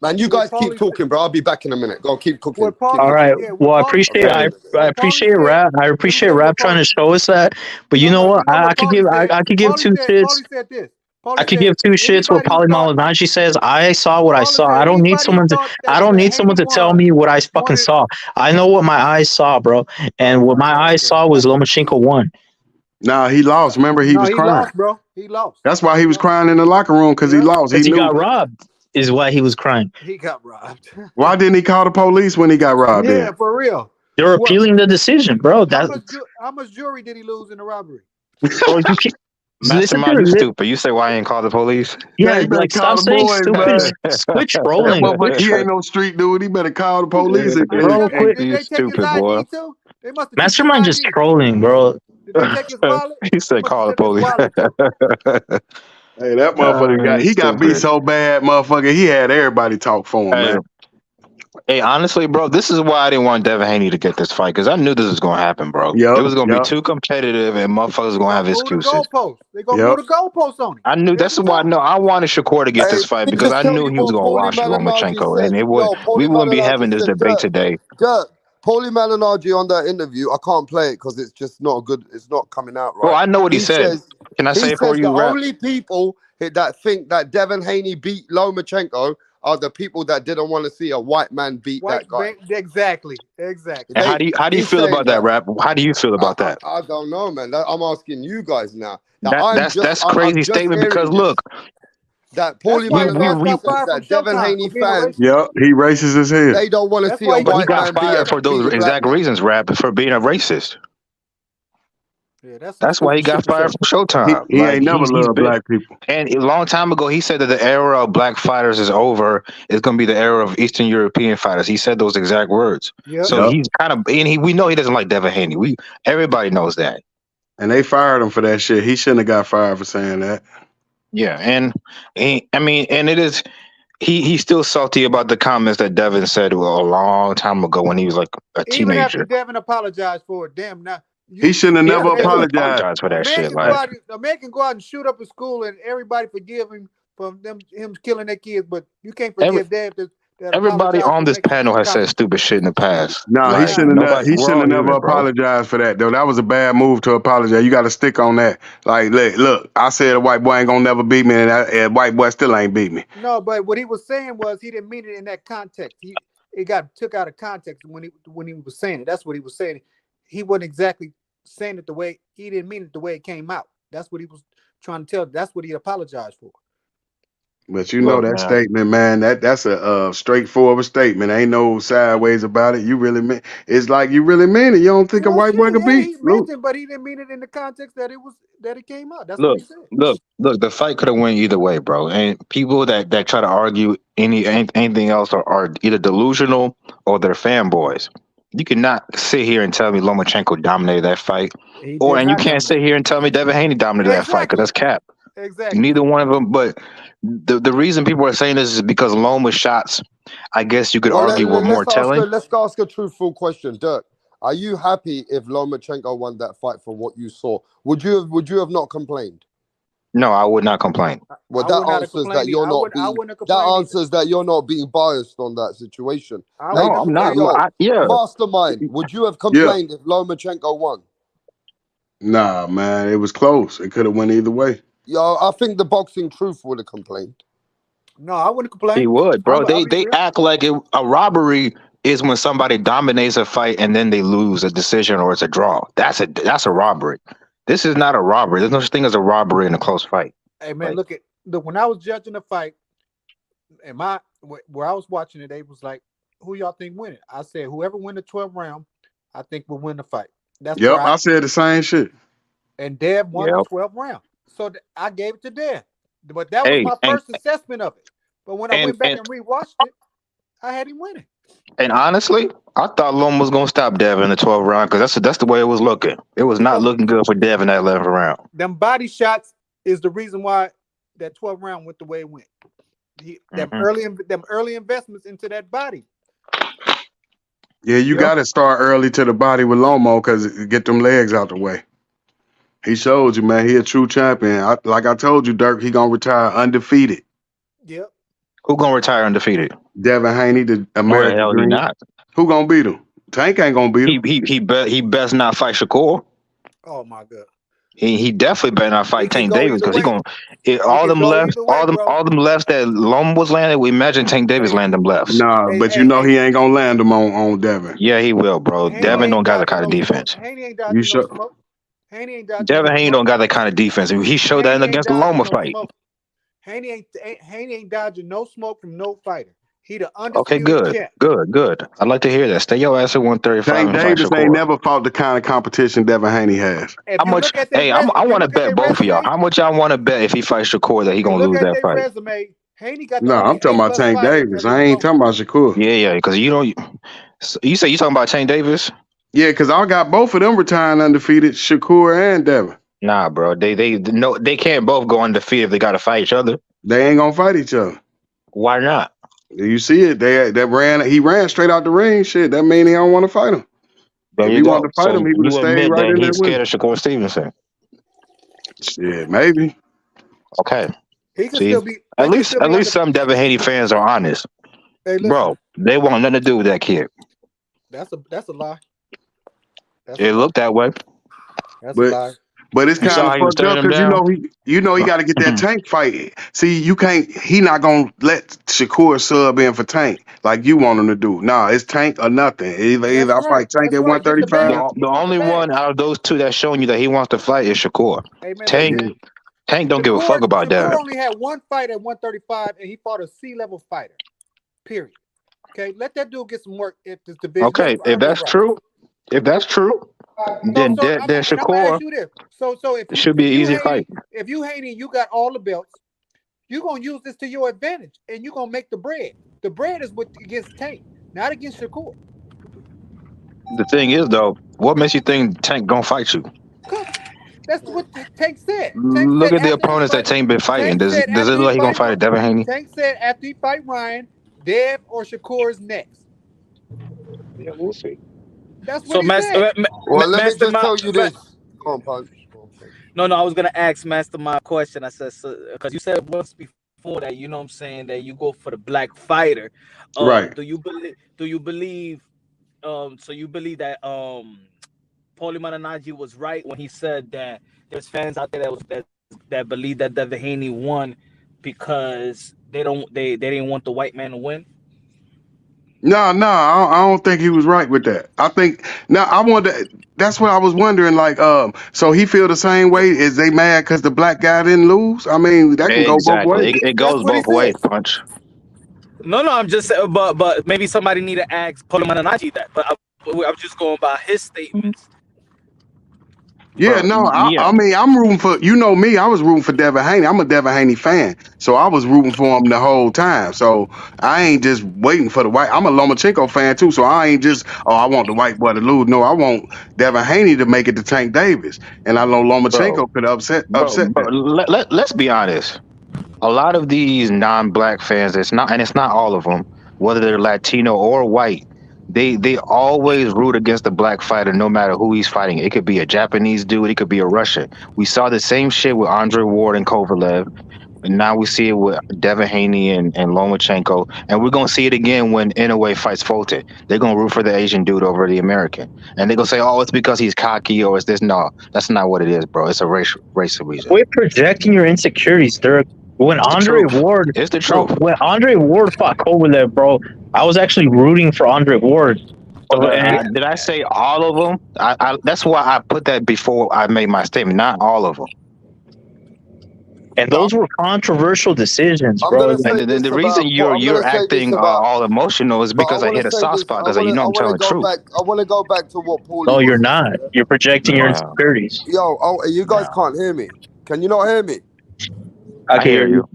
man, you guys keep talking, bro. I'll be back in a minute. Go keep cooking. All right. Well, I appreciate I appreciate Rap. I appreciate Rap trying to show us that. But you know what? I could give two shits. Paulie said this. I could give 2 shits what Paulie Malignaggi says. I saw what I saw. I don't need someone to. I don't need someone to tell me what I fucking saw. I know what my eyes saw, bro. And what my eyes saw was Lomachenko won. Nah, he lost. Remember, he was he crying. lost, bro. He lost. That's why he was crying in the locker room, because he lost. He knew. got robbed. Is why he was crying. He got robbed. Why didn't he call the police when he got robbed? Yeah, then? for real. They were appealing the decision, bro. How much jewelry did he lose in the robbery? Mastermind, you stupid. You say why I ain't called the police? Yeah, you better like call stop the saying boys, stupid. man. Quit trolling. That motherfucker, he ain't no street dude. He better call the police. Bro, quit. Did they take his ID too? They must have Mastermind just trolling, bro. Did they take his wallet? He said call the police. Hey, that motherfucker he got beat so bad, motherfucker. He had everybody talk for him, man. Hey, honestly, bro, this is why I didn't want Devin Haney to get this fight, because I knew this was going to happen, bro. Yep, it was going to be too competitive, and motherfuckers was going to have excuses. They going to move the goalposts on him. I knew that's why I wanted Shakur to get this fight, because I knew he was going to wash Lomachenko, and we wouldn't be having this debate today. Paulie Malignaggi on that interview, I can't play it because it's just not good. It's not coming out right. Well, I know what he said. Can I say it for you, The Rap? only people that think that Devin Haney beat Lomachenko are the people that didn't want to see a white man beat that guy. Exactly. And how do you feel about that, Rap? How do you feel about that? I don't know, man. I'm asking you guys now. That's crazy statement, because look, that Paulie Malignaggi says that Devin Haney fans. Yep, he racist as hell. They don't want to see a but he white got man fired for those exact reasons, Rap, for being a racist. Yeah, that's why he got fired from Showtime. He ain't never loved black people. And a long time ago, he said that the era of black fighters is over. It's going to be the era of Eastern European fighters. He said those exact words. Yep. So he's kind of, and we know he doesn't like Devin Haney. Everybody knows that. And they fired him for that shit. He shouldn't have got fired for saying that. Yeah, and it is. He's still salty about the comments that Devin said a long time ago when he was like a teenager. Even after Devin apologized for it, damn now. He shouldn't have never apologized for that shit. A man can go out and shoot up a school and everybody forgive him for him killing their kids, but you can't forgive that. Everybody on this panel has said stupid shit in the past. No, he shouldn't have never apologized for that, though. That was a bad move to apologize. You got to stick on that. Like, look, I said a white boy ain't gonna never beat me, and a white boy still ain't beat me. No, but what he was saying was he didn't mean it in that context. It got took out of context when he was saying it. That's what he was saying. He wasn't exactly saying it the way he didn't mean it the way it came out. That's what he was trying to tell. That's what he apologized for. But you know Look, that man. statement, man. That's a straightforward statement. Ain't no sideways about it. You really mean it's like you really mean it. You don't think a Well, white boy shit, could yeah, beat he Luke? meant it, but he didn't mean it in the context that it came out. That's what Look, he said. look. The fight could have went either way, bro. And people that try to argue anything else are either delusional or they're fanboys. You cannot sit here and tell me Lomachenko dominated that fight, He or did and you not can't sit dominate. here and tell me Devin Haney dominated that fight because Exactly. that's cap. Exactly. Neither one of them. But the reason people are saying this is because Loma's shots, I guess you could Well, argue, were more telling. let's ask a truthful question, Dirk. Are you happy if Lomachenko won that fight from what you saw? Would you have not complained? No, I would not complain. Well, I that would not have answers that complained. you're I not being. wouldn't have That complained either. answers that you're not being biased on that situation. I Hey, No, wouldn't have I'm not. hey, complained. yo, Yeah. Mastermind, would you have Yeah. complained if Lomachenko won? Nah, man. It was close. It could have went either way. Yo, I think the boxing truth would have complained. No, I wouldn't complain. He would, bro. I'll be They real. act like a robbery is when somebody dominates a fight and then they lose a decision or it's a draw. That's a robbery. This is not a robbery. There's no such thing as a robbery in a close fight. Hey man, Like, look. When I was judging the fight, and where I was watching it, they was like, "Who y'all think winning?" I said, "Whoever win the 12th round, I think will win the fight." That's Yep, where I said the same shit. and Dev won yeah. the 12th round, so I gave it to Dev. But that was Hey, my first assessment of it. But when I went back and rewatched it, I had him winning. and honestly, I thought Loma was gonna stop Devin in the 12th round because that's the way it was looking. It was not looking good for Devin that 11th round. Them body shots is the reason why that 12th round went the way it went. Them early investments into that body. Yeah, you got to start early to the body with Lomo because get them legs out the way. He showed you, man. He a true champion. Like I told you, Dirk, he gonna retire undefeated. Yep. Who gonna retire undefeated? Devin Haney, the No, the American hell he Dream. not. Who gonna beat him? Tank ain't gonna beat him. He best not fight Shakur. Oh my God. He definitely better not fight Tank go Davis either because way. all them go lefts, either way, bro. all them lefts that Loma was landing. We imagine Tank Davis land them lefts. Nah, but you know he ain't gonna land them on Devin. Yeah, he will, bro. Haney Devin ain't don't got that dodging kind of no defense. smoke. Haney ain't dodging no smoke. Haney ain't dodging Devin no Haney smoke. don't got that kind of defense. He showed that Haney ain't against the dodging Loma no fight. smoke. Haney ain't dodging no smoke from no fighter. He the Okay, undisputed champ. good. I'd like to hear that. Stay your ass at 135 Tank and fight Davis Shakur. ain't never fought the kind of competition Devin Haney has. How much? Hey, I want to bet both of y'all. How much y'all want to bet if he fights Shakur that he gonna lose that fight? Resume, Haney got the No, only I'm talking about Tank Davis. I ain't talking about Shakur. Yeah, because you say you talking about Tank Davis? Yeah, because I got both of them retiring undefeated, Shakur and Devin. Nah, bro. They can't both go undefeated if they got to fight each other. They ain't gonna fight each other. Why not? You see it? He ran straight out the ring. Shit, that mean he don't want to fight him. There if you he go. wanted to fight So him, he would have you stayed admit right that in there he's with scared him. of Shakur Stevenson. Shit, maybe. Okay. He can See, still be. at least some Devin Haney fans are honest. Hey, listen, bro, they want nothing to do with that kid. That's a lie. It looked that way. That's a lie. But it's You kind saw of how he was fucked up staring him because you know he got to get that Tank fight. See, you can't. He not gonna let Shakur sub in for Tank like you want him to do. Nah, it's Tank or nothing. Either I fight Tank at 135. The only one out of those two that's showing you that he wants to fight is Shakur. Hey, man, Tank don't give a fuck about that. Shakur only had one fight at 135, and he fought a C-level fighter. Period. Okay, let that dude get some work at this division. Okay, if that's true, then Shakur if should be an easy fight. If you Haney, you got all the belts. You're gonna use this to your advantage, and you're gonna make the bread. The bread is against Tank, not against Shakur. The thing is, though, what makes you think Tank gonna fight you? That's what Tank said. Look at the opponents that Tank been fighting. Does it look like he gonna fight Devin Haney? Tank said after he fight Ryan, Dev or Shakur is next. Yeah, we'll see. That's what he said. Well, let me just tell you this. Go on, Punch. No, I was gonna ask Mastermind a question. I said, because you said once before that, you know what I'm saying, that you go for the black fighter. Right. Do you believe so you believe that Paulie Malignaggi was right when he said that there's fans out there that believe that Devin Haney won because they didn't want the white man to win? No, I don't think he was right with that. I think now I wonder. That's what I was wondering. Like, so he feel the same way? Is they mad because the black guy didn't lose? I mean, that can go both Exactly. ways. It That's goes what he both ways, said. Punch. No, I'm just saying, but maybe somebody need to ask Paulie Malignaggi that. But I'm just going by his statements. Yeah, Bro, no, yeah. I mean, I'm rooting for, you know me, I was rooting for Devin Haney. I'm a Devin Haney fan. So I was rooting for him the whole time. So I ain't just waiting for the white. I'm a Lomachenko fan too. So I ain't just, oh, I want the white boy to lose. No, I want Devin Haney to make it to Tank Davis. And I know Bro, Lomachenko could upset bro, that. let's be honest. A lot of these non-black fans, it's not all of them, whether they're Latino or white, they always root against the black fighter no matter who he's fighting. It could be a Japanese dude, it could be a Russian. We saw the same shit with Andre Ward and Kovalev, and now we see it with Devin Haney and Lomachenko, and we're gonna see it again when Inoue fights Fulton. They're gonna root for the Asian dude over the American, and they're gonna say, "Oh, it's because he's cocky or it's this." No, that's not what it is, bro. It's a racial reason. Quit projecting your insecurities, Dirk. When It's the Andre truth. Ward, It's the no, truth. when Andre Ward fought Kovalev, bro, I was actually rooting for Andre Ward. So, and Did I say all of them? That's why I put that before I made my statement. Not all of them. those were controversial decisions, I'm bro. gonna Like, say And the this reason about. I'm you're gonna say this acting about. all emotional is But I because I want to hit a say soft this. spot. Because you know I I'm want to telling the go truth. back. I want to go back to what Paulie no, was you're saying. not. You're projecting your Wow. insecurities. Yo, you guys can't hear me. Can you not hear me? I I can hear you.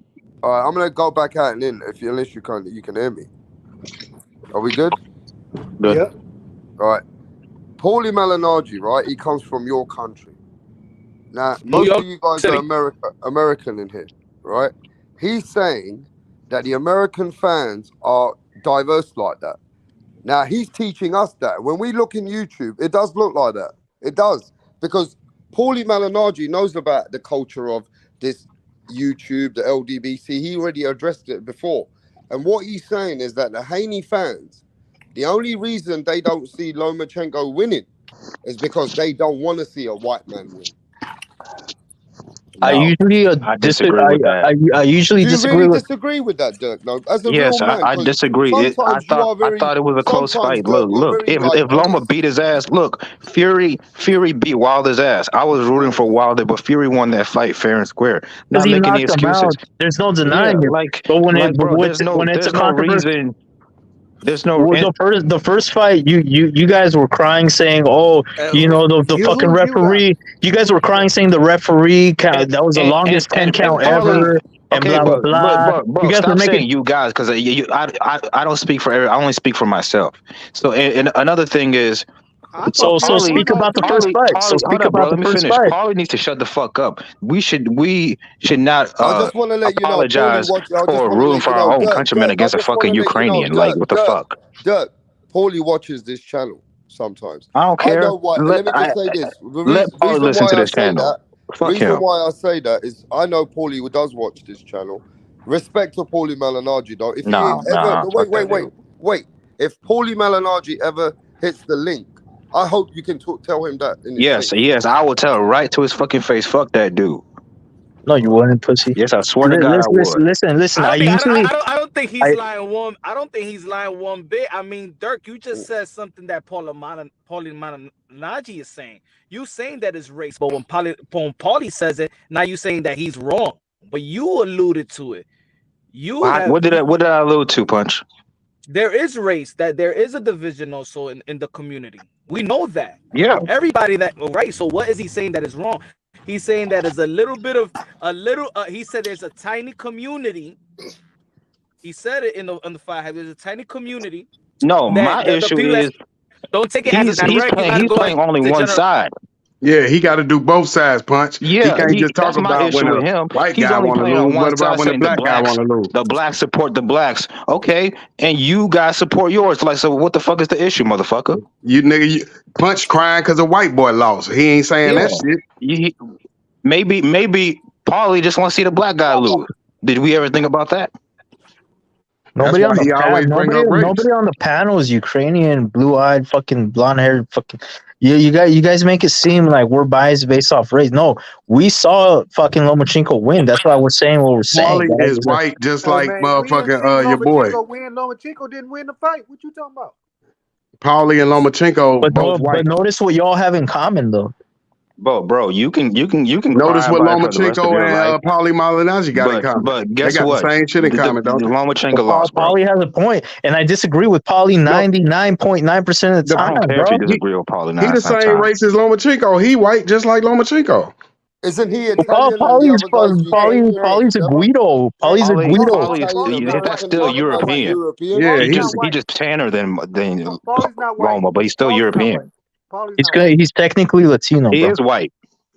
All right, I'm gonna go back out and in. Unless you can hear me. Are we good? Good. Yep. All right. Paulie Malignaggi, right? He comes from your country. Now, New most York of you guys City. are American in here, right? He's saying that the American fans are diverse like that. Now, he's teaching us that. When we look in YouTube, it does look like that. It does. Because Paulie Malignaggi knows about the culture of this YouTube, the LDBC. He already addressed it before. And what he's saying is that the Haney fans, the only reason they don't see Lomachenko winning is because they don't want to see a white man win. I No, usually I disagree with that. I usually Do you disagree really with. disagree with that, Dirk? No, as a real Yes, man, I because disagree. I sometimes you are I very, thought it was a close sometimes fight. Dirk, you're Look. very like If Loma honest. beat his ass, look, Fury beat Wilder's ass. I was rooting for Wilder, but Fury won that fight fair and square. Because Not he making any knocked him excuses. out. There's no Yeah, denying it. like But bro, when it's a there's no controversy, reason. There's no. well, the first fight, you guys were crying saying, "Oh, you know the fucking referee." You guys were crying saying the referee count, that was the longest 10 count Paulie, ever, and okay, blah blah blah. You guys were stop making. saying you guys because I don't speak for I only speak for myself. So and another thing is, So Paulie, speak about the first fight. So Hold speak up, bro. about Let the me first finish. fight. Paulie needs to shut the fuck up. We should not I just want to let you know, Paulie, apologize I just for want to rooting let for you our know, own countrymen I against a just want fucking to let you know, Ukrainian. Like, what the fuck? Dirk, Paulie watches this channel sometimes. I don't I care. know why. Let me just say this. Let Paulie Reason listen why to I this say channel. that. Fuck Reason him. why I say that is I know Paulie does watch this channel. Respect to Paulie Malignaggi, though. If he ever wait. If Paulie Malignaggi ever hits the link, I hope you can tell him that in his face. Yes, I will tell right to his fucking face. Fuck that dude. No, you wouldn't, pussy. Yes, I swear to God, I would. Listen. I don't think he's lying one. I don't think he's lying one bit. I mean, Dirk, you just said something that Paulie Malignaggi is saying. You saying that it's race, but when Paulie says it, now you saying that he's wrong. But you alluded to it. What did I allude to, Punch? There is race, that there is a division also in the community. We know that. Yeah. Everybody that right. So what is he saying that is wrong? He's saying that is he said there's a tiny community. He said it in the fight. There's a tiny community. No, my issue is don't take it as a direct. He's playing only one side. Yeah, he got to do both sides, Punch. Yeah, he can't just talk that's my about issue when with a him. white He's guy only want to playing lose. on one What about side, when the saying black guy want to lose? the blacks support the blacks. Okay, and you guys support yours. Like, so what the fuck is the issue, motherfucker? You Punch crying because a white boy lost. He ain't saying that shit. Maybe Paulie just want to see the black guy lose. Did we ever think about that? Nobody on the panel is Ukrainian, blue-eyed, fucking blonde-haired, fucking. You guys make it seem like we're biased based off race. No, we saw fucking Lomachenko win. That's why we're saying what we're saying. Paulie Guys. is white, just Hey like man, we done seen motherfucking your boy. Lomachenko win. Lomachenko didn't win the fight. What you talking about? Paulie and Lomachenko But both white. but notice what y'all have in common though. Bro, you can Notice cry what about it for the rest of Lomachenko your and life. Paulie Malignaggi got in common. But They guess got what? the same shit in common, don't they? Lomachenko lost, bro. Paulie has a point, and I disagree with Paulie 99.9% of the I time, don't care bro. if you disagree with Paulie. He the same race as Lomachenko. He white just like Lomachenko. Isn't he Italian and the Paulie's other guy's Paulie's a Guido. Paulie's a Guido. That's still European. Yeah, He just tanner than Loma, but he's still European. He's technically Latino. He bro. is white.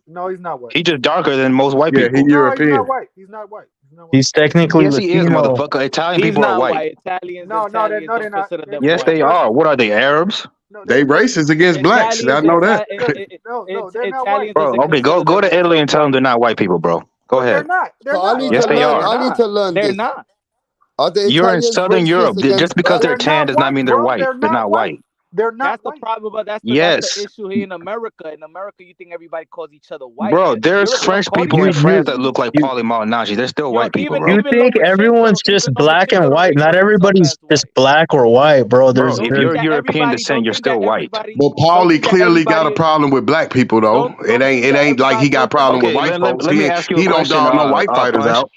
No, he's not white. He's just darker than most white people. He's European. He's not white. He's not white. He's technically Yes, he is, Latino. motherfucker. Italian He's people are not white. Italians, No, Italians they're don't not. consider them Yes, white. they are. What are they, Arabs? They racist against blacks. I know that. No, they're not white. Bro, okay, go to Italy and tell them they're not white people, bro. Go ahead. They're not. They're So I not. need Yes, to they learn. are. I need to learn They're this. not. Are the You're in Italians Southern racist Europe. against Just because they're blacks? tan does not mean they're white. They're not white. They're not. That's the problem, but that's Yes. the issue here in America. In America, you think everybody calls each other white. Bro, In there's Europe, they French don't call people each in other France white. that look like Paulie Malignaggi. They're still white people, bro. You think everyone's just black and white? Not everybody's just black or white, bro. Bro, There's if you're European descent, you're still white. But Paulie clearly got a problem with black people though. It ain't like he got a problem with white folks. Let me ask you He a don't question. dog no white fighters Punch. out.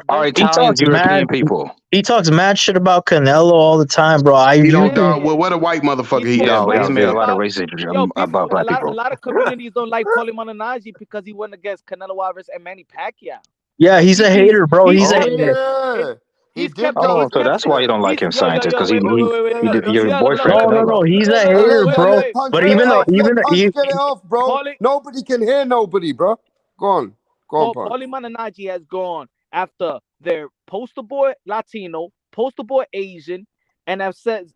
Are Italians European people? He talks mad shit about Canelo all the time, bro. He don't dog. Well, what a white motherfucker he dog. But he's made a out lot of there. racist about black people. A lot of communities don't like Paulie Malignaggi because he went against Canelo Alvarez and Manny Pacquiao. Yeah, he's a hater, bro. He's a hater. Yeah. Oh, so that's why you don't like him, scientist, because he did your boyfriend. No. He's a hater, bro. But even though, Punch, get it off, bro. Nobody can hear nobody, bro. Go on, Punch. Paulie Malignaggi has gone after their poster boy Latino, poster boy Asian, and have said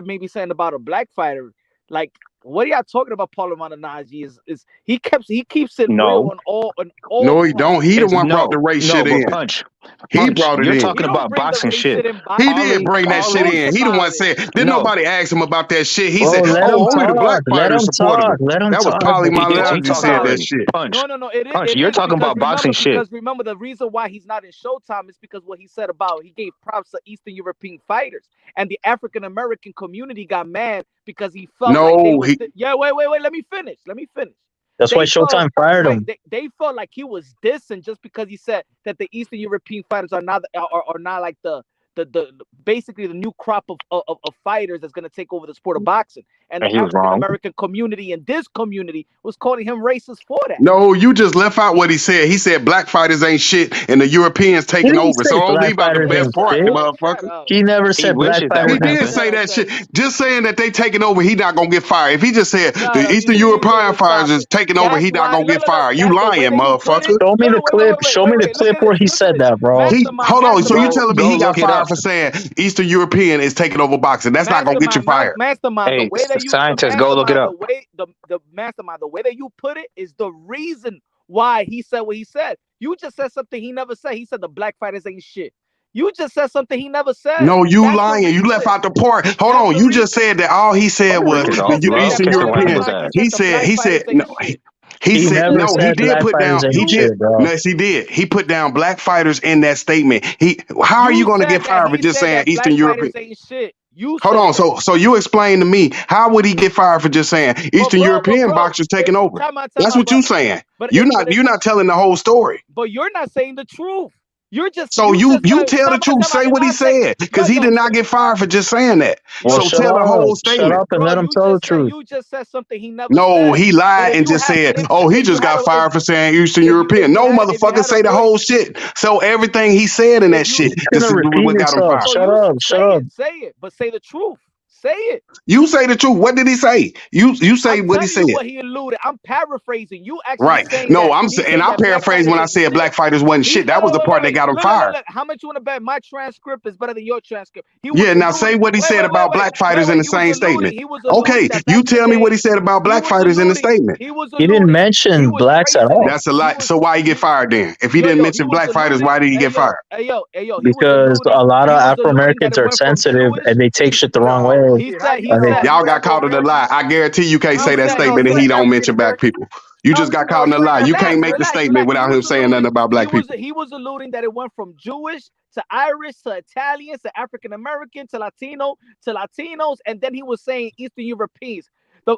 maybe something about a black fighter. Like, what are y'all talking about? Paulie Malignaggi is he keeps it real on all. No, he don't. He the one brought the race shit in. Punch. He brought it in. You're talking about boxing shit. He did bring that shit in. He the one said. Didn't nobody ask him about that shit. He said, let him only the talk. black Let fighters him supported talk. him. Let him That was talk. Paulie He Malignaggi said that shit. Punch. No. Punch. You're talking about boxing shit. Because remember, the reason why he's not in Showtime is because what he said about he gave props to Eastern European fighters, and the African American community got mad because he felt wait. Let me finish. That's why Showtime fired him. They felt like he was dissing just because he said that the Eastern European fighters are not like the basically the new crop of fighters that's going to take over the sport of boxing. And the African American community and this community was calling him racist for that. No, you just left out what he said. He said black fighters ain't shit and the Europeans taking over. So don't leave out the best part, motherfucker. He never said black fighters. He did say that shit. Just saying that they taking over, he not gonna get fired. If he just said the Eastern European fighters is taking over, he not gonna get fired. You lying, motherfucker. Show me the clip. Show me the clip where he said that, bro. Hold on. So you telling me he got fired for saying Eastern European is taking over boxing? That's not gonna get you fired. Mastermind, the way that you scientists, go look it up. The mastermind, the way that you put it is the reason why he said what he said. You just said something he never said. He said the black fighters ain't shit. You just said something he never said. No, you lying. You left out the part. Hold on. You just said that all he said was the Eastern European. He said no. He said no. He did put down. He did. Yes, he did. He put down black fighters in that statement. How are you going to get fired for just saying Eastern European? Hold on. So you explain to me, how would he get fired for just saying Eastern European boxers taking over? That's what you're saying. You're not telling the whole story. But you're not saying the truth. You're just you tell the truth. Say what he said, because he did not get fired for just saying that. Well, so tell the whole statement. Shut up and let him tell the truth. You just said something he never said. No, he lied and just said, "Oh, he just got fired for saying Eastern European." No, motherfucker, say the whole shit. So everything he said in that shit, this is what got him fired. Shut up. Say it, but say the truth. Say it. You say the truth. What did he say? You say what he said. What he alluded. I'm paraphrasing. You actually right? Saying no, that I'm saying, and I paraphrased when I said black fighters wasn't shit. That was the part that got him fired. How much you want to bet my transcript is better than your transcript? Yeah, now say what he said about black fighters in the same statement. Okay, you tell me what he said about black fighters in the statement. He didn't mention blacks at all. That's a lot. So why he get fired then? If he didn't mention black fighters, why did he get fired? Because a lot of Afro Americans are sensitive and they take shit the wrong way. Hey, He Shit, how said you he know hey, said all Y'all these got Afro caught in a Americans? lie. I guarantee you can't How say you that know statement and you he ain't don't mention African black American? people. You How just you got know caught in a you ain't lie. You African can't relax, make the American? relax, statement relax. without him saying nothing about black people. He was alluding that it went from Jewish to Irish to Italians to African American to Latino to Latinos, and then he was saying Eastern Europeans. The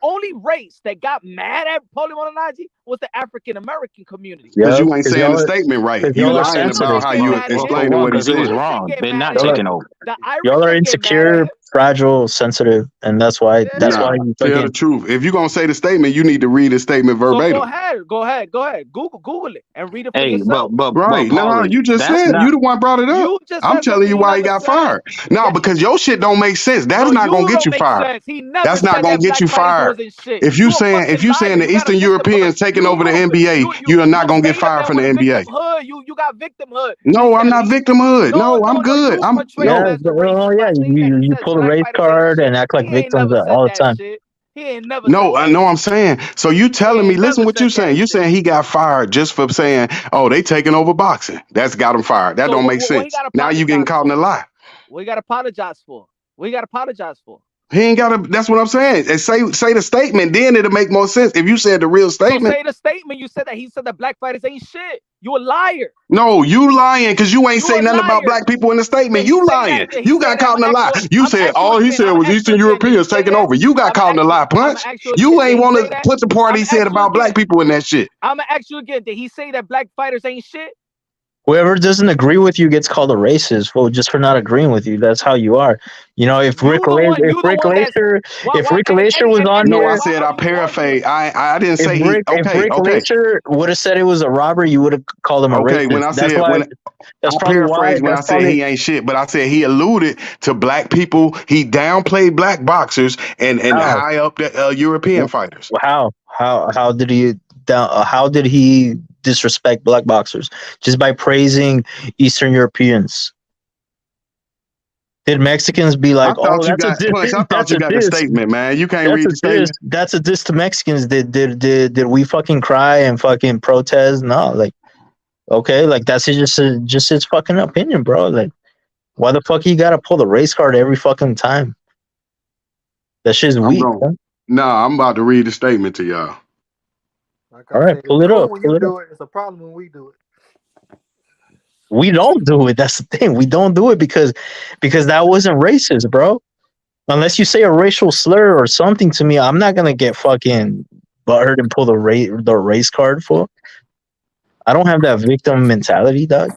only race that got mad at Paulie Malignaggi was the African American community. Because yep, you ain't saying the statement right. You y'all are lying Latino about sensitive. didn't how get you mad at Well, for him. explaining one, what he because he The was said. Irish didn't wrong. get They're mad not at Y'all are, taking him. over. The Irish y'all are didn't get mad at insecure, him. fragile, sensitive, and that's why Nah, you tell the fucking. truth. If you're gonna say the statement, you need to read the statement So verbatim. go ahead. Google it and read it for Hey, yourself. Right. No, Paulie, you just that's said not. you the one brought it up. You just I'm said telling something you he why he never got said. fired. No, That because your shit don't make sense. That's no, not gonna you get don't you make fired. sense. He never That's not said gonna that get black you fighters fired. wasn't shit. If You you a saying fucking liar. the You got a Eastern victimhood. Europeans taking over the NBA, you're not You gonna get painted fired that from the with NBA. victimhood. You got victimhood. He No, I'm said not he victimhood. no No, I'm no no. good. You I'm portray him Yeah, no, as the racist by saying that he you says pull a black race fighters ain't card and shit. act like He ain't victims never said all the that time. shit. He ain't never said no, I that know I'm shit. saying. So you He telling me, ain't listen never what you said that saying. You shit. saying he got fired just for saying, oh, they taking over boxing. That's got him fired. That So don't make what he sense. got to Now you getting apologize caught in a for? lie. What he got to apologize for? What he got to apologize for? He ain't got to. That's what I'm saying. And say the statement, then it'll make more sense. If you said the real So statement, say the statement. You said that he said that black fighters ain't shit. You a liar. no, you lying because you ain't You say a nothing about liar. black people in the statement. Did he You say that? lying. Did he You say got that? caught in a lie. You I'm gonna said ask you all he again. said I'm gonna was ask you Eastern again. Did he Europeans say taking that? over. You got I'm gonna caught in ask a you. lie, I'm gonna punch. ask you You again. Did ain't he want say to that? put the part I'm he gonna said ask you about again. black people in that shit. I'm gonna ask you again. Did he say that black fighters ain't shit? Whoever doesn't agree with you gets called a racist. Well, just for not agreeing with you, that's how you are. You know, if You the one. You the one that's If why Rick Glazier was and on No, I here, why said are I you arguing? paraphrase. I didn't say he. If Okay, Rick okay, Glazier would have said it was a robbery, you would have called him a okay. When racist. I That's said why. when That's I probably why. paraphrased when I That's said probably he ain't shit, but I said he alluded to black people. He downplayed black boxers and how. high up the European fighters. How did he down? How did he disrespect black boxers just by praising Eastern Europeans? Did Mexicans be I like, "Oh, thought you that's a got punch. I thought that's you a got the diss, statement, man. You can't that's read a the diss, statement. that's a diss to Mexicans"? Did we fucking cry and fucking protest? No, like okay, like that's just his fucking opinion, bro. Like why the fuck you gotta pull the race card every fucking time? That shit's I'm weak. going. Huh? Nah, I'm about to read the statement to y'all. Like All I right, said, it's pull it cool up, when pull you it up. do it. It's a problem when we do it. We don't do it. That's the thing. We don't do it because that wasn't racist, bro. Unless you say a racial slur or something to me, I'm not gonna get fucking butthurt and pull the race card for. I don't have that victim mentality, dog.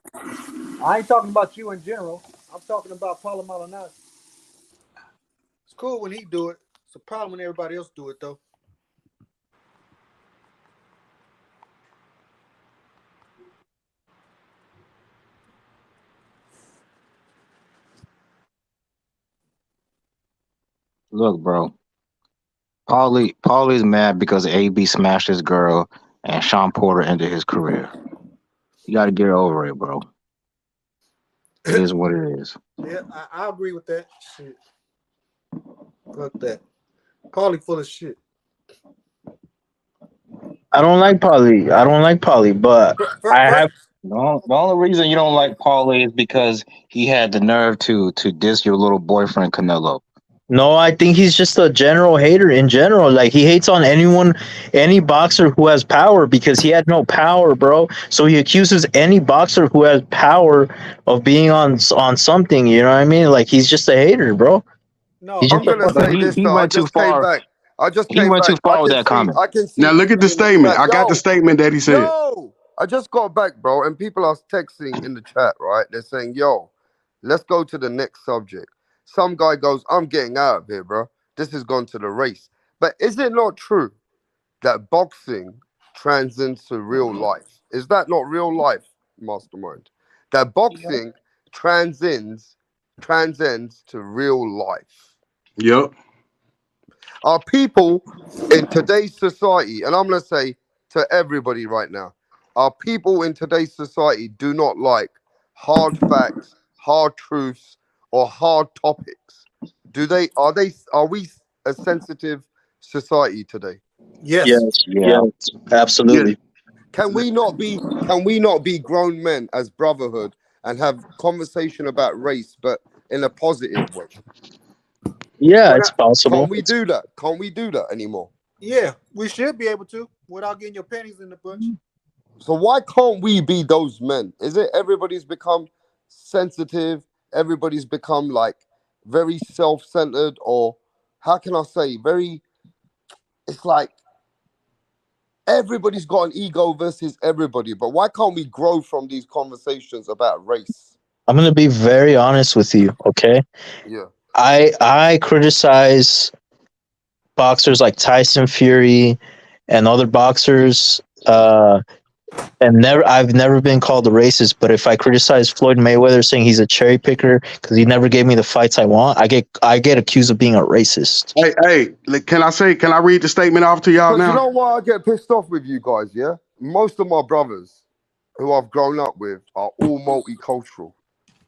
I ain't talking about you in general. I'm talking about Paulie Malignaggi. It's cool when he do it. It's a problem when everybody else do it though. Look, bro. Paulie's mad because AB smashed his girl and Sean Porter ended his career. You got to get over it, bro. It is what it is. Yeah, I agree with that. Shit. Fuck that. Paulie full of shit. I don't like Paulie, but I have. The only reason you don't like Paulie is because he had the nerve to diss your little boyfriend Canelo. No, I think he's just a general hater in general. Like he hates on any boxer who has power because he had no power, bro. So he accuses any boxer who has power of being on something. You know what I mean? Like he's just a hater, bro. No, He's I'm just a gonna But say fucking. this he though. went too far. I just He came went too back. far with that comment. I can Now see look at the people in the statement. chat. I got the statement that he said. Yo, I just got back, bro, and people are texting in the chat, right? They're saying, "Yo, let's go to the next subject." Some guy goes, "I'm getting out of here, bro. This has gone to the race." But is it not true that boxing transcends to real life? Is that not real life, Mastermind? That boxing transcends to real life. Yep. Are people in today's society, and I'm going to say to everybody right now, our people in today's society do not like hard facts, hard truths, or hard topics. Are we a sensitive society today? yes. Yes, Yeah. yes, Yeah. absolutely. Can we not be grown men as brotherhood and have conversation about race, but in a positive way? Yeah, What it's I, possible. Can't we do that? Can't we do that anymore? Yeah, we should be able to without getting your pennies in the bunch. So why can't we be those men? Is it everybody's become sensitive? Everybody's become like very self-centered, or how can I say very? It's like everybody's got an ego versus everybody. But why can't we grow from these conversations about race? I'm gonna be very honest with you, okay? Yeah. I criticize boxers like Tyson Fury and other boxers, and I've never been called a racist. But if I criticize Floyd Mayweather saying he's a cherry picker because he never gave me the fights I want, I get accused of being a racist. Hey, can I read the statement off to y'all Because you now? know why I get pissed off with you guys, yeah? Most of my brothers who I've grown up with are all multicultural.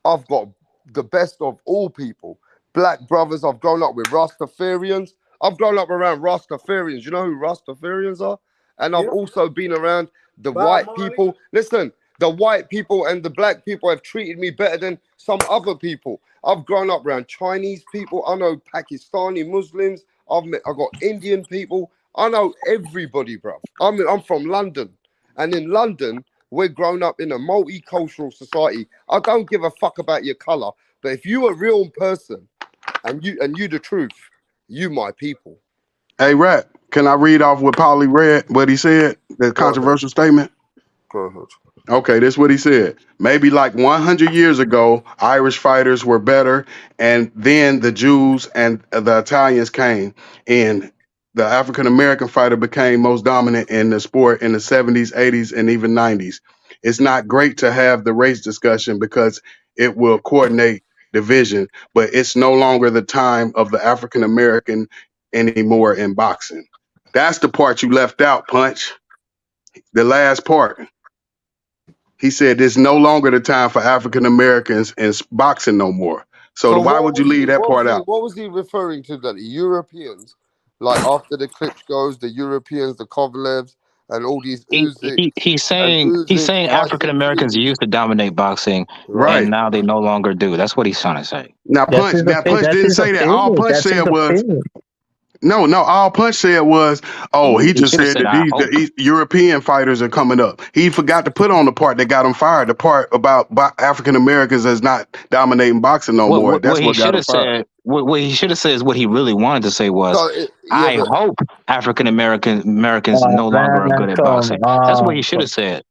I've got the best of all people. Black brothers, I've grown up with Rastafarians. I've grown up around Rastafarians. You know who Rastafarians are? And I've Yep. also been around the Bob white Marley. people. Listen, the white people and the black people have treated me better than some other people. I've grown up around Chinese people. I know Pakistani Muslims. I got Indian people. I know everybody, bruv. I'm from London. And in London, we're grown up in a multicultural society. I don't give a fuck about your color, but if you a real person and you the truth, you my people. Hey, Rat, can I read off what Paulie read, what he said, the Go ahead. controversial statement? Go ahead. Okay, this is what he said. Maybe like 100 years ago, Irish fighters were better, and then the Jews and the Italians came in. The African American fighter became most dominant in the sport in the 70s, 80s, and even 90s. It's not great to have the race discussion because it will coordinate division, but it's no longer the time of the African American anymore in boxing. That's the part you left out, Punch. The last part. He said it's no longer the time for African Americans in boxing no more. So So why would you leave that part out? what was he referring to? That the Europeans, like after the Klitschko's, the Europeans, the Kovalevs, and all these He's and saying African Tyson Americans Fury. used to dominate boxing, Right. and now they no longer do. That's what he's trying to say. Now Punch That's didn't his say that. All opinion. Punch That's his said was opinion. no. All Punch said was, oh, he He just should have said said, that "I hope." the European fighters are coming up. He forgot to put on the part that got him fired. The part about African Americans as not dominating boxing no more. That's What he what got should him have fired. said, what he should have said is what he really wanted to say was, So yeah, "I but hope African Americans Oh no longer are man, good at come boxing." That's what he on. should have said.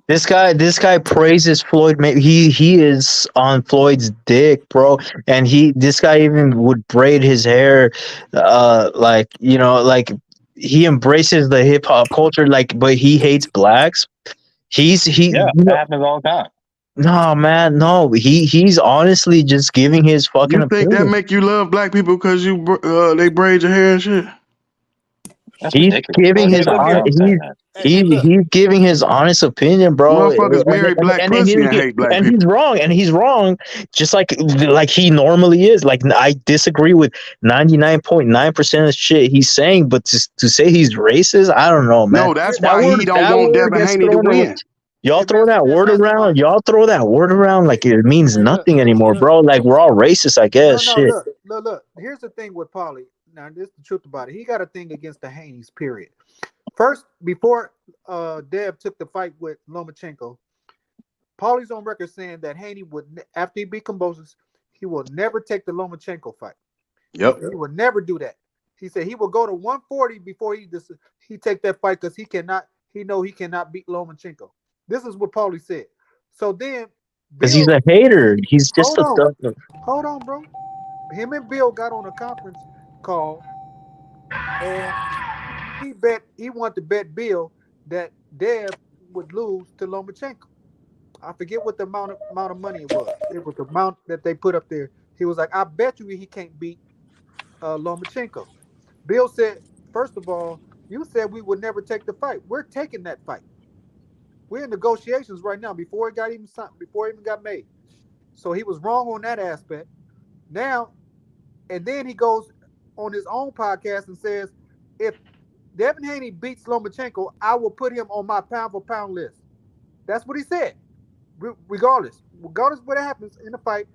This guy praises Floyd. He is on Floyd's dick, bro. And this guy even would braid his hair, like like he embraces the hip hop culture, like, but he hates blacks. Yeah, that happens all the time. No man, no. He's honestly just giving his fucking You think that opinion. make you love black people because they braid your hair and shit? That's He's ridiculous. giving There's his nothing wrong with saying that. he's giving his honest opinion, bro. Motherfuckers marry black pussy and hate black people. And he's wrong, just like he normally is. Like, I disagree with 99.9% of shit he's saying, but to say he's racist, I don't know, man. No, that's why he don't That want word Devin gets Haney to thrown around. win. Y'all throw that word around. Y'all throw that word around like it means nothing anymore, bro. Like, we're all racist, I guess. No, Shit. look. Here's the thing with Paulie. Now, this is the truth about it. He got a thing against the Haneys, period. First, before Dev took the fight with Lomachenko, Paulie's on record saying that Haney would, after he beat Kambosos, he will never take the Lomachenko fight. Yep. He would never do that. He said he will go to 140 before he take that fight because he cannot beat Lomachenko. This is what Paulie said. So then, Because he's a hater. He's just Hold on, bro. Him and Bill got on a conference call, and he wanted to bet Bill that Dev would lose to Lomachenko. I forget what the amount of money it was. It was the amount that they put up there. He was like, I bet you he can't beat Lomachenko. Bill said, first of all, you said we would never take the fight. We're taking that fight. We're in negotiations right now before it got even signed, before it even got made. So he was wrong on that aspect. Now, and then he goes on his own podcast and says, if Devin Haney beats Lomachenko, I will put him on my pound for pound list. That's what he said. Regardless of what happens in the fight,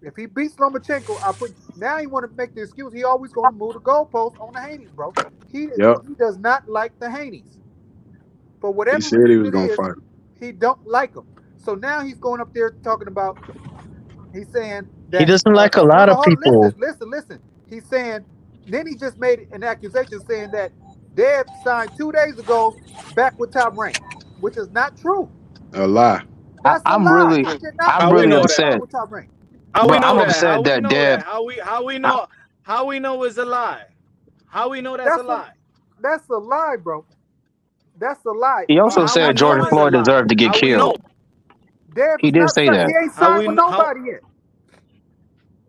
If he beats Lomachenko, now he want to make the excuse. He always going to move the goalpost on the Haneys, bro. He Yep. does not like the Haneys. For He whatever said he reason was it gonna is, fight. he don't like them. So now he's going up there talking about. He's saying that He doesn't like a lot of people. Listen. He's saying. Then he just made an accusation saying that Dev signed 2 days ago back with Top Rank, which is not true. A lie. That's a I'm lie. really, He did not I'm How we really know sign that? upset. with Top Rank. How Bro, we know I'm that? upset How we that know Dev. that? How we know it's a lie? How we know that's a lie? That's a lie, bro. That's a lie. He also How we said know George it's a Floyd lie? deserved to get How we know? killed. Dev He is did not say signed. that. He ain't How signed we with know? nobody yet.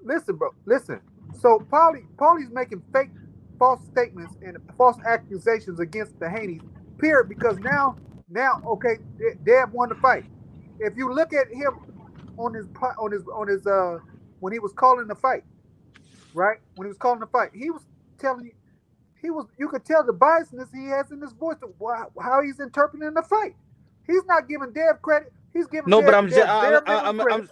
Listen, bro. Listen. So Paulie's making fake, false statements and false accusations against the Haneys. Period. Because now, okay, Dev won the fight. If you look at him on his when he was calling the fight, right? When he was calling the fight, he was telling you. You could tell the biasness he has in his voice, how he's interpreting the fight. He's not giving Dev credit. He's giving No, but Dev bare minimum credit.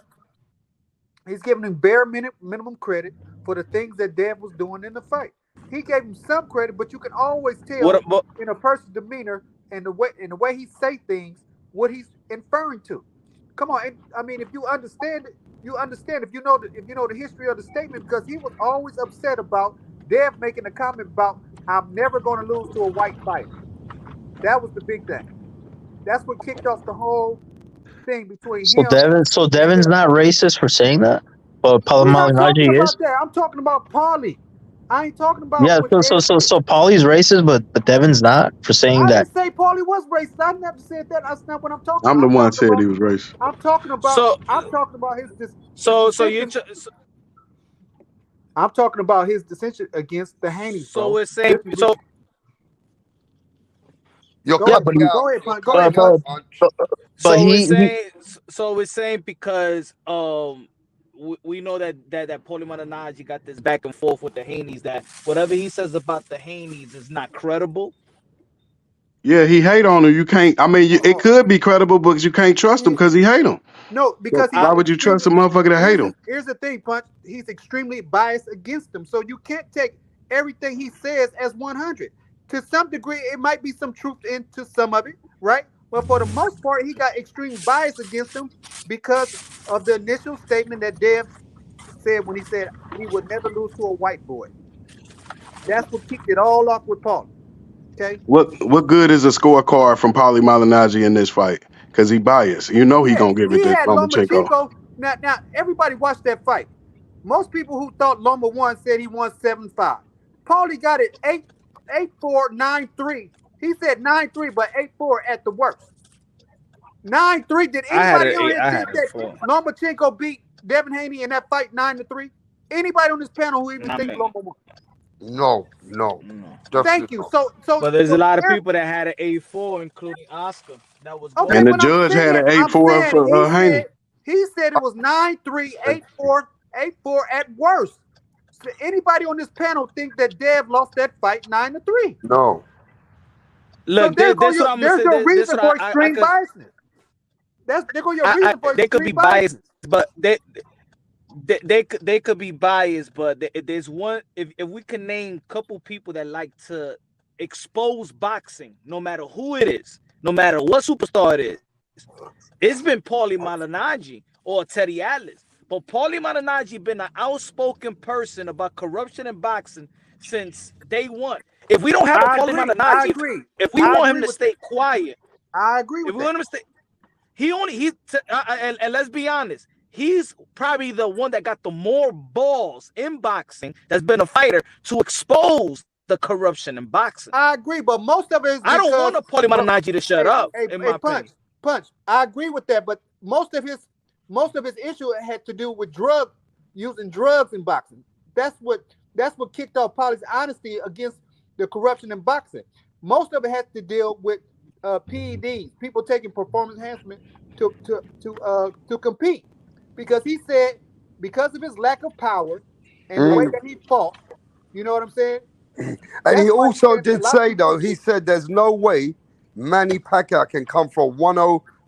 He's giving him bare minimum credit for the things that Dev was doing in the fight. He gave him some credit, but you can always tell in a person's demeanor and the way he say things what he's inferring to. Come on, I mean, if you understand it, you understand. If you know the history of the statement, because he was always upset about Dev making a comment about I'm never going to lose to a white fighter. That was the big thing. That's what kicked off the whole thing between So him. Devin's not racist for saying that, but Paulie We're not talking Malignaggi is. about that. I'm talking about Paulie. I ain't talking about Yeah. what So Paulie's racist, but Devin's not for saying I that. didn't say Paulie was racist. I never said that. That's not what I'm talking I'm about. the one said he was racist. I'm talking about his I'm talking about his dissension against the Haneys, bro. So we're saying so. You're Go ahead, cutting out. go ahead, You're Punch. Go cutting ahead, out, Punch. Punch. So we're saying because we know that Paulie Malignaggi got this back and forth with the Haneys, that whatever he says about the Haneys is not credible. Yeah, he hate on him. You can't. I mean, it could be credible, but you can't trust him because he hate him. No, because why would you trust a motherfucker that hate him? Here's the thing, Punch. He's extremely biased against him, so you can't take everything he says as 100. To some degree, it might be some truth into some of it, right? But for the most part, he got extreme bias against him because of the initial statement that Dev said when he said he would never lose to a white boy. That's what kicked it all off with Paulie. Okay. What good is a scorecard from Paulie Malignaggi in this fight? Because he biased. You know he gonna give it He to had Lomachenko. Lomachenko. Now everybody watched that fight. Most people who thought Loma won said he won 7-5. Paulie got it 8-4, 9-3. He said 9-3, but 8-4 at the worst. 9-3. Did anybody on here think that Lomachenko beat Devin Haney in that fight 9-3? Anybody on this panel who even think Loma won? No. Thank you. So but there's a lot of people that had an 8-4, including Oscar. That was okay. And the judge had an 8-4 for Haney. He said it was 9-3, 8-4, 8-4 at worst. So anybody on this panel think that Dev lost that fight 9-3? No. Look, so there's your reason for extreme biasness. There go your reason for extreme bias. They could be biased, but they could be biased, but there's one. If we can name a couple people that like to expose boxing, no matter who it is, no matter what superstar it is, it's been Paulie Malignaggi or Teddy Atlas. But Paulie Malignaggi been an outspoken person about corruption in boxing since day one. If we don't have a Paulie Malignaggi, if we want him to stay quiet, I agree with that. If we want him to stay, and let's be honest, he's probably the one that got the more balls in boxing that's been a fighter to expose the corruption in boxing. I agree, but most of it is I don't want a Paulie Malignaggi to shut up. In my opinion. Punch. I agree with that, but most of his issue had to do with using drugs in boxing. That's what kicked off Paulie's honesty against the corruption in boxing. Most of it has to deal with PEDs, people taking performance enhancement to compete, because he said because of his lack of power and the way that he fought, you know what I'm saying? And he also did say, though, he said there's no way Manny Pacquiao can come from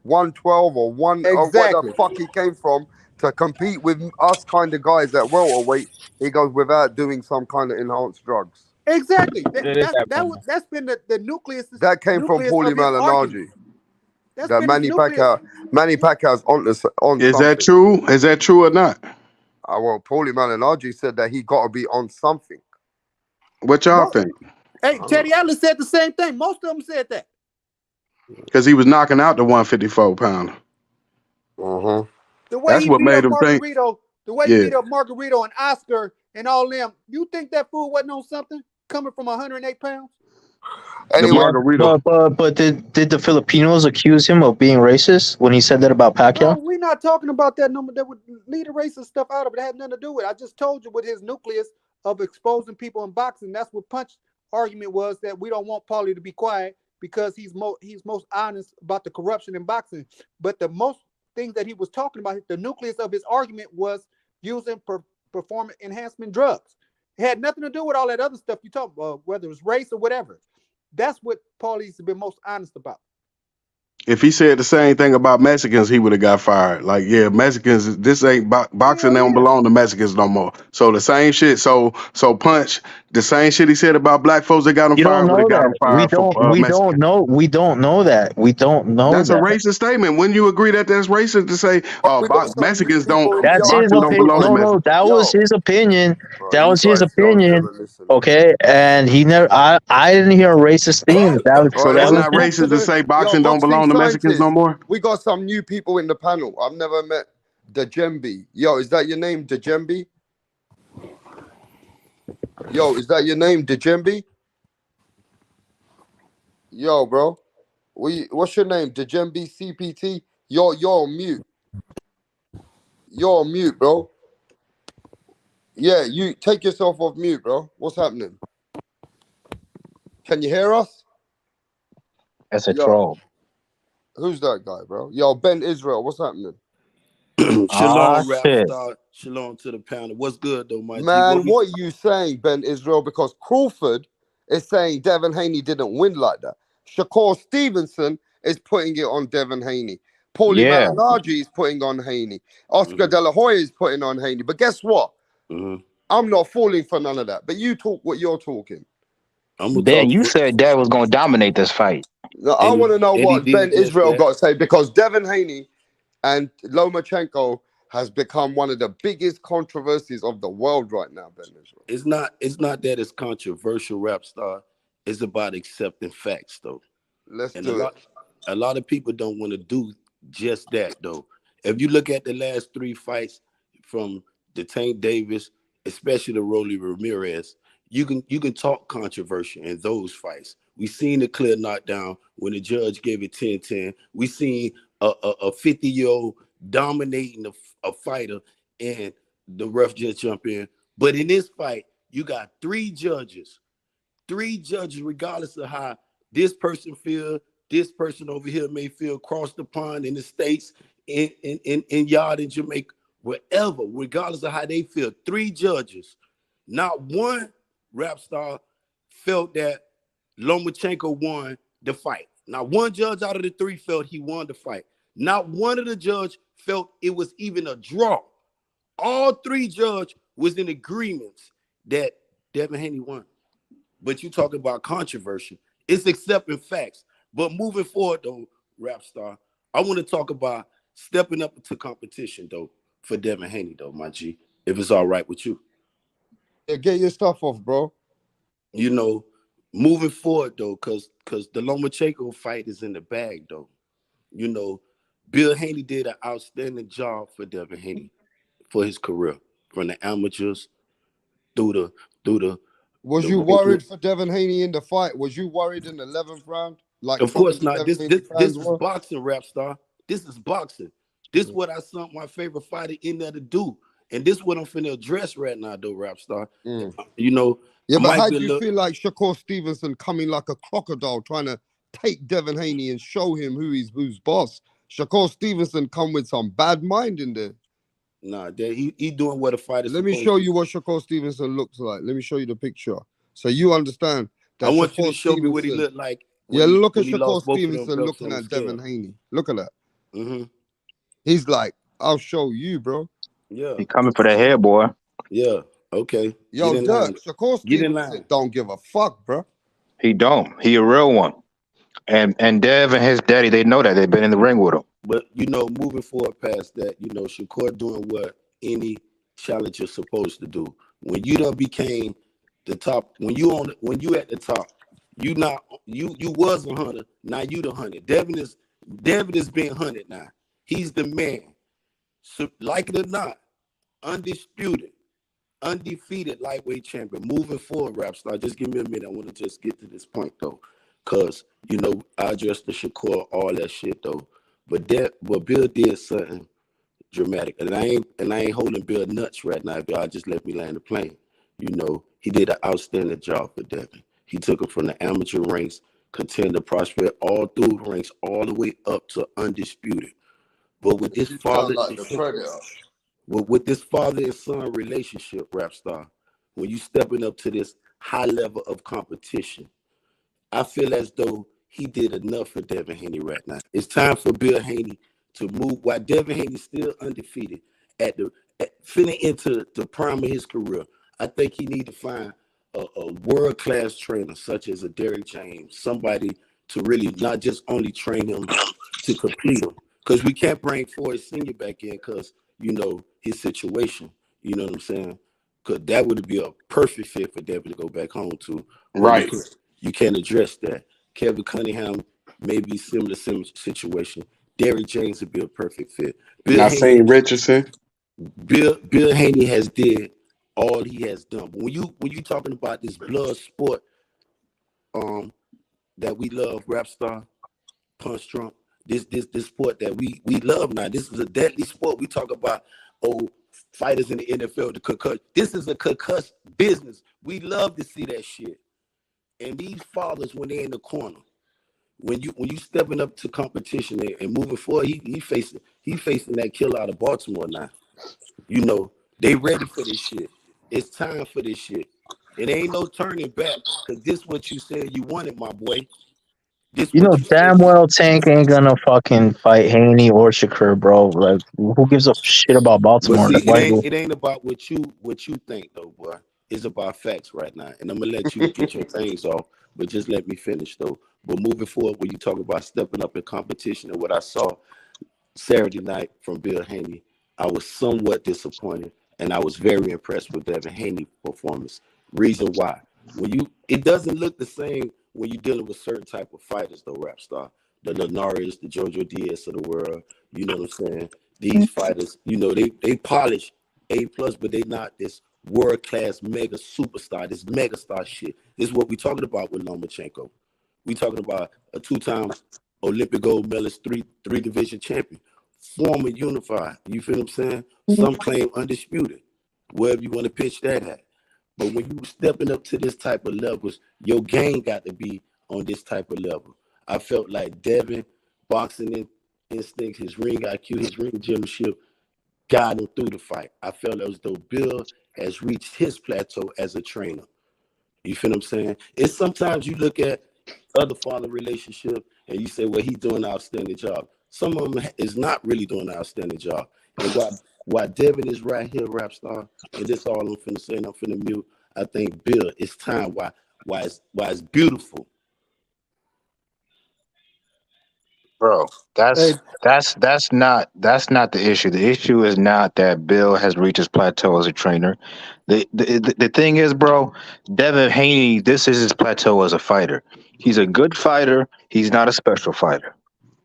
112 or one or where the Exactly. fuck he came from to compete with us kind of guys at welterweight. He goes without doing some kind of enhanced drugs. Exactly. It is that That's been the nucleus That came from nucleus Paulie of his argument. Malignaggi. That's That been his nucleus. Manny Pacquiao's on Is that something. true? Is that true or not? Well, Paulie Malignaggi said that he got to be on something. What y'all Most, think? hey, Teddy Atlas said the same thing. Most of them said that. Because he was knocking out the 154 pounder. The way That's he what beat up made him think. Margarito, the way he Yeah. beat up Margarito and Oscar and all them, you think that fool wasn't on something coming from 108 pounds? The Margarito. But did the Filipinos accuse him of being racist when he said that about No, Pacquiao? we're not talking about that number that would lead the racist stuff out of it. It had nothing to do with it. I just told you with his nucleus of exposing people in boxing. That's what Punch's argument was, that we don't want Paulie to be quiet because he's most honest about the corruption in boxing. But the most things that he was talking about, the nucleus of his argument was using performance enhancement drugs. It had nothing to do with all that other stuff you talk about, whether it was race or whatever. That's what Paulie's been most honest about. If he said the same thing about Mexicans, he would have got fired. Like, yeah, Mexicans, this ain't boxing. They don't belong to Mexicans no more. So the same shit. So Punch, the same shit he said about black folks that got him You don't fired would know have got him that. fired for Mexicans. We don't know that. We don't know That's a that. racist statement. Wouldn't you agree that that's racist to say Mexicans don't That's his boxing don't opinion. belong to No, Mexicans? that was his opinion. That you was his guys don't opinion. never listen. Okay, and he never. I didn't hear a racist thing. So that It's was not racist to say boxing don't belong to Mexicans no more. We got some new people in the panel. I've never met Djembe. Yo, is that your name, Djembe? Yo, is that your name, Djembe? Yo, bro. What's your name? Djembe CPT? You're on mute. You're on mute, bro. Yeah, you take yourself off mute, bro. What's happening? Can you hear us? That's a troll. Who's that guy, bro? Yo, Ben Israel, what's happening? Shalom, rap star. Shalom to the panel. What's good, though, my Man, G? what are you saying, Ben Israel? Because Crawford is saying Devin Haney didn't win like that. Shakur Stevenson is putting it on Devin Haney. Paulie Malignaggi is putting on Haney. Oscar De La Hoya is putting on Haney. But guess what? I'm not falling for none of that. But you talk what you're talking. Ben, you said Dad was going to dominate this fight. Now, I want to know what Ben Israel got to say, because Devin Haney and Lomachenko has become one of the biggest controversies of the world right now, Ben Israel. It's not that it's controversial, rap star. It's about accepting facts, though. Let's do it. A lot of people don't want to do just that, though. If you look at the last three fights from the Tank Davis, especially the Rolly Ramirez, you can talk controversial in those fights. We seen the clear knockdown when the judge gave it 10-10. We seen a 50-year-old dominating a fighter and the ref just jump in. But in this fight, you got three judges, regardless of how this person feel, this person over here may feel across the pond in the States, in Yard in Jamaica, wherever, regardless of how they feel. Three judges. Not one rap star felt that Lomachenko won the fight. Not one judge out of the three felt he won the fight. Not one of the judge felt it was even a draw. All three judge was in agreement that Devin Haney won. But you talking about controversy. It's accepting facts. But moving forward, though, rap star, I want to talk about stepping up to competition, though, for Devin Haney, though, my G, if it's all right with you. Yeah, get your stuff off, bro. You know, moving forward, though, because the Lomachenko fight is in the bag, though. You know, Bill Haney did an outstanding job for Devin Haney for his career, from the amateurs through the. Was you worried for Devin Haney in the fight? Was you worried in the 11th round? Like, of course not. This is were? boxing, rap star. This is boxing. This is what I sent my favorite fighter in there to do. And this is what I'm finna address right now, though, rap star. You know, yeah, but how do you feel like Shakur Stevenson coming like a crocodile trying to take Devin Haney and show him who's boss? Shakur Stevenson come with some bad mind in there. Nah, he doing what a fighter. Let me show you what Shakur Stevenson looks like. Let me show you the picture so you understand. That I want Shakur you to show me what he Stevenson, looked like. Yeah, look at Shakur Stevenson looking at Devin Haney. Look at that. Mm-hmm. He's like, I'll show you, bro. Yeah. He coming for that head, boy. Yeah. Okay. Yo, Get in line. Dirk, Shakur Get in Stevenson line. don't give a fuck, bro. He don't. He a real one. And Dev and his daddy, they know that. They've been in the ring with him. But moving forward past that, Shakur doing what any challenger's supposed to do. When you done became the top, when you at the top, you was a hunter, now you the hunter. Devin is being hunted now. He's the man. So, like it or not, undisputed, undefeated lightweight champion. Moving forward, Rapstar. Just give me a minute. I want to just get to this point though. Cause I addressed the Shakur, all that shit though. But Bill did something dramatic. And I ain't holding Bill nuts right now, but y'all just let me land the plane. He did an outstanding job for Devin. He took him from the amateur ranks, contender prospect, all through the ranks, all the way up to undisputed. But with this father, like the Predator. with this father and son relationship, Rapstar, when you stepping up to this high level of competition, I feel as though he did enough for Devin Haney right now. It's time for Bill Haney to move while Devin Haney's still undefeated fitting into the prime of his career. I think he need to find a world-class trainer such as a Derrick James, somebody to really not just only train him to complete him. Because we can't bring Floyd Sr. back in because, his situation. You know what I'm saying? Because that would be a perfect fit for Devin to go back home to. Right. You can't address that. Kevin Cunningham may be similar situation. Derrick James would be a perfect fit. Not saying Richardson. Bill Haney has did all he has done. But when you talking about this blood sport, that we love, Rapstar, Punch Drunk, this sport that we love now. This is a deadly sport. We talk about fighters in the NFL to concuss. This is a concuss business. We love to see that shit. And these fathers, when they're in the corner, when you stepping up to competition and moving forward, he facing that killer out of Baltimore now. They ready for this shit. It's time for this shit. It ain't no turning back. Cause this what you said you wanted, my boy. Damn well Tank ain't gonna fucking fight Haney or Shakur, bro. Like, who gives a shit about But Baltimore? see, Like, why it ain't about what you think though, boy. It's about facts right now. And I'm gonna let you get your things off, but just let me finish though. But moving forward, when you talk about stepping up in competition and what I saw Saturday night from Bill Haney, I was somewhat disappointed, and I was very impressed with Devin Haney's performance. Reason why? It doesn't look the same when you're dealing with certain type of fighters, though, Rapstar. The Linares, the Jojo Diaz of the world. You know what I'm saying? These fighters, they polish A+, but they not this world-class mega superstar, this mega star shit. This is what we talking about with Lomachenko. We talking about a 2-time Olympic gold medalist, three division champion, former unified. You feel what I'm saying? Some claim undisputed. Wherever you want to pitch that at. But when you stepping up to this type of levels, your game got to be on this type of level. I felt like Devin, boxing instinct, his ring IQ, his ring gymship, got him through the fight. I felt as though Bill has reached his plateau as a trainer. You feel what I'm saying? It's sometimes you look at other father relationship and you say, well, he's doing an outstanding job. Some of them is not really doing an outstanding job. And why Devin is right here, Rapstar, and this all I'm finna say, and I'm finna mute. I think Bill, it's time why it's beautiful. Bro, that's not the issue. The issue is not that Bill has reached his plateau as a trainer. The thing is, bro, Devin Haney, this is his plateau as a fighter. He's a good fighter. He's not a special fighter.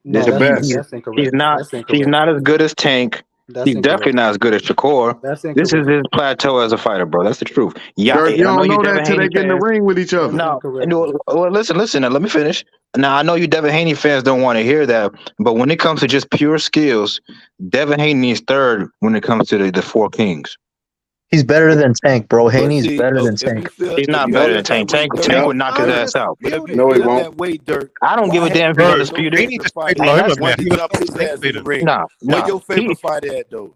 No, that's incorrect. He's not. That's incorrect. He's not as good as Tank. That's He's incorrect. definitely not as good as Shakur. That's This is incorrect. his plateau as a fighter, bro. That's the truth. Yeah, Dirk, you I know don't you know Devin that till Haney they get in the fans. ring with each other. No, incorrect. well, listen. Now, let me finish. Now, I know you Devin Haney fans don't want to hear that, but when it comes to just pure skills, Devin Haney is third when it comes to the four kings. He's better than Tank, bro. But Haney's see, better than if you Tank. feel He's not if you better feel than Tank. that way, Dirk, Tank would knock his ass out. but if you No, he feel won't. that way, Dirk, I don't give a why damn if have he's you Bro, no undisputed. Haney favorite just made fighter? And that's Loma, Once man. he He was jump not his Tank ass in the leader. ring, nah. where your favorite fighter at though?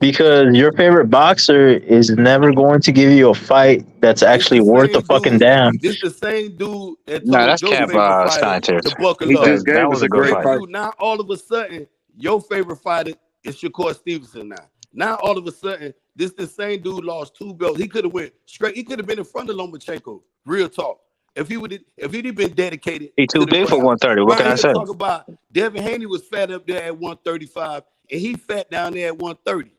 because your favorite boxer is never going to give you a fight that's actually worth a fucking damn. This the same dude that Nah, told that's your Cap favorite fighter scientist. to buckle He up. just That gave us was a a good great fight. fight. Now all of a sudden, your favorite fighter is Shakur Stevenson now. Now all of a sudden, this the same dude lost 2 belts. He could have went straight. He could have been in front of Lomachenko. Real talk. If he'd been dedicated He to too the big for craft. 130. What Right can I here, say? talk about Devin Haney was fat up there at 135, and he fat down there at 130,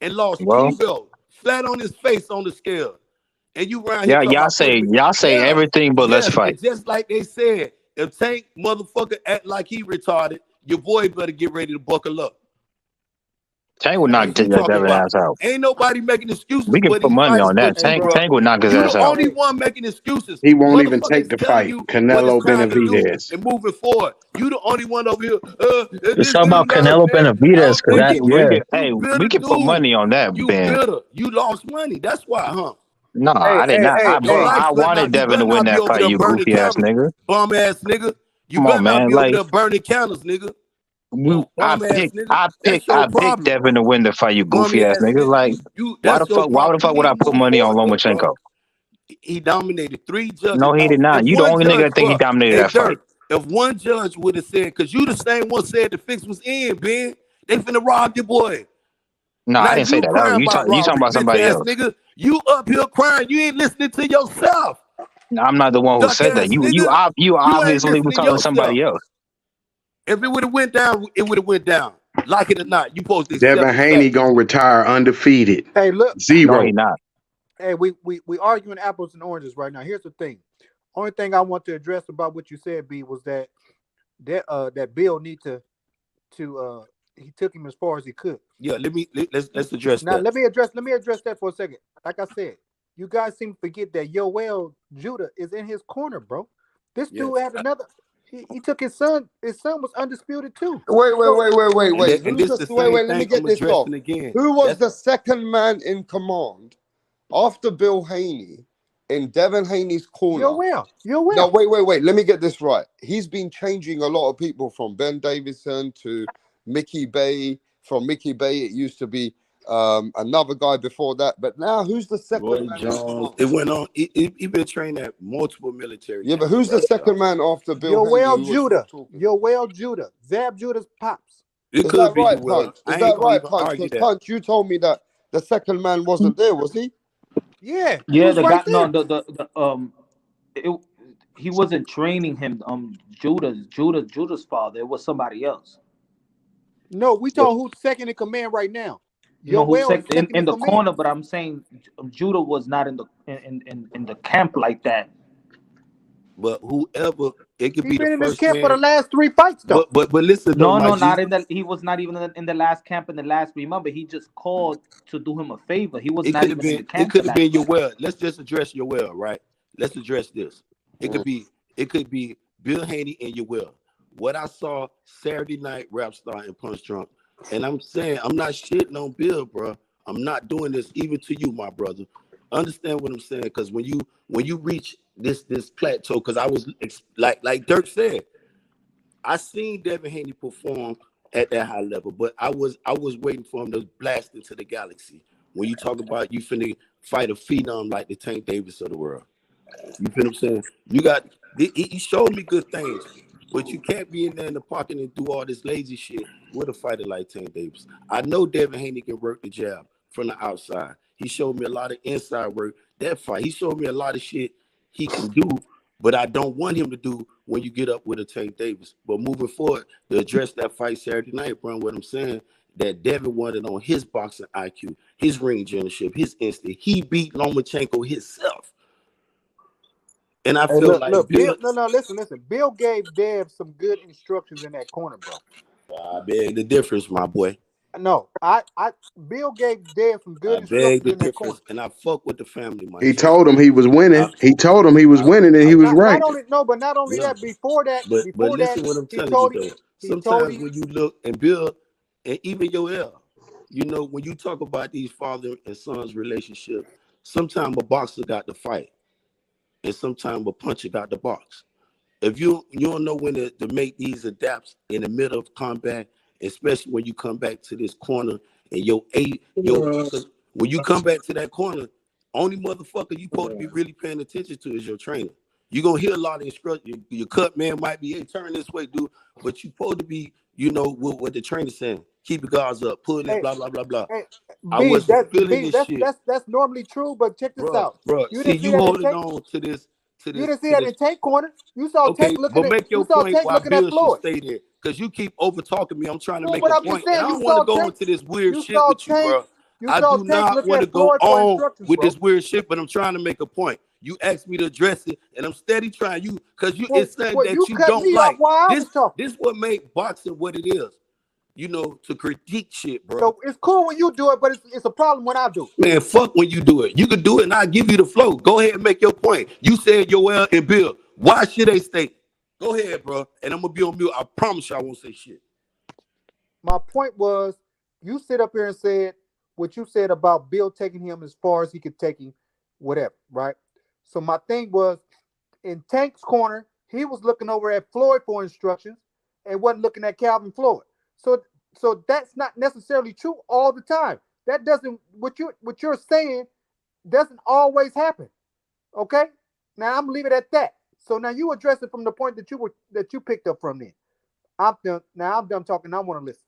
and lost Well, 2 belts, flat on his face on the scale. And you around here yeah, talking about putting y'all say everything but let's yes, fight. and just like they said, If Tank motherfucker act like he retarded, your boy better get ready to buckle up. Tank would knock Devin ass out. Ain't nobody making excuses. We can for put these money fighters, on that. Tank would knock his you ass the out. only one making excuses. He won't even Motherfuckers take the telling fight. you what Canelo it's time to do Benavidez. and moving forward. You the only one over here. It's all about Canelo Benavidez, because that, We can put money on that, You Ben. bitter. You lost money. That's why, huh? No, I did not. I wanted Devin to win that fight, you goofy ass nigga. Bum ass nigga. You Come better on, not man. be over there burning candles, nigga. I picked Devin to win the fight, you goofy ass nigga. Like, why the fuck would I put money on Lomachenko? He dominated 3 judges. No, he did not. You the only nigga that think he dominated that fight. If one judge would have said, because you the same one said the fix was in, Ben, they finna rob your boy. No, I didn't say that. You talking about somebody else. Nigga, you up here crying. You ain't listening to yourself. I'm not the one who said that. You obviously were talking to somebody else. If it would have went down, it would have went down. Like it or not, you supposed to. Devin Haney gonna retire undefeated. Hey, look. 0. No, he not. Hey, we arguing apples and oranges right now. Here's the thing. Only thing I want to address about what you said, B, was that Bill need to he took him as far as he could. Yeah, let's address now, that. let me address that for a second. Like I said, you guys seem to forget that Yoel Judah is in his corner, bro. This dude had another. He took his son. His son was undisputed too. Wait. Let me get this off. Again. Who was the second man in command after Bill Haney in Devin Haney's corner? Yoel. No, wait. Let me get this right. He's been changing a lot of people from Ben Davison to Mickey Bay. From Mickey Bay, it used to be another guy before that. But now, who's the second man? Jones. It went on. He been trained at multiple military. Yeah, but who's the second man after Bill Yoel Haney? Yoel Judah. Zab Judah's pops. Is that right, Punch? Is that right, Punch? Because Punch, you told me that the second man wasn't there, was he? Yeah. Yeah, the guy. No, he wasn't training him. Judah's father. It was somebody else. No, we told who's second in command right now. Who's in the corner, but I'm saying Judah was not in the camp like that. But whoever, it could be He's been the in this first camp man. for the last 3 fights, though. But listen, no, not in the. He was not even in the last camp in the last. Remember, he just called to do him a favor. He was not even in the camp. It could have been Yoel. Let's just address Yoel, right? Let's address this. It could be Bill Haney and Yoel. What I saw Saturday night, Rap Star and Punch Drunk, and I'm saying I'm not shitting on Bill, bro. I'm not doing this even to you, my brother. Understand what I'm saying? Because when you reach this plateau, because I was like Dirk said, I seen Devin Haney perform at that high level, but I was waiting for him to blast into the galaxy. When you talk about you finna fight a phenom like the Tank Davis of the world, you feel what I'm saying? He showed me good things. But you can't be in there in the pocket and do all this lazy shit with a fighter like Tank Davis. I know Devin Haney can work the jab from the outside. He showed me a lot of inside work. That fight, he showed me a lot of shit he can do, but I don't want him to do when you get up with a Tank Davis. But moving forward, to address that fight Saturday night, bro, what I'm saying, that Devin wanted on his boxing IQ, his ring generalship, his instinct. He beat Lomachenko himself. And I feel like Bill. No, listen. Bill gave Dev some good instructions in that corner, bro. I beg the difference, my boy. No, Bill gave Dev some good instructions beg the in that corner. difference, and I fuck with the family, man. He told him he was winning. He told him he was winning, and he was right. Not only that. Before that, but listen what I'm telling you, though. Sometimes when you look and Bill, and even Yoel, you know, when you talk about these father and son's relationship, sometimes a boxer got to fight. And sometimes a puncher got the box. If you don't know when to make these adapts in the middle of combat, especially when you come back to this corner and when you come back to that corner, only motherfucker you supposed to be really paying attention to is your trainer. You're gonna hear a lot of instructions. Your cut man might be, hey, turn this way, dude. But you supposed to be, you know, what the trainer's saying. Keep your guards up, pull it, blah, blah, blah, blah. I wasn't feeling this shit. That's normally true, but check this out. Bro, you holding on to this. You didn't see that in Tank corner. You saw Tank looking but make your point why Bill should stay there. Because you keep over talking me. I'm trying to make a point. And I don't want to go into this weird shit with you, bro. I do not want to go on with this weird shit, but I'm trying to make a point. You asked me to address it, and I'm steady trying you because Well, it's something well, that you you cut don't me off like. while I was talking. This what make boxing what it is. You know, to critique shit, bro. So it's cool when you do it, but it's a problem when I do it. Man, fuck when you do it. You could do it, and I'll give you the flow. Go ahead and make your point. You said Yoel and Bill. Why should they stay? Go ahead, bro. And I'm gonna be on mute. I promise you I won't say shit. My point was, you sit up here and said what you said about Bill taking him as far as he could take him, whatever, right? So my thing was, in Tank's corner, he was looking over at Floyd for instructions and wasn't looking at Calvin Floyd. So that's not necessarily true all the time. That doesn't what you're saying doesn't always happen. Okay? Now I'm gonna leave it at that. So now you address it from the point that you picked up from then. I'm done. Now I'm done talking. I want to listen.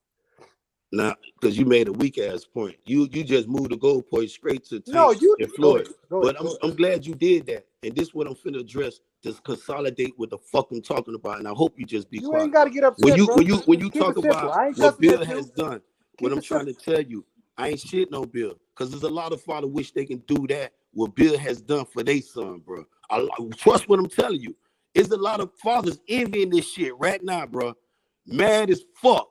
Now, because you made a weak ass point. You just moved the goalpost straight to No, Tank you and Floyd. go But ahead. I'm glad you did that. And this is what I'm finna address to consolidate what the fuck I'm talking about. And I hope you just be You quiet. ain't got to get upset, When you Keep talk it simple. about I ain't what cussing Bill at you. has done, Keep what I'm it trying to simple. tell you, I ain't shit no Bill. Because there's a lot of fathers wish they can do that, what Bill has done for their son, bro. Trust what I'm telling you. There's a lot of fathers envying this shit right now, bro. Mad as fuck.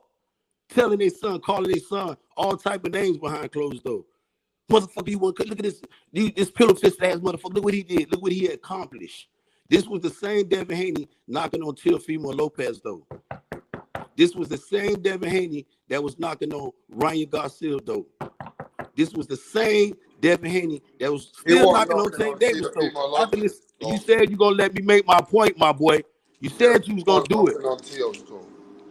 Telling their son, calling their son all type of names behind closed doors. Motherfucker, you want look at this pillow fist ass motherfucker. Look what he did. Look what he accomplished. This was the same Devin Haney knocking on Teofimo Lopez, though. This was the same Devin Haney that was knocking on Ryan Garcia, though. This was the same Devin Haney that was still knocking on Tank Davis, though. After this, you said you're gonna let me make my point, my boy. You said you was gonna do it.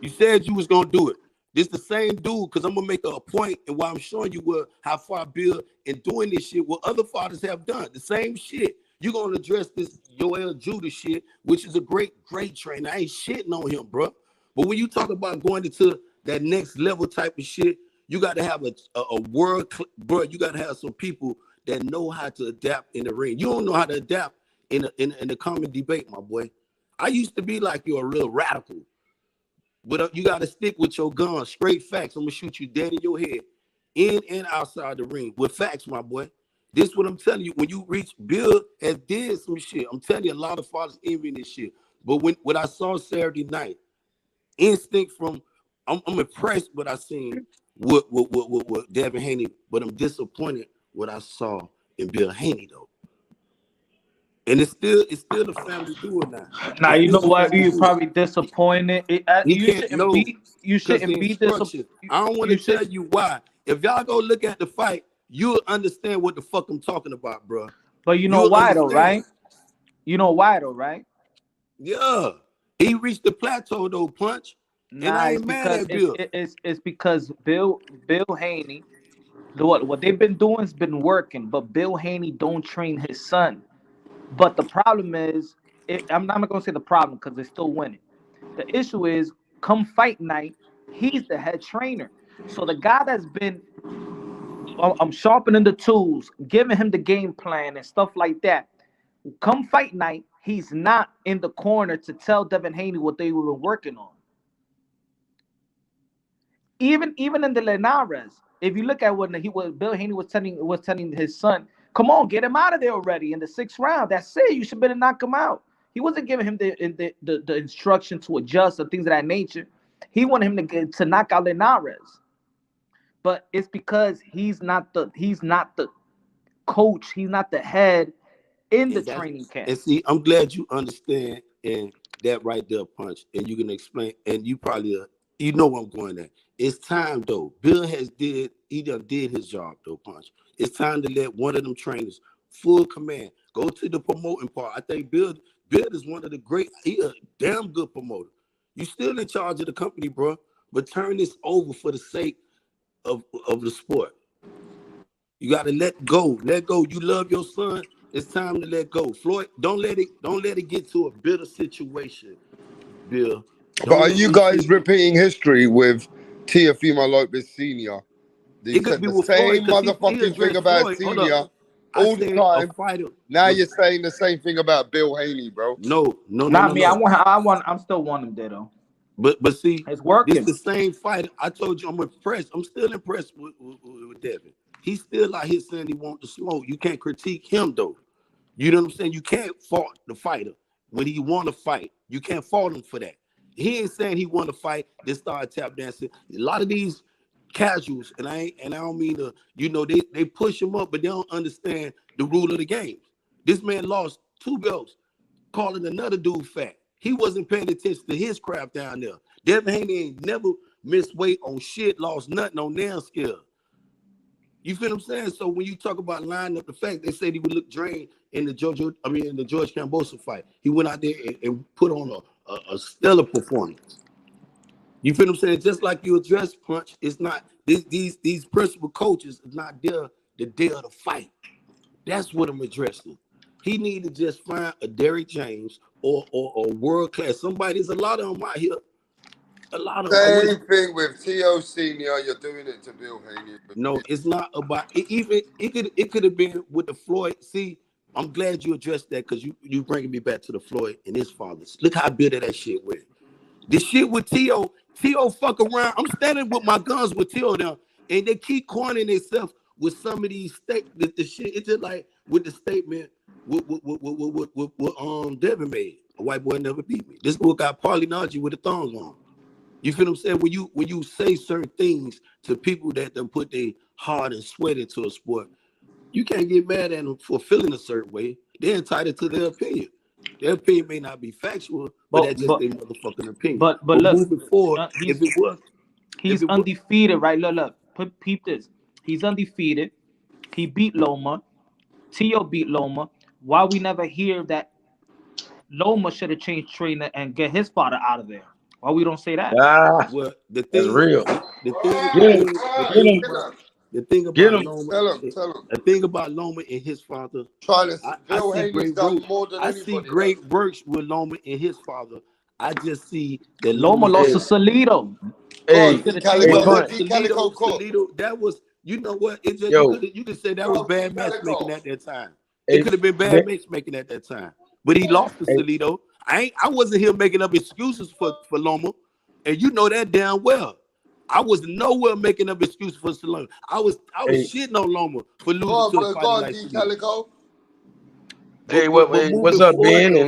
You said you was gonna do it. This the same dude, because I'm gonna make a point, and while I'm showing you how far Bill in doing this shit, what other fathers have done, the same shit. You're gonna address this Yoel Judah shit, which is a great trainer. I ain't shitting on him, bro. But when you talk about going into that next level type of shit, you got to have a world, bro. You got to have some people that know how to adapt in the ring. You don't know how to adapt in the common debate, my boy. I used to be like you, a real radical. But you got to stick with your gun, straight facts. I'm going to shoot you dead in your head, in and outside the ring, with facts, my boy. This is what I'm telling you. When you reach, Bill has did some shit. I'm telling you, a lot of fathers envy this shit. But when I saw Saturday night, instinct from, I'm impressed what I seen with Devin Haney, but I'm disappointed what I saw in Bill Haney, though. And it's still the family doing now. Now you know what? You're probably disappointed. You shouldn't be disappointed. I don't want to tell you why. If y'all go look at the fight, you'll understand what the fuck I'm talking about, bro. But you know why though, right? You know why though, right? Yeah, he reached the plateau though, Punch. Nah, and I ain't mad at Bill. It's because Bill Haney, what they've been doing has been working, but Bill Haney don't train his son. But the problem is, I'm not going to say the problem because they're still winning. The issue is, come fight night, he's the head trainer. So the guy that's been sharpening the tools, giving him the game plan and stuff like that, come fight night, he's not in the corner to tell Devin Haney what they were working on. Even in the Linares, if you look at what Bill Haney was telling his son, come on, get him out of there already in the 6th round. That's it. You should better knock him out. He wasn't giving him the instruction to adjust or things of that nature. He wanted him to knock out Linares. But it's because he's not the coach. He's not the head in the training camp. And see, I'm glad you understand and that right there, Punch. And you can explain. And you probably you know where I'm going at. It's time though. Bill done did his job though, Punch. It's time to let one of them trainers full command go to the promoting part. I think Bill is one of the great. He a damn good promoter. You still in charge of the company, bro. But turn this over for the sake of the sport. You got to let go. Let go. You love your son. It's time to let go. Floyd, don't let it get to a bitter situation, Bill. But are you guys repeating history with Teofimo Lopez Sr.? He said the same motherfucking thing about Senior all the time. Now you're saying the same thing about Bill Haney, bro. No. Not me. I'm still wanting him there though. But see, it's working. It's the same fight. I told you I'm impressed. I'm still impressed with Devin. He's still out here saying he wants to smoke. You can't critique him though. You know what I'm saying? You can't fault the fighter when he want to fight. You can't fault him for that. He ain't saying he want to fight. Then start tap dancing. A lot of these casuals, and I don't mean to, they push him up, but they don't understand the rule of the game. This man lost 2 belts, calling another dude fat. He wasn't paying attention to his craft down there. Devin Haney ain't never missed weight on shit, lost nothing on nail skill. You feel what I'm saying? So when you talk about lining up the fact, they said he would look drained in the George Kambosos fight. He went out there and put on a stellar performance. You feel what I'm saying? Just like you address Punch, it's not these principal coaches is not there the day of the fight. That's what I'm addressing. He need to just find a Derrick James or world class. There's a lot of them out here. A lot of them. Same thing with Tszyu Senior. You're doing it to Bill Haney. No, it's not about it. Even it could have been with the Floyd. See, I'm glad you addressed that because you bringing me back to the Floyd and his fathers. Look how bitter that shit went. This shit with Tszyu fuck around. I'm standing with my guns with Tszyu now, and they keep cornering themselves with some of these the shit. It's just like with the statement what Devin made. A white boy never beat me. This boy got Paulie Malignaggi with the thongs on. You feel what I'm saying? When you say certain things to people that done put their heart and sweat into a sport, you can't get mad at them for feeling a certain way. They're entitled to their opinion. Their opinion may not be factual, but that's just their motherfucking opinion. But look, moving forward, he's undefeated, right? Look, peep this. He's undefeated. He beat Loma. Tszyu beat Loma. Why we never hear that Loma should have changed trainer and get his father out of there? Why we don't say that? Well, the That's thing, real. the thing about Loma and his father, I see great works with Loma and his father. I just see that Loma lost to Salido. Salido, that was, you know what? It just you could say that was bad matchmaking at that time. It could have been bad matchmaking at that time. But he lost to Salido. I wasn't here making up excuses for Loma, and you know that damn well. I was nowhere making up excuses for Loma. I was shitting on Loma for losing to a fighter like Salido. Hey, what's up, Ben and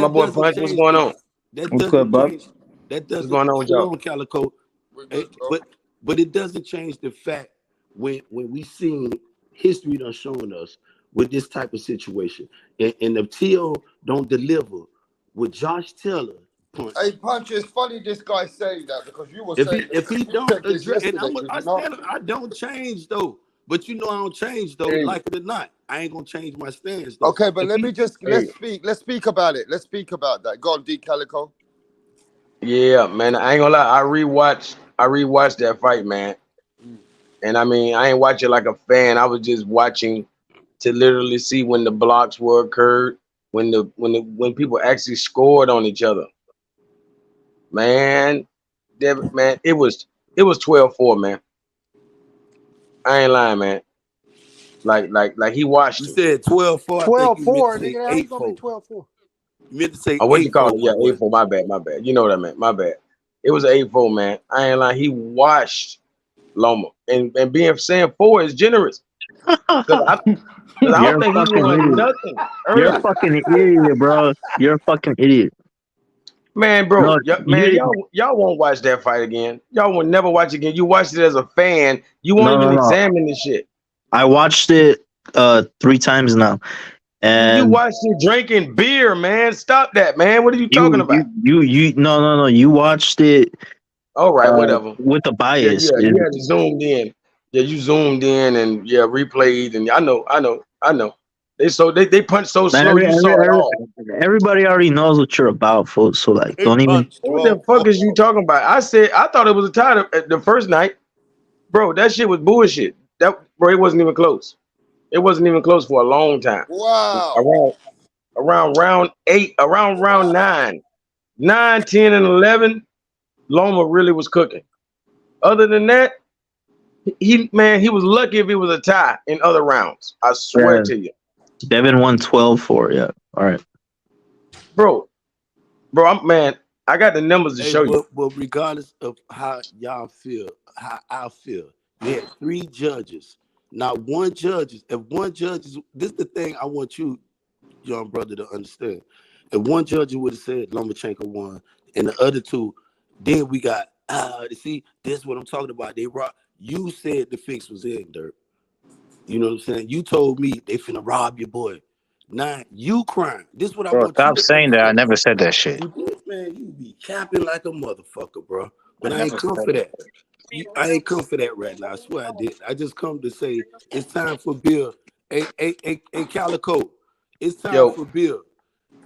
my boy Punch? What's going on? That doesn't change. That doesn't. What's going on with y'all? Calico. But it doesn't change the fact when we seen history done showing us with this type of situation, and if Tszyu don't deliver with Josh Taylor. Punch. Hey, Punch, it's funny this guy saying that because you were saying if he don't address, and I don't change though. But you know I don't change though, like it or not. I ain't gonna change my stance though. Okay, but let's speak about it. Let's speak about that. Go on, D Calico. Yeah, man. I ain't gonna lie. I rewatched that fight, man. And I mean, I ain't watching like a fan. I was just watching to literally see when the blocks were occurred, when people actually scored on each other. Man, it was 12-4, man. I ain't lying, man. Like he watched. You said 12-4. 12-4, nigga. How you gonna be 12-4? You meant to say what you call it? Yeah, 8-4. My bad. You know what I meant. My bad. It was 8-4, man. I ain't lying. He washed Loma, and saying 4 is generous. I don't think he won nothing. You're a fucking idiot, bro. You're a fucking idiot. Man, bro, y'all won't watch that fight again. Y'all will never watch it again. You watched it as a fan. You won't even examine this shit. I watched it 3 times now. And you watched it drinking beer, man. Stop that, man. What are you talking about? No. You watched it. All right, whatever. With the bias. Yeah, you had zoomed in. Yeah, you zoomed in and replayed, and I know. They punch so slow. You saw it all. Everybody already knows what you're about, folks. So like, don't even. What the fuck is you talking about? I thought it was a tie the first night, bro. That shit was bullshit. It wasn't even close. It wasn't even close for a long time. Wow. Around round 8, around round 9, 10, and 11, Loma really was cooking. Other than that, he was lucky if it was a tie in other rounds. I swear to you. Devin won 12-4. Yeah. All right. Bro, I got the numbers to show you. But regardless of how y'all feel, how I feel, we had 3 judges. Not one judge. If one judge this is the thing I want you young brother to understand. If one judge would have said Lomachenko won, and the other two, then we got see, this is what I'm talking about. They rock. You said the fix was in, Dirk. You know what I'm saying? You told me they finna rob your boy. Now you crying. This is what I Bro, want you stop to saying that. I understand. never said that shit. You did, man. You be capping like a motherfucker, bro. But I I ain't never come said for that. that. I ain't come for that right now. I swear I did. I just come to say it's time for Bill. Hey, Calico. It's time Yo, for Bill.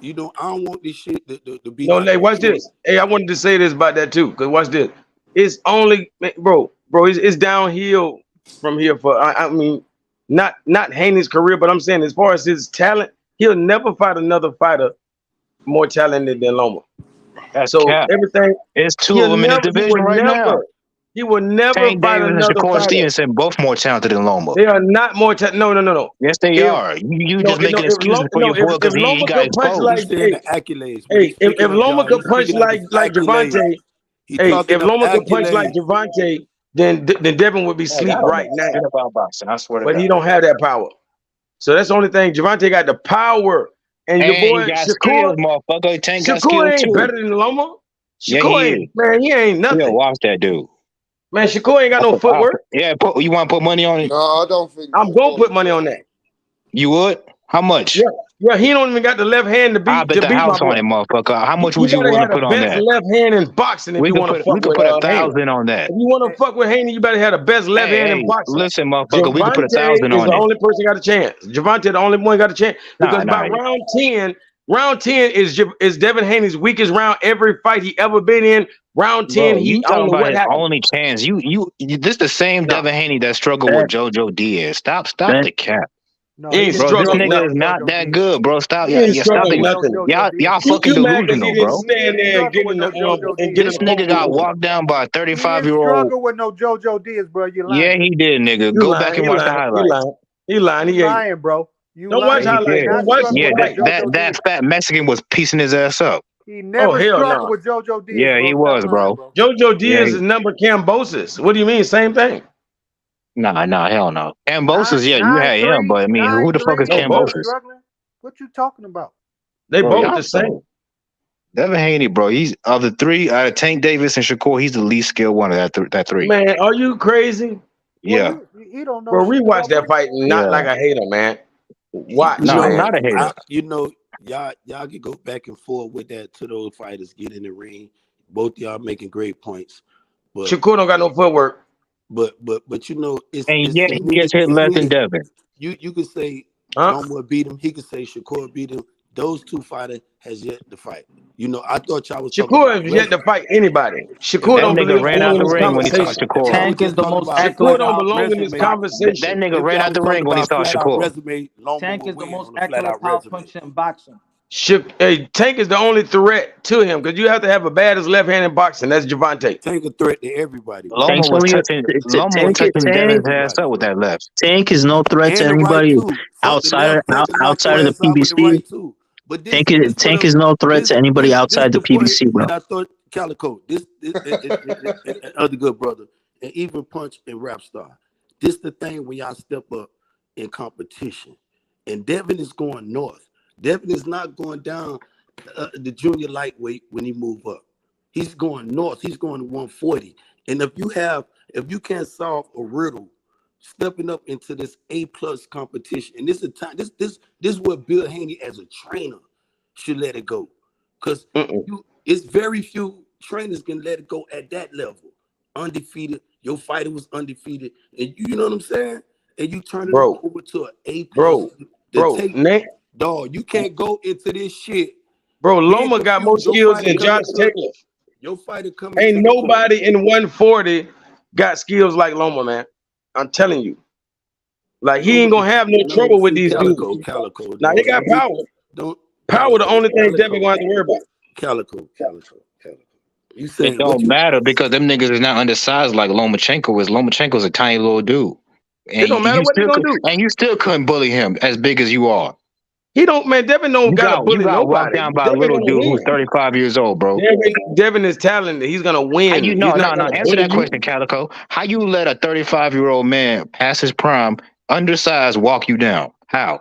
You know, I don't want this shit to be no, like Lay, watch this. Hey, I wanted to say this about that too. Cause watch this. It's only, bro. It's downhill from here for. I mean, not Haney's career, but I'm saying as far as his talent, he'll never fight another fighter more talented than Loma. That's So cap. everything, It's two of them in the division right now. he will never Tank fight Davis and another Shakur fighter. Stevenson both more talented than Loma. They are not more talented. No. Yes, they are. You just making excuses for your boy because he Loma got could punch exposed. like, He's saying the accolades. When hey, he's if speaking of Loma y'all, could he's punch speaking of his like accolades. Javante, He's hey, talking if of Loma could punch like accolades. Javante, then Devin would be Like, I asleep don't right know now. shit about boxing. I swear to But God. he don't have that power. So that's the only thing. Javante got the power, and your And he boy got Shakur, skills, motherfucker. Tank got skills Shakur ain't too. better than Loma. Yeah, he is. He ain't Yeah, nothing. watch that dude. Man, Shakur ain't got no footwork. Yeah, you want to put money on it? No, I don't think. I'm gonna put money on that. You would? How much? Yeah, he don't even got the left hand to I beat bet the my house boy. on it, motherfucker. How much You would you gotta want have to the put on best that? left hand in boxing if We you could want to put fuck with Haney. 1,000 on that. If you want to fuck with Haney, you better have the best left hand in Hey, boxing. listen, motherfucker. We could put Javante 1,000 is on the it. only person got a chance. Javante the only one got a chance because by round 10 is Devin Haney's weakest round every fight he ever been in. Round 10, Bro, you I don't talking know about what his happened. only chance. This the same No. Devin Haney that struggled with JoJo Diaz. Stop the cap. No, He ain't Bro, this struggling nigga is nothing. not that good, bro. Stop. He ain't Stop struggling it. nothing. Y'all fucking You mad because he delusional, didn't bro. stand there and get in the and get in This the nigga got podium. walked down by a He didn't 35-year-old. struggle with no JoJo Diaz, bro. You lying. Yeah, he did, nigga. You Go lying, back and he watch the lying, highlights. He lying. You He ain't. lying, bro. You Don't watch lying. Yeah, he highlights. did. Don't watch Yeah, the fight. that fat Mexican was piecing his ass up. He Oh, never hell struggled no. with JoJo Diaz, Yeah, bro. he Stop was, lying, bro. JoJo Yeah, Diaz is number Cambosis. What do you mean? Same thing. Nah, hell no. Cambosis, yeah, you had him, but I mean, who the fuck is No, both. Cambosis? Struggling? What you talking about? They Bro, both y'all the same. suck. Devin Haney, bro, he's of the three, out of Tank Davis and Shakur, he's the least skilled one of that three. Man, are you crazy? Yeah. He don't know. Bro, shit rewatch about that fight. Not Yeah. like a hater, man. Watch, No, I'm man. not a hater. Y'all can go back and forth with that to those fighters get in the ring. Both y'all making great points. But Shakur don't got no footwork. But you know, it's yet he gets hit less than Devin. You could say Loma beat him. He could say Shakur beat him. Those two fighters has yet to fight. You know, I thought y'all was talking Shakur about has yet to fight anybody. Shakur That don't nigga belong ran out in the this ring when he saw conversation. Shakur. Tank is the most Shakur accurate. don't belong in this resume, conversation. That nigga ran out the ring when he saw Shakur. Resume, Loma Tank will is the win most on a flat accurate out power resume. puncher in boxing. Hey, Tank is the only threat to him because you have to have a baddest left hand in boxing. That's Javante. Tank a threat to everybody. Loma was touching Devin's ass up with that left. Tank is no threat to And the right anybody too. Fuck the left, Tank can knock outside your of the ass out with the PBC. right too. But this Tank is no threat to anybody outside the the point PBC, bro. that I thought Calico, this other good brother, and even Punch and Rap Star. This the thing when y'all step up in competition. And Devin is going north. Devin is not going down the junior lightweight when he move up. He's going north. He's going to 140. And if you can't solve a riddle, stepping up into this A+ competition, and this is time. This is what Bill Haney as a trainer should let it go, because it's very few trainers can let it go at that level. Undefeated, your fighter was undefeated, and you know what I'm saying. And you turn it over to an A+. Dog, you can't go into this shit. Bro, Loma got more skills than Josh Taylor. Your fighter coming. Ain't nobody in 140 got skills like Loma, man. I'm telling you. Like, he ain't gonna have no trouble with these dudes. Now, they got power. Power the only thing Devin gonna have to worry about. Calico. You it don't matter because them niggas is not undersized like Lomachenko is. Lomachenko's a tiny little dude. And it don't matter what they gonna do. And you still couldn't bully him as big as you are. He don't, man. Devin don't gotta bully you got nobody. walked down by a little dude who's 35 years old, bro. Devin is talented. He's gonna win. No. Answer that question, Calico. How you let a 35-year-old man past his prime, undersized, walk you down? How?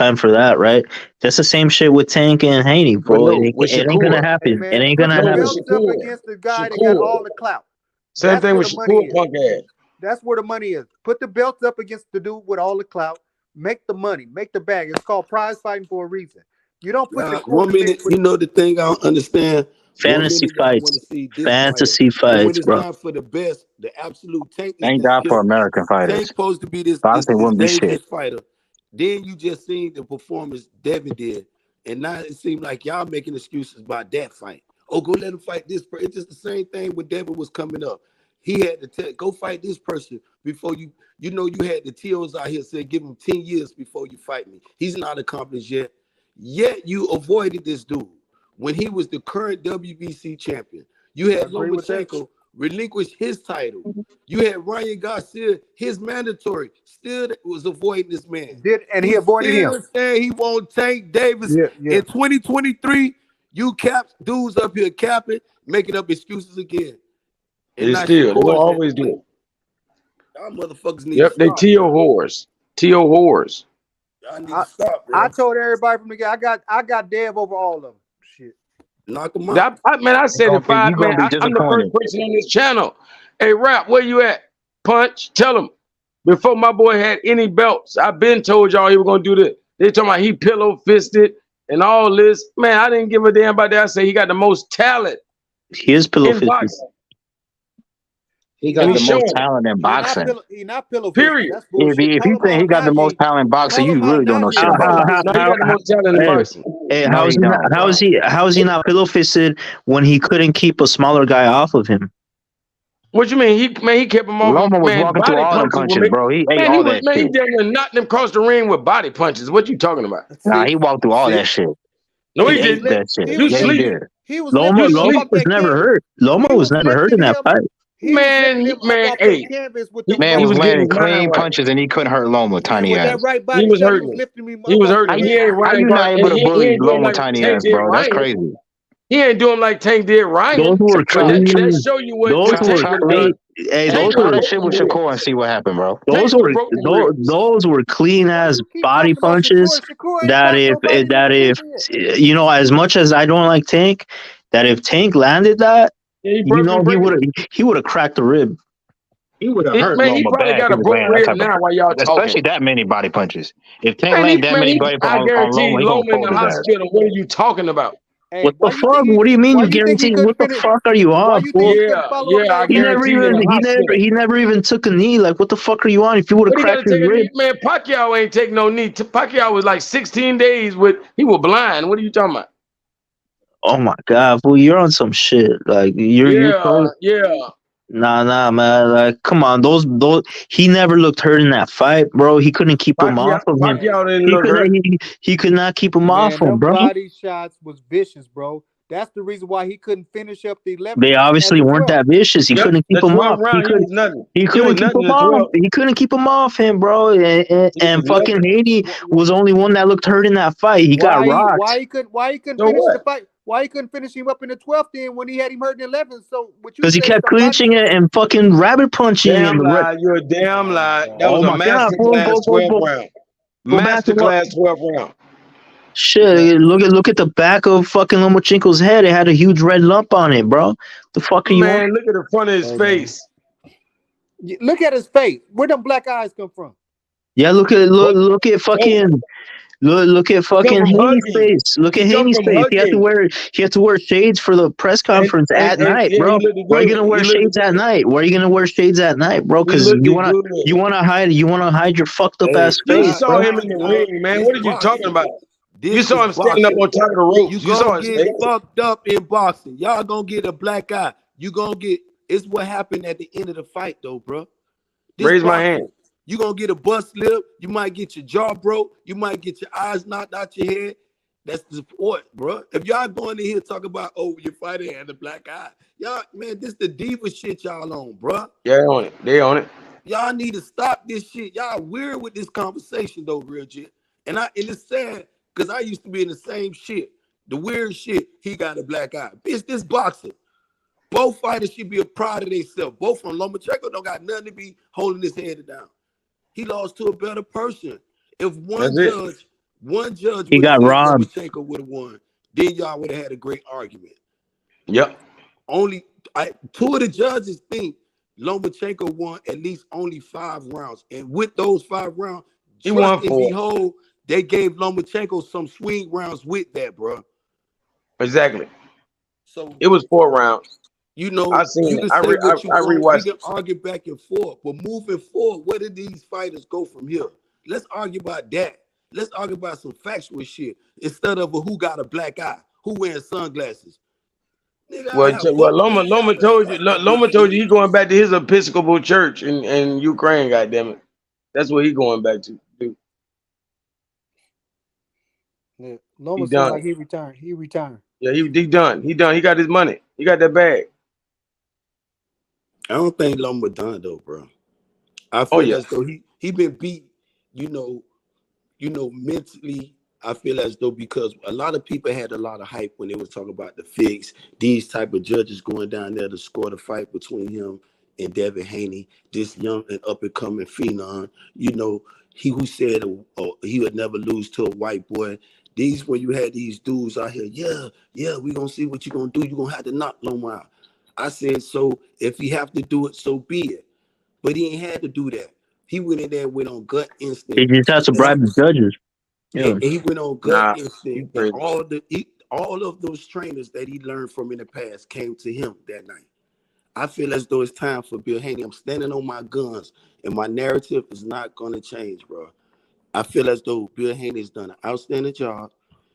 time for that, right? That's the same shit with Tank and Haney, But bro. no, with It ain't gonna Shakur. Hey happen. It man, ain't put gonna the No, with happen. belts up Shakur. against the guy that got Shakur. all the clout. Same That's thing where with the money Shakur, is. punk ass. That's where the money is. Put the belts up against the dude with all the clout. Make the money. Make the bag. It's called prize fighting for a reason. You don't put the Now, court 1 in the mix minute, with you know the thing I don't understand. 1 Fantasy minute y'all want fights. to see this Fantasy fighter, and when fights, it's bro. time for the best, the absolute Tank is Thank this God for killer. American fighters. Tank supposed to be this Boxing wouldn't be dangerous shit. fighter. Then you just seen the performance Devin did, and now it seemed like y'all making excuses about that fight. Oh, go let him fight this person. It's just the same thing when Devin was coming up. He had to go fight this person before you. You know, you had the TOs out here saying, give him 10 years before you fight me. He's not accomplished yet. Yet you avoided this dude when he was the current WBC champion. You had agree with that. Lomachenko relinquish his title. You had Ryan Garcia, his mandatory, still was avoiding this man. He avoided him. Still saying he won't Tank Davis. Yeah. In 2023, you caps dudes up here capping, making up excuses again. And They now still, they gonna Shakur's always do it. y'all motherfuckers need Yep, to they stop. T.O. whores. T.O. whores. Y'all need to stop, bro. I told everybody from the get, I got Dev over all of them. Shit. Knock them out. I said it five, you gonna man. be I'm the first disappointed. person on this channel. Hey, Rap, where you at? Punch, tell him. Before my boy had any belts, I've been told y'all he was gonna do this. They talking about he pillow fisted and all this. Man, I didn't give a damn about that. I say he got the most talent He is pillow in fisted. boxing. He got And the he's most showing it. talent in boxing. He not pillow Period. That's bullshit. If you think he got the most talent in boxing, you really don't know shit about boxing. No, he got the most talent in boxing. Hey, No, he don't, how bro. is he not pillow fisted when he couldn't keep a smaller guy off of him? What you mean? He kept him off. Loma was Man, walking through body all them punches. punches, bro. He ate all that He shit. damn near knocked him across the ring with body punches. What you talking about? Nah, he walked through all that shit. No, he He ate didn't. that shit. You Yeah, he sleep. did. He was Loma lifting him was off that never canvas. hurt. Loma was never hurt in that fight. He was lifting him up off that canvas with the Man he was was landing getting his mind clean right. punches and he couldn't hurt Loma, tiny with ass. that right He body was shot. He was hurting him. lifting him He up was off hurting the him. He ain't canvas. How Ryan you not Garcia. able to He bully ain't doing Loma, like tiny Tank ass, did bro? That's Ryan. crazy. He ain't doing like Tank did Ryan. Those were But that clean. show you what Those were Tank would have clean. done. Hey, Tank those would Try have were that shit broken with ribs. Shakur and see what happened, bro. those Tank would were have broken ribs. those were clean as Keep body talking about punches. Shakur ain't That fought nobody in the division. you know, as much as I don't like Tank, that if Tank landed that, Yeah, he you know, break it. he would have cracked the rib. He would have hurt Man, he Loma probably bad if got he a was broke landing that rib type of, now while y'all especially talking. that many body punches. If Tank land that many body I punches on guarantee Loma, he gonna Loma in fold the his ass. hospital. What are you talking about? Hey, What the why you fuck? think he? What do you mean Why you you think he guarantee? couldn't What the finish? fuck are you Why on, you think fool? he couldn't follow up that He win? guarantee you in the hospital. he never even took a knee. Like, what the fuck are you on? If you would have What he got to cracked his take a rib, knee? Man, Pacquiao ain't take no knee. Pacquiao was like 16 days with, he was blind. What are you talking about? oh my god, fool, you're on some shit. Like, you're so Yeah. nah, man. Like, come on, those he never looked hurt in that fight, bro. He couldn't keep him off of him. Pacquiao didn't look hurt. He could not keep him off Man, him, them bro. body shots was vicious, bro. That's the reason why he couldn't finish up the 11th They and obviously the weren't 12th. that vicious. He Yep, couldn't keep the him 12th off. round, he was nothing. He He couldn't was keep nothing him in the off. 12th. He couldn't keep him off him, bro. And was fucking nothing. Haney was the only one that looked hurt in that fight. He got rocked. Why he couldn't So finish what? the fight? Why he couldn't finish him up in the 12th then when he had him hurt in the 11th? So what you Because he say? kept Somebody? clinching it and fucking rabbit punching Damn and lie. You're a damn lie. That was oh a my god, masterclass 12th round. go back and look. Masterclass 12th round. Shit, look at the back of fucking Lomachenko's head. It had a huge red lump on it, bro. The fuck are you on? Man, look at the front of his face. Look at his face. Where them black eyes come from? Yeah, look at fucking look at fucking Haney's face. Look at Haney's face. He had to wear shades for the press conference at night, bro. Why are you gonna wear shades at night? Why are you gonna wear shades at night, bro? Because you wanna hide your fucked up ass You face, saw bro. him in the ring, man. What are you talking about? This You saw him standing up boxing. on top of the ropes. You You saw gonna his get face. fucked up in boxing. Y'all gonna get a black eye. You gonna get. It's what happened at the end of the fight, though, bro. Raise my hand. You gonna get a bust lip. You might get your jaw broke. You might get your eyes knocked out your head. That's the sport, bro. If y'all going in here talk about, oh, your fighter had a black eye, y'all, man, this the diva shit y'all on, bro. Yeah, they on it. They on it. Y'all need to stop this shit. Y'all weird with this conversation, though, real shit. And it's sad because I used to be in the same shit. The weird shit. He got a black eye. Bitch, this boxing. Both fighters should be proud of themselves. Both from Lomachenko don't got nothing to be holding his head down. He lost to a better person. If one judge He would have got said robbed. Lomachenko would have won, then y'all would have had a great argument. Yep. Two of the judges think Lomachenko won at least only 5 rounds. And with those 5 rounds, He won trust and 4. behold, they gave Lomachenko some swing rounds with that, bro. Exactly. So it was 4 rounds. You know, I seen you it. can I say what you want. We rewatched can it. argue back and forth, but moving forward, where did these fighters go from here? Let's argue about that. Let's argue about some factual shit instead of who got a black eye, who wearing sunglasses. Nigga, I have fuck Loma told you. that Loma told bullshit. you he going back to his Episcopal church in Ukraine. Goddamn it, that's what he going back to. Dude. Yeah. Loma He seemed done. like he returned. He returned. Yeah, he done. He done. He got his money. He got that bag. I don't think Loma done though, bro. I feel as though he been beat, you know, mentally. I feel as though because a lot of people had a lot of hype when they was talking about the fix, these type of judges going down there to score the fight between him and Devin Haney, this young and up and coming phenom. You know, he who said he would never lose to a white boy. These when you had these dudes out here, we gonna see what you gonna do. You gonna have to knock Loma out. I said, so if he have to do it, so be it. But he ain't had to do that. He went in there and went on gut instinct. He just has to bribe the judges. Yeah. And he went on gut instinct. And all of those trainers that he learned from in the past came to him that night. I feel as though it's time for Bill Haney. I'm standing on my guns, and my narrative is not going to change, bro. I feel as though Bill Haney's done an outstanding job.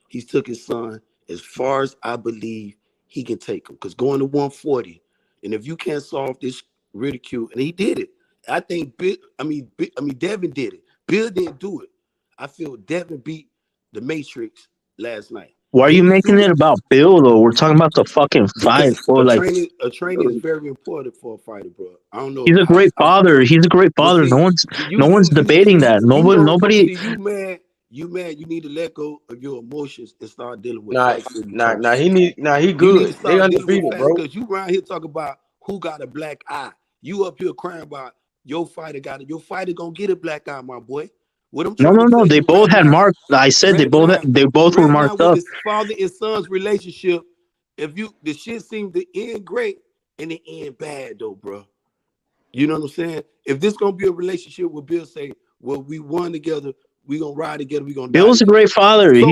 He's took his son as far as I believe he can take him. Because going to 140, and if you can't solve this ridicule, and he did it. I think Devin did it. Bill didn't do it. I feel Devin beat the Matrix last night. Why are you making it about Bill though? We're talking about the fucking fight. A training is very important for a fighter, bro. I don't know. He's a great father. He's a great father. No one's debating that. Nobody. You need to let go of your emotions and start dealing with facts. He good. You need to start they undefeated, bro. Because you around here talking about who got a black eye. You up here crying about your fighter got it. Your fighter gonna get a black eye, my boy. What I'm trying to say, They both had marked. I said they both were marked up. His father and son's relationship. The shit seemed to end great and it end bad though, bro. You know what I'm saying? If this gonna be a relationship where Bill say, well, we won together, we gonna ride together, we gonna die Bill's together. a great father. So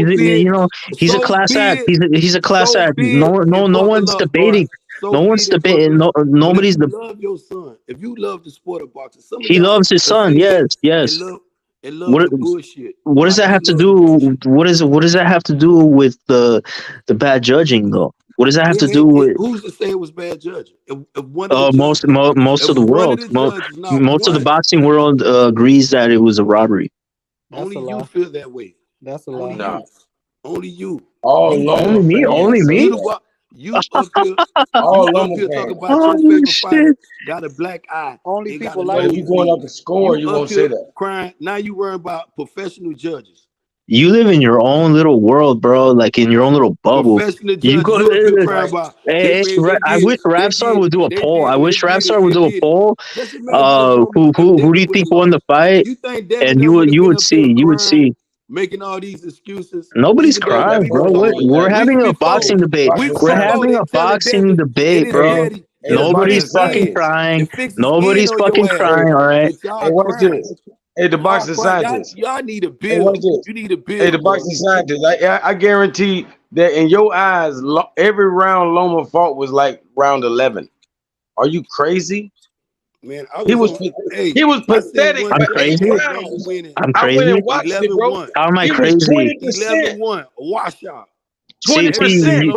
He's a class act. He's a class act. No one's debating. Nobody's debating. Nobody's debating. Love your son. If you love the sport of boxing, he loves his son. Yes. And love the bullshit. What does that have to do? What does that have to do with the bad judging though? What does that have to do with? Who's to say it was bad judging? Most of the world, most of the boxing world agrees that it was a robbery. Only you feel that way. That's a lie. No. Only you. Only me. You up here talking about your favorite fighter got a black eye. Only people like if you going up the score, you won't say that. Crying. Now you worrying about professional judges. You live in your own little world, bro. Like in your own little bubble. You go. I wish Rapstar would do a poll. I wish Rapstar would do a poll. Who do you think won the fight? And you would see. Making all these excuses. Nobody's crying, bro. We're having a boxing debate. We're having a boxing debate, bro. Nobody's fucking crying. Nobody's fucking crying. All right. Hey, watch this. Hey, the boxing scientist. Y'all need a bill. You need a bill. Hey, the boxing scientist. I guarantee that in your eyes, every round Loma fought was like round 11. Are you crazy? Man, he was pathetic. I'm crazy. I'm crazy. I went and watched it, bro. How am I crazy? 11-1, washout. 20%,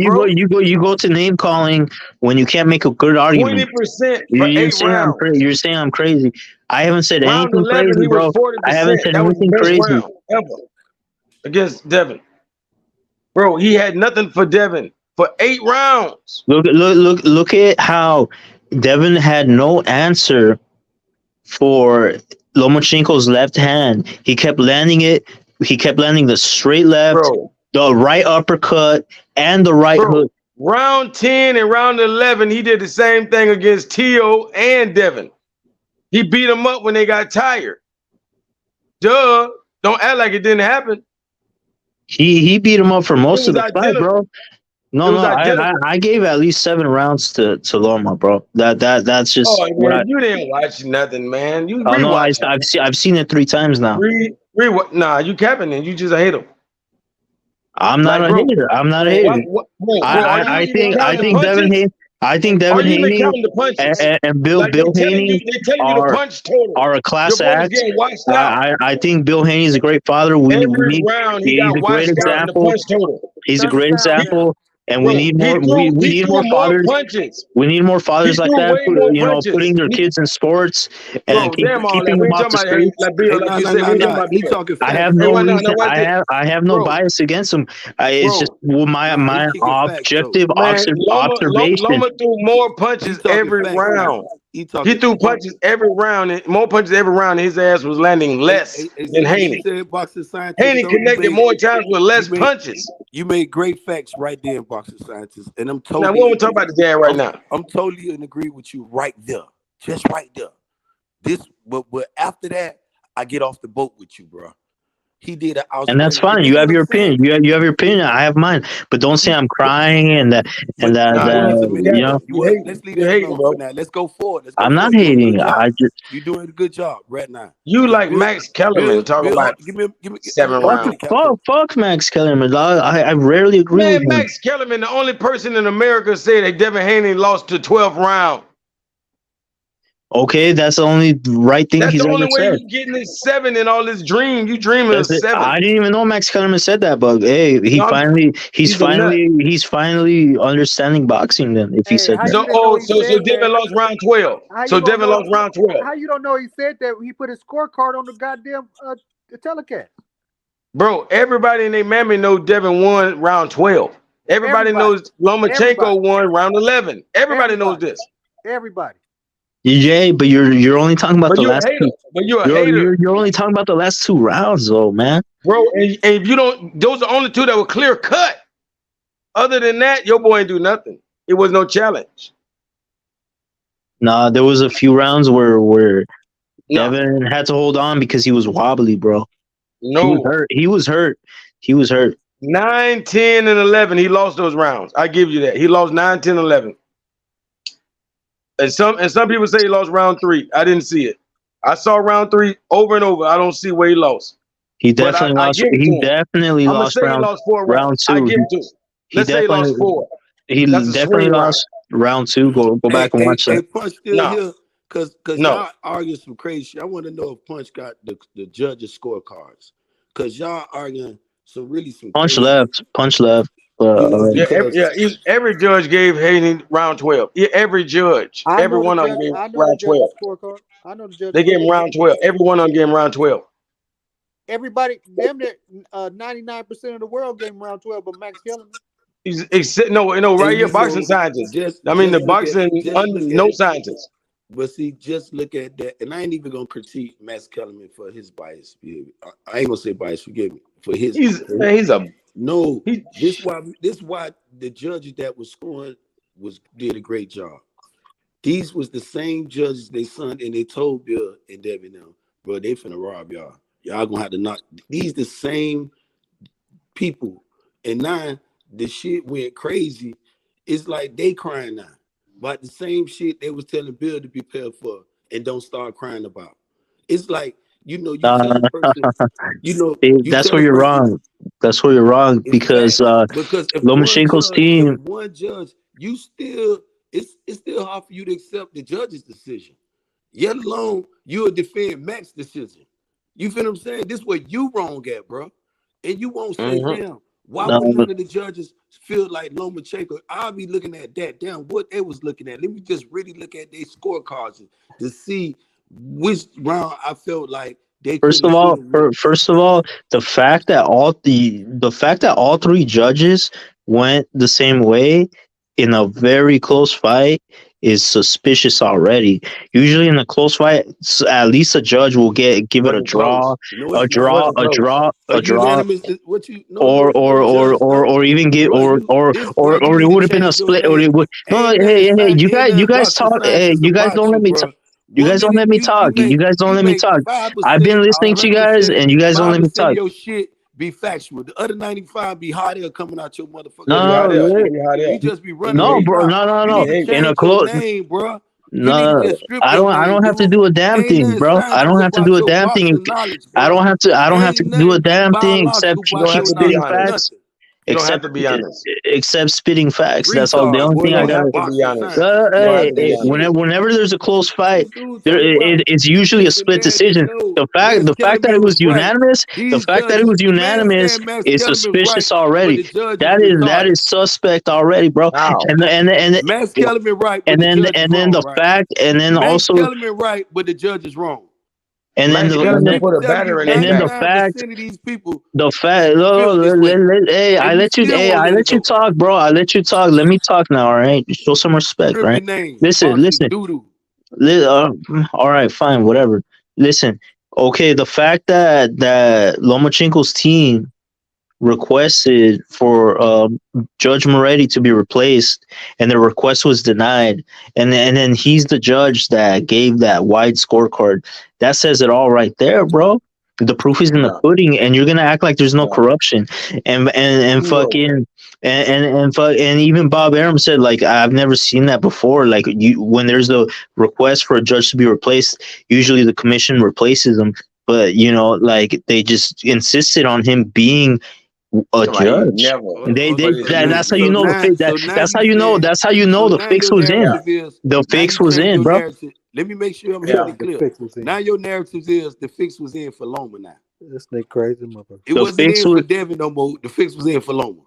bro. You go to name calling when you can't make a good argument. 20% for 8 rounds. You're saying I'm crazy. I haven't said anything crazy, bro. I haven't said anything crazy ever against Devin, bro. He had nothing for Devin for 8 rounds. Look at how Devin had no answer for Lomachenko's left hand. He kept landing it. He kept landing the straight left, the right uppercut, and the right hook. Round 10 and round 11, he did the same thing against Tszyu and Devin. He beat him up when they got tired. Duh. Don't act like it didn't happen. He beat him up for most of the fight, bro. No, I gave at least 7 rounds to Loma, bro. That's just. Oh, man, you didn't watch nothing, man. You I've seen it 3 times now. Nah, you capping and you just a hater. I'm not Like, a bro, hater. I'm not a bro, hater. bro, are you even I counting the think Devin punches? Haney. I think Are Devin you even Haney counting the punches? and Like Bill Haney they telling you the are punch total. a Your class boy is act. getting washed out. I think Bill Haney is a great father. Every round he He's got a great washed out in the example. punch total. He's a great example, and we Bro, need he more. threw We need threw more more fathers. punches. We need more fathers He like threw that. way more You know, punches. putting their kids in sports and Bro, damn all keeping that. We them ain't off talking the about, hey, streets. like Bill, like you said, we ain't talking about He Bill. talking I facts. have no Hey, reason. no, watch this. I have no Bro, bias against him. It's bro, just my he kicking facts though. objective man, observation. Loma threw more He punches talking every facts. round. He He talking. threw punches every round, and more punches every round. And his ass was landing less than What you Haney. said, boxing scientist. Haney Though connected more times with less punches. you made great facts right there, boxing scientist, and I'm Now totally. we don't talk about the dad right now. I'm totally in agree with you right there, just right there. But after that, I get off the boat with you, bro. He did an outstanding. And that's fine. You have your opinion. You have your opinion. I have mine. But don't say I'm crying and that Let's you know. leave that alone for now. Let's go forward. I'm not hating. I just You're doing a good job right now. You like Max Kellerman talking about give me 7 rounds. fuck Max Kellerman. I rarely agree Man, with him. Max Kellerman, the only person in America said that Devin Haney lost to 12th round. Okay, that's the only right thing That's he's the only ever way said. you getting this 7 in all this dream. You dreaming of 7. I didn't even know Max Kellerman said that, but hey, he's finally understanding boxing. Then, if he said that, So Devin lost round 12. So Devin lost round 12. How you don't know he said that? He put his scorecard on the goddamn the telecast. Bro, everybody in their mammy know Devin won round 12. Everybody knows Lomachenko won round 11. Everybody knows this. Everybody. DJ, but you're only talking about the last two. But you're a hater. You're only talking about the last 2 rounds, though, man. Bro, and if you don't, those are only 2 that were clear cut. Other than that, your boy ain't do nothing. It was no challenge. Nah, there was a few rounds where Devin had to hold on because he was wobbly, bro. No. He was hurt. 9, 10, and 11. He lost those rounds. I give you that. He lost 9, 10, 11. And some people say he lost round 3. I didn't see it. I saw round 3 over and over. I don't see where he lost. He definitely lost. He definitely lost round 2. I give it to him. Let's say he lost 4. He definitely lost round 2. Go back and watch that. Punch still here because y'all arguing some crazy shit. I want to know if Punch got the judges' scorecards because y'all arguing some Punch crazy. left. Every judge gave Haney round 12. Yeah, every judge. Every one of them gave round 12. I know the judge. They gave him round 12. Every one of them gave him round 12. Everybody, damn near 99% of the world gave him round 12, but Max Kellerman. Right here, boxing scientists. The boxing, no scientists. But see, just look at that, and I ain't even gonna critique Max Kellerman for his bias behavior. I ain't gonna say bias. Forgive me for his. This why the judges that was scoring did a great job. These was the same judges they sent, and they told Bill and Devin now, bro, they finna rob y'all. Y'all gonna have to knock these the same people, and now the shit went crazy. It's like they crying now. But the same shit they was telling Bill to prepare for and don't start crying about. It's like, you tell a person, that's where you're wrong. That's where you're wrong because if Lomachenko's team. One judge, it's still hard for you to accept the judge's decision. Yet alone, you'll defend Max's decision. You feel what I'm saying? This is where you wrong at, bro. And you won't say, damn, why would none of the judges feel like Lomachenko? I'll be looking at that. Damn, what they was looking at. Let me just really look at their scorecards to see which round I felt like they. First of all, the fact that all 3 judges went the same way in a very close fight is suspicious already. Usually in a close fight, at least a judge will give it a draw, or even get or it would have been a split. Or it would hey, you guys talk. Hey, you guys don't let me talk. You guys don't let me talk. You guys don't let me talk. I've been listening to you guys, and you guys don't let me talk. Your shit be factual. The other 95 be hot air coming out your motherfucker. No, you just be running. No, bro. No. In a close name, bro. You need to No, just strip I your don't name, have to dude. do a damn Ain't thing, nothing bro. I don't scientific have to about do a your damn thing. boxing knowledge, I bro. don't have to Ain't do a nothing damn thing except biological You don't about have your to be spitting knowledge. honest. facts. Nothing. You don't have Except to be honest. spitting facts. That's all. The Retard, only boy. thing You I You don't ain't got. no have to be boxing honest. scientist. You You don't ain't have Hey, to none of be that honest. shit. whenever there's a close fight, This dude there talking about it's usually a listen, split man, decision. no, The Max fact that Kellerman it was was right. unanimous, These judges, the man saying Max is Kellerman was right, suspicious but already. the judge is That retarded. is suspect already, bro. How? Max Kellerman right, but the judge is And then wrong, the right? fact, and then Max also, Kellerman right, but the judge is wrong. and then Max the Because Kellerman I'm put a telling you, batter in his and then the back. 99% of these people fact. feel this way, Hey, and you still won't I let it let you go. talk, bro. I let you talk. Let me talk now. All right, show some respect, Strip right? your name, Listen, boxing listen. doo doo. All right, fine, whatever. Listen, okay, the fact that Lomachenko's team requested for Judge Moretti to be replaced, and the request was denied, and then he's the judge that gave that wide scorecard. That says it all right there, bro. The proof is in the No, pudding, and you're gonna act like there's no no. corruption, and Zero. fucking and even Bob Arum said like I've never seen that before. Like you, when there's a request for a judge to be replaced, usually the commission replaces them, but you know, like they just insisted on him being a Somebody judge. never. They But it's just that's how you know the fix. So now That's how you you know. saying, That's how you know so the now fix your was in. narrative is, The now fix you was saying in, your bro. narrative. Let me make sure I'm yeah. hitting Yeah, it the clear. fix was in. Now your narrative is the fix was in for Loma now. This nigga crazy motherfucker. It The wasn't fix in for was Devin no more. The fix was in for Loma.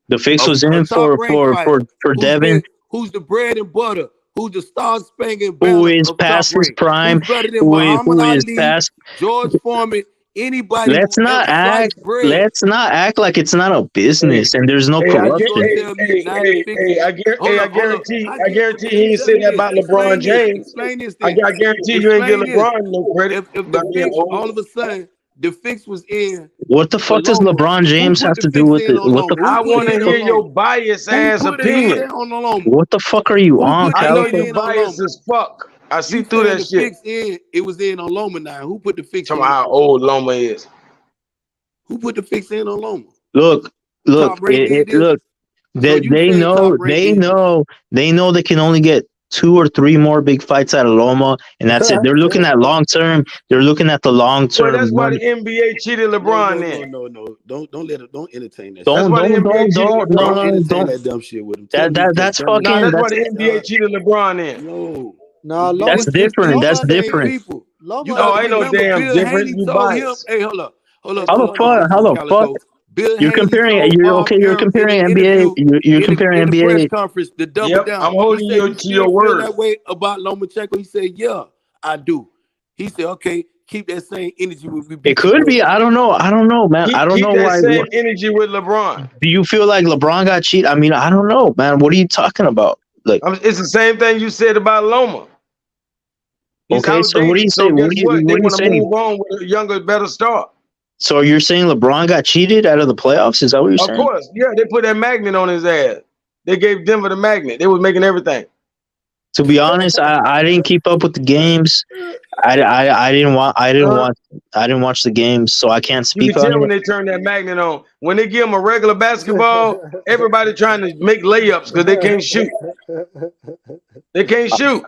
the fix was A in top ranked fighter for who's Devin, who's the bread and butter, who's the star spangled who banner is of top past his rank, prime, who's better than Muhammad who is Ali, past. George Foreman, anybody Let's who not ever act. sliced bread. Let's not act like it's not a Hey, business and there's no So you gonna corruption. tell me now the fix? I guarantee, I guarantee Okay, he ain't tell said me that this. about LeBron James. Explain this then. I guarantee you ain't give Explain this. LeBron no credit If the about being fix all old. of a sudden the fix was in What the for fuck does Loma, LeBron who James put have the to do fix with in it? on Loma? Who I put want it to in hear on your Loma? biased Who ass put a hit opinion. in on Loma? What the fuck are you Who on, put I the know hit Calico? you're in on biased Loma? as fuck. I see You through saying that the shit. fix in? It was in on Loma now. Who put the fix Tell me in? how old Loma is. Who put the fix in on Loma? Look, Top rank did this. look. So you saying top rank did this? They know they can only get 2 or 3 more big fights out of Loma, and that's it. They're looking at long term. They're looking at the long Well, that's term why the money. NBA cheated LeBron in. No. Don't let it. Don't entertain that That's shit. why the NBA cheated Don't LeBron. entertain that dumb shit with him. Tell him That's tell him. Nah, fucking that's why that's the NBA cheated LeBron in. No. No, that's different. It's the That's Loma, same different. people. You Loma, Oh, gotta ain't no remember damn Bill difference. Haney You told him, biased. hey, hold up, How the fuck? How the fuck? Calico. Bill You're Haney comparing. told You're Bob okay. You're Arum in comparing an NBA. interview You're comparing in a press NBA. conference to double Yep, down. I'm He holding said, you you to your still feel word. that way about Lomachenko? He said, yeah, I do. He said, okay, keep that same energy when we It beat your could boy. be. I don't know. I don't know, man. I don't Keep know that why. same energy with LeBron. Do you feel like LeBron got cheated? I mean, I don't know, man. What are you talking about? Like, It's the same thing you said about Loma. He's okay, so what do you outdated. say? So guess what? They What are you want to saying? move on with a younger, better star. So you're saying LeBron got cheated out of the playoffs? Is that what you're Of saying? course, yeah. They put that magnet on his ass. They gave Denver the magnet. They was making everything. To be honest, I didn't keep up with the games. I didn't watch the games, so I can't You can speak on tell when it. they turn that magnet on. When they give them a regular basketball, everybody trying to make layups because they can't shoot. They can't shoot.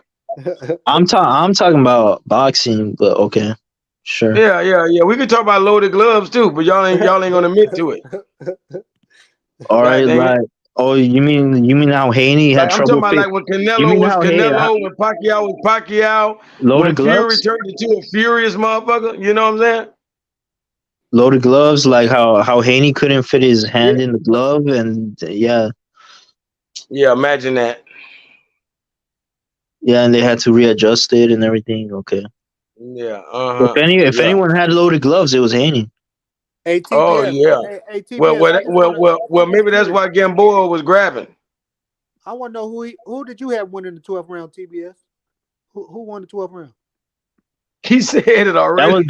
I'm talking about boxing, but okay, sure. Yeah. We can talk about loaded gloves too, but y'all ain't gonna admit to it. All God right, dang it. like, oh, you mean how Haney had Like I'm talking trouble? about like when You Canelo mean was how Haney Canelo, when Pacquiao was Pacquiao, loaded when Fury gloves? turned into a furious motherfucker. You know what I'm saying? Loaded gloves, like how Haney couldn't fit his Yeah. hand in the glove, and yeah, Imagine that. and they had to readjust it and everything. Okay, Yeah. if Yeah. anyone had loaded gloves, it was Haney. Hey, Oh TBS. yeah. Hey, TBS. Well, maybe that's why Gamboa was grabbing. I want to know who did you have winning the 12th round, TBS? Who won the 12th round? He said it already.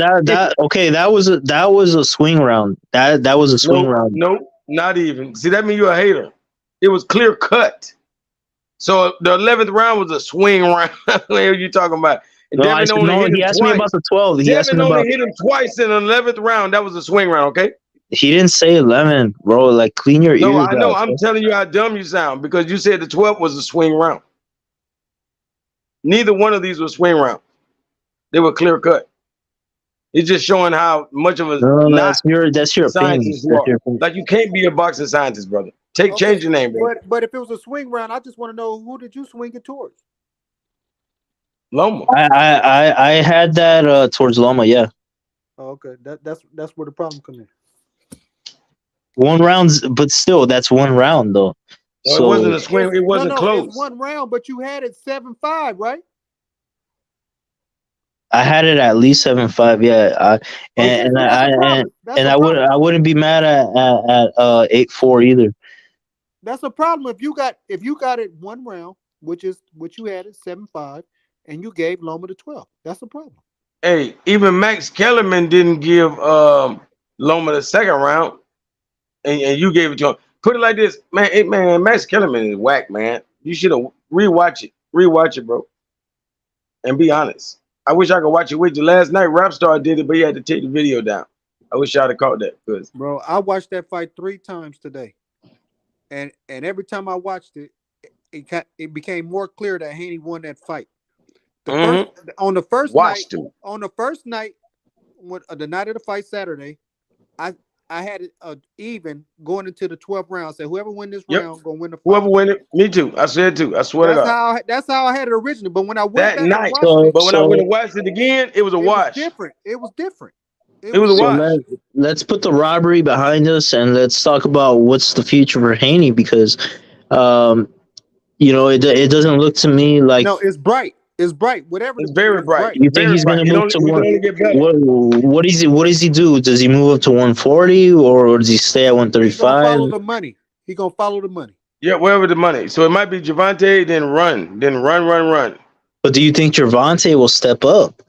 Okay. That was a swing round. That was a swing round. Nope, not even. See, that means you're a hater. It was clear cut. So the 11th round was a swing round. What are you talking about? And No, Devin only hit him he asked twice. me about the 12. He asked Devin me only about. hit him twice in the 11th round. That was a swing round, okay? He didn't say 11, bro. Like, clean your No, ears I know. out. I'm telling you how dumb you sound because you said the 12th was a swing round. Neither one of these were swing rounds. They were clear cut. It's just showing how much of a No, not that's your opinion. scientist you That's are. your opinion. Like you can't be a boxing scientist, brother. Okay, Change your name, bro. but if it was a swing round, I just want to know who did you swing it towards? Loma. I had that towards Loma, yeah. Oh, okay, that's where the problem comes in. One rounds, but still, that's one round though. No, So it wasn't a swing. It wasn't close. It's one round, but you had it 7-5, right? I had it at least 7-5, yeah. I wouldn't be mad at 8-4 either. That's a problem if you got it one round, which is what you had it 7-5, and you gave Loma the 12. That's a problem. Hey, even Max Kellerman didn't give Loma the second round, and you gave it to him. Put it like this, man. Max Kellerman is whack, man. You should have rewatch it, bro, and be honest. I wish I could watch it with you. Last night, Rapstar did it, but he had to take the video down. I wish I'd have caught that. Bro, I watched that fight 3 times today, and every time I watched it, it became more clear that Haney won that fight. On the first night, when the night of the fight Saturday, I had it even going into the 12th round. Said whoever win this round gonna win the fight. Whoever win it, me too. I said too. I swear to God. That's how I had it originally. But when I went that back night, and watched when I went and watched it again, it was a wash. It was different. It was a wash. Let's put the robbery behind us and let's talk about what's the future for Haney because, it doesn't look to me like. No, it's bright. It's bright. Whatever. It's very bright. You think he's going to move to one? What does he do? Does he move up to 140 or does he stay at 135? He's gonna follow the money. He's gonna follow the money. Yeah, wherever the money. So it might be Gervonta, then run. But do you think Gervonta will step up?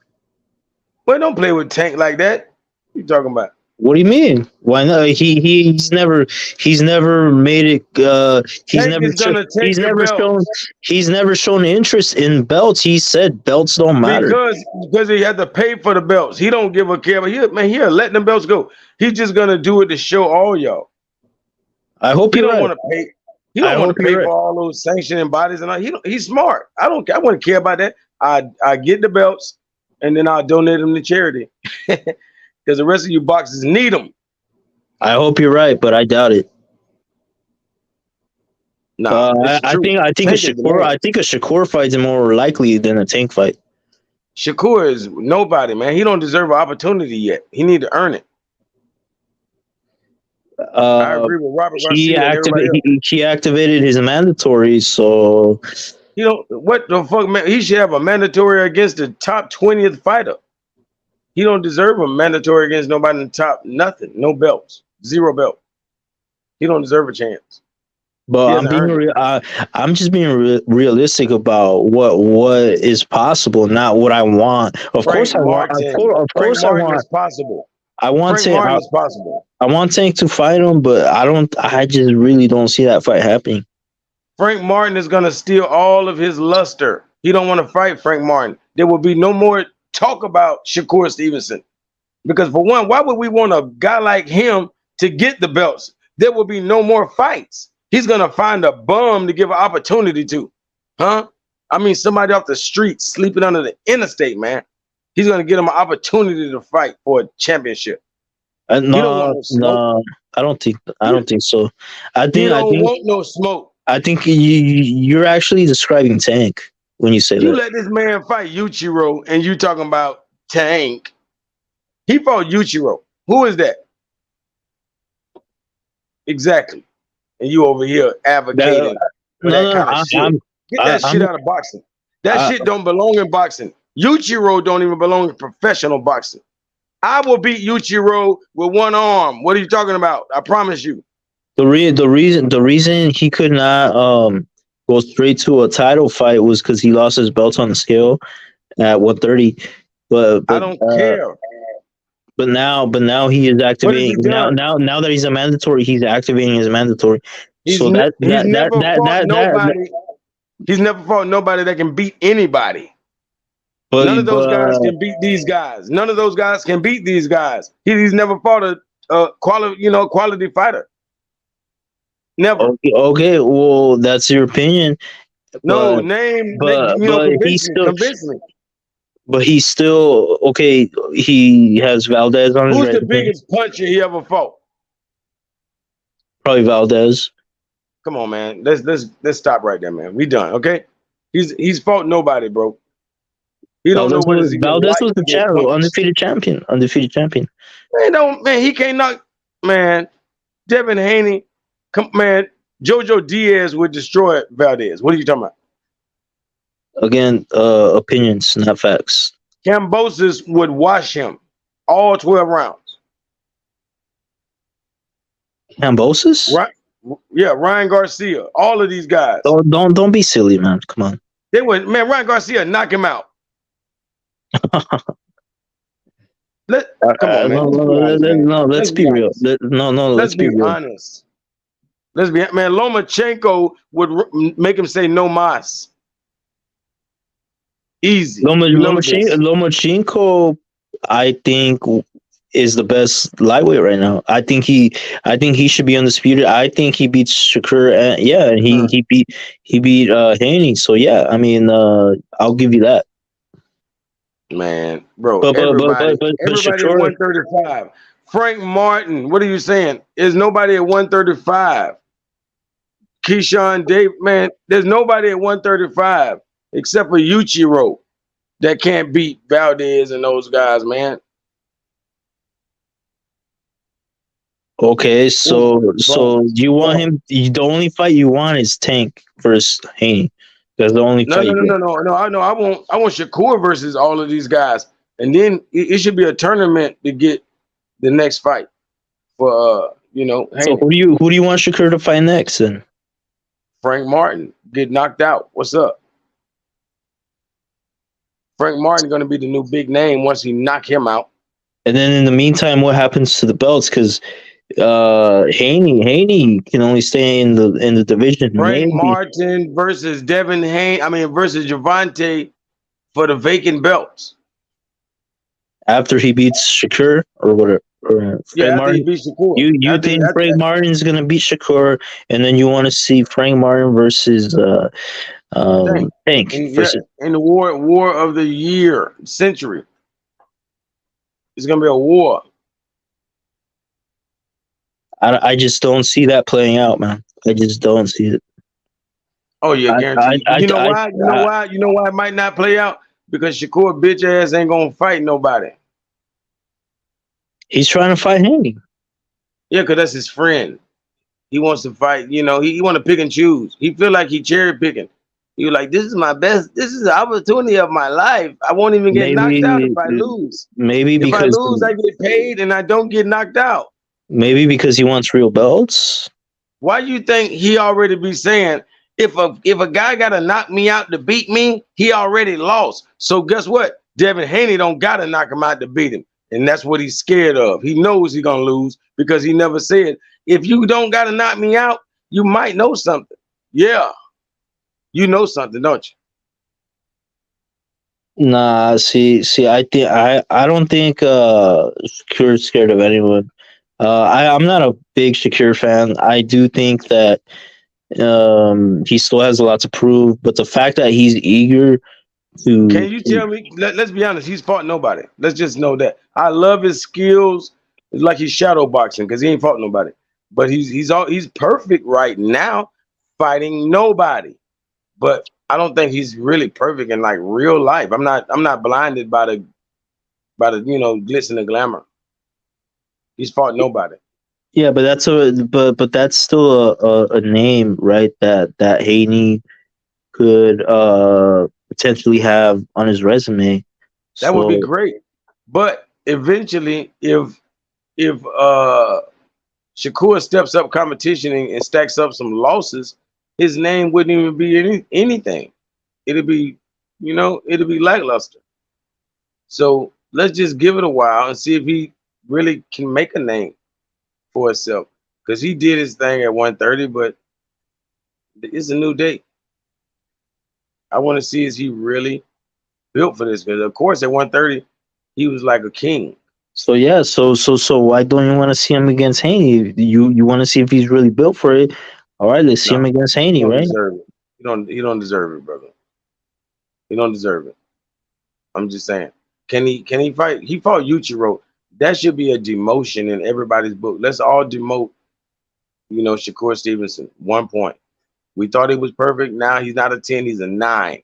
Well, don't play with Tank like that. What you talking about? What do you mean? Why not? He's never made it. He's never shown interest in belts. He said belts don't matter because he had to pay for the belts. He don't give a care. But he'll let them belts go. He's just gonna do it to show all y'all. I hope he don't want to pay. He don't want to pay for all those sanctioning bodies and all. He's smart. I wouldn't care about that. I get the belts and then I'll donate them to charity. Because the rest of you boxers need them. I hope you're right, but I doubt it. No, I think a Shakur fight is more likely than a Tank fight. Shakur is nobody, man. He don't deserve an opportunity yet. He need to earn it. I agree with Robert Garcia. He activated his mandatory, so what the fuck, man? He should have a mandatory against the top 20th fighter. He don't deserve a mandatory against nobody in the top. Nothing. No belts. 0 belt. He don't deserve a chance. But I'm just being realistic about what is possible, not what I want. Of course, I want. It's possible. I want Tank to fight him, but I just really don't see that fight happening. Frank Martin is gonna steal all of his luster. He don't want to fight Frank Martin. There will be no more talk about Shakur Stevenson. Because for one, why would we want a guy like him to get the belts? There will be no more fights. He's gonna find a bum to give an opportunity to. Huh? I mean somebody off the street sleeping under the interstate, man. He's gonna get him an opportunity to fight for a championship. No, I don't think so. I think want no smoke. I think you're actually describing Tank when you say that. You let this man fight Yuichiro and you talking about Tank. He fought Yuichiro. Who is that? Exactly. And you over here advocating for that kind of shit. Get that shit out of boxing. That shit don't belong in boxing. Yuichiro don't even belong in professional boxing. I will beat Yuichiro with one arm. What are you talking about? I promise you. The reason he could not go straight to a title fight was because he lost his belt on the scale at 130. But I don't care. But now he is activating. Now that he's a mandatory, he's activating his mandatory. He's never fought nobody that can beat anybody. None of those guys can beat these guys. None of those guys can beat these guys. He's never fought a quality fighter. Never. Okay, well, that's your opinion. No, but name, but but he's still convince me. but he's still okay. He has Valdez on his Who's the resume. biggest puncher he ever fought? Probably Valdez. Come on, man. Let's stop right there, man. We done, okay? He's fought nobody, bro. He don't know what it's even Valdez like was to the get punched. undefeated champion. Man, he can't knock. Man, Devin Haney, man, Jojo Diaz would destroy Valdez. What are you talking about? Again, opinions, not facts. Kambosos would wash him all 12 rounds. Kambosos? Right? Yeah, Ryan Garcia, all of these guys. Don't be silly, man. Come on. They would, man. Ryan Garcia knock him out. Come on, man. Let's be real. Let's be real. Honest. Let's be, man. Lomachenko would make him say no mas. Easy. Lomachenko, I think, is the best lightweight right now. I think he should be undisputed. I think he beats Shakur, and he beat Haney. So yeah, I mean, I'll give you that. Man, bro, everybody at 135. Frank Martin, what are you saying? Is nobody at 135? Keyshawn Dave, man, there's nobody at 135 except for Yuichiro that can't beat Valdez and those guys, man. Okay, so you want him? The only fight you want is Tank versus Haney. That's the only fight. No. I want Shakur versus all of these guys, and then it should be a tournament to get the next fight for Haney. So who do you want Shakur to fight next? Then Frank Martin get knocked out. What's up? Frank Martin going to be the new big name once he knock him out. And then in the meantime, what happens to the belts? Because Haney can only stay in the division. Frank Martin versus Devin Haney. Versus Gervonta for the vacant belts. After he beats Shakur or whatever. After he beats Shakur. You think Frank Martin's gonna beat Shakur, and then you want to see Frank Martin versus Tank in the war of the century. It's gonna be a war. I just don't see that playing out, man. I just don't see it. Oh yeah, guaranteed. You know why? You know why it might not play out? Because Shakur bitch ass ain't gonna fight nobody. He's trying to fight Haney. Yeah, because that's his friend. He wants to fight. He want to pick and choose. He feel like he cherry picking. He was like, this is my best. This is the opportunity of my life. I won't even get knocked out if I lose. Maybe if I lose, I get paid and I don't get knocked out. Maybe because he wants real belts. Why do you think he already be saying, if a guy got to knock me out to beat me, he already lost. So guess what? Devin Haney don't got to knock him out to beat him. And that's what he's scared of. He knows he's going to lose because he never said, if you don't got to knock me out, you might know something. Yeah. You know something, don't you? Nah, see, I don't think Shakur's scared of anyone. I'm not a big Shakur fan. I do think that he still has a lot to prove, but the fact that he's eager to... Can you tell me, let's be honest, he's fought nobody. Let's just know that. I love his skills. It's like he's shadow boxing because he ain't fought nobody. But he's perfect right now fighting nobody. But I don't think he's really perfect in like real life. I'm not blinded by the glitz and the glamour. He's fought nobody. Yeah, but that's still a name, right? That Haney could potentially have on his resume. That would be great. But eventually, if Shakur steps up competition and stacks up some losses, his name wouldn't even be anything. It'd be lackluster. So let's just give it a while and see if he really can make a name for himself. Because he did his thing at 130, but it's a new day. I want to see, is he really built for this? Because of course at 130, he was like a king. So yeah, so why don't you want to see him against Haney? You want to see if he's really built for it? All right, let's see him against Haney, right? He He don't deserve it, brother. He don't deserve it. I'm just saying. Can he fight? He fought Yuichiro. That should be a demotion in everybody's book. Let's all demote, Shakur Stevenson. 1 point. We thought he was perfect. Now he's not a 10, he's a 9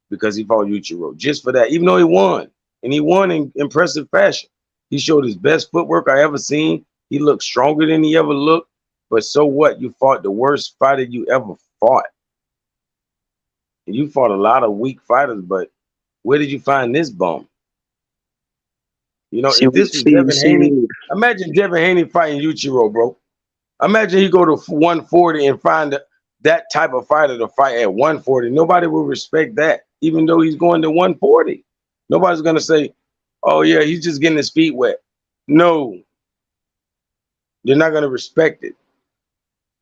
because he fought Yuichiro. Just for that, even though he won. And he won in impressive fashion. He showed his best footwork I ever seen. He looked stronger than he ever looked. But so what? You fought the worst fighter you ever fought. And you fought a lot of weak fighters, but where did you find this bum? If this was Devin Haney, imagine Devin Haney fighting Yuichiro, bro. Imagine he go to 140 and find that type of fighter to fight at 140. Nobody will respect that, even though he's going to 140. Nobody's going to say, oh, yeah, he's just getting his feet wet. No. They're not going to respect it.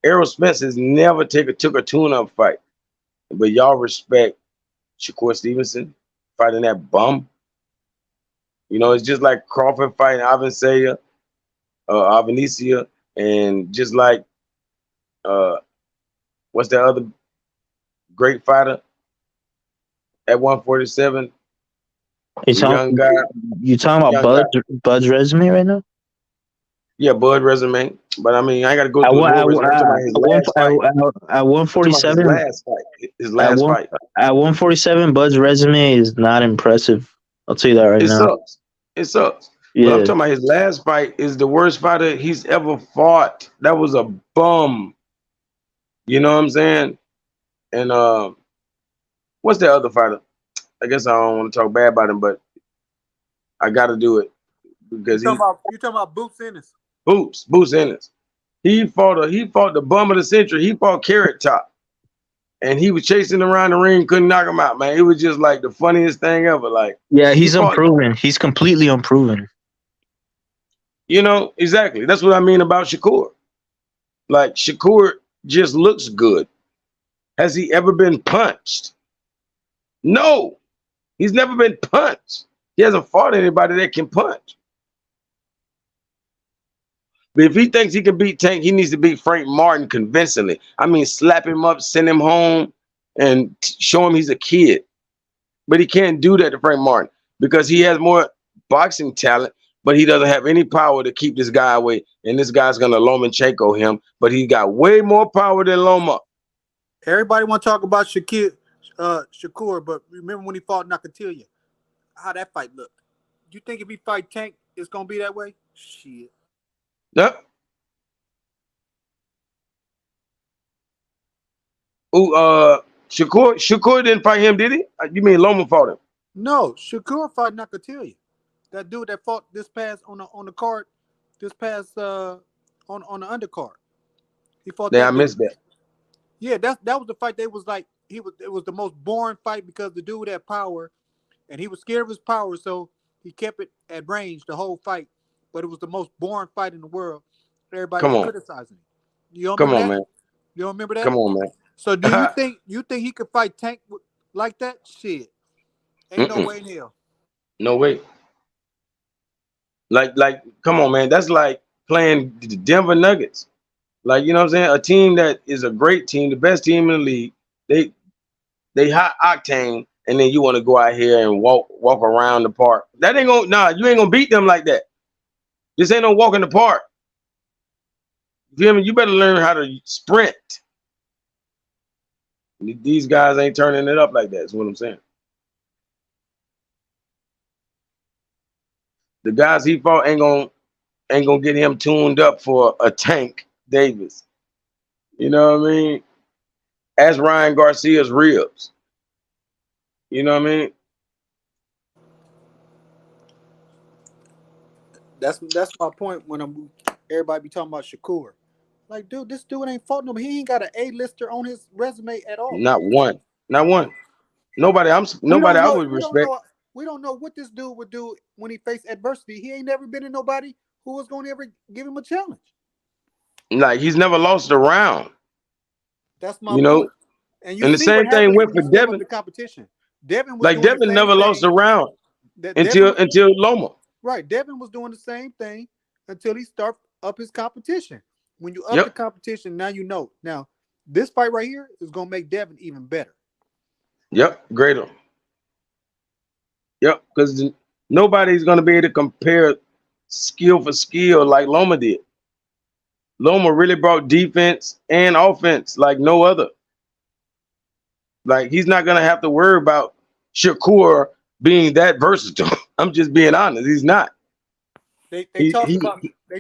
Errol Spence has never took a tune-up fight. But y'all respect Shakur Stevenson fighting that bum. It's just like Crawford fighting Avanesia, and just like what's that other great fighter at 147? Young guy. You talking about Bud's resume right now? Yeah, Bud resume. But I mean, I got to go through at 147. His last fight. At 147, Bud's resume is not impressive. I'll tell you that right now. It sucks. Yeah. But I'm talking about his last fight is the worst fighter he's ever fought. That was a bum. You know what I'm saying? And what's that other fighter? I guess I don't want to talk bad about him, but I got to do it because you talking about Boots Ennis. Boots Ennis. He fought the bum of the century. He fought Carrot Top, and he was chasing around the ring, couldn't knock him out. Man, it was just like the funniest thing ever. Like, yeah, he's unproven. He's completely unproven. Exactly. That's what I mean about Shakur. Like, Shakur just looks good. Has he ever been punched? No, he's never been punched. He hasn't fought anybody that can punch. But if he thinks he can beat Tank, he needs to beat Frank Martin convincingly. I mean, slap him up, send him home, and show him he's a kid. But he can't do that to Frank Martin because he has more boxing talent, but he doesn't have any power to keep this guy away. And this guy's going to Lomachenko him, but he got way more power than Loma. Everybody want to talk about Shakur, but remember when he fought Nakatilia, how that fight looked. You think if he fight Tank, it's going to be that way? Shit. Yep. Shakur didn't fight him, did he? You mean Loma fought him? No, Shakur fought Nakatilia. That dude that fought this past on the card, this past on the undercard. He fought. Yeah, I missed that. Yeah, that was the fight. It was the most boring fight because the dude had power, and he was scared of his power, so he kept it at range the whole fight. But it was the most boring fight in the world. Everybody was criticizing him. You don't remember that? Man. You don't remember that? Come on, man. So do you think he could fight Tank like that? Shit. Ain't no way in hell. No way. Like, come on, man. That's like playing the Denver Nuggets. Like, you know what I'm saying? A team that is a great team, the best team in the league. They high octane, and then you want to go out here and walk around the park. That ain't gonna you ain't gonna beat them like that. This ain't no walk in the park. You feel me? You better learn how to sprint. These guys ain't turning it up like that, is what I'm saying. The guys he fought ain't gonna get him tuned up for a Tank Davis. You know what I mean? As Ryan Garcia's ribs. You know what I mean? That's my point when everybody be talking about Shakur. Like, dude, this dude ain't fought nobody. He ain't got an A-lister on his resume at all. Not one. Nobody I would respect. We don't know what this dude would do when he faced adversity. He ain't never been in nobody who was going to ever give him a challenge. Like, he's never lost a round. That's my point. And the same thing went for Devin. The competition. Devin never lost a round until Loma. Right. Devin was doing the same thing until he started up his competition. When you up the competition, now you know. Now, this fight right here is gonna make Devin even better. Yep, greater. Yep, because nobody's gonna be able to compare skill for skill like Loma did. Loma really brought defense and offense like no other. Like he's not gonna have to worry about Shakur being that versatile. I'm just being honest. He's not. They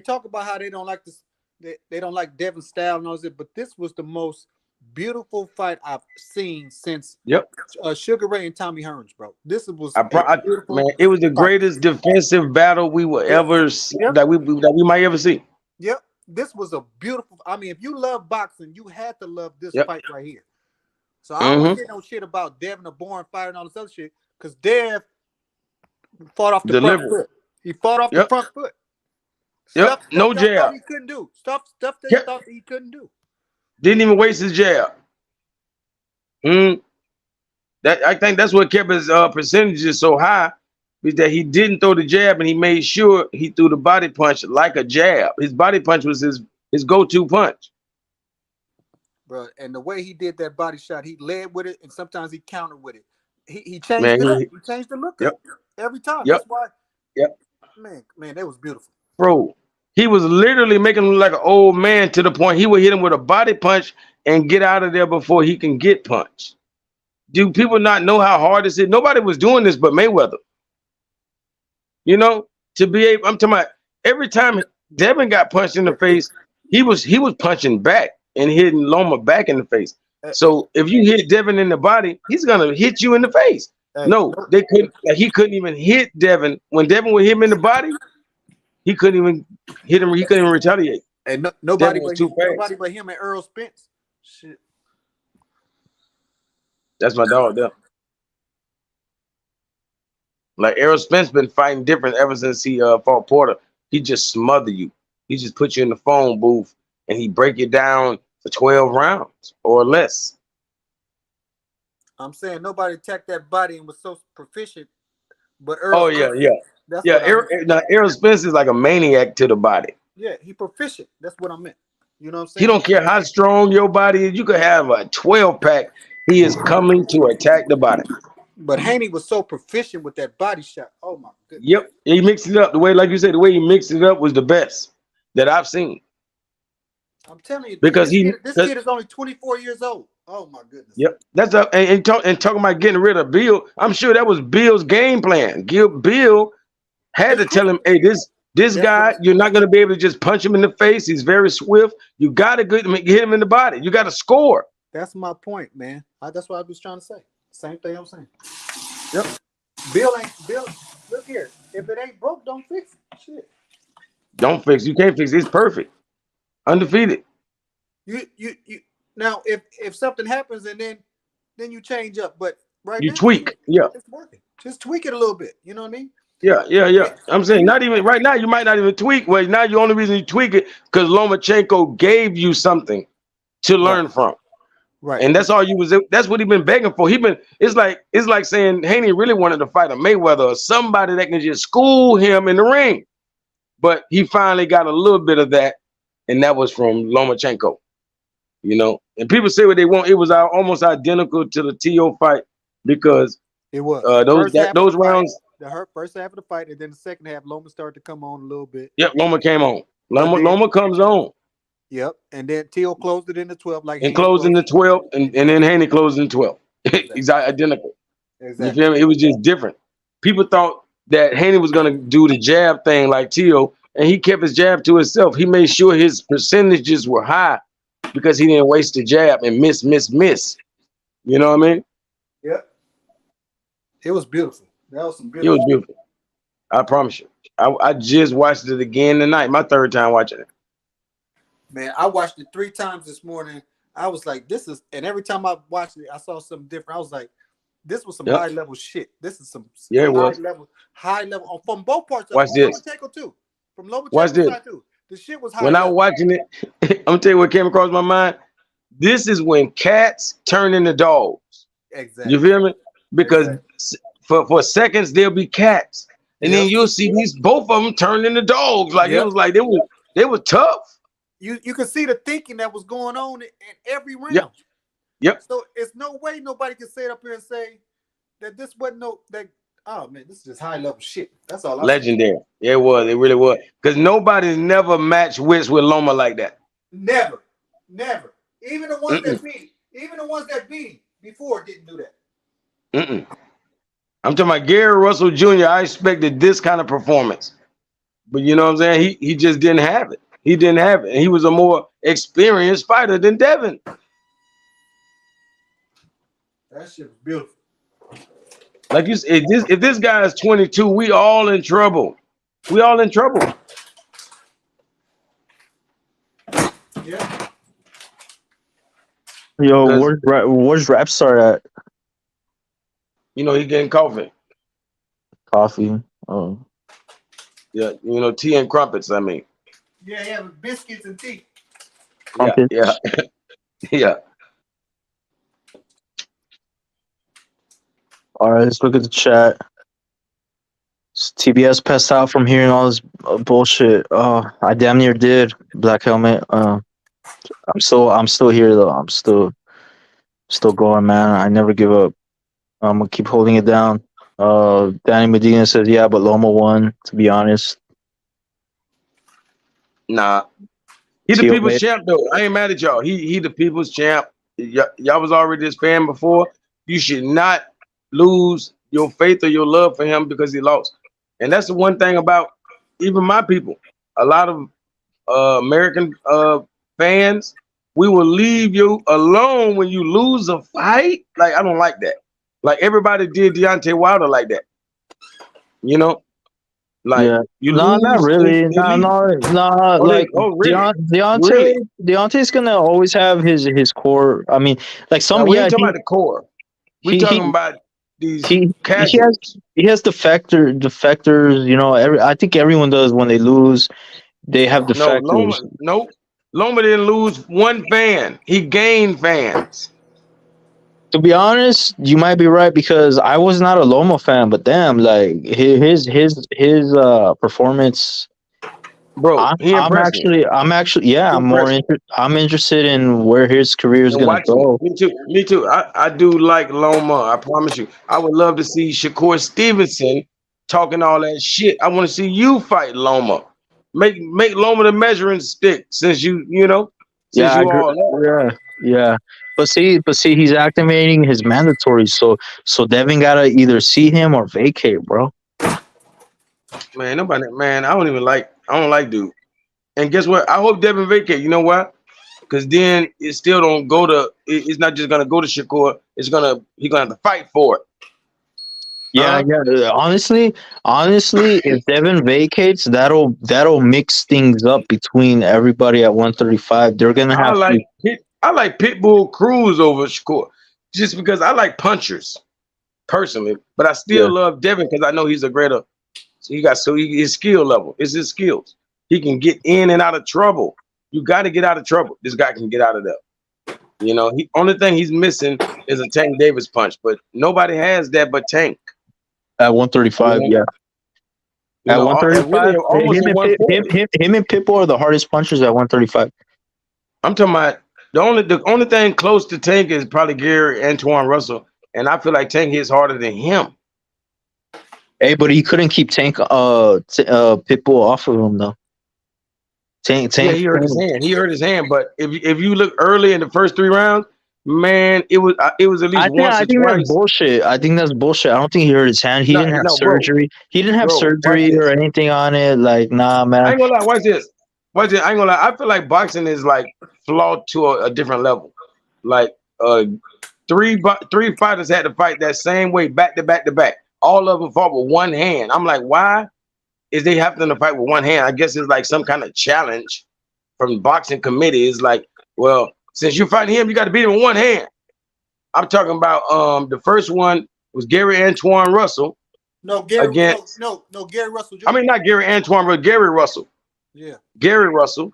talk about how they don't like this. They don't like Devin's style and all this, but this was the most beautiful fight I've seen since Sugar Ray and Tommy Hearns, bro. This was beautiful. Man, it was the greatest defensive battle we will ever that we might ever see. Yep, this was a beautiful. I mean, if you love boxing, you had to love this fight right here. So I don't want to hear no shit about Devin a boring fight and all this other shit, because Dev fought off the front foot. He fought off the front foot. Stuff no jab. He couldn't do stuff that he thought he couldn't do. Didn't even waste his jab. That I think that's what kept his percentages so high, is that he didn't throw the jab and he made sure he threw the body punch like a jab. His body punch was his go-to punch. Bro, and the way he did that body shot, he led with it and sometimes he countered with it. He changed it up. He changed the look up every time. That's why. Man, that was beautiful. Bro, he was literally making him look like an old man to the point he would hit him with a body punch and get out of there before he can get punched. Do people not know how hard this is? Nobody was doing this but Mayweather. You know, to be able, I'm talking about every time Devin got punched in the face, he was punching back and hitting Loma back in the face. So if you hit Devin in the body, he's gonna hit you in the face. No, they couldn't. Like, he couldn't even hit Devin. When Devin would hit him in the body, he couldn't even hit him. He couldn't even retaliate. And nobody but him and Earl Spence. Shit. That's my dog there. Like Errol Spence been fighting different ever since he fought Porter. He just smother you. He just put you in the phone booth and he break it down for 12 rounds or less. I'm saying nobody attacked that body and was so proficient. But Earl Errol Spence is like a maniac to the body. Yeah, he proficient. That's what I meant. You know what I'm saying? He don't care how strong your body is. You could have a 12-pack. He is coming to attack the body. But Haney was so proficient with that body shot. Oh my goodness. Yep, he mixed it up the way, like you said, the way he mixed it up was the best that I've seen. I'm telling you, because this kid is only 24 years old. Oh my goodness. Yep, that's up. And talking about getting rid of Bill, I'm sure that was Bill's game plan. Bill had to tell him, "Hey, this guy, you're not going to be able to just punch him in the face. He's very swift. You got to hit him in the body. You got to score." That's my point, man. That's what I was trying to say. Same thing I'm saying. Yep. Bill. Look here. If it ain't broke, don't fix it. Shit. Don't fix. You can't fix it. It's perfect. Undefeated. You now if something happens and then you change up, but right you now, tweak. It's working. Just tweak it a little bit. You know what I mean? Yeah. I'm saying not even right now. You might not even tweak. Well, now the only reason you tweak it because Lomachenko gave you something to learn from. Right. And that's all that's what he's been begging for. It's like saying Haney really wanted to fight a Mayweather or somebody that can just school him in the ring. But he finally got a little bit of that, and that was from Lomachenko. You know, and people say what they want. It was almost identical to the Tszyu fight because it was those rounds. The first half of the fight, and then the second half, Loma started to come on a little bit. Yep, Loma came on. Loma comes on. Yep, and then Tszyu closed it in the 12, like and closed in the 12, and then Haney closed in 12. Exactly. Identical. Exactly. You feel me? It was just different. People thought that Haney was gonna do the jab thing like Tszyu, and he kept his jab to himself. He made sure his percentages were high because he didn't waste the jab and miss. You know what I mean? Yep. It was beautiful. That was some beautiful. It was beautiful. I promise you. I just watched it again tonight. My third time watching it. Man, I watched it 3 times this morning. I was like, this is, and every time I watched it, I saw something different. I was like, this was some high level shit. This is some high level from both parts of Watch this. Too. From Lomachenko side too. The shit was high. When I was watching it, I'm gonna tell you what came across my mind. This is when cats turn into dogs. Exactly. You feel me? Because for seconds there'll be cats, and then you'll see both of them turn into dogs. Like it was like they were tough. you can see the thinking that was going on in every round. Yep. Yep. So it's no way nobody can say it up here and say that this wasn't oh man, this is just high level shit. That's all I Legendary. Yeah, it was. It really was. Because nobody's never matched wits with Loma like that. Never. Even the ones that beat him before didn't do that. I'm talking about Gary Russell Jr. I expected this kind of performance. But you know what I'm saying? He just didn't have it. He didn't have it. And he was a more experienced fighter than Devin. That shit was beautiful. Like you said, if this guy is 22, we all in trouble. We all in trouble. Yeah. Yo, where's Rap Star at? You know, he getting coffee. Coffee. Oh. Yeah, you know, tea and crumpets, I mean. Yeah, with biscuits and tea. Yeah. Yeah. All right, let's look at the chat. TBS passed out from hearing all this bullshit. I damn near did. Black Helmet. I'm still here though. I'm still going, man. I never give up. I'm gonna keep holding it down. Danny Medina says, yeah, but Loma won, to be honest. Nah. He the people's champ though. I ain't mad at y'all. He the people's champ. Y'all was already this fan before. You should not lose your faith or your love for him because he lost. And that's the one thing about even my people. A lot of American fans, we will leave you alone when you lose a fight. Like, I don't like that. Like, everybody did Deontay Wilder like that. You know? Like, you lose. Not really. Like, really? Deontay's gonna always have his core. I mean, like we ain't talking about the core. We talking about these casuals. He has defectors. You know, I think everyone does when they lose. They have defectors. Loma didn't lose one fan. He gained fans. To be honest, you might be right because I was not a Loma fan, but damn, like his performance. Bro, I'm interested in where his career is gonna go. Me too. I do like Loma. I promise you. I would love to see Shakur Stevenson talking all that shit. I want to see you fight Loma. Make Loma the measuring stick since you know. Yeah. But see, he's activating his mandatory, so Devin gotta either see him or vacate, bro. Man, I don't like dude. And guess what? I hope Devin vacate. You know why? Because then it still don't go to. It's not just gonna go to Shakur. He's gonna have to fight for it. Yeah. Honestly, if Devin vacates, that'll mix things up between everybody at 135. They're gonna have I like Pitbull Cruz over Shakur, just because I like punchers personally, but I still love Devin because I know he's a greater. His skill level is his skills. He can get in and out of trouble. You got to get out of trouble. This guy can get out of there. You know, only thing he's missing is a Tank Davis punch, but nobody has that but Tank. At 135, yeah. At 135, him and Pitbull are the hardest punchers at 135. I'm talking about the only thing close to Tank is probably Gary Antoine Russell, and I feel like Tank hits harder than him. Hey, but he couldn't keep Tank Pitbull off of him though. Tank. Yeah, he hurt his hand. But if you look early in the first 3 rounds, man, it was at least once or twice. That's bullshit. I think that's bullshit. I don't think he hurt his hand. He didn't have surgery. Bro. He didn't have surgery or anything on it. Like, nah, man. I ain't gonna lie. Watch this. I ain't gonna lie. I feel like boxing is like flawed to a different level. Like 3 fighters had to fight that same way back to back to back. All of them fought with one hand. I'm like, why is they having to fight with one hand? I guess it's like some kind of challenge from the boxing committee. It's like, well, since you're fighting him, you got to beat him with one hand. I'm talking about the first one was Gary Antoine Russell. No, Gary Russell Jr. I mean, not Gary Antoine, but Gary Russell. Yeah. Gary Russell,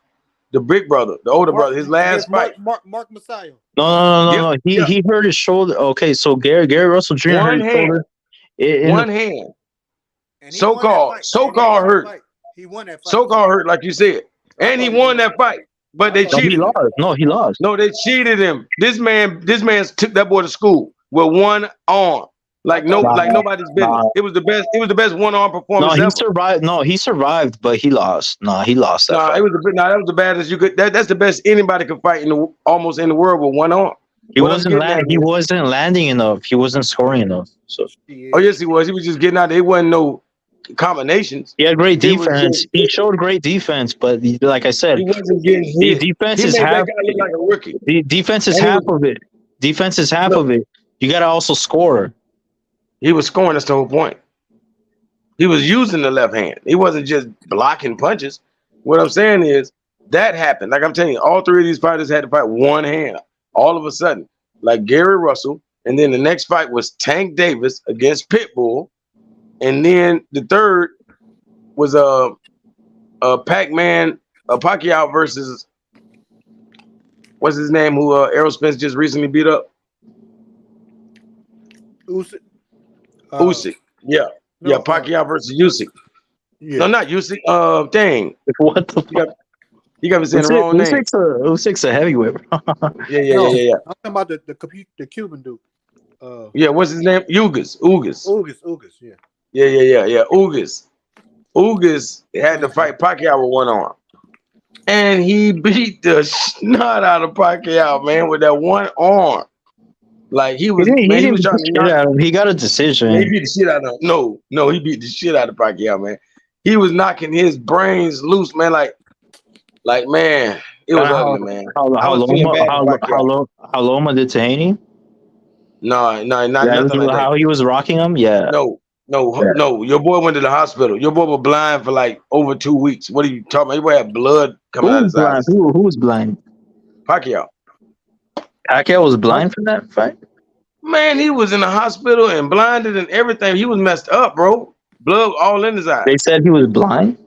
the big brother, the older brother, his last fight. Mark Messiah. No. He hurt his shoulder. Okay, so Gary Russell Jr. hurt his shoulder. One hand. So-called hurt. He won that fight. So-called hurt, like you said. And he won that fight. But they No, he cheated him. lost. No, he lost. No, they cheated him. This man took that boy to school with one arm. Like nobody's business. Nah. It was the best. It was the best one-arm No, performance he ever. survived. No, he survived, but he lost. No, he lost that Nah, fight. it was that was the baddest you could. That's the best anybody could fight almost in the world with one arm. He wasn't landing enough. He wasn't scoring enough. So. Oh yes, he was. He was just getting out there. It wasn't no combinations. He had great It was defense. just- He showed great defense, but like I said, He wasn't getting the hit. defense He is made that half. guy look like a rookie. The defense is And he half was- of it. Defense is half of it. You got to also score. He was scoring. That's the whole point. He was using the left hand. He wasn't just blocking punches. What I'm saying is that happened. Like I'm telling you, all three of these fighters had to fight one hand. All of a sudden, like Gary Russell, and then the next fight was Tank Davis against Pitbull, and then the third was Pac-Man, Pacquiao versus what's his name? Who Errol Spence just recently beat up? Usyk. Yeah. Yeah, Pacquiao versus Usyk. Yeah. No, not Usyk. Dang. What the fuck? You got me saying the wrong name. Usyk's a heavyweight. Yeah. I'm talking about the Cuban dude. Yeah, what's his name? Ugas. Ugas, yeah. Yeah. Ugas had to fight Pacquiao with one arm. And he beat the snot out of Pacquiao, man, with that one arm. Like he was trying to knock him. He got a decision. He beat the shit out of him. No, he beat the shit out of Pacquiao, man. He was knocking his brains loose, man. Like man, it was ugly, man. How Loma did to Haney? No, not nothing like that. How he was rocking him? Yeah. No. Your boy went to the hospital. Your boy was blind for like over 2 weeks. What are you talking about? Your boy had blood coming out of his eyes. Who was blind? Pacquiao. Pacquiao was blind for that fight? Man, he was in the hospital and blinded and everything. He was messed up, bro. Blood all in his eyes. They said he was blind?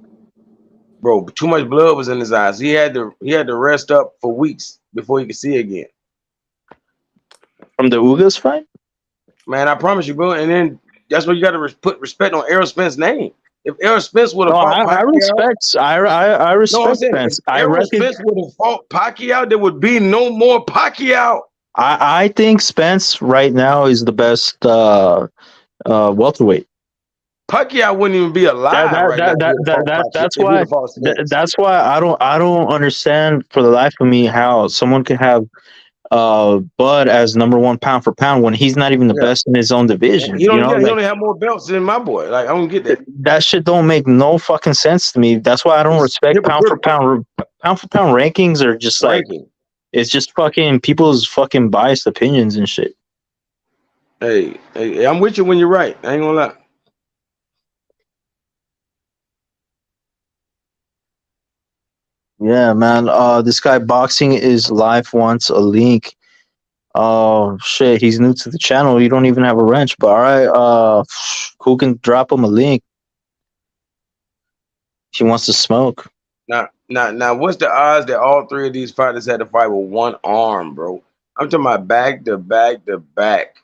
Bro, too much blood was in his eyes. He had to rest up for weeks before he could see again. From the Ugas fight? Man, I promise you, bro. And then that's why you got to put respect on Errol Spence's name. If Errol Spence would have fought Pacquiao, I respect Spence. If Errol Spence would have fought Pacquiao, there would be no more Pacquiao. I think Spence right now is the best welterweight. Pacquiao wouldn't even be alive That's why I don't understand for the life of me how someone could have Bud as number one pound for pound when he's not even the best in his own division. He only have more belts than my boy. Like I don't get that. That shit don't make no fucking sense to me. That's why I don't respect pound for pound rankings are just like it's just fucking people's fucking biased opinions and shit. Hey, I'm with you when you're right. I ain't gonna lie. Yeah, man. This guy Boxing is live wants a link. Oh shit, he's new to the channel. You don't even have a wrench, but all right. Who can drop him a link? He wants to smoke. Now, what's the odds that all three of these fighters had to fight with one arm, bro? I'm talking about back to back to back.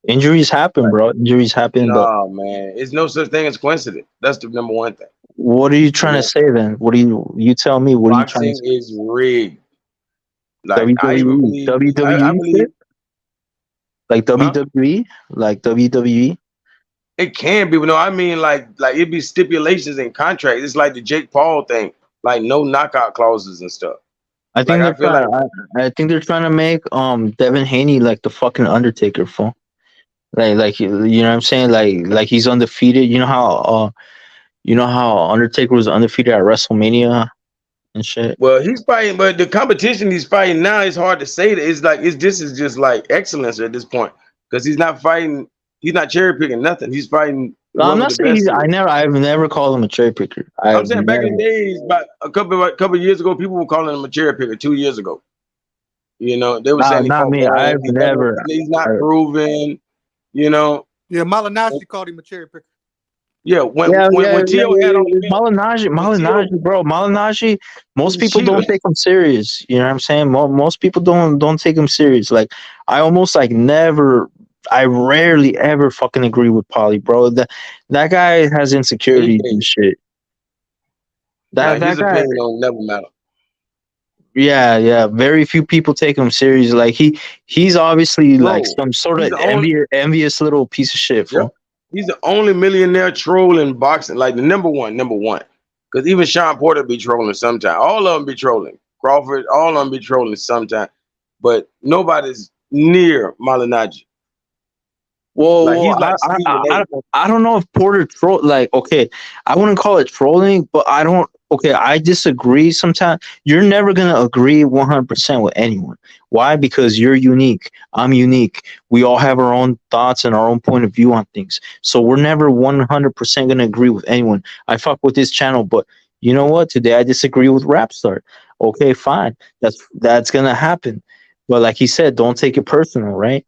Injuries happen, bro. Injuries happen. No, man. It's no such thing as coincidence. That's the number one thing. What are you trying to say then? What do you tell me? What are you trying to say? Boxing is rigged. Like WWE? Like WWE? Like WWE? It can be, but no, I mean like it'd be stipulations and contracts. It's like the Jake Paul thing, like no knockout clauses and stuff. I think I think they're trying to make Devin Haney like the fucking Undertaker, fool. Like you know what I'm saying? Like he's undefeated. You know how Undertaker was undefeated at WrestleMania and shit. Well, he's fighting, but the competition he's fighting now is hard to say. This is just like excellence at this point because he's not fighting. He's not cherry picking nothing. He's fighting. No, I'm not saying I've never called him a cherry picker. I'm saying back in the days, about a couple of years ago, people were calling him a cherry picker. 2 years ago, you know, they were saying not me. He's not proven. You know. Yeah, Malignaggi called him a cherry picker. Yeah, when Tszyu had on Malignaggi, bro, Malignaggi. Most people don't take him serious. You know what I'm saying? Most people don't take him serious. Like I almost like never. I rarely ever fucking agree with Paulie, bro. That guy has insecurities and shit. His opinion don't never matter. Yeah. Very few people take him serious. Like he's obviously like Bro, some sort he's of the only. envious little piece of shit, Yep. fool. He's the only millionaire troll in boxing, like the number one. Because even Sean Porter be trolling sometime. All of them be trolling. Crawford, all of them be trolling sometime. But nobody's near Malignaggi. Like Well, he's like Stephen A. I don't know if Porter troll like okay, I wouldn't call it trolling, but I don't okay, I disagree sometimes. You're never gonna agree 100% with anyone. Why? Because you're unique. I'm unique. We all have our own thoughts and our own point of view on things. So we're never 100% gonna agree with anyone. I fuck with this channel, but you know what? Today I disagree with Rapstar. Okay, fine. That's gonna happen. But like he said, don't take it personal, right?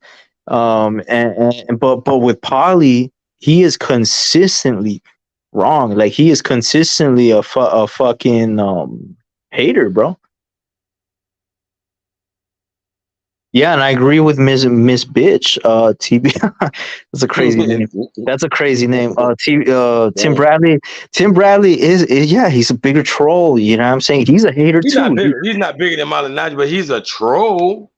But with Paulie, he is consistently wrong. Like he is consistently a fucking hater, bro. Yeah, and I agree with Miss Bitch. TB, that's a crazy name. That's a crazy name. Tim Bradley. Tim Bradley is yeah, he's a bigger troll. You know what I'm saying? He's a hater He's too. not bigger. He's not bigger than Malignaggi, but he's a troll.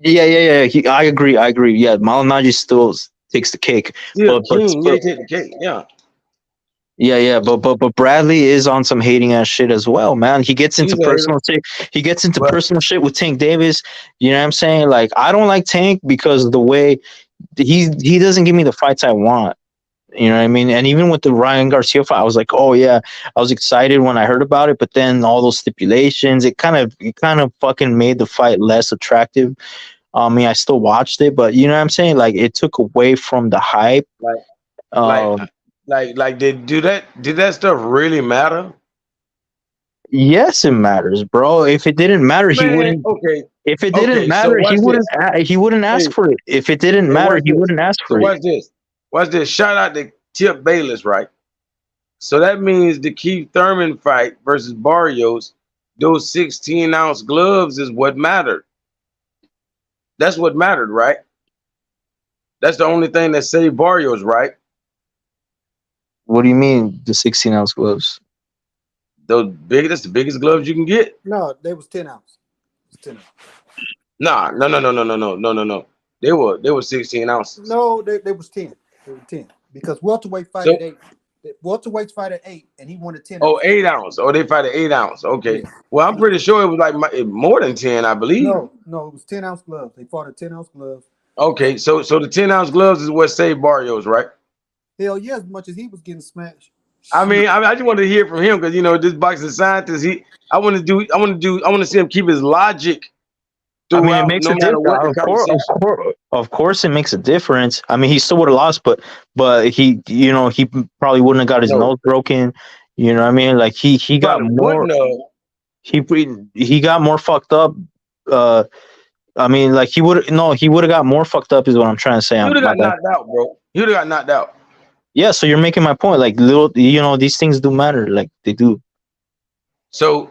Yeah. I agree. Yeah, Malignaggi still takes the cake. Yeah, king. Yeah, he take the cake. Yeah. Yeah, but Bradley is on some hating ass shit as well, man. He gets into personal shit. He gets into personal shit with Tank Davis. You know what I'm saying? Like I don't like Tank because of the way he doesn't give me the fights I want. You know what I mean? And even with the Ryan Garcia fight, I was like, oh yeah, I was excited when I heard about it. But then all those stipulations, it kind of fucking made the fight less attractive. I mean, I still watched it, but you know what I'm saying? Like it took away from the hype. Did that stuff really matter? Yes, it matters, bro. If it didn't matter, he wouldn't. Okay. If it didn't matter, he wouldn't ask for it. If it didn't matter, he wouldn't ask for it. Watch this. Watch this. Shout out to Tip Bayless, right? So that means the Keith Thurman fight versus Barrios, those 16-ounce gloves is what mattered. That's what mattered, right? That's the only thing that saved Barrios, right? What do you mean, the 16-ounce gloves? That's the biggest gloves you can get. No, they was 10 ounce. 10 ounce. Nah, no. They were 16 ounces. No, they was 10. They were 10 because welterweight fight at 8. Welterweights fight at 8, and he wanted 10. Oh, 8 ounce. Oh, they fight at 8 ounce. Okay. Yeah. Well, I'm pretty sure it was like more than 10, I believe. No, it was 10 ounce gloves. They fought at 10 ounce gloves. Okay, so the 10 ounce gloves is what saved Barrios, right? Hell yeah, as much as he was getting smashed. I mean, I just wanted to hear from him because you know this boxing scientist. I want to see him keep his logic. I mean, it makes a difference. Of course, it makes a difference. I mean, he still would have lost, but he, you know, he probably wouldn't have got his nose broken. You know what I mean? Like he got more. He got more fucked up. I mean, like he would have got more fucked up. Is what I'm trying to say. He would have got knocked out, bro. He would have got knocked out. Yeah, so you're making my point. Like little, you know, these things do matter. Like they do. So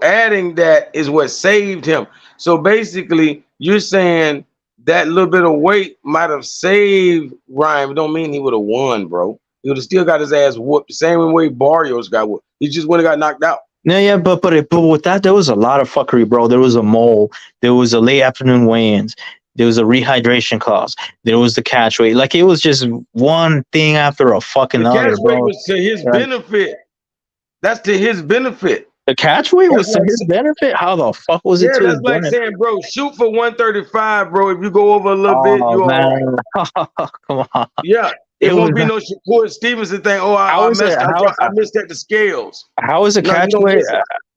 adding that is what saved him. So basically, you're saying that little bit of weight might have saved Ryan, but don't mean he would have won, bro. He would have still got his ass whooped the same way Barrios got whooped. He just would have got knocked out. Yeah, but with that, there was a lot of fuckery, bro. There was a mole. There was a late afternoon weigh-ins. There was a rehydration clause. There was the catch weight. Like it was just one thing after a fucking other. The catch weight was to his benefit. That's to his benefit. The catch weight was to his benefit? How the fuck was it to his benefit? Yeah, that's like saying, bro, shoot for 135, bro. If you go over a little bit, you man. Come on. Yeah. It won't be no Shakur Stevenson thing. Oh, I missed at the scales. How is the catch weight?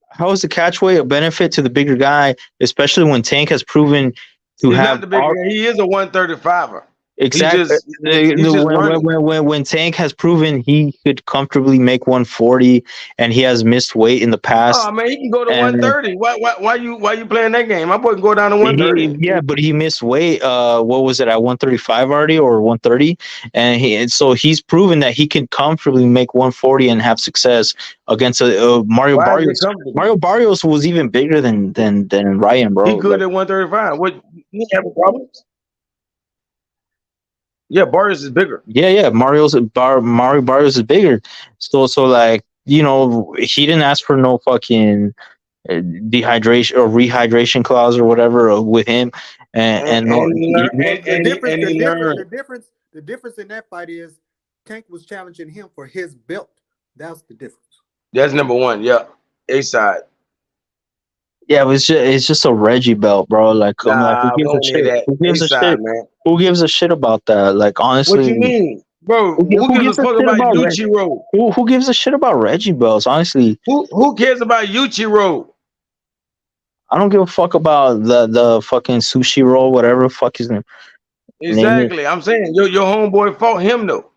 How is the catch weight a benefit to the bigger guy, especially when Tank has proven to He's have? Not the bigger guy. He is a 135er. Exactly. When Tank has proven he could comfortably make 140, and he has missed weight in the past. Oh man, he can go to 130. Why you playing that game? My boy can go down to 130. Yeah, but he missed weight. What was it at 135 already or 130? And so he's proven that he can comfortably make 140 and have success against Mario Barrios. Mario Barrios was even bigger than Ryan, bro. He good at 135. What? He have problems? Yeah, Barrios is bigger. Yeah, Mario Barrios is bigger. So like, you know, he didn't ask for no fucking dehydration or rehydration clause or whatever with him, and the difference in that fight is Tank was challenging him for his belt. That's the difference. That's number one. Yeah, A side. Yeah, it's just a Reggie belt, bro. Like, I'm like, who Nah, we gives a don't need shit? that. Who gives A a side, shit? man. Who gives a shit about that? Like, honestly, What you mean, bro? Who gives a fuck about Yuichiro? Who gives a shit about Reggie belts? Honestly, who cares about Yuichiro? I don't give a fuck about the fucking sushi roll, whatever the fuck his name. Exactly. I'm saying your homeboy fought him though.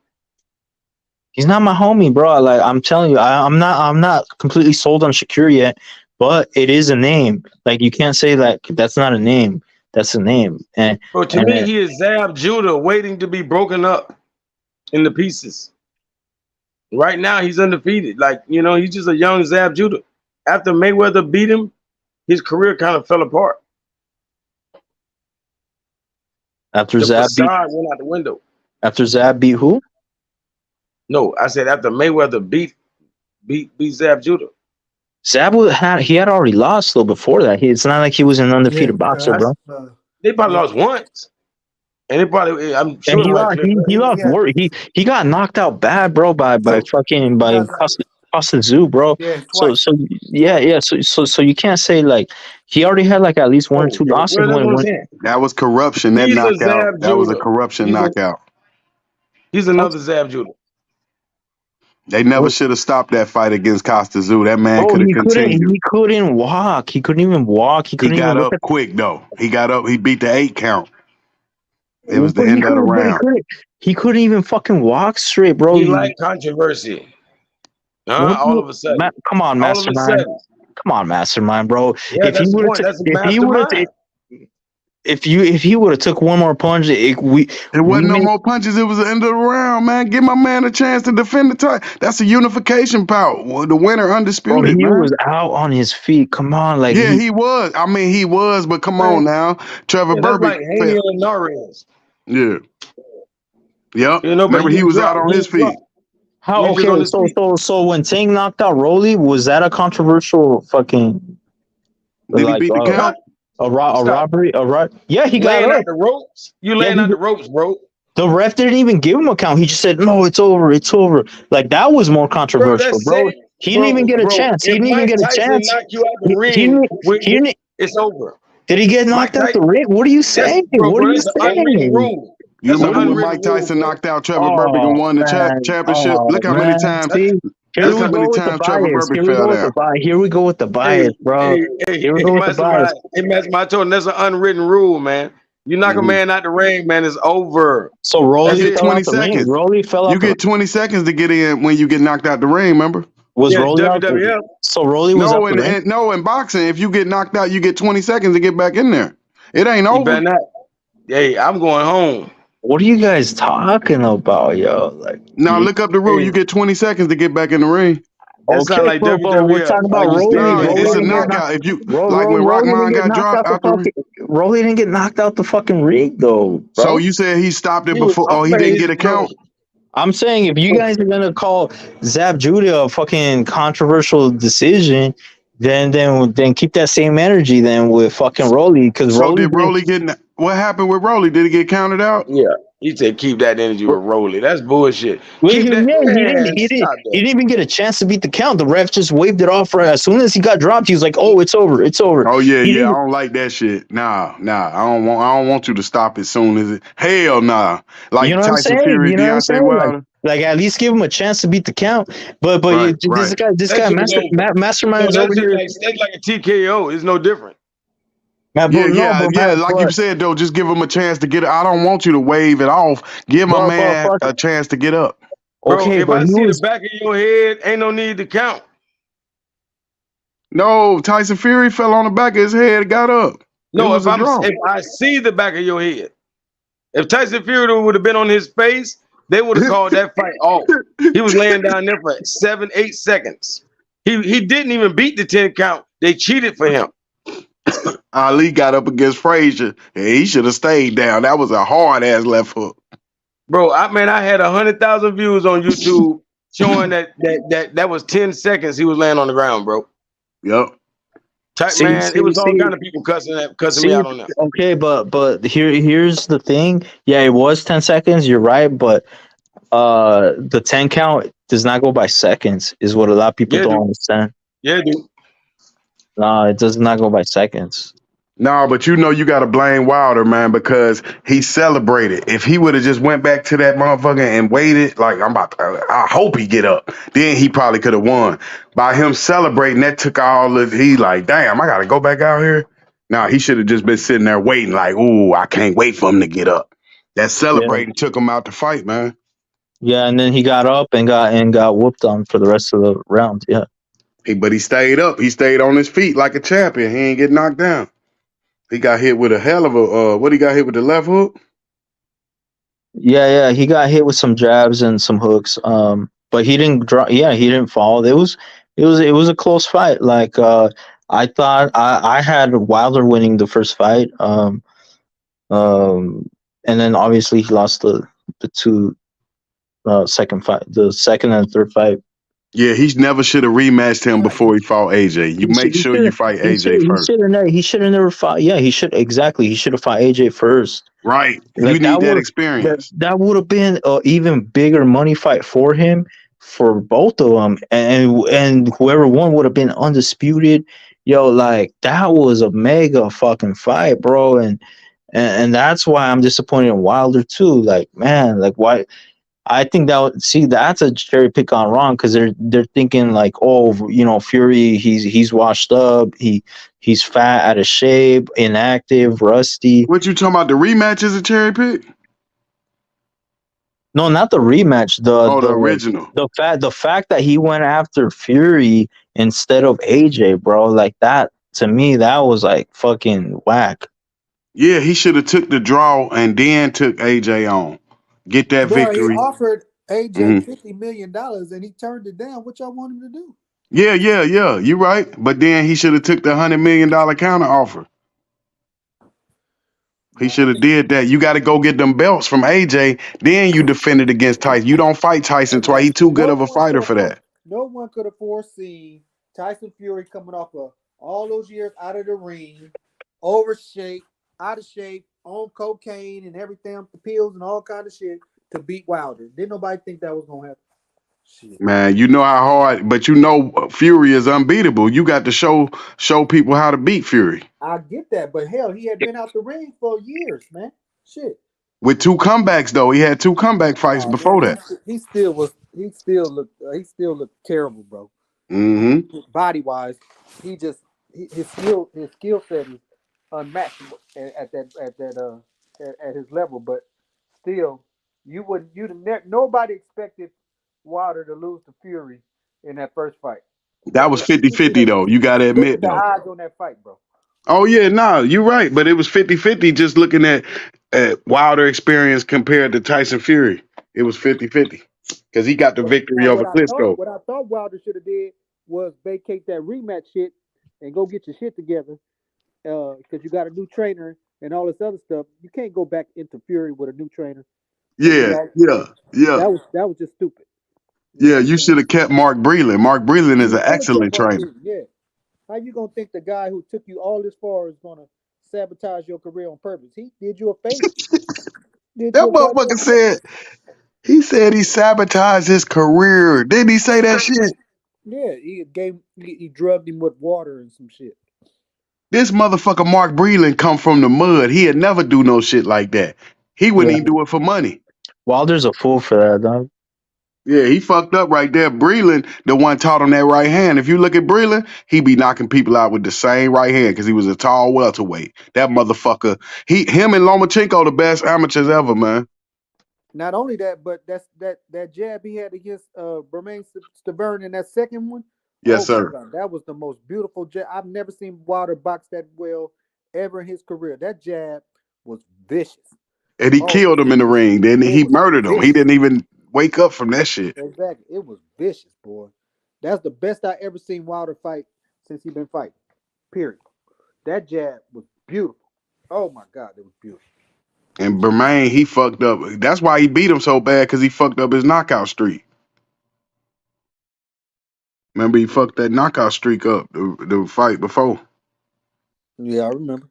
He's not my homie, bro. Like, I'm telling you, I'm not completely sold on Shakur yet, but it is a name. Like, you can't say that that's not a name. That's a name. And bro, to me, he is Zab Judah waiting to be broken up into pieces. Right now, he's undefeated. Like, you know, he's just a young Zab Judah. After Mayweather beat him, his career kind of fell apart. After the Zab facade went out the window. After Zab beat who? No, I said after Mayweather beat Zab Judah. Zab he had already lost though before that. It's not like he was an undefeated boxer, bro. They probably lost once, and they probably. I'm sure he lost. He got knocked out bad, bro, by Tszyu, bro. Yeah, so you can't say like he already had like at least one or two losses. That was corruption. That knockout. That was a corruption knockout. He's another Zab Judah. They never should have stopped that fight against Costa Tszyu. That man could have continued. He couldn't walk. He couldn't even walk. He got up quick though. He got up. He beat the 8 count. It was the end of the round. He couldn't even fucking walk straight, bro. He liked controversy. All of a sudden. Come on, Mastermind. Come on, Mastermind, bro. Yeah, if he would have took one more punch, it wasn't no more punches. It was the end of the round, man. Give my man a chance to defend the title. That's a unification bout. The winner undisputed. He was out on his feet. Come on, like he was. I mean, he was, but come on now, Trevor Burbick. Like Haney and Norris. Yeah. Yep. Remember, he was out on his feet. How okay? So when Tank knocked out Rolly, was that a controversial fucking? Did he beat the count? A robbery? Yeah, he got laying out the ropes. You laying out the ropes, bro. The ref didn't even give him a count. He just said, "No, it's over. It's over." Like that was more controversial, bro. He didn't even get a chance. He didn't even get a chance. It's over. Did he get knocked out the ring? What are you saying? What are you saying? You remember when Mike Tyson knocked out Trevor Burbick and won the championship? Look how many times. Look how many times Trevor Burbick fell down. Here we go with the bias, bro. Here we go with the bias. I told him that's an unwritten rule, man. You knock a man out the ring, man, it's over. So Rolly fell 20 seconds. Rolly fell out. You get 20 seconds to get in when you get knocked out the ring. Remember? Was Rolly WWF? So Rolly was no in boxing. If you get knocked out, you get 20 seconds to get back in there. It ain't over. Hey, I'm going home. What are you guys talking about, yo? Like, now look up the rule. You get 20 seconds to get back in the ring. That's not like WWF. We're talking about Rolly. It's a knockout. If you like when Rockman got dropped out the ring. Rolly didn't get knocked out the fucking ring though. Bro. So you said he stopped it before? Oh, he didn't get a count. I'm saying if you guys are gonna call Zab Judah a fucking controversial decision, then keep that same energy then with fucking Rolly. Because did Rolly get? What happened with Rolly? Did he get counted out? Yeah, he said keep that energy with Rolly. That's bullshit. He didn't even get a chance to beat the count. The ref just waved it off right as soon as he got dropped. He was like, "Oh, it's over. It's over." Oh yeah, I don't like that shit. Nah. I don't want you to stop as soon as it. Hell nah. Like you know Tyson Fury, Deontay Wilder. Like at least give him a chance to beat the count. But this guy, Mastermind is over here. That's like a TKO. It's no different. Like you said though, just give him a chance to get it. I don't want you to wave it off. Give my man a chance to get up. Okay, bro, if I see the back of your head, ain't no need to count. No, Tyson Fury fell on the back of his head, got up. No, if I see the back of your head, if Tyson Fury would have been on his face, they would have called that fight off. He was laying down there for 7-8 seconds. He didn't even beat the 10 count. They cheated for him. Ali got up against Frazier, and he should have stayed down. That was a hard ass left hook, bro. I had 100,000 views on YouTube showing that was 10 seconds he was laying on the ground, bro. Yep. Man, it was all kind of people cussing me out on that. Okay, but here's the thing. Yeah, it was 10 seconds. You're right, but the 10 count does not go by seconds. Is what a lot of people don't understand. Yeah, dude. No, it does not go by seconds. No, but you got to blame Wilder, man, because he celebrated. If he would have just went back to that motherfucker and waited, like I hope he get up. Then he probably could have won. By him celebrating, that took all of. He like, damn, I got to go back out here. Nah, he should have just been sitting there waiting, like, ooh, I can't wait for him to get up. That celebrating took him out to fight, man. Yeah, and then he got up and got whooped on for the rest of the round. Yeah, but he stayed up. He stayed on his feet like a champion. He ain't get knocked down. He got hit with a hell of a he got hit with the left hook? Yeah, he got hit with some jabs and some hooks. But he didn't draw. Yeah, he didn't fall. It was a close fight. Like I thought I had Wilder winning the first fight. And then obviously he lost the two second fight, the second and third fight. Yeah, he never should have rematched him before he fought AJ. You make sure you fight AJ first. He should have never fought. Yeah, he should exactly. He should have fought AJ first. Right. Like, you need that experience. That would have been an even bigger money fight for him, for both of them, and whoever won would have been undisputed. Yo, like that was a mega fucking fight, bro, and that's why I'm disappointed in Wilder too. Like, man, like why? I think that's a cherry pick on wrong, because they're thinking like, oh, you know, Fury, he's washed up, he's fat, out of shape, inactive, rusty. What you talking about? The rematch is a cherry pick? No, not the rematch. The original. The fact that he went after Fury instead of AJ, bro, like that, to me, that was like fucking whack. Yeah, he should have took the draw and then took AJ on. Get that victory. He offered AJ $50 million and he turned it down. What y'all want him to do? Yeah. You're right. But then he should have took the $100 million counter offer. He should have did that. You got to go get them belts from AJ. Then you defend it against Tyson. You don't fight Tyson twice. He's too good of a fighter for that. No one could have foreseen Tyson Fury coming off of all those years out of the ring, out of shape, on cocaine and everything, the pills and all kind of shit, to beat Wilder. Didn't nobody think that was gonna happen? Shit. Man, you know how hard, but you know Fury is unbeatable. You got to show people how to beat Fury. I get that, but hell, he had been out the ring for years, man. Shit. With 2 comebacks though, he had 2 comeback fights before that. He still looked terrible, bro. Mm-hmm. Body wise, his skill set is unmatched at his level, but still, nobody expected Wilder to lose to Fury in that first fight. That was 50-50 though. You gotta admit the though. odds on that fight, bro. Oh yeah, nah, you're right. But it was 50-50 just looking at Wilder experience compared to Tyson Fury. It was 50-50. Because he got the victory over Klitschko. What I thought Wilder should have did was vacate that rematch shit and go get your shit together. Because you got a new trainer and all this other stuff. You can't go back into Fury with a new trainer. Yeah. That was just stupid. Yeah, you should have kept Mark Breland. Mark Breland is an excellent trainer. Yeah. How you gonna think the guy who took you all this far is gonna sabotage your career on purpose? He did you a favor. That motherfucker said he sabotaged his career. Didn't he say that shit? Yeah, he drugged him with water and some shit. This motherfucker Mark Breland come from the mud. He'd never do no shit like that. He wouldn't even do it for money. Wilder's a fool for that, dog. Yeah, he fucked up right there. Breland, the one taught him that right hand. If you look at Breland, he be knocking people out with the same right hand because he was a tall welterweight. That motherfucker, him and Lomachenko the best amateurs ever, man. Not only that, but that jab he had against Jermell Stavern in that second one. Yes, sir. God, that was the most beautiful jab. I've never seen Wilder box that well ever in his career. That jab was vicious. And he killed him in the ring. Then he murdered him. He didn't even wake up from that shit. Exactly. It was vicious, boy. That's the best I ever seen Wilder fight since he been fighting. Period. That jab was beautiful. Oh my God, it was beautiful. And Jermell, he fucked up. That's why he beat him so bad, because he fucked up his knockout streak. Remember, he fucked that knockout streak up the fight before. Yeah, I remember.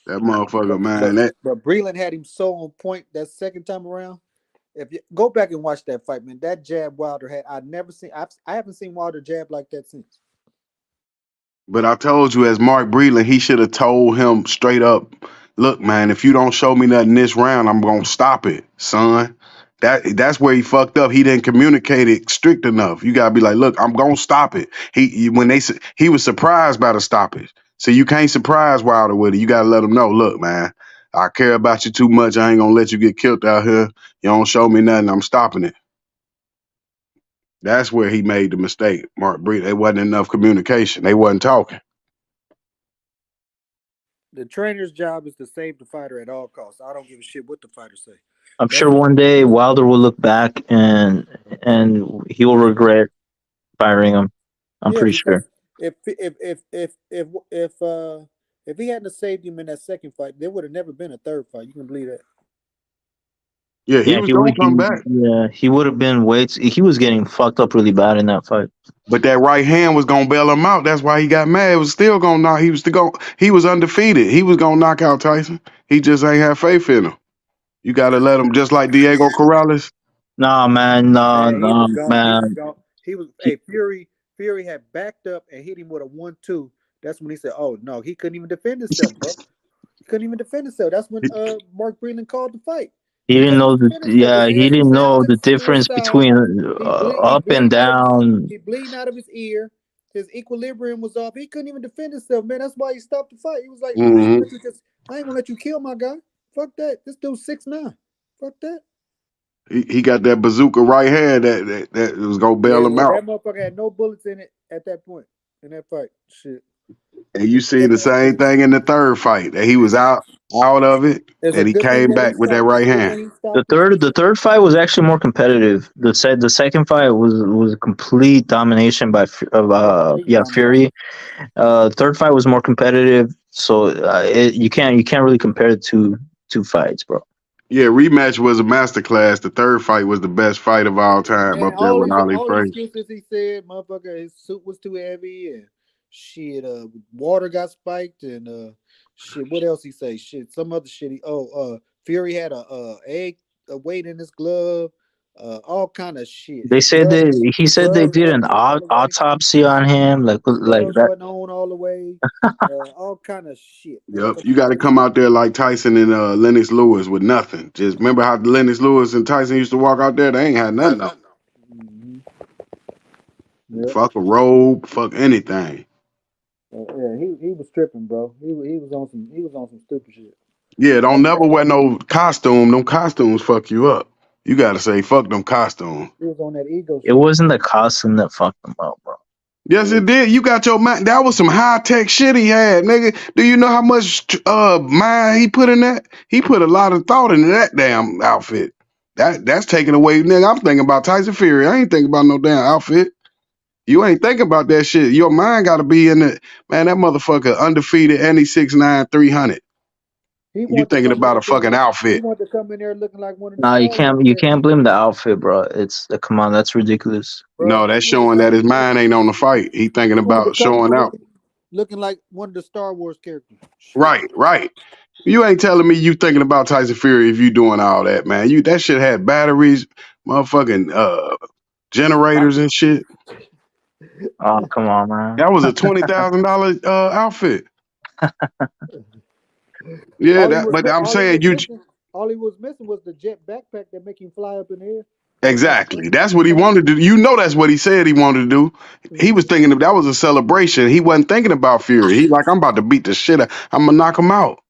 That motherfucker, man. But Breland had him so on point that second time around. If you go back and watch that fight, man, that jab Wilder had, I never seen. I haven't seen Wilder jab like that since. But I told you, as Mark Breland, he should have told him straight up, look, man, if you don't show me nothing this round, I'm gonna stop it, son. That's where he fucked up. He didn't communicate it strict enough. You gotta be like, look, I'm gonna stop it. He was surprised by the stoppage. So you can't surprise Wilder with it. You gotta let him know, look, man, I care about you too much. I ain't gonna let you get killed out here. You don't show me nothing, I'm stopping it. That's where he made the mistake, Mark Breland. There wasn't enough communication. They wasn't talking. The trainer's job is to save the fighter at all costs. I don't give a shit what the fighter say. I'm sure one day Wilder will look back and he will regret firing him. I'm pretty sure. If he hadn't saved him in that second fight, there would have never been a third fight. You can believe that. Yeah, he was gonna come back. Yeah, he would have been he was getting fucked up really bad in that fight. But that right hand was gonna bail him out. That's why he got mad. It was still gonna knock. He was undefeated. He was gonna knock out Tyson. He just ain't have faith in him. You gotta let him, just like Diego Corrales. Nah, man, no, man. Hey, Fury had backed up and hit him with a 1-2. That's when he said, "Oh no, he couldn't even defend himself, bro. He couldn't even defend himself." That's when Mark Breland called the fight. He didn't know he didn't know the difference between up and down. He bleeding out of his ear. His equilibrium was off. He couldn't even defend himself, man. That's why he stopped the fight. He was like, I ain't gonna let you kill my guy. Fuck that. This dude's 6'9". Fuck that. He got that bazooka right hand that was gonna bail him out. That motherfucker had no bullets in it at that point in that fight. Shit. And you seen the same thing in the third fight that he was out of it, and he came back with that right hand. The third fight was actually more competitive. The second fight was a complete domination by Fury. Third fight was more competitive, so you can't really compare the two fights, bro. Yeah, rematch was a masterclass. The third fight was the best fight of all time up there with Ali Frazier. Excuses he said, motherfucker, his suit was too heavy and shit. Water got spiked and shit. What else he say? Shit, some other shit. Fury had a weight in his glove. All kind of shit. They said he said they did an autopsy on him, like that. Wasn't on all the way. All kind of shit. Yep, you got to come out there like Tyson and Lennox Lewis with nothing. Just remember how Lennox Lewis and Tyson used to walk out there. They ain't had nothing. Mm-hmm. Yep. Fuck a robe, fuck anything. Yeah, he was tripping, bro. He was on some stupid shit. Yeah, don't never wear no costume. Them costumes fuck you up. You gotta say fuck them costumes. He was on that ego shit. It wasn't the costume that fucked him up, bro. Yes, it did. You got your mind. That was some high tech shit he had, nigga. Do you know how much mind he put in that? He put a lot of thought into that damn outfit. That's taken away, nigga. I'm thinking about Tyson Fury. I ain't thinking about no damn outfit. You ain't thinking about that shit. Your mind got to be in it. Man, that motherfucker undefeated and he's 6'9", 300. You thinking about a fucking outfit. He wanted to come in there looking like one of the Nah, you can't blame the outfit, bro. It's come on, that's ridiculous. Bro, no, that's showing that his mind ain't on the fight. He thinking about showing out. Looking like one of the Star Wars characters. Right. You ain't telling me you thinking about Tyson Fury if you doing all that, man. That shit had batteries, motherfucking generators and shit. Oh, come on, man. That was a $20,000 outfit. Yeah, but I'm saying all he was missing was the jet backpack that make him fly up in the air. Exactly. That's what he wanted to do. You know that's what he said he wanted to do. He was thinking that was a celebration. He wasn't thinking about Fury. He like, I'm about to beat the shit out. I'm gonna knock him out.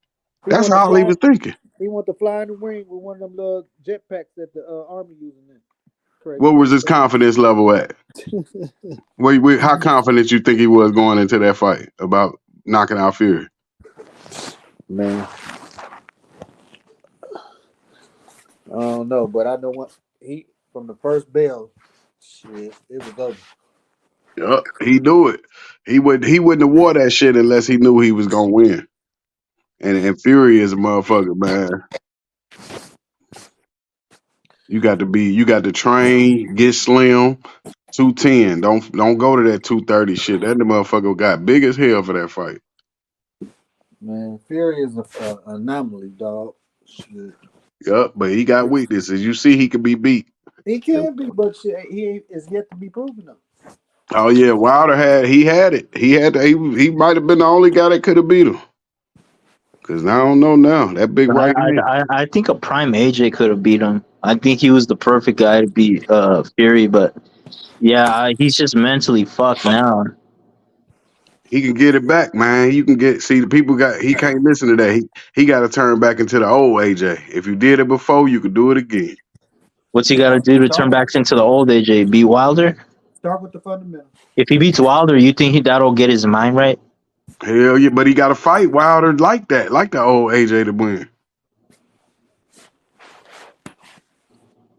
That's all he was thinking. He wanted to fly in the wing with one of them little jetpacks that the army using. What was his confidence level at? How confident you think he was going into that fight about knocking out Fury? Man, I don't know, but I know what from the first bell, shit, it was over. Yup, he knew it. He wouldn't have wore that shit unless he knew he was gonna win. And Fury is a motherfucker, man. You got to train, get slim, 210. Don't go to that 230 shit. That motherfucker got big as hell for that fight. Man, Fury is a anomaly, dog. Shit. Yup, but he got weaknesses. You see, he can be beat. He can be, but shit, he is yet to be proven though. Oh yeah, Wilder had it. He might have been the only guy that could have beat him. Cause I don't know now. That big right hand. I think a prime AJ could have beat him. I think he was the perfect guy to beat Fury, but yeah, he's just mentally fucked now. He can get it back, man. You can the people he can't listen to that. He got to turn back into the old AJ. If you did it before, you could do it again. What's he got to do to turn back into the old AJ? Beat Wilder? Start with the fundamental. If he beats Wilder, you think that'll get his mind right? Hell yeah, but he got to fight Wilder like that, like the old AJ to win.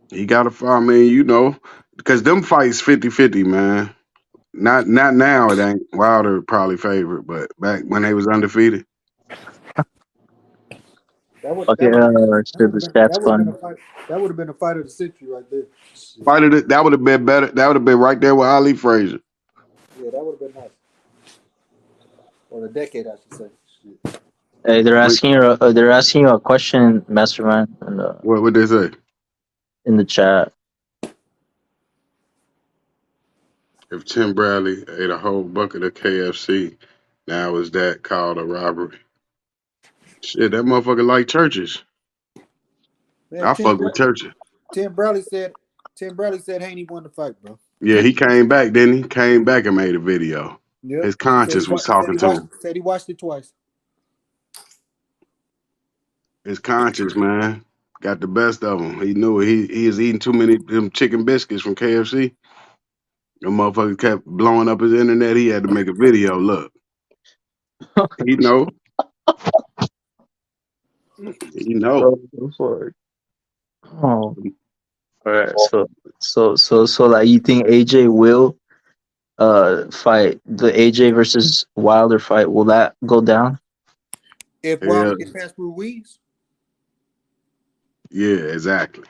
He got to fight, I mean, you know, because them fights 50-50, man. Not now, it ain't. Wilder probably favorite, but back when they was undefeated. That would Okay, the stats fun. That would have been a fight of the century right there. That would have been better. That would have been right there with Ali Frazier. Yeah, that would have been nice. Or the decade, I should say. Shit. Hey, they're asking you a question, Mastermind. What would they say? In the chat. If Tim Bradley ate a whole bucket of KFC, now is that called a robbery? Shit, that motherfucker like churches. Man, I fuck with churches. Tim Bradley said Haney won the fight, bro. Yeah, he came back, didn't he? Came back and made a video. Yep. His conscience was talking to him. Said he watched it twice. His conscience, man, got the best of him. He knew it. He was eating too many them chicken biscuits from KFC. The motherfucker kept blowing up his internet. He had to make a video. Look, he know. He know. Oh, all right. So, like, you think AJ will fight the AJ versus Wilder fight? Will that go down? If Wilder gets past Ruiz? Yeah, exactly.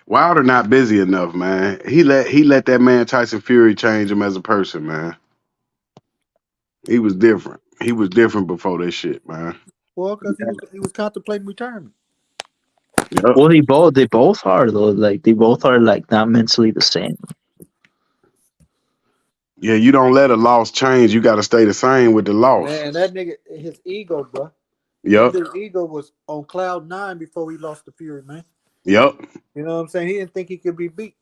Wilder not busy enough, man. He let that man Tyson Fury change him as a person, man. He was different. He was different before this shit, man. Well, because he was contemplating retirement. Yep. Well, they both are though. Like they both are like not mentally the same. Yeah, you don't let a loss change. You got to stay the same with the loss. Man, that nigga, his ego, bro. Yep. His ego was on cloud 9 before he lost to Fury, man. Yep. You know what I'm saying? He didn't think he could be beat.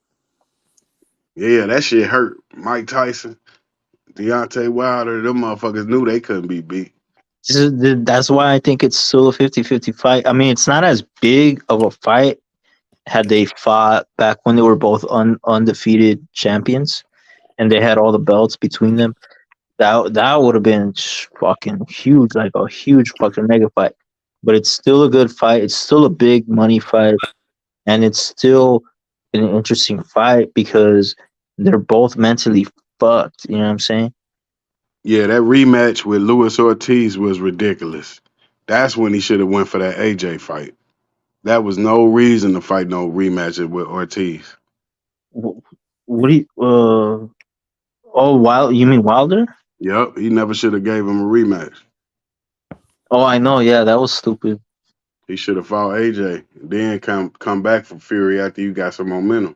Yeah, that shit hurt. Mike Tyson, Deontay Wilder, them motherfuckers knew they couldn't be beat. That's why I think it's still a 50-50 fight. I mean, it's not as big of a fight had they fought back when they were both undefeated champions and they had all the belts between them. That would have been fucking huge, like a huge fucking mega fight. But it's still a good fight. It's still a big money fight. And it's still an interesting fight because they're both mentally fucked. You know what I'm saying? Yeah, that rematch with Luis Ortiz was ridiculous. That's when he should have went for that AJ fight. That was no reason to fight no rematch with Ortiz. What do you? You mean Wilder? Yep, he never should have gave him a rematch. Oh, I know. Yeah, that was stupid. He should have fought AJ, then come back for Fury after you got some momentum.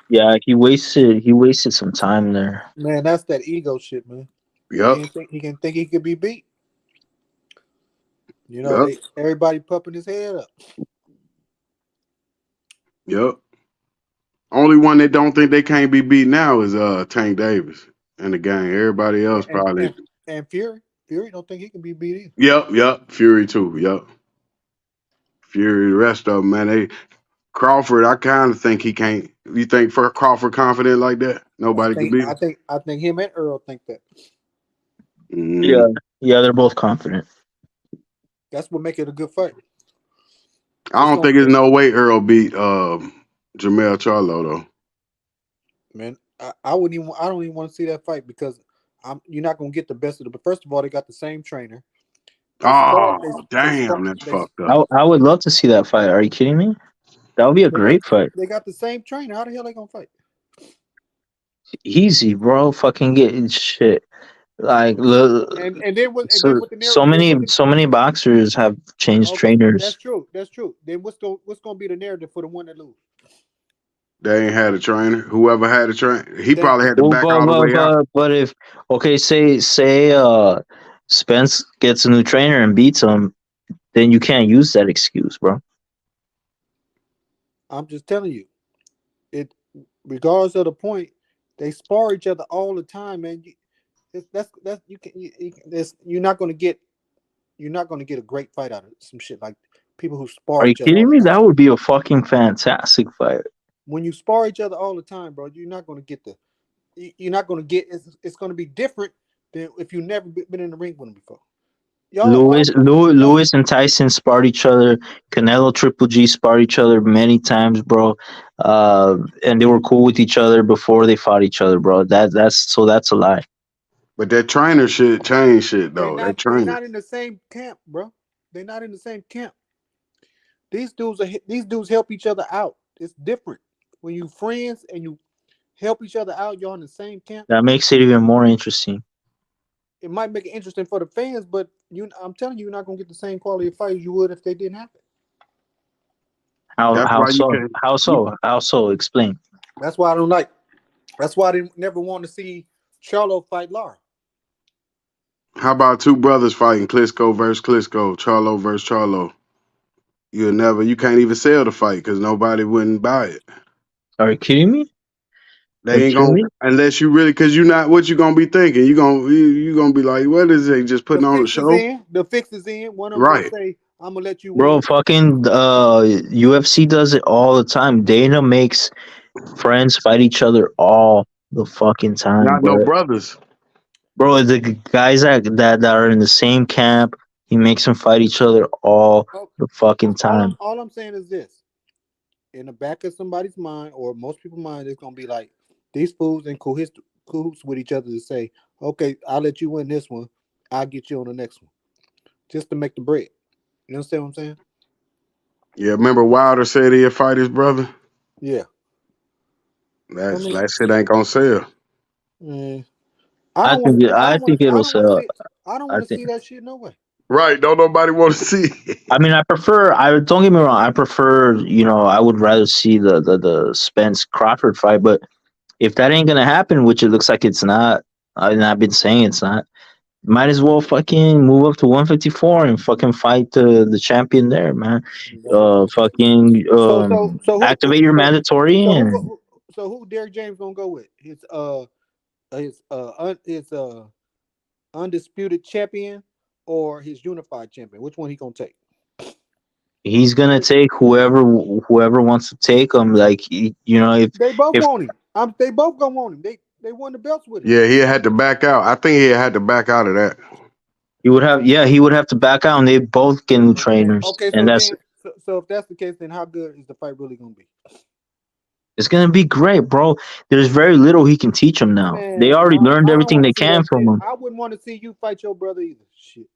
Yeah, he wasted some time there. Man, that's that ego shit, man. Yep. He can think he could be beat. You know, everybody pumping his head up. Yep. Only one that don't think they can't be beat now is Tank Davis and the gang. Everybody else probably. And Fury. Fury don't think he can be beat either. Yep. Fury too. Yep. Fury, the rest of them, man. Crawford, I kind of think he can't. You think for Crawford confident like that? Nobody can beat him? I think him and Earl think that. Yeah, they're both confident. That's what make it a good fight. I don't think there's no way Earl beat Jermell Charlo though. Man, I don't even want to see that fight because you're not gonna get the best of them. But first of all, they got the same trainer. Damn, that's fucked up. I would love to see that fight. Are you kidding me? That would be a great fight. They got the same trainer. How the hell they gonna fight? Easy, bro. Fucking get shit. Like, And then what? And then so what the narrative? so many boxers have changed Okay, trainers. that's true. That's true. Then what's gonna be the narrative for the one that lose? They ain't had a trainer. Whoever had a trainer, he Thank probably you. had to Well, back all the way out. but if okay, say Spence gets a new trainer and beats him, then you can't use that excuse, bro. I'm just telling you. It, regardless of the point, they spar each other all the time, man. That's you can you're not gonna get a great fight out of some shit like people who spar Are you each other all kidding the me? time. That would be a fucking fantastic fight. When you spar each other all the time, bro, you're not gonna get you're not gonna get it's gonna be different than if you've never been in the ring with them before. Lewis and Tyson sparred each other. Canelo Triple G sparred each other many times, bro. And they were cool with each other before they fought each other, bro. That's a lie. But that trainer shit changed shit They're though. That they're trainer. not in the same camp, bro. They're not in the same camp. These dudes help each other out. It's different when you friends and you help each other out. You're in the same camp. That makes it even more interesting. It might make it interesting for the fans, but I'm telling you, you're not gonna get the same quality of fight as you would if they didn't happen. That's How why you so? can. How so? How so? Explain. That's why I don't like. That's why I didn't never want to see Charlo fight Lara. How about two brothers fighting, Klitschko versus Klitschko, Charlo versus Charlo? You can't even sell the fight because nobody wouldn't buy it. Are you kidding me? They ain't gonna unless you really, because you not what you gonna be thinking. You gonna be like, what is it? Just The putting on a fix is show, in. The fix is in. One of them gonna right? say, "I'm gonna let you Bro, win." fucking UFC does it all the time. Dana makes friends fight each other all the fucking time, Not no bro. brothers. Bro, the guys that are in the same camp, he makes them fight each other all the fucking time. All I'm saying is this: in the back of somebody's mind, or most people's mind, it's gonna be like these fools in cahoots with each other to say, "Okay, I'll let you win this one. I'll get you on the next one," just to make the bread. You understand what I'm saying? Yeah, remember Wilder said he'd fight his brother. Yeah. That shit ain't gonna sell. I don't want. I think I it'll don't want to sell. see. I don't I want to think. see that shit. No way. Right? Don't nobody want to see. I mean, I don't get me wrong. I prefer, I would rather see the Spence Crawford fight. But if that ain't gonna happen, which it looks like it's not, and I've been saying it's not, might as well fucking move up to 154 and fucking fight the champion there, man. Fucking activate your mandatory and So who Derek James gonna go with? His undisputed champion or his unified champion? Which one he gonna take? he's gonna take whoever wants to take him. Like if They both if want him. They both gonna want him. They won the belts with him. Yeah, he had to back out. I think he had to back out of that. he would have to back out, and they both get new trainers, Okay, and that's so if that's the case, then how good is the fight really gonna be? it's gonna be great, bro. There's very little he can teach him now. Man, They already learned I don't everything want they to see can that from shit. him. I wouldn't want to see you fight your brother either. Shit.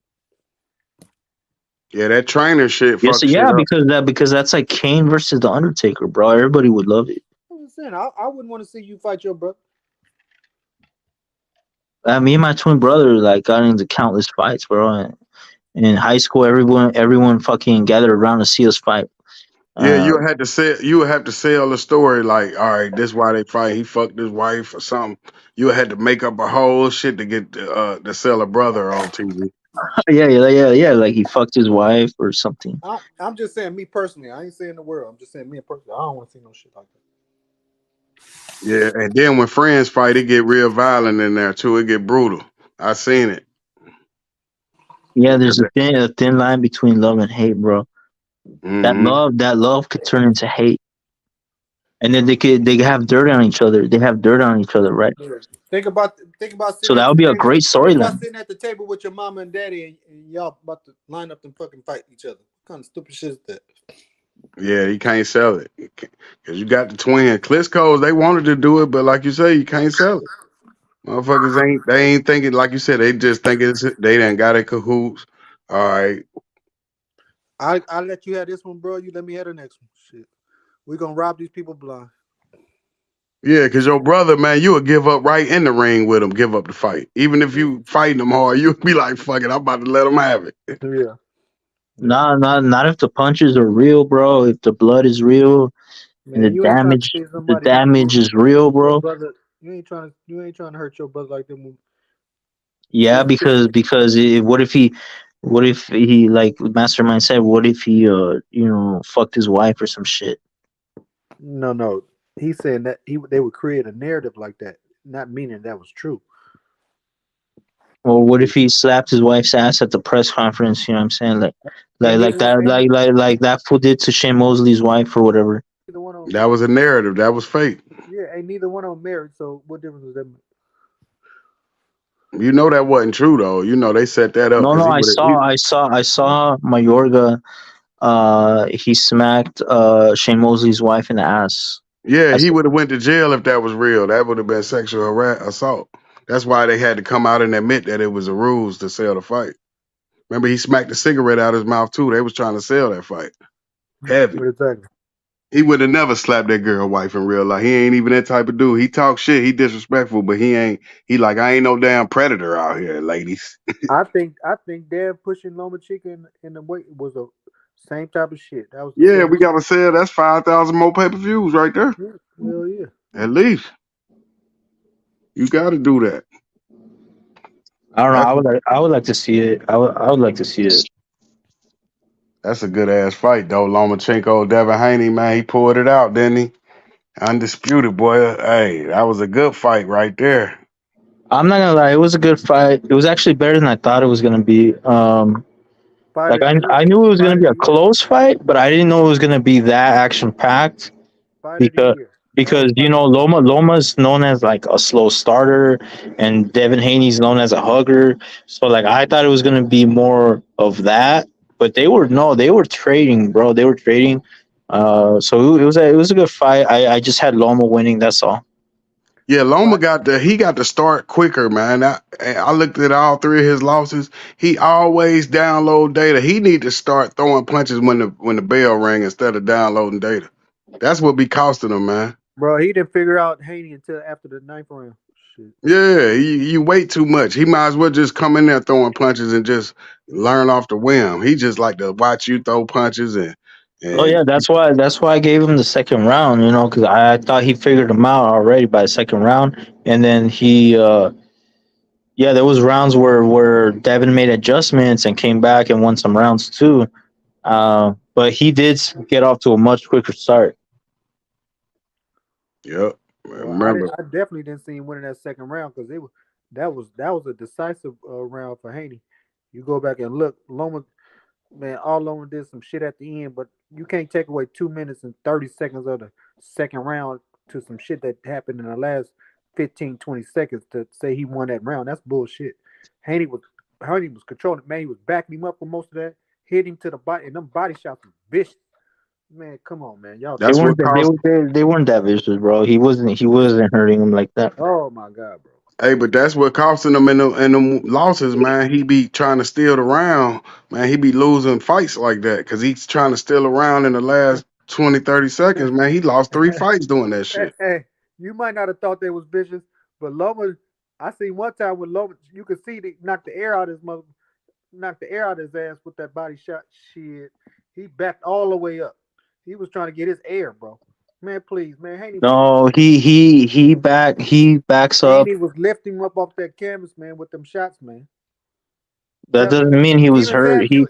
Yeah, that trainer shit Yes, fucked shit yeah, up. because that's like Kane versus the Undertaker, bro. Everybody would love it. I'm just saying, I wouldn't want to see you fight your brother. Me and my twin brother like got into countless fights, bro. And in high school, everyone fucking gathered around to see us fight. Yeah, you had to say you would have to sell the story like, all right, this why they fight. He fucked his wife or something. You had to make up a whole shit to get to sell a brother on TV. yeah. Like he fucked his wife or something. I'm just saying, me personally, I ain't saying the world. I'm just saying, me personally, I don't want to see no shit like that. Yeah, and then when friends fight, it get real violent in there too. It get brutal. I seen it. Yeah, there's a thin line between love and hate, bro. That love could turn into hate, and then they have dirt on each other. They have dirt on each other, right? Think about So sitting that at would the be a table. great Think about storyline. sitting at the table with your mama and daddy, and y'all about to line up and fucking fight each other. What kind of stupid shit is that? Yeah, you can't sell it because you got the twin Klitschko's. They wanted to do it, but like you say, you can't sell it. Motherfuckers ain't thinking like you said. They just think they done got it cahoots. All right, I let you have this one, bro. You let me have the next one. Shit, we gonna rob these people blind. Yeah, because your brother, man, you would give up right in the ring with him, give up the fight. Even if you fighting him hard, you'd be like, fuck it, I'm about to let him have it. Yeah. Nah, not if the punches are real, bro. If the blood is real and Man, you ain't trying to see the somebody damage is real, your bro. brother. You ain't trying to hurt your brother like them. Yeah, because what if he like Mastermind said, what if he fucked his wife or some shit? No. He's saying that they would create a narrative like that, not meaning that was true. Or what if he slapped his wife's ass at the press conference? You know what I'm saying? Like that fool did to Shane Mosley's wife or whatever. That was a narrative. That was fake. Yeah, ain't neither one of them married. So what difference does that make? You know that wasn't true though. You know they set that up because No, he I would saw Mayorga. He smacked Shane Mosley's wife in the ass. Yeah, he would have went to jail if that was real. That would have been sexual assault. That's why they had to come out and admit that it was a ruse to sell the fight. Remember, he smacked the cigarette out of his mouth too. They was trying to sell that fight. Heavy. Exactly. He would have never slapped that girl wife in real life. He ain't even that type of dude. He talk shit. He disrespectful, but he ain't. He like I ain't no damn predator out here, ladies. I think Dad pushing Lomachenko in the weight was the same type of shit. That was the Yeah, same. we gotta sell. That's 5,000 more pay-per-views right there. Hell yeah. At least you got to do that. I don't know. I would like to see it. I would like to see it. That's a good ass fight though. Lomachenko, Devin Haney, man, he pulled it out, didn't he? Undisputed, boy. Hey, that was a good fight right there. I'm not gonna lie, it was a good fight. It was actually better than I thought it was gonna be. Like I knew it was gonna be a close fight, but I didn't know it was gonna be that action packed. Because Loma's known as like a slow starter, and Devin Haney's known as a hugger. So like I thought it was gonna be more of that, but they were trading, bro. They were trading. So it was a good fight. I just had Loma winning. That's all. Yeah, Loma got the start quicker, man. I looked at all three of his losses. He always download data. He need to start throwing punches when the bell ring instead of downloading data. That's what be costing him, man. Bro, he didn't figure out Haney until after the 9th round. Shit. Yeah, you wait too much. He might as well just come in there throwing punches and just learn off the whim. He just like to watch you throw punches and Oh yeah, that's why I gave him the second round. You know, because I thought he figured him out already by the second round, and then he, there was rounds where Devin made adjustments and came back and won some rounds too. But he did get off to a much quicker start. Yep. Remember, I definitely didn't see him winning that second round because that was a decisive round for Haney. You go back and look, Loma, man, all Loma did some shit at the end, but you can't take away 2 minutes and 30 seconds of the second round to some shit that happened in the last 15, 20 seconds to say he won that round. That's bullshit. Haney was controlling it, man. He was backing him up for most of that, hit him to the body, and them body shots were vicious. Man, come on, man. Y'all They weren't that vicious, bro. He wasn't hurting him like that. Oh my god, bro. hey, but that's what costing him in them losses, man. He be trying to steal the round, man. He be losing fights like that because he's trying to steal a round in the last 20, 30 seconds, man. He lost 3 fights doing that shit. Hey, you might not have thought they was vicious, but Loma, I seen one time with Loma, you could see they knocked the air out of his ass with that body shot. Shit, he backed all the way up. He was trying to get his air, bro. Man, please, man. Haney. No, he backs up. Haney was lifting him up off that canvas, man, with them shots, man. That doesn't mean he was hurt. He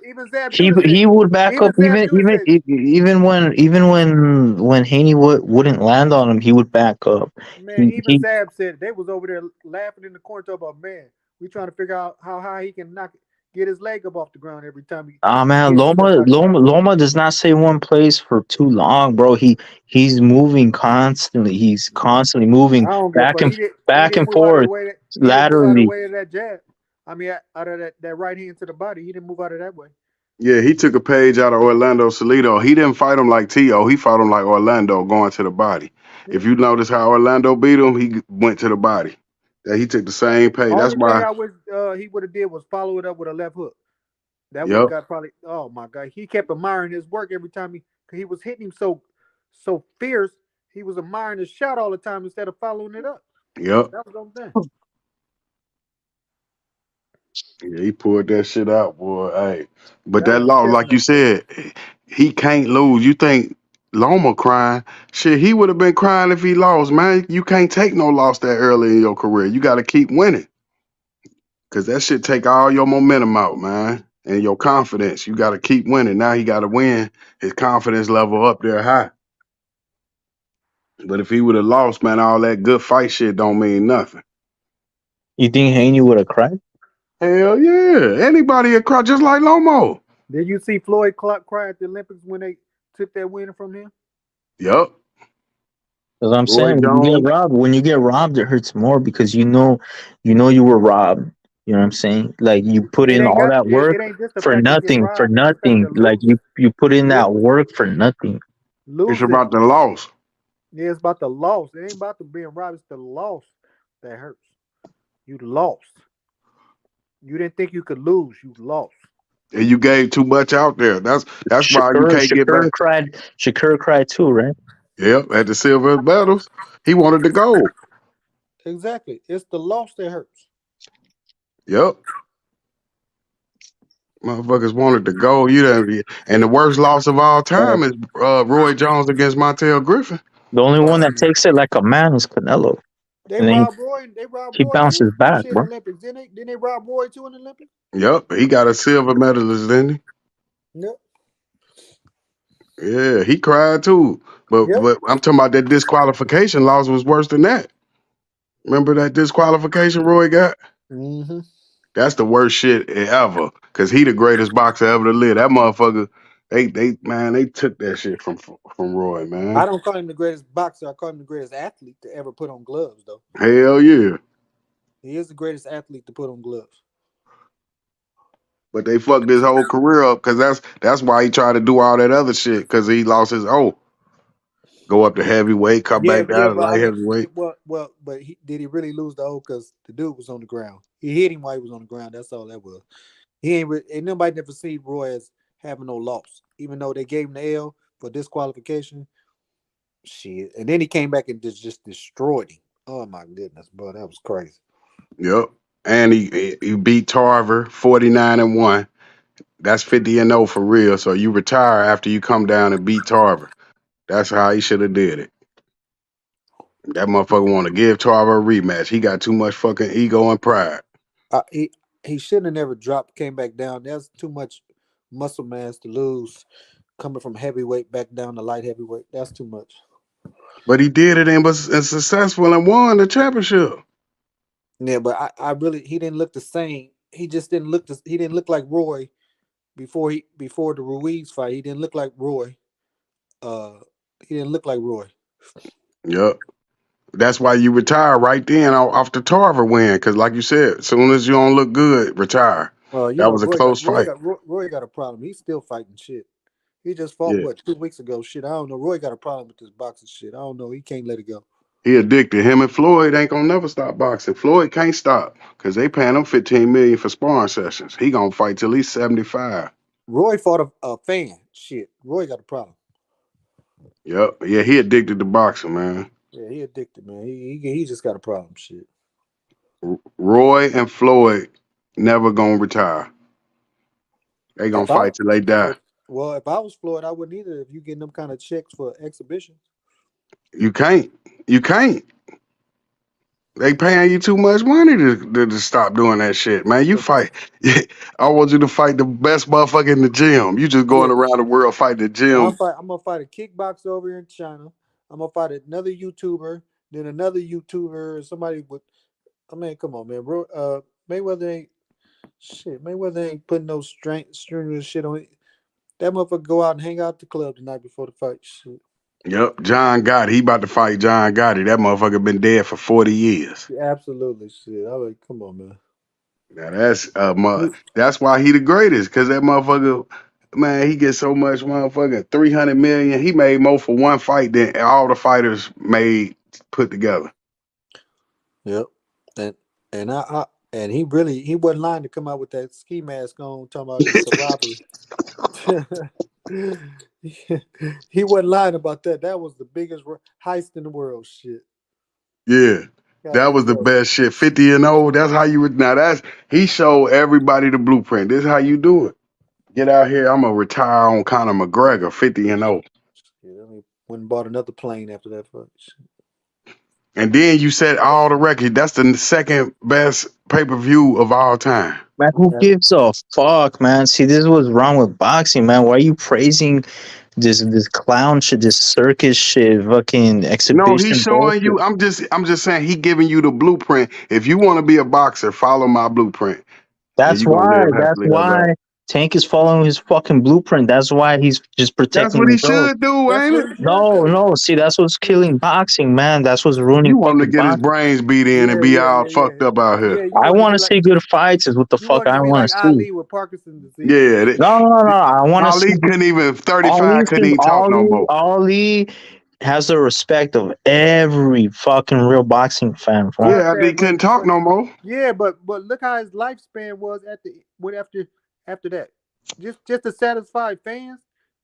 would back up even when Haney wouldn't land on him. He would back up. Man, even Zab said they was over there laughing in the corner talking about, man, we trying to figure out how high he can get his leg up off the ground every time he. Man, Loma does not stay in one place for too long, bro. He's moving constantly. He's constantly moving back and forth laterally. Away of that jab. I mean, out of that right hand to the body, he didn't move out of that way. Yeah, he took a page out of Orlando Salido. He didn't fight him like Tszyu. He fought him like Orlando, going to the body. Yeah. If you notice how Orlando beat him, he went to the body. Yeah, he took the same page. That's why I wish he would have did was follow it up with a left hook. That would have got probably. Oh my god, he kept admiring his work every time he was hitting him so fierce. he was admiring his shot all the time instead of following it up. Yep. That was on thing. Yeah, he pulled that shit out, boy. Hey, but That that was loss, like you definitely. said, he can't lose. You think Loma crying? Shit, he would have been crying if he lost, man. You can't take no loss that early in your career. You got to keep winning, cause that shit take all your momentum out, man, and your confidence. You got to keep winning. Now he got to win. His confidence level up there high. But if he would have lost, man, all that good fight shit don't mean nothing. You think Haney would have cried? Hell yeah. Anybody would cry just like Lomo. Did you see Floyd cry at the Olympics when they took that win from him? Yep. Because I'm Roy saying Jones. when you get robbed, it hurts more because you were robbed. You know what I'm saying? Like you put It in ain't all got. that It work ain't just the for fact to get nothing, for robbed. It's the fact nothing. to Like lose. you put in that Lose. work for nothing. It's Losing. about the loss. Yeah, it's about the loss. It ain't about the being robbed. It's the loss that hurts. You lost. You didn't think you could lose. You lost. And you gave too much out there. That's why you can't get back. Shakur cried too, right? Yep, at the silver medals, he wanted the gold. Exactly. It's the loss that hurts. Yep. Motherfuckers wanted the gold. And the worst loss of all time is Roy Jones against Montel Griffin. The only one that takes it like a man is Canelo. They And then robbed Roy. They robbed he Roy too. bounces back, Shit, bro. Olympics. Didn't they rob Roy too in the Olympics? Yep, he got a silver medalist, didn't he? Yep. Yeah, he cried too. But I'm talking about that disqualification loss was worse than that. Remember that disqualification Roy got? Mm-hmm. That's the worst shit ever. Cause he the greatest boxer ever to live. That motherfucker, they took that shit from Roy, man. I don't call him the greatest boxer. I call him the greatest athlete to ever put on gloves, though. Hell yeah. He is the greatest athlete to put on gloves. But they fucked his whole career up because that's why he tried to do all that other shit because he lost his go up to heavyweight, come back down to But I light mean, heavyweight. but did he really lose the O? Because the dude was on the ground. He hit him while he was on the ground. That's all that was. Ain't nobody never seen Roy as having no loss, even though they gave him the L for disqualification. Shit, and then he came back and just destroyed him. Oh my goodness, bro, that was crazy. Yep. And he beat Tarver 49-1. That's 50-0 for real. So you retire after you come down and beat Tarver. That's how he should have did it. That motherfucker want to give Tarver a rematch. He got too much fucking ego and pride. He shouldn't have never came back down. That's too much muscle mass to lose coming from heavyweight back down to light heavyweight. That's too much. But he did it and was successful and won the championship. Yeah, but I really he didn't look the same. He just didn't look he didn't look like Roy before the Ruiz fight. He didn't look like Roy. He didn't look like Roy. Yep. That's why you retire right then off the Tarver win. Because like you said, as soon as you don't look good, retire. You That know was a close fight. Roy got a problem. He's still fighting shit. He just fought Yeah. 2 weeks ago. Shit, I don't know. Roy got a problem with this boxing shit. I don't know. He can't let it go. He addicted. Him and Floyd ain't gonna never stop boxing. Floyd can't stop because they paying him $15 million for sparring sessions. He gonna fight till he's 75. Roy fought a fan. Shit, Roy got a problem. Yep. Yeah, he addicted to boxing, man. Yeah, he addicted, man. He just got a problem. Shit. Roy and Floyd never gonna retire. They gonna fight till they die. If I was Floyd, I wouldn't either. If you getting them kind of checks for exhibitions, You can't. You can't. They paying you too much money to stop doing that shit, man. You fight. I want you to fight the best motherfucker in the gym. You just going around the world fighting the gym. I'm gonna fight a kickboxer over here in China. I'm gonna fight another YouTuber, then another YouTuber, somebody with. I mean, come on, man, bro. Mayweather ain't putting no strenuous shit on it. That motherfucker go out and hang out at the club the night before the fight. Shit. Yep, John Gotti. He about to fight John Gotti. That motherfucker been dead for 40 years. Yeah, absolutely, shit. I like, come on, man. Now that's why he the greatest, cause that motherfucker, man, he gets so much motherfucking 300 million. He made more for one fight than all the fighters made put together. Yep, and he wasn't lying to come out with that ski mask on, talking about it's a robbery. He wasn't lying about that. That was the biggest heist in the world. Shit. Yeah. That was the best shit. 50-0. That's how you would now. That's he showed everybody the blueprint. This is how you do it. Get out here. I'm gonna retire on Conor McGregor, 50-0. Yeah, I mean, went and bought another plane after that. And then you set all the record. That's the second best pay-per-view of all time. Man, who gives a fuck, man? See, this is what's wrong with boxing, man. Why are you praising this clown shit, this circus shit, fucking exhibition? No, he's showing you. I'm just saying he giving you the blueprint. If you want to be a boxer, follow my blueprint. That's why Tank is following his fucking blueprint. That's why he's just protecting. That's what he his own. should do, ain't it? No. See, that's what's killing boxing, man. That's what's ruining. You want him to get his brains beat in and be all fucked up out here. I want to see good fights. Is what the fuck I want to see. Ali with Parkinson's disease. Yeah. No. I want to see. Ali couldn't even 35. Couldn't even talk no more. Ali has the respect of every fucking real boxing fan. Yeah, he couldn't talk no more. Yeah, but look how his lifespan was after that. Just to satisfy fans,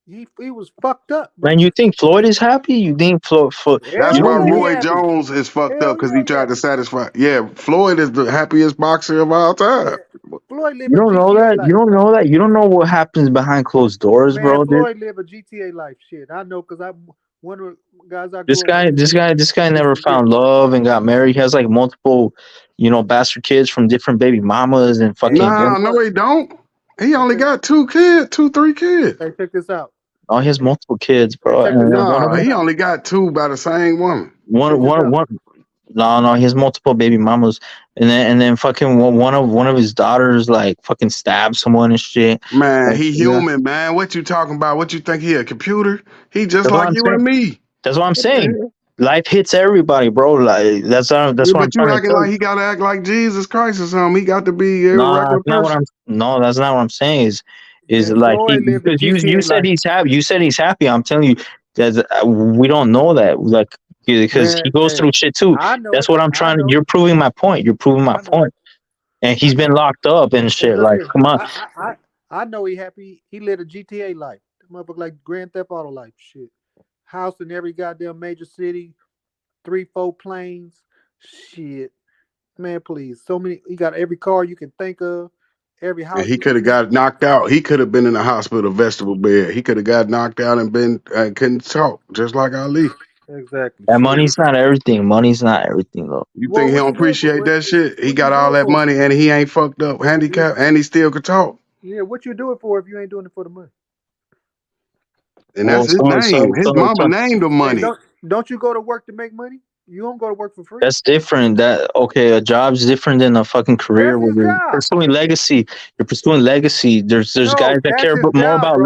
he was fucked up. Man, you think Floyd is happy? You think Floyd? That's why Roy Jones is fucked up because he tried to satisfy. Yeah, Floyd is the happiest boxer of all time. Floyd You don't know that. You don't know that. You don't know what happens behind closed doors, bro. Floyd live a GTA life. Shit, I know because I'm one of the guys. This guy never found love and got married. He has like multiple, bastard kids from different baby mamas and fucking. No, he don't. He only got 2 kids, 3 kids. Hey, check this out. Oh, he has multiple kids, bro. He only got 2 by the same woman. One. No, he has multiple baby mamas, and then fucking one of his daughters like fucking stabbed someone and shit. Man, he human, man. What you talking about? What you think he a computer? He just like you and me. That's what I'm saying. Life hits everybody, bro. Like that's what I'm trying to acting like he gotta act like Jesus Christ or something. He got to be a regular person. That's not what I'm saying. Is like because you said he's happy. You said he's happy. I'm telling you that we don't know that. Like because he goes through shit too. That's what I'm trying to. You're proving my point. And he's been locked up and shit. Like, come on. I know he happy. He lived a GTA life. The motherfucker like Grand Theft Auto life. Shit. House in every goddamn major city, 3-4 planes. Shit. Man, please. So many. He got every car you can think of. Every house. And he could have got knocked out. He could have been in the hospital vegetable bed. He could have got knocked out and couldn't talk, just like Ali. Exactly. And money's not everything. Money's not everything, though. You think he don't appreciate that shit? He got all that money and he ain't fucked up, handicapped, and he still could talk. Yeah, what you do it for if you ain't doing it for the money? And that's his name. His mama named him money. Hey, don't you go to work to make money? You don't go to work for free. That's different. A job's different than a fucking career where you're pursuing legacy. You're pursuing legacy. There's guys that care more about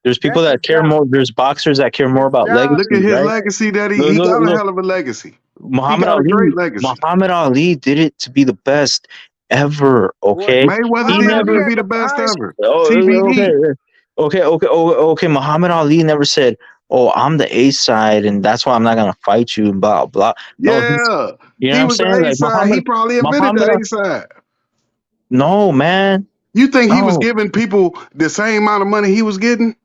there's people that care more. There's boxers that care more about legacy. Look at his legacy that he got a hell of a legacy. Muhammad Ali did it to be the best ever. Okay, Mayweather did it to be the best ever. TBD. Okay. Muhammad Ali never said, "Oh, I'm the A side, and that's why I'm not gonna fight you." Blah blah. No, you know what I'm saying? Like Muhammad, he probably invented the A side. No, man. You think he was giving people the same amount of money he was getting,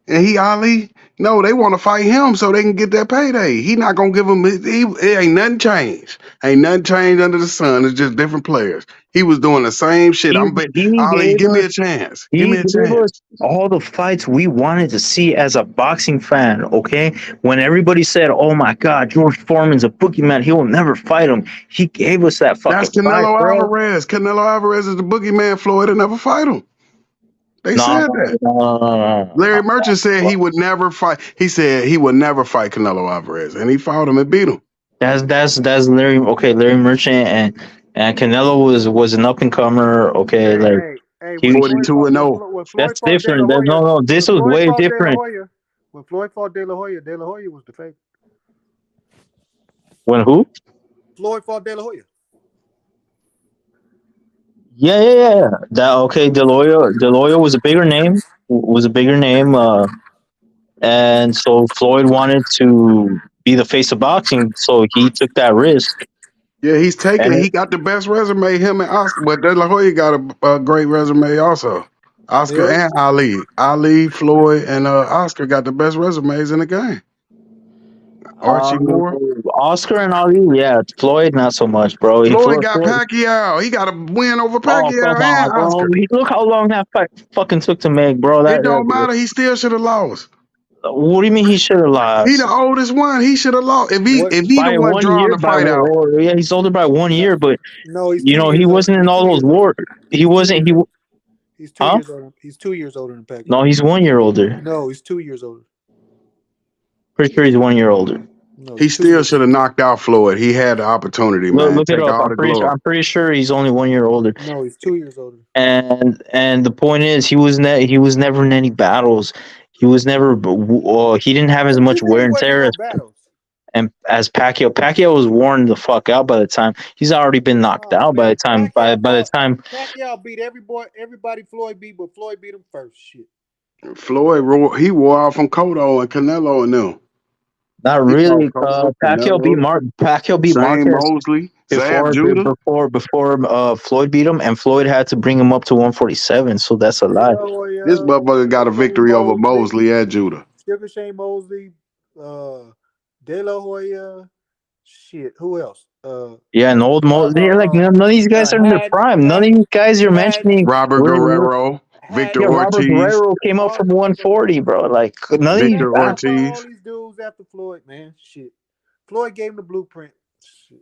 and he Ali? No, they want to fight him so they can get that payday. He not gonna give them. It ain't nothing changed. Ain't nothing changed under the sun. It's just different players. He was doing the same shit. Ali, give me a chance. Give me a chance. All the fights we wanted to see as a boxing fan. Okay, when everybody said, "Oh my God, George Foreman's a boogeyman. He will never fight him." He gave us that fucking. That's Canelo Alvarez. Canelo Alvarez is the boogeyman. Floyd will never fight him. They said that. No. Larry Merchant said he would never fight. He said he would never fight Canelo Alvarez, and he fought him and beat him. That's Larry. Okay, Larry Merchant and Canelo was an up and comer. Okay, he 42-0. That's different. No. This was way different. When Floyd fought De La Hoya was the favorite. When who? Floyd fought De La Hoya. Yeah. Deloya was a bigger name. And so Floyd wanted to be the face of boxing, so he took that risk. Yeah, he's taking. He got the best resume. Him and Oscar, but De La Hoya got a great resume also. Oscar Mills. and Ali. Ali, Floyd, and Oscar got the best resumes in the game. Archie Moore. Oscar and Ali, yeah. Floyd, not so much, bro. Floyd got Pacquiao. He got a win over Oh, come Pacquiao and on, bro. Oscar. Look how long that fight fucking took to make, bro. It don't matter. He still should have lost. What do you mean he should have lost? He the oldest one. He should have lost. If he the one drawing the fight out. Yeah, he's older by 1 year, but No, he's you know he wasn't in all those wars. He wasn't. He's 2 years older. He's 2 years older than Pacquiao. No, he's 1 year older. No, he's 2 years older. Pretty sure he's 1 year older. No, he still should have knocked out Floyd. He had the opportunity, man. Look it Take up. all the glory. I'm pretty sure he's only 1 year older. No, he's 2 years older. And the point is, he was never in any battles. He was never. He didn't have as much wear and tear as Pacquiao. Pacquiao was worn the fuck out by the time he's already been knocked out by the time. By the time Pacquiao beat everybody Floyd beat, but Floyd beat him first. Shit. Floyd he wore off from Cotto and Canelo and them. Not really. Pacquiao beat Marquez Mosley, before Floyd beat him, and Floyd had to bring him up to 147. So that's a lie. This motherfucker got a victory over Mosley and Judah. Sugar Shane Mosley, De La Hoya, shit. Who else? Yeah, and old Mosley. Like none of these guys are in their prime. None of these guys you're mentioning. Robert Guerrero, Victor Ortiz. Robert Guerrero came up from 140, bro. Like none of these. Victor Ortiz. All these dudes after Floyd, man. Shit. Floyd gave him the blueprint. Shit.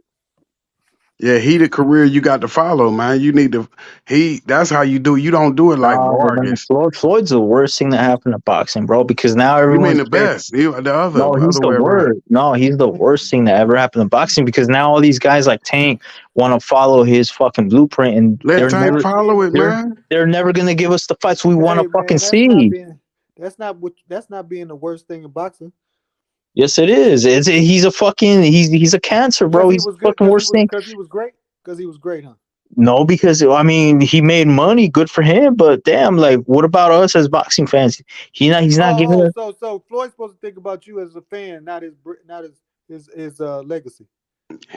Yeah, he the career you got to follow, man. You need to. That's how you do. You don't do it like Vargas. Floyd's the worst thing that happened to boxing, bro. Because now everyone's. You mean the best? The other. No, he's the worst. No, he's the worst thing that ever happened to boxing. Because now all these guys like Tank want to follow his fucking blueprint, and let Tank follow it, man. They're never gonna give us the fights we want to fucking see. That's not being the worst thing in boxing. Yes, it is. He's a cancer, bro. He's the fucking worst thing. Because he was great. Because he was great, huh? No, because I mean he made money, good for him. But damn, like, what about us as boxing fans? He's not giving us. So Floyd's supposed to think about you as a fan, not his legacy.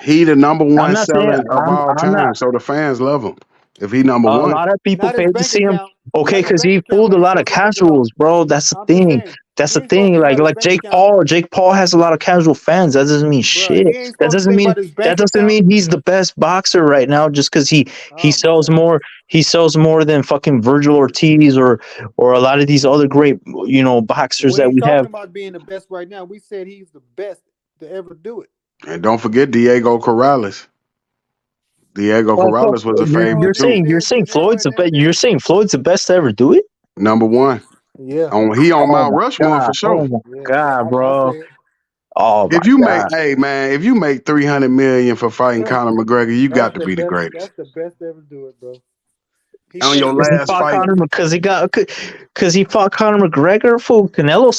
He the number one seller of all time, so the fans love him. If he number one, a lot of people paid to see him. Okay, because he fooled a lot of casuals, bro. That's the thing. That's the thing. Like Jake Paul. Jake Paul has a lot of casual fans. That doesn't mean shit. That doesn't mean he's the best boxer right now. Just because he sells more. He sells more than fucking Virgil Ortiz or a lot of these other great boxers that we have. Talking about being the best right now. We said he's the best to ever do it. And don't forget Diego Corrales. Corrales was a favorite too. You're saying Floyd's the best. You're saying Floyd's the best to ever do it. Number one. Yeah. He on Mount Rushmore for sure. Oh my God, bro. Oh, if you make $300 million for fighting Conor McGregor, you got to be the greatest. That's the best to ever do it, bro. On your last fight, because he fought Conor McGregor. Canelo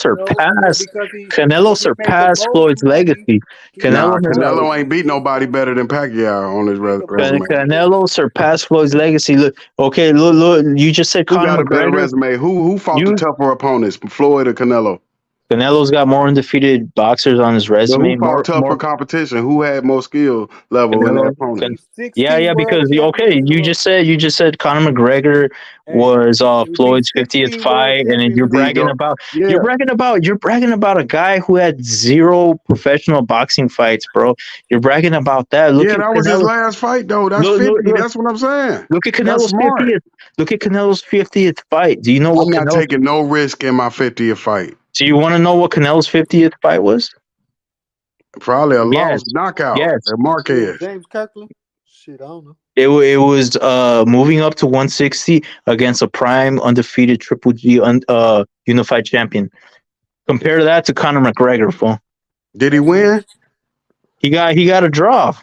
surpassed Floyd's legacy. Canelo ain't beat nobody better than Pacquiao on his resume. Canelo surpassed Floyd's legacy. Look, you just said Conor McGregor. Who got a better resume? Who fought the tougher opponents, Floyd or Canelo? Canelo's got more undefeated boxers on his resume. Who fought tougher competition? Who had more skill level in their opponents? Yeah, because you just said Conor McGregor was Floyd's 50th fight, and then you're bragging about a guy who had 0 professional boxing fights, bro. You're bragging about that. That was his last fight, though. That's 50. That's what I'm saying. Look at Canelo's 50th. Look at Canelo's 50th fight. Do you know what? I'm not taking no risk in my 50th fight. Do you want to know what Canelo's 50th fight was? Probably a lost knockout at Marquez. James Kirkland? Shit, I don't know. It was moving up to 160 against a prime undefeated Triple G unified champion. Compare that to Conor McGregor, fool. Did he win? He got a draw.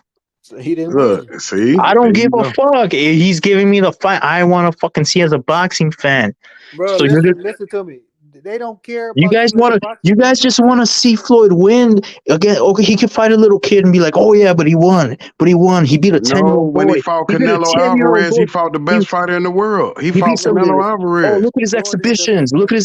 So he didn't win. See? I don't give a fuck. He's giving me the fight I want to fucking see as a boxing fan. Bro, listen to me. They don't care. You guys just want to see Floyd win again. Okay, he can fight a little kid and be like, "Oh yeah, but he won. He beat a 10-year-old boy." When he fought Canelo Alvarez, he fought the best fighter in the world. He fought Canelo Alvarez. Oh, look at his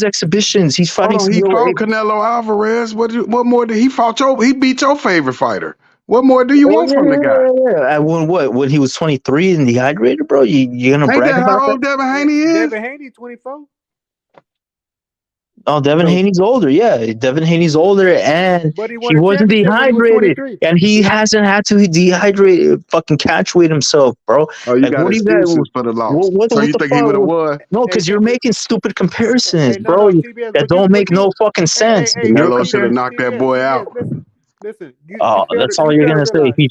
exhibitions. He's fighting. He fought Canelo Alvarez. What more did he fought? He beat your favorite fighter. What more do you want from the guy? Yeah. When he was 23 and dehydrated, bro? You gonna Ain't brag that about how that? old Devin Haney is? Devin Haney 24. Oh, Devin Haney's older. Yeah, Devin Haney's older, and But he he won a wasn't championship when he was dehydrated, 23. and he hasn't had to dehydrate, fucking catch weight himself, bro. Oh, you Like, got what do you got? excuses for the loss. What So you the think he would have fuck? won? No, Hey, because you're making stupid comparisons, no, bro. CBS. That don't make no fucking sense. Hey, You're Canelo should have comparing. knocked that CBS, boy CBS, out. listen. Oh, that's all You you're fail to gonna say. realize. He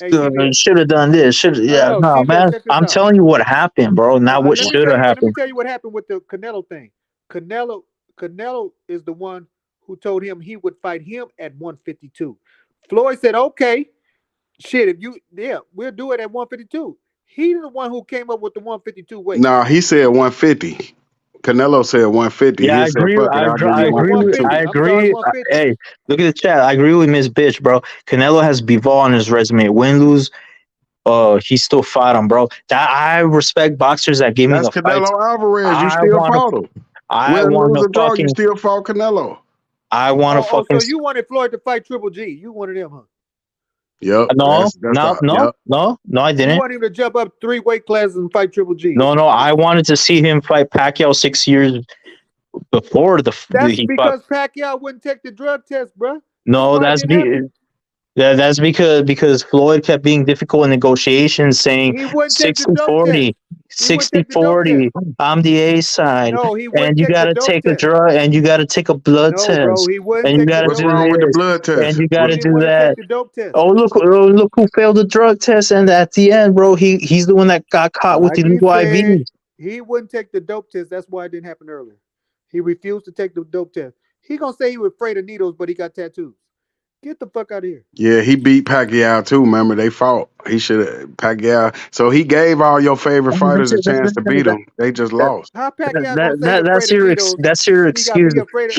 Hey, CBS. should have done this. Should No, no, CBS, man. check this I'm out. telling you what happened, bro. Not what Let me should tell have you. Let me happened. tell you what happened with the Canelo thing. Canelo is the one who told him he would fight him at 152. Floyd said, "Okay, shit. We'll do it at 152." He's the one who came up with the 152 weight. Nah, he said 150. Canelo said 150. Yeah, He I said, agree. fuck it, I'll give I you agree. 152. I I'm sorry, agree. 150. Hey, look at the chat. I agree with Miss Bitch, bro. Canelo has Bivol on his resume. Win, lose, he still fought him, bro. That I respect boxers that give me That's the fights. Canelo Alvarez. You I still want fought to. him. I Win, want lose, to or draw, you fucking. still fought Canelo. I want to fucking. So you wanted Floyd to fight Triple G? You wanted him, huh? Yep. No, That's no, all. no, Yep. no, no. I You didn't. want him to jump up 3 weight classes and fight Triple G? No, no. I wanted to see him fight Pacquiao 6 years before That's he fought. because Pacquiao wouldn't take the drug test, bro. No, why it didn't happen. That's because Floyd kept being difficult in negotiations, saying He wouldn't take the 60 dope 40, test. He wouldn't 60 take the dope 40. test. I'm the A side, No, he and wouldn't you take the gotta dope take a test. drug, and you gotta take a blood No, bro, test, he wouldn't and you take the gotta What's dope do wrong with the test. this, blood test? and you He gotta didn't do want to that. take the dope test. Oh look who failed the drug test, and at the end, bro, he's the one that got caught with Like he illegal said, IVs. he wouldn't take the dope test. That's why it didn't happen earlier. He refused to take the dope test. He gonna say he was afraid of needles, but he got tattoos. Get the fuck out of here. Yeah, he beat Pacquiao too. Remember, they fought. He should have Pacquiao. So he gave all your favorite fighters a chance to beat him. They just lost. How Pacquiao gonna say he afraid of needles? That's your And excuse. he afraid of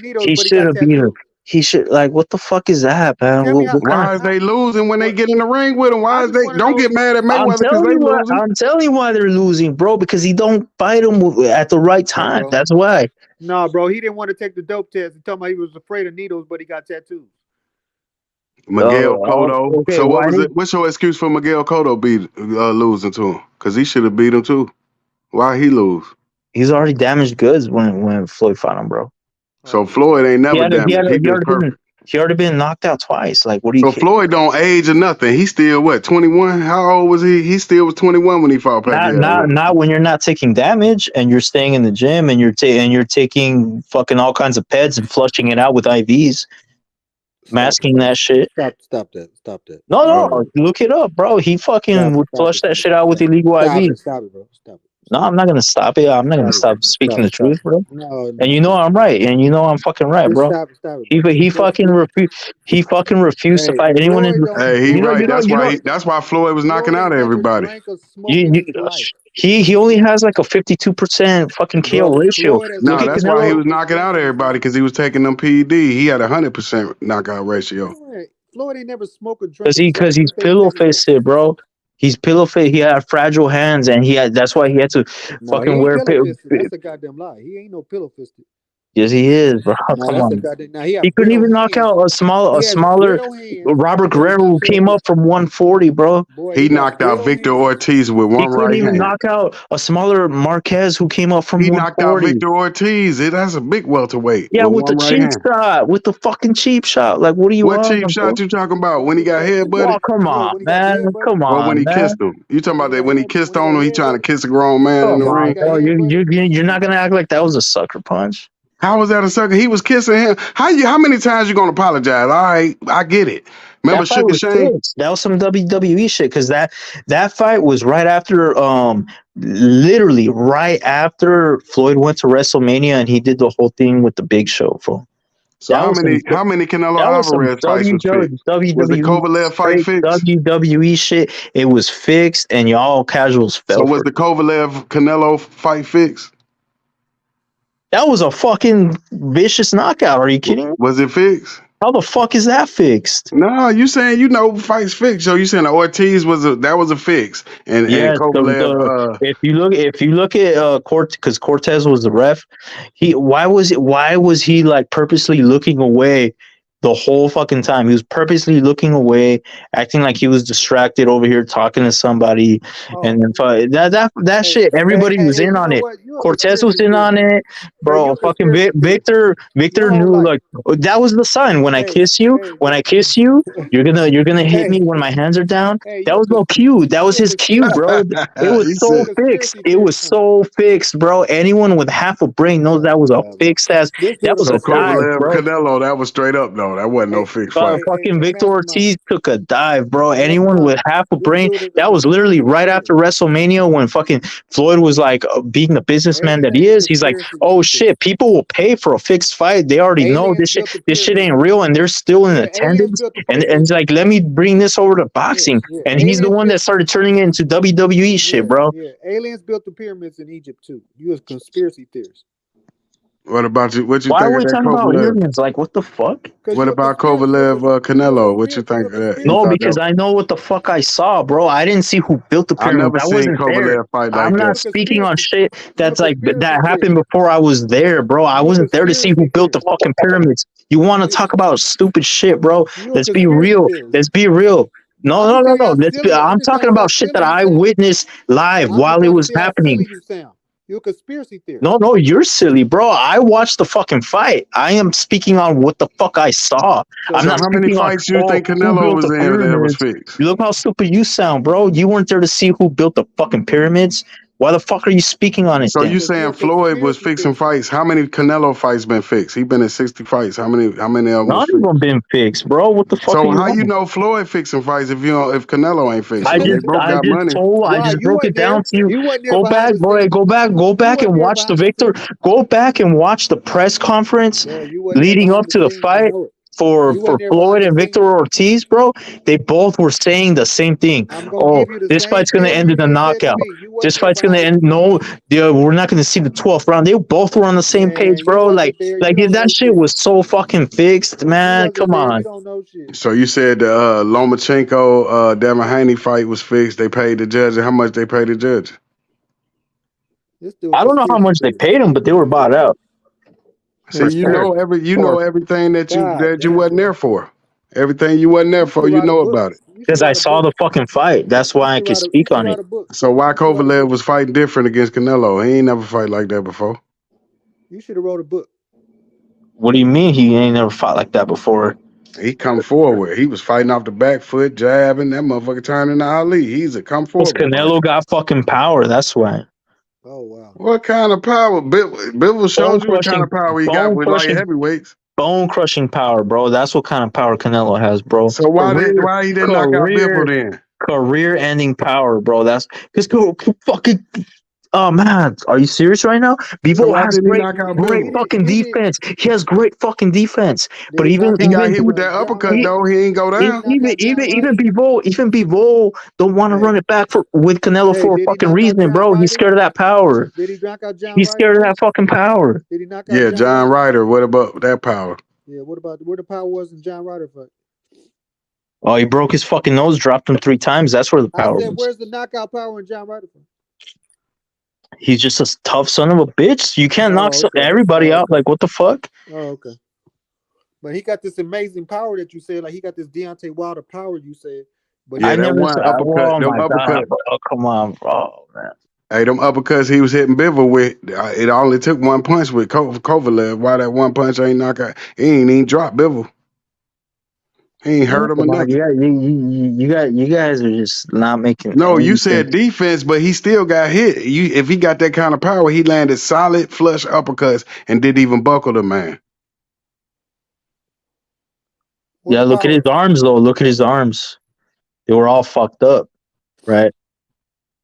needles, He but he should got have beat him. tattoos. He should what the fuck is that, man? Tell me What kind Why of is they losing when they get in the ring with him? Why I is just they? want to Don't know. get mad at Mayweather because they losing. I'm telling you why they're losing, bro, because he don't fight him at the right time. bro. That's why. No, bro, he didn't want to take the dope test. He told me he was afraid of needles, but he got tattoos. Miguel Cotto. Okay, So what why was it? What's your excuse for Miguel Cotto losing to him? Because he should have beat him too. Why he lose? He's already damaged goods when Floyd fought him, bro. So Floyd ain't never damaged. He just perfect. He already been knocked out twice. Like, what do you? So Floyd don't age or nothing. He still what? 21? How old was he? He still was 21 when he fought Pacquiao. Not when you're not taking damage and you're staying in the gym and you're taking fucking all kinds of peds and flushing it out with IVs, masking that shit. Stop that. No, look it up, bro. He fucking would flush that shit out with illegal IVs. Stop it, bro. Stop it. No, I'm not gonna stop it. I'm not gonna stop speaking the truth, bro. No, and you know I'm right, and you know I'm fucking right, bro. Stop it. He fucking refused to fight anyone. Hey, he right. That's why Floyd was knocking out everybody. He only has like a 52% fucking KO ratio. No, that's why he was knocking out everybody because he was taking them PED. He had 100% knockout ratio. Floyd ain't never smoked or drank. Because he's pillow fisted, bro. He's pillow fisted. He had fragile hands, and that's why he had to fucking wear. That's a goddamn lie. He ain't no pillow fisted. Yes, he is, bro. Come on. He couldn't even knock out a smaller Robert Guerrero who came up from 140, bro. He knocked out Victor Ortiz with one right hand. He couldn't even knock out a smaller Marquez who came up from 140. He knocked out Victor Ortiz. That's a big welterweight. Yeah, with the cheap shot. With the fucking cheap shot. Like, what are you What cheap shot you talking about? When he got headbutted? Oh, come on, man. Come on, or when he kissed him? You talking about that when he kissed on him, he trying to kiss a grown man in the ring? Bro, you're not going to act like that was a sucker punch. How was that a sucker? He was kissing him. How many times you gonna apologize? All right, I get it. Remember Sugar Shane? That was some WWE shit because that fight was right after literally right after Floyd went to WrestleMania and he did the whole thing with the Big Show, fool. So how many Canelo Alvarez fights was fixed? Was the Kovalev fight fixed? WWE shit. It was fixed and y'all casuals fell. So was the Kovalev Canelo fight fixed? That was a fucking vicious knockout. Are you kidding me? Was it fixed? How the fuck is that fixed? No, you saying fights fixed. So you saying the Ortiz was a fix, and Kovalev. If you look at because Cortez was the ref, why was he like purposely looking away the whole fucking time. He was purposely looking away, acting like he was distracted over here talking to somebody, and then that shit. Everybody was in You on know it. what? You're a Cortez was conspiracy in theorist. on it, Hey, you're bro. a Fucking conspiracy theorist. Victor Your whole knew, life. like, that was the sign. When I kiss you, you're gonna hit Hey, me when my hands are down. hey, That was no cue. That was his cue, bro. It was He so said, fixed. conspiracy It was theorist. so fixed, bro. Anyone with half a brain knows that was a Bro. fixed ass. This That dude a was so a dive, conspiracy Kovalev bro. theorist. Canelo, that was straight up though. That wasn't no Hey, fixed fight. Fucking Victor mastermind. Ortiz took a dive, bro. Anyone Mastermind. with half a This brain, dude is a that was literally conspiracy right theorist. after WrestleMania when fucking Floyd was like being the businessman that Aliens he is. He's like, conspiracy oh theorists. shit, people will pay for a fixed fight. They already know Aliens this shit. built the This shit pyramids. ain't real, and they're still in Yeah, aliens attendance. built the And pyramids. it's like, let me bring this over to boxing. Yeah. And he's the Aliens one built. that started turning it into WWE shit, bro. Yeah. Aliens built the pyramids in Egypt too. You a conspiracy theorist. What about you? What you Why are think of we that talking about Kovalev? aliens? Like, what the fuck? Because What you're a about conspiracy. Kovalev Canelo? What you think of that? You No, thought because that? I know what the fuck I saw, bro. I didn't see who built the I pyramids. never I seen wasn't there. Kovalev fight I'm like not that. speaking on shit You're a that's like conspiracy that theorist. happened before I was there, bro. I You a wasn't there to see who conspiracy built the theorist. fucking pyramids. You want to talk about stupid shit, bro? You a Let's be conspiracy real. theorist. Let's be real. No, I'm no, just no, telling you no. how silly. I'm I'm just telling talking you how about shit that silly you I sound. witnessed live I'm just while it trying to was see how happening. silly you sound. You're a conspiracy theorist. No, you're silly, bro. I watched the fucking fight. I am speaking on what the fuck I saw. I'm So not how many speaking on, fights you think who Canelo built was the in that was pyramids. fixed? You look how stupid you sound, bro. You weren't there to see who built the fucking pyramids. Why the fuck are you speaking on it So then? you saying Floyd was fixing fights? How many Canelo fights been fixed? He been in 60 fights. How many of them was None of fixed? them been fixed, bro. What the fuck are So you how you on? know Floyd fixing fights if Canelo ain't fixing them? They both I got just money. told, I Why just you broke it wasn't there? down to you. You wasn't there Go back, behind the boy. scenes. Go You back wasn't and there watch the behind the Victor. scenes. Go back and watch the press conference Bro, you wasn't there leading up behind the to the scenes. You fight know it. for You wasn't there Floyd behind the and scenes. Victor Ortiz, bro. They both were saying the same thing. I'm gonna Oh, give you the this same fight's gonna end interview in a you said to knockout. me. You wasn't This there fight's gonna behind the end. scenes. No, we're not gonna see the 12th round. They both were on the same page, Man, you bro. wasn't there. You If don't that know shit shit. was so fucking fixed, You man. wasn't Come there. You on. don't know shit. So you said the Lomachenko Devin Haney fight was fixed. They paid the judge. And how much they paid the judge? This dude I don't know how conspiracy much they theorist. paid him, but they were bought out. See, For sure. you know everything that God you damn, wasn't bro. there for. Everything you wasn't there You for, should you write a know book. about it. You should Because I write a saw book. the fucking fight. That's why I could You speak should on write it. a book. So why You should write a Kovalev book. was fighting different against Canelo? He ain't never fight like that before. You should have wrote a book. What do you mean he ain't never fought like that before? He come forward. He was fighting off the back foot, jabbing. That motherfucker turning to Ali. He's a come Because forward fighter. Canelo got fucking power. That's why. Oh wow. What kind of power? Bivol shows you what kind of power he got bone with light crushing, heavyweights. bone crushing power, bro. That's what kind of power Canelo has, bro. So why he didn't knock out Bivol then? Career ending power, bro. That's because fucking. Oh man, are you serious right now? So Bivol why has didn't he knock out great Bivol? fucking defense. He has great fucking defense. But Did he knock He out got hit with that John uppercut Ryder? though. He ain't go Did he down. knock out John Ryder? Even Bivol don't want to run it back with Canelo Hey, for a did he fucking knock out reason, John bro. He's Ryder? scared of that power. Did he knock out John He's Ryder? scared of that fucking power. Did he knock out Yeah, John John Ryder? Ryder. What about that power? Yeah, what about where the power was in John Ryder fight? Oh, he broke his fucking nose, dropped him 3 times. That's where the I power said, was. where's the knockout power in John Ryder fight? He's just a tough son of a bitch. You can't knock okay. everybody out. Like, what the fuck? Oh, okay. But he got this amazing power that you said. Like he got this Deontay Wilder power. You said. But Yeah, I that never one said. uppercut. Oh Them my uppercut. god, bro! Come on, bro, man. Hey, them uppercuts he was hitting Bivol with. It only took one punch with Kovalev. Why that one punch ain't knock out? He ain't even dropped Bivol. He ain't hurt him or Come on, nothing. you guys are just not making. No, you anything. said defense, but he still got hit. If he got that kind of power, he landed solid flush uppercuts and didn't even buckle the man. Yeah, look at his arms though. Look at his arms. They were all fucked up, right?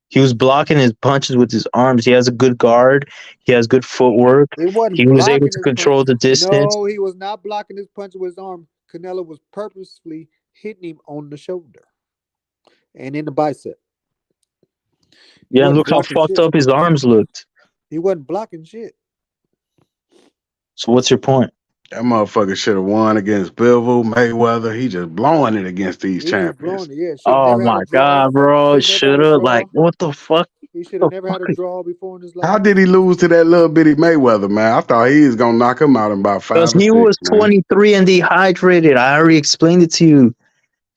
He was blocking his punches with his arms. He has a good guard. He has good footwork. It wasn't He was able blocking to his control punch. the distance. No, he was not blocking his punch with his arm. Canelo was purposefully hitting him on the shoulder and in the bicep. Yeah, look how fucked up his arms looked. He wasn't blocking shit. So what's your point? That motherfucker should have won against Bivol, Mayweather. He just blowing it against these champions. Yeah, Oh my god, bro! Should have, like, what the fuck? He should have never had a draw before in his life. How did he lose to that little bitty Mayweather, man? I thought he was gonna knock him out in about 5 Because or he 6, was man. 23 and dehydrated. I already explained it to you.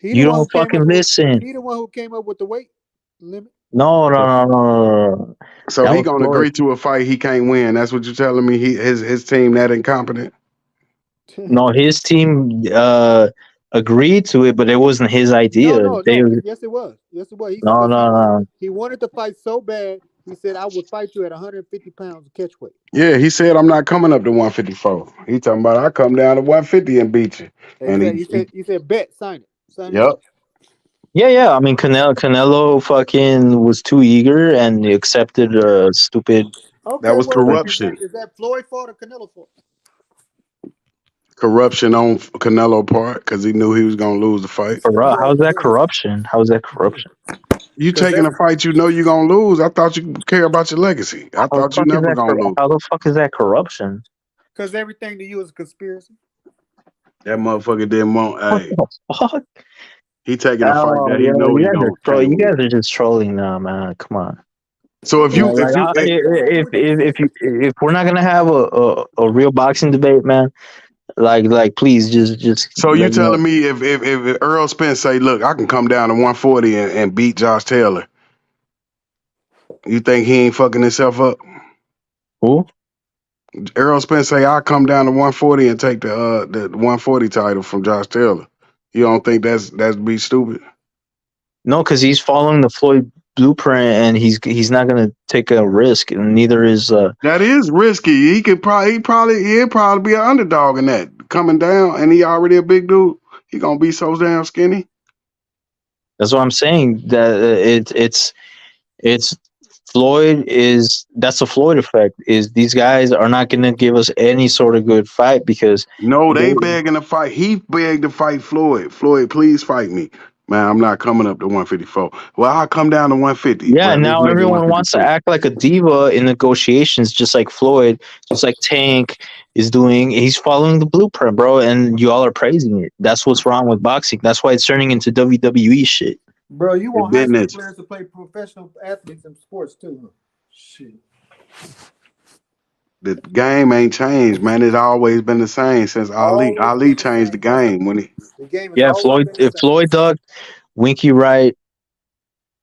He You the one who don't came fucking up with. listen. He the one who came up with the weight limit. No. So That he was gonna Floyd. agree to a fight he can't win. That's what you're telling me. His team that incompetent. No, his team agreed to it, but it wasn't his idea. No. They Yes, it was. Yes, it was. no. He wanted to fight so bad. He said, "I would fight you at 150 pounds of catch weight." Yeah, he said I'm not coming up to 154. He talking about I come down to 150 and beat you. And He said, "Bet, sign it, sign it yep. up." Yeah. I mean, Canelo fucking was too eager and he accepted stupid. Okay, That was well, corruption. is that Floyd fault or Canelo fault? Corruption on Canelo part because he knew he was gonna lose the fight. How's that corruption? How's that corruption? You taking a fight you know you're gonna lose. I thought you care about your legacy. I How the thought you fuck is never that? gonna lose. How the fuck is that corruption? Because everything to you is a conspiracy. That motherfucker didn't want. Hey, Fuck. he taking a fight that he know he gonna can't You guys win. are just trolling now, man. Come on. So if you If we're not gonna have a real boxing debate, man, like please just. So you telling me if Earl Spence say, look, I can come down to 140 and beat Josh Taylor, you think he ain't fucking himself up? Who? Earl Spence say I'll come down to 140 and take the 140 title from Josh Taylor. You don't think that's be stupid? No, because he's following the Floyd blueprint, and he's not gonna take a risk, and neither is. That is risky. He'd probably be an underdog in that coming down, and he already a big dude. He gonna be so damn skinny. That's what I'm saying. That it's Floyd is that's the Floyd effect. Is these guys are not gonna give us any sort of good fight because no, they begging to fight. He begged to fight Floyd. Floyd, please fight me. Man, I'm not coming up to 154. Well, I'll come down to 150. Yeah, Well, now everyone wants to act like a diva in negotiations, just like Floyd, just like Tank is doing. He's following the blueprint, bro, and you all are praising it. That's what's wrong with boxing. That's why it's turning into WWE shit. Bro, you want high school players to play professional athletes in sports too? Huh? Shit. The game ain't changed, man. It's always been the same since Ali. Ali changed the game when he. The game Yeah, Floyd dug Winky right.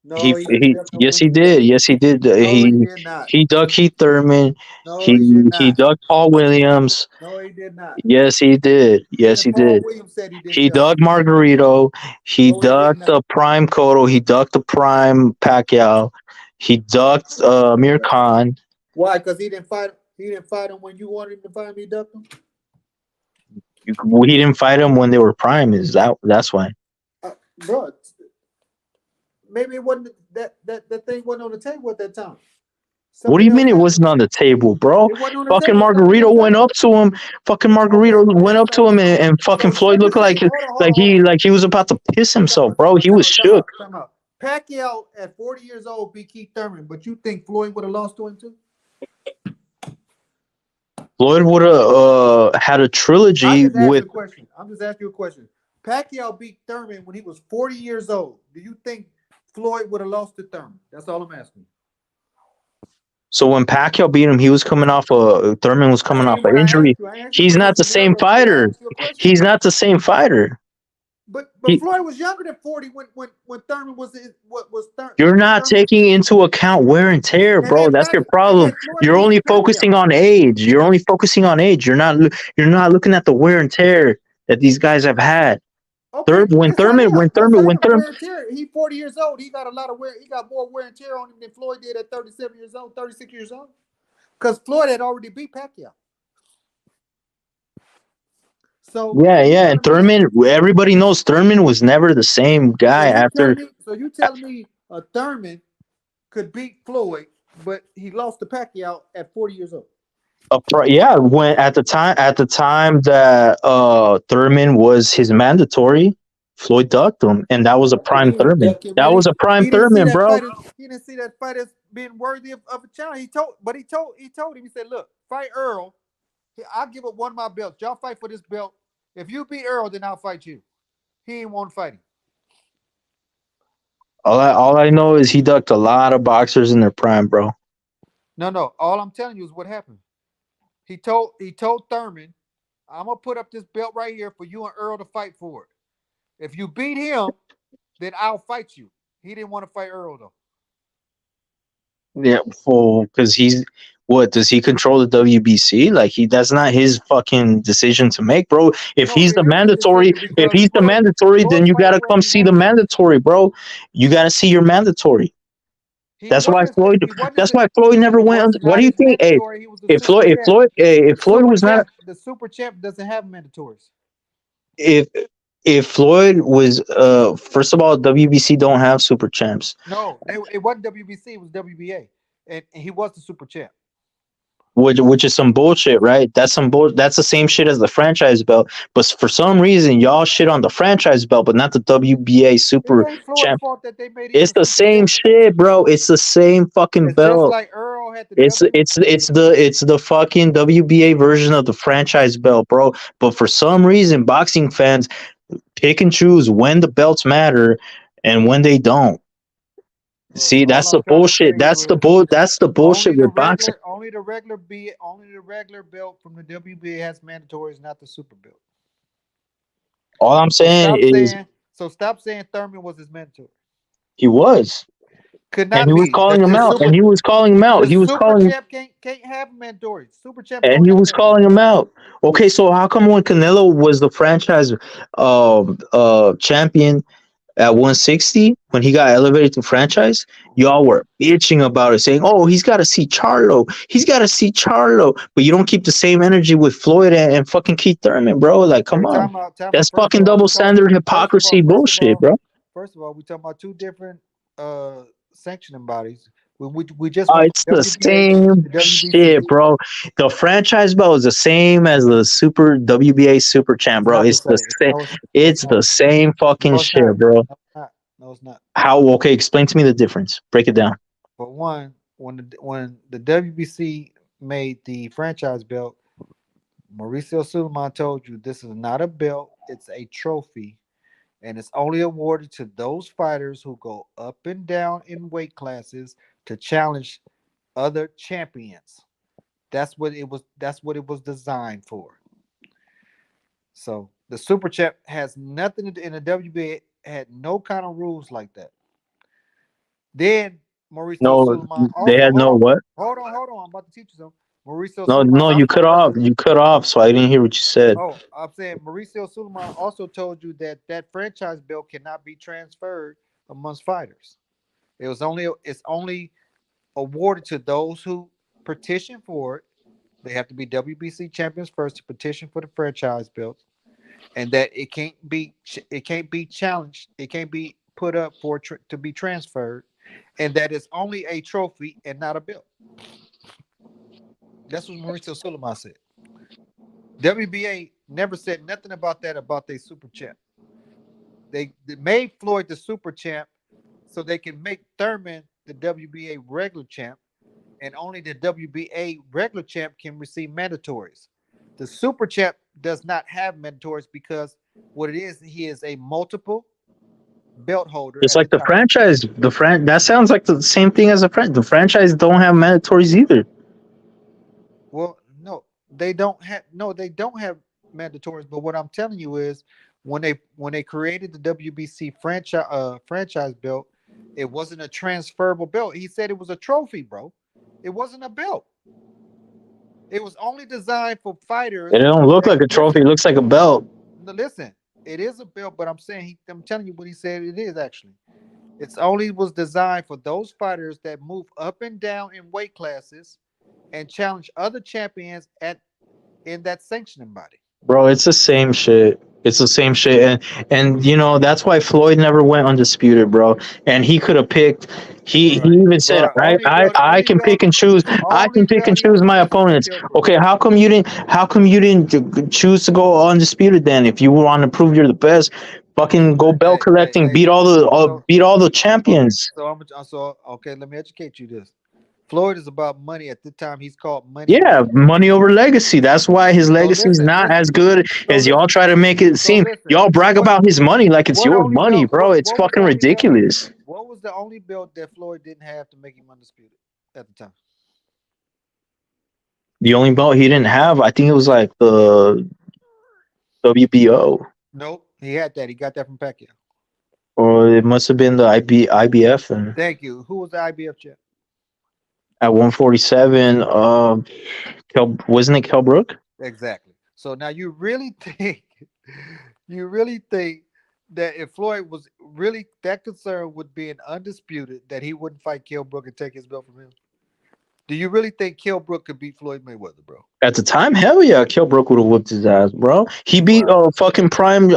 No, He yes he did. Yes he did. He dug Keith Thurman. No, he did not. He dug Paul Williams. No, he did not. Yes he did. Yes he did. Williams said he didn't He dug Margarito. He dug the prime Cotto. He dug the prime Pacquiao. He dug Amir Khan. Why? Because he didn't fight. He didn't fight him when you wanted him to fight him. He ducked him. He didn't fight him when they were prime. That's why? Bro, maybe it wasn't that thing wasn't on the table at that time. What do you mean it wasn't on the table, bro? Fucking Margarito went up to him. Fucking Margarito went up to him, and fucking Floyd looked like he was about to piss himself, bro. He was shook. Pacquiao at 40 years old beat Keith Thurman, but you think Floyd would have lost to him too? Floyd would have had a trilogy with. I'm just asking you a question. Pacquiao beat Thurman when he was 40 years old. Do you think Floyd would have lost to Thurman? That's all I'm asking. So when Pacquiao beat him, he was coming off Thurman was coming off an injury. He's not the same fighter. He's not the same fighter. But Floyd was younger than 40 when Thurman was Thurman. You're not taking into account wear and tear, bro. That's your problem. You're only focusing on age. You're not looking at the wear and tear that these guys have had. Okay, When Thurman, he's 40 years old. He got a lot of wear. He got more wear and tear on him than Floyd did at 37 years old, 36 years old. Because Floyd had already beat Pacquiao. So yeah, and Thurman. Everybody knows Thurman was never the same guy after. So you telling me a Thurman could beat Floyd, but he lost to Pacquiao at 40 years old? Yeah, when at the time that Thurman was his mandatory, Floyd ducked him, and that was a prime Thurman. That was a prime Thurman, bro. He didn't see that fight as being worthy of a challenge. He told him, he said, "Look, fight Earl. I'll give up one of my belts. Y'all fight for this belt. If you beat Earl, then I'll fight you." He ain't want to fight him. All I know is he ducked a lot of boxers in their prime, bro. No. All I'm telling you is what happened. He told Thurman, I'm gonna put up this belt right here for you and Earl to fight for it. If you beat him, then I'll fight you. He didn't want to fight Earl though. Yeah, because he's what does he control the WBC? Like that's not his fucking decision to make, bro. If No, he's the it is a mandatory, decision if because he's the mandatory, then Floyd you fight gotta whoever come he see the wants. mandatory, bro. You gotta see your mandatory. That's why Floyd. That's why Floyd never He went. was What not do you his think? Hey, mandatory. He was the super champ. if Floyd was not, The super champ doesn't have mandatories. if Floyd was, first of all, WBC don't have super champs. No, it wasn't WBC. It was WBA, and he was the super champ. Which is some bullshit, right? That's some That's the same shit as the franchise belt. But for some reason, y'all shit on the franchise belt, but not the WBA super It ain't Floyd's champ. fault that they made him It's the the super same champ. shit, bro. It's the same fucking It's just belt. like Earl had the It's the fucking WBA version of the franchise belt, bro. But for some reason, boxing fans pick and choose when the belts matter and when they don't. See, that's the bullshit. That's the bullshit with boxing. Only the regular belt from the WBA has mandatories, not the super belt. All I'm saying is stop saying Thurman was his mentor. He was. Could not and he be. was calling him out. And he was calling him out. He was calling. Champ can't have mandatories. Super champ. And he was calling him out. Okay, so how come when Canelo was the franchise champion at 160, when he got elevated to franchise, y'all were bitching about it, saying, "Oh, he's got to see Charlo. He's got to see Charlo." But you don't keep the same energy with Floyd and fucking Keith Thurman, bro. Like, come on. That's fucking double standard hypocrisy bullshit, bro. First of all, we talking about two different sanctioning bodies. We just went it's the same shit, bro. The franchise belt is the same as the super WBA super champ, bro. It's the same. It's the same fucking shit, bro. No, it's not. How? Okay, explain to me the difference. Break it down. For one, when the WBC made the franchise belt, Mauricio Suleiman told you this is not a belt; it's a trophy. And it's only awarded to those fighters who go up and down in weight classes to challenge other champions. That's what it was designed for. So the super champ has nothing to do, in the WBA had no kind of rules like that. Then Mauricio Suleiman they had no what? Hold on. I'm about to teach you something. Mauricio No, you cut off. You cut off, so I didn't hear what you said. Oh, I'm saying Mauricio Suleiman also told you that franchise belt cannot be transferred amongst fighters. It's only awarded to those who petition for it. They have to be WBC champions first to petition for the franchise belt, and that it can't be challenged. It can't be put up to be transferred, and that it's only a trophy and not a belt. That's what Mauricio Suleiman said. WBA never said nothing about that about their super champ. They made Floyd the super champ so they can make Thurman the WBA regular champ, and only the WBA regular champ can receive mandatories. The super champ does not have mandatories because what it is, he is a multiple belt holder. It's like the franchise. That sounds like the same thing as a franchise. The franchise don't have mandatories either. Well, no, they don't have mandatories. But what I'm telling you is, when they created the WBC franchise belt, it wasn't a transferable belt. He said it was a trophy, bro. It wasn't a belt. It was only designed for fighters. It don't look like a trophy. It looks like a belt. Listen, it is a belt, but I'm telling you what he said it is actually. It's only was designed for those fighters that move up and down in weight classes and challenge other champions in that sanctioning body. Bro, it's the same shit. It's the same shit, and that's why Floyd never went undisputed, bro. And he could have picked. He even said, I can pick and choose. I can pick and choose my opponents. Okay, how come you didn't choose to go undisputed then? If you want to prove you're the best, fucking go belt collecting, beat all the champions. So okay, let me educate you this. Floyd is about money. At the time, he's called money. Yeah, money over legacy. That's why his legacy is not as good as y'all try to make it seem. Y'all brag about his money like it's your money, bro. It's fucking ridiculous. What was the only belt that Floyd didn't have to make him undisputed at the time? The only belt he didn't have, I think it was like the WBO, Nope, he had that. He got that from Pacquiao. or it must have been the IBF. And Thank you. Who was the IBF champ? at 147, wasn't it Kell Brook? Exactly. So now you really think, that if Floyd was really that concerned with being undisputed, that he wouldn't fight Kell Brook and take his belt from him? Do you really think Kell Brook could beat Floyd Mayweather, bro? At the time, hell yeah, Kell Brook would have whooped his ass, bro. He beat fucking prime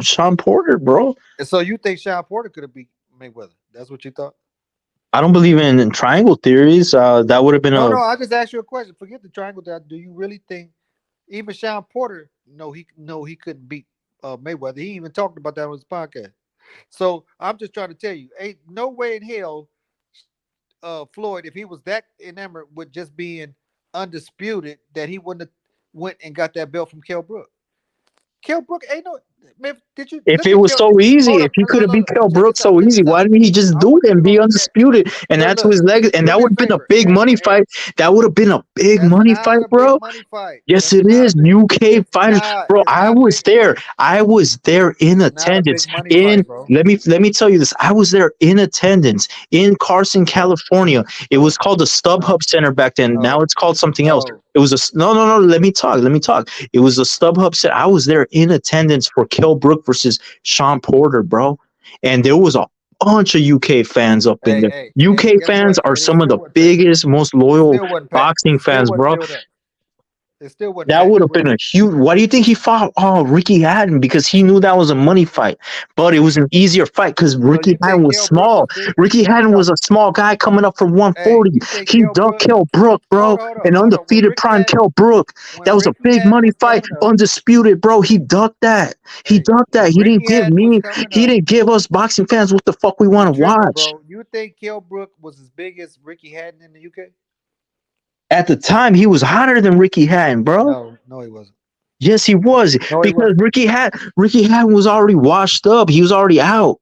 Sean Porter, bro. And so you think Sean Porter could have beat Mayweather? That's what you thought? I don't believe in triangle theories. That would have been No, I just asked you a question. Forget the triangle. Do you really think even Sean Porter? No, he couldn't beat Mayweather. He even talked about that on his podcast. So I'm just trying to tell you, ain't no way in hell, Floyd, if he was that enamored with just being undisputed, that he wouldn't have went and got that belt from Kell Brook. Kell Brook ain't no. Man, did you? If it was so easy, if he could have beat Kell Brook so easy, why didn't he just do it and be undisputed? And that's his legacy. And that would have been a big money fight. That would have been a big money fight, bro. Yes, it is. UK fighters, bro. I was there. I was there in attendance. Let me tell you this. I was there in attendance in Carson, California. It was called the StubHub Center back then. Now it's called something else. It was a no. Let me talk. It was a StubHub Center. I was there in attendance for Kell Brook versus Sean Porter, bro. And there was a bunch of UK fans up in there. UK fans are some of the biggest, most loyal boxing fans, bro. It still wasn't. That would have been a huge. Why do you think he fought Ricky Hatton? Because he knew that was a money fight, but it was an easier fight because Ricky Hatton was small. Ricky Hatton was a small guy coming up from 140. He ducked Kell Brook, bro, an undefeated prime Kell Brook. That was a big money fight, undisputed, bro. He ducked that. He ducked that. He didn't give me. He didn't give us boxing fans what the fuck we want to watch. Bro, you think Kell Brook was as big as Ricky Hatton in the UK? At the time, he was hotter than Ricky Hatton, bro. No, he wasn't. Yes, he was. Because Ricky Hatton was already washed up. He was already out.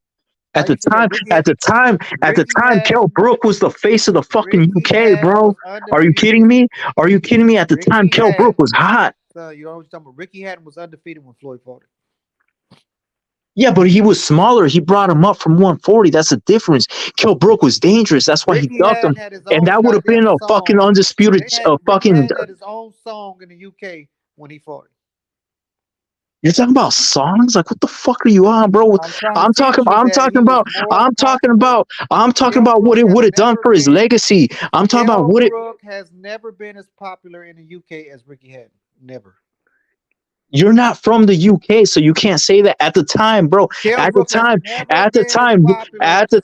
At the time, Kell Brook was the face of the fucking UK, bro. Are you kidding me? At the time, Kell Brook was hot. You know what I'm talking about? Ricky Hatton was undefeated when Floyd fought him. Yeah, but he was smaller. He brought him up from 140. That's the difference. Kell Brook was dangerous. That's why he ducked him. And that would have been a fucking undisputed fucking. Ricky had his own song in the UK when he fought him. You're talking about songs? Like, what the fuck are you on, bro? I'm talking about what it would have done for his legacy. I'm talking about what it. Kell Brook has never been as popular in the UK as Ricky Hatton. Never. You're not from the UK, so you can't say that. At the time, bro. At the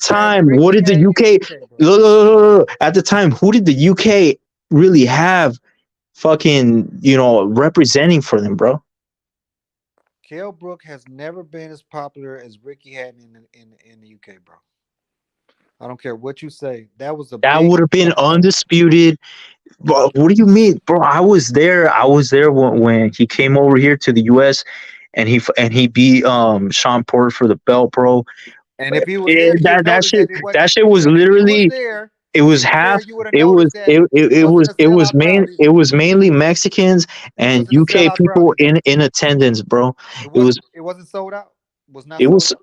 time, what did the UK? Look, at the time, who did the UK really have, fucking, representing for them, bro? Kell Brook has never been as popular as Ricky Hatton in the UK, bro. I don't care what you say. That would have been undisputed. Bro, what do you mean, bro? I was there when he came over here to the US, and he beat Sean Porter for the belt, bro. And if he was there, that shit was literally. It was half. It was mainly Mexicans and UK people in attendance, bro. It wasn't sold out. It was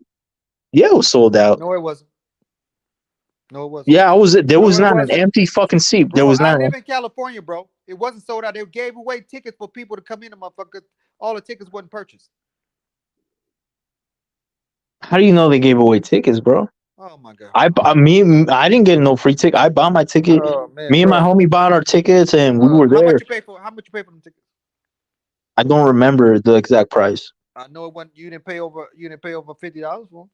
sold out. No, it wasn't. Yeah, there was not an empty fucking seat. There was not. I live in California, bro. It wasn't sold out. They gave away tickets for people to come in, motherfucker. All the tickets wasn't purchased. How do you know they gave away tickets, bro? Oh my god! I didn't get no free ticket. I bought my ticket. Me and my homie bought our tickets, and we were there. How much you pay for them tickets? I don't remember the exact price. I know it wasn't. You didn't pay over $50 for them.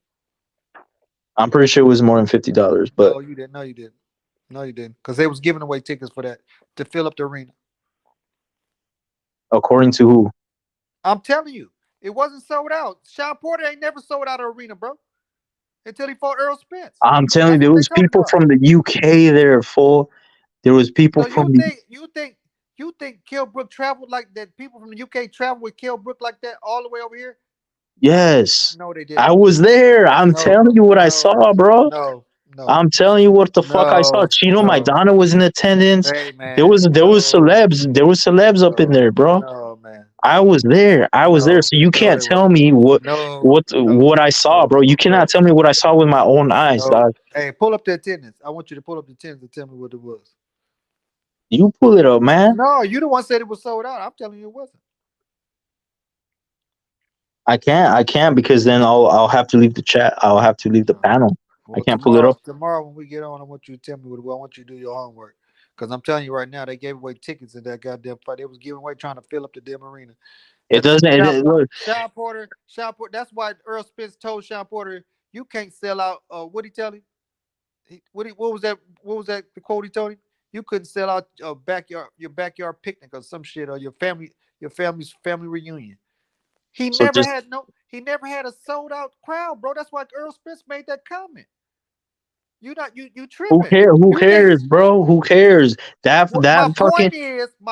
I'm pretty sure it was more than $50, but no, you didn't, because they was giving away tickets for that to fill up the arena. According to who? I'm telling you, it wasn't sold out. Sean Porter ain't never sold out an arena, bro, until he fought Earl Spence. I'm telling you, there was people from the UK there, full. There was people from the. You think Kell Brook traveled like that? People from the UK traveled with Kell Brook like that all the way over here? Yes. No, they didn't. I was there. I'm telling you what I saw, bro. I'm telling you what the fuck I saw. Chino Maidana was in attendance. Hey man, There was celebs. There was celebs up in there, bro. No man. I was there. I was there. So you can't tell me what I saw, bro. You cannot tell me what I saw with my own eyes, dog. Hey, pull up the attendance. I want you to pull up the attendance and tell me what it was. You pull it up, man. No, you the one said it was sold out. I'm telling you it wasn't. I can't because then I'll have to leave the chat. I'll have to leave the panel. Well, I can't pull it up. Tomorrow when we get on, I want you to tell me what it was. I want you to do your homework. Because I'm telling you right now, they gave away tickets in that goddamn fight. They was giving away trying to fill up the damn arena. It doesn't. Sean Porter. That's why Earl Spence told Sean Porter, "You can't sell out." What he tell him? What was that? What was that? The quote he told him? You couldn't sell out your backyard picnic or some shit or your family's family reunion. He never had a sold out crowd, bro. That's why Earl Spence made that comment. You tripping. Who cares, bro? Who cares? My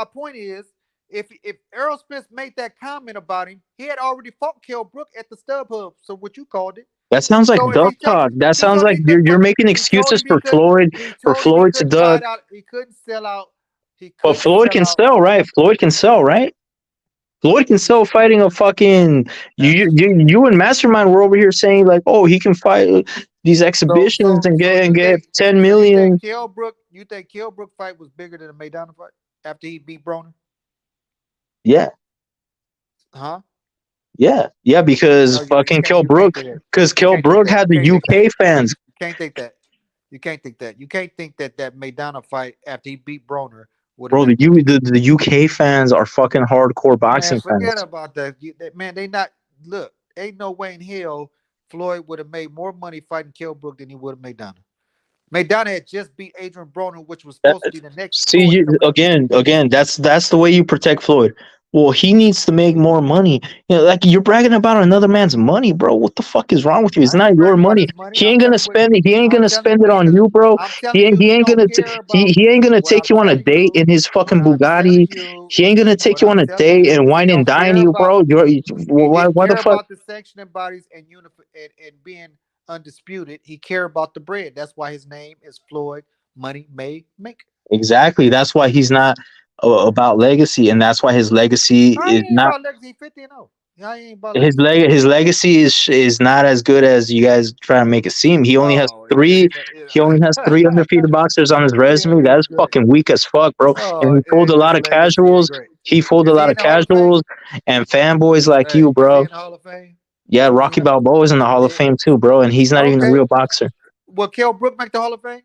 point is, if Earl Spence made that comment about him, he had already fought Kell Brook at the StubHub. So what you called it? That sounds like duck talk. That sounds like you're making excuses for Floyd to duck. He couldn't sell out. But Floyd can sell, right? Floyd can sell, right? Floyd can sell fighting a fucking you and Mastermind were over here saying like, oh, he can fight these exhibitions and get 10 million. You think Kell Brook fight was bigger than the Maidana fight after he beat Broner? Yeah. Huh? Yeah, because fucking Kell Brook, because Kell Brook had the UK fans. You can't think that. You can't think that. You can't think that Maidana fight after he beat Broner. Bro, the UK fans are fucking hardcore boxing fans. Forget about that. Man, they not look. Ain't no way in hell Floyd would have made more money fighting Kell Brook than he would have Maidana. Maidana had just beat Adrian Broner, which was supposed to be the next. See, again, that's the way you protect Floyd. Well, he needs to make more money. You know, like you're bragging about another man's money, bro. What the fuck is wrong with you? It's not your money. He ain't gonna spend it. He ain't gonna spend it on you, bro. He ain't gonna take you on a date in his fucking Bugatti. He ain't gonna take you on a date and wine and dine you, bro. Why the fuck? About the sanctioning bodies and being undisputed. He care about the bread. That's why his name is Floyd Money May Maker. Exactly. That's why he's not about legacy, and that's why his legacy is not. Legacy 50-0. His legacy is not as good as you guys try to make it seem. He only has three. He only has 3 undefeated boxers on his resume. That's fucking weak as fuck, bro. And he fooled a lot of casuals. He fooled a lot of casuals and fanboys like you, bro. Yeah, Rocky Balboa is in the Hall of Fame too, bro, and he's not even a real boxer. Will Kell Brook make the Hall of Fame?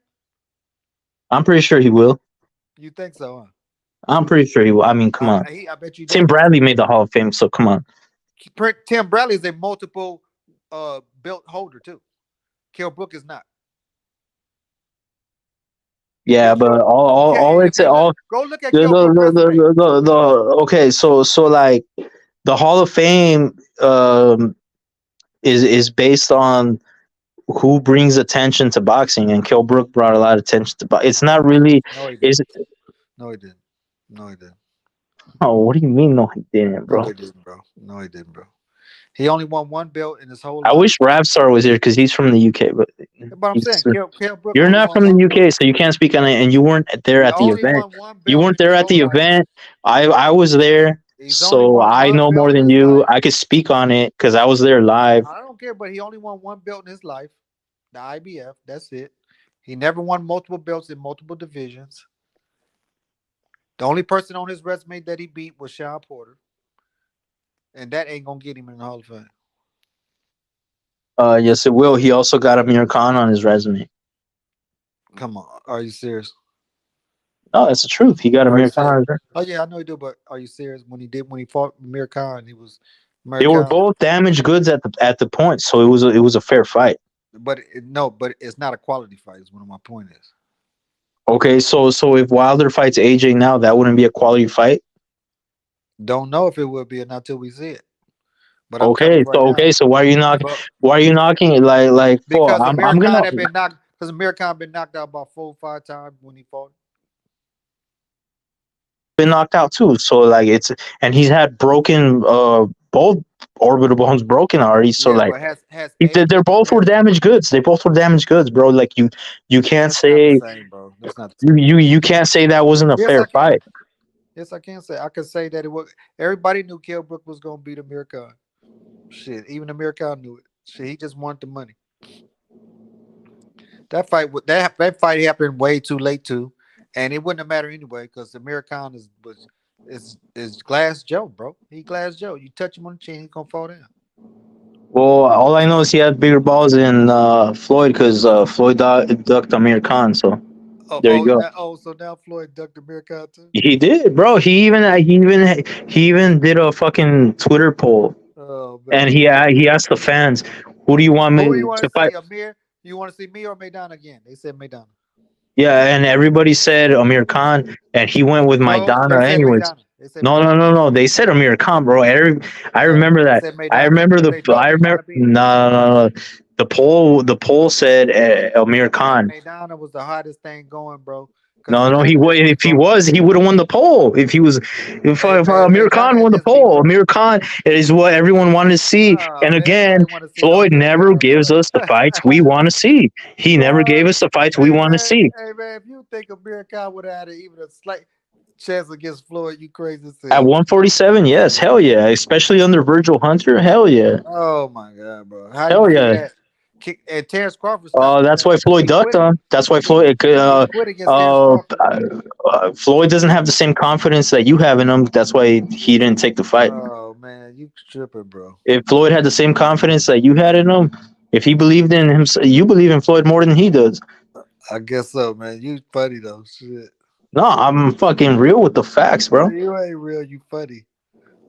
I'm pretty sure he will. You think so, huh? I'm pretty sure he will. I mean, come on. I bet you. Tim Bradley made the Hall of Fame, so come on. Tim Bradley is a multiple belt holder too. Kell Brook is not. Yeah, but all it's all. Go look at Kell Brook. Okay, so like the Hall of Fame is based on who brings attention to boxing, and Kell Brook brought a lot of attention to boxing. It's not really. No, he didn't. No, he didn't. Oh, what do you mean? No, he didn't, bro. No, he didn't, bro. No, he didn't, bro. He only won 1 belt in his whole life. I wish Rapstar was here because he's from the UK, but I'm saying Kell Brook. You're not from the UK, so you can't speak on it, and you weren't there at the event. You weren't there at the event. I was there, so I know more than you. I could speak on it because I was there live. I don't care, but he only won 1 belt in his life, the IBF. That's it. He never won multiple belts in multiple divisions. The only person on his resume that he beat was Sean Porter. And that ain't going to get him in the Hall of Fame. Yes, it will. He also got Amir Khan on his resume. Come on. Are you serious? No, that's the truth. He got Amir Khan. Oh, yeah, I know he do, but are you serious? When he fought Amir Khan, he was... They were both damaged goods at the point, so it was a fair fight. But it's not a quality fight is what my point is. Okay, so if Wilder fights AJ now, that wouldn't be a quality fight? Don't know if it will be until we see it. But so why are you knocking it like because Amir Khan been knocked out about 4 or 5 times when he fought. Been knocked out too. So like and he's had broken both orbital bone's broken already. So Yeah, like, but has they're both were damaged goods. They both were damaged goods, bro. Like you can't That's not the say same, bro. That's not the same. you can't say that wasn't a Yes, fair I can. fight. Yes, I can say. I can say that it was. Everybody knew Kell Brook was gonna beat Amir Khan. Shit, even Amir Khan knew it. Shit, he just wanted the money. That fight, that fight happened way too late too, and it wouldn't have mattered anyway because Amir Khan is Glass Joe, bro. He Glass Joe. You touch him on the chin, he's gonna fall down. Well, all I know is he had bigger balls than Floyd because Floyd ducked Amir Khan. So there you go. So now Floyd ducked Amir Khan too. He did, bro. He even did a fucking Twitter poll, Oh man, and he asked the fans, "Who do you want me who do you want to to fight?" see, Amir? You want to see me or Maidana again? They said Maidana. Yeah, and everybody said Amir Khan, and he went with No, they Maidana said anyways. Maidana. They said No, Maidana. no, no, no. They said Amir Khan, bro. I No, remember they that. said Maidana because they thought I remember. Maidana beat him. No, no, no. The poll said Amir Man, Khan. Maidana was the hottest thing going, bro. Because No, no, Maidana just if keep he on. was, he would have won the poll. If Amir Khan Maidana won the just keep poll, on. Amir Khan is what everyone wanted to see. And again, Everybody want to see no Floyd Amir never Khan, gives bro. us the fights we want to see. He never gave us the fights we want to see. Hey man, if you think Amir Khan would have had even a slight chance against Floyd, you crazy as At hell. 147, yes, hell yeah. Especially under Virgil Hunter, hell yeah, Oh my god, bro! How do you hell feel yeah. that? And Terrence Crawford stopped him. That's why Floyd He ducked quit. him. That's why Floyd. He quit against Terrence Crawford. Floyd doesn't have the same confidence that you have in him. That's why he didn't take the fight. Oh man, you tripping, bro? If Floyd had the same confidence that you had in him, if he believed in him, you believe in Floyd more than he does. I guess so, man. You funny though, shit. No, I'm fucking real with the facts, bro. You ain't real. You funny.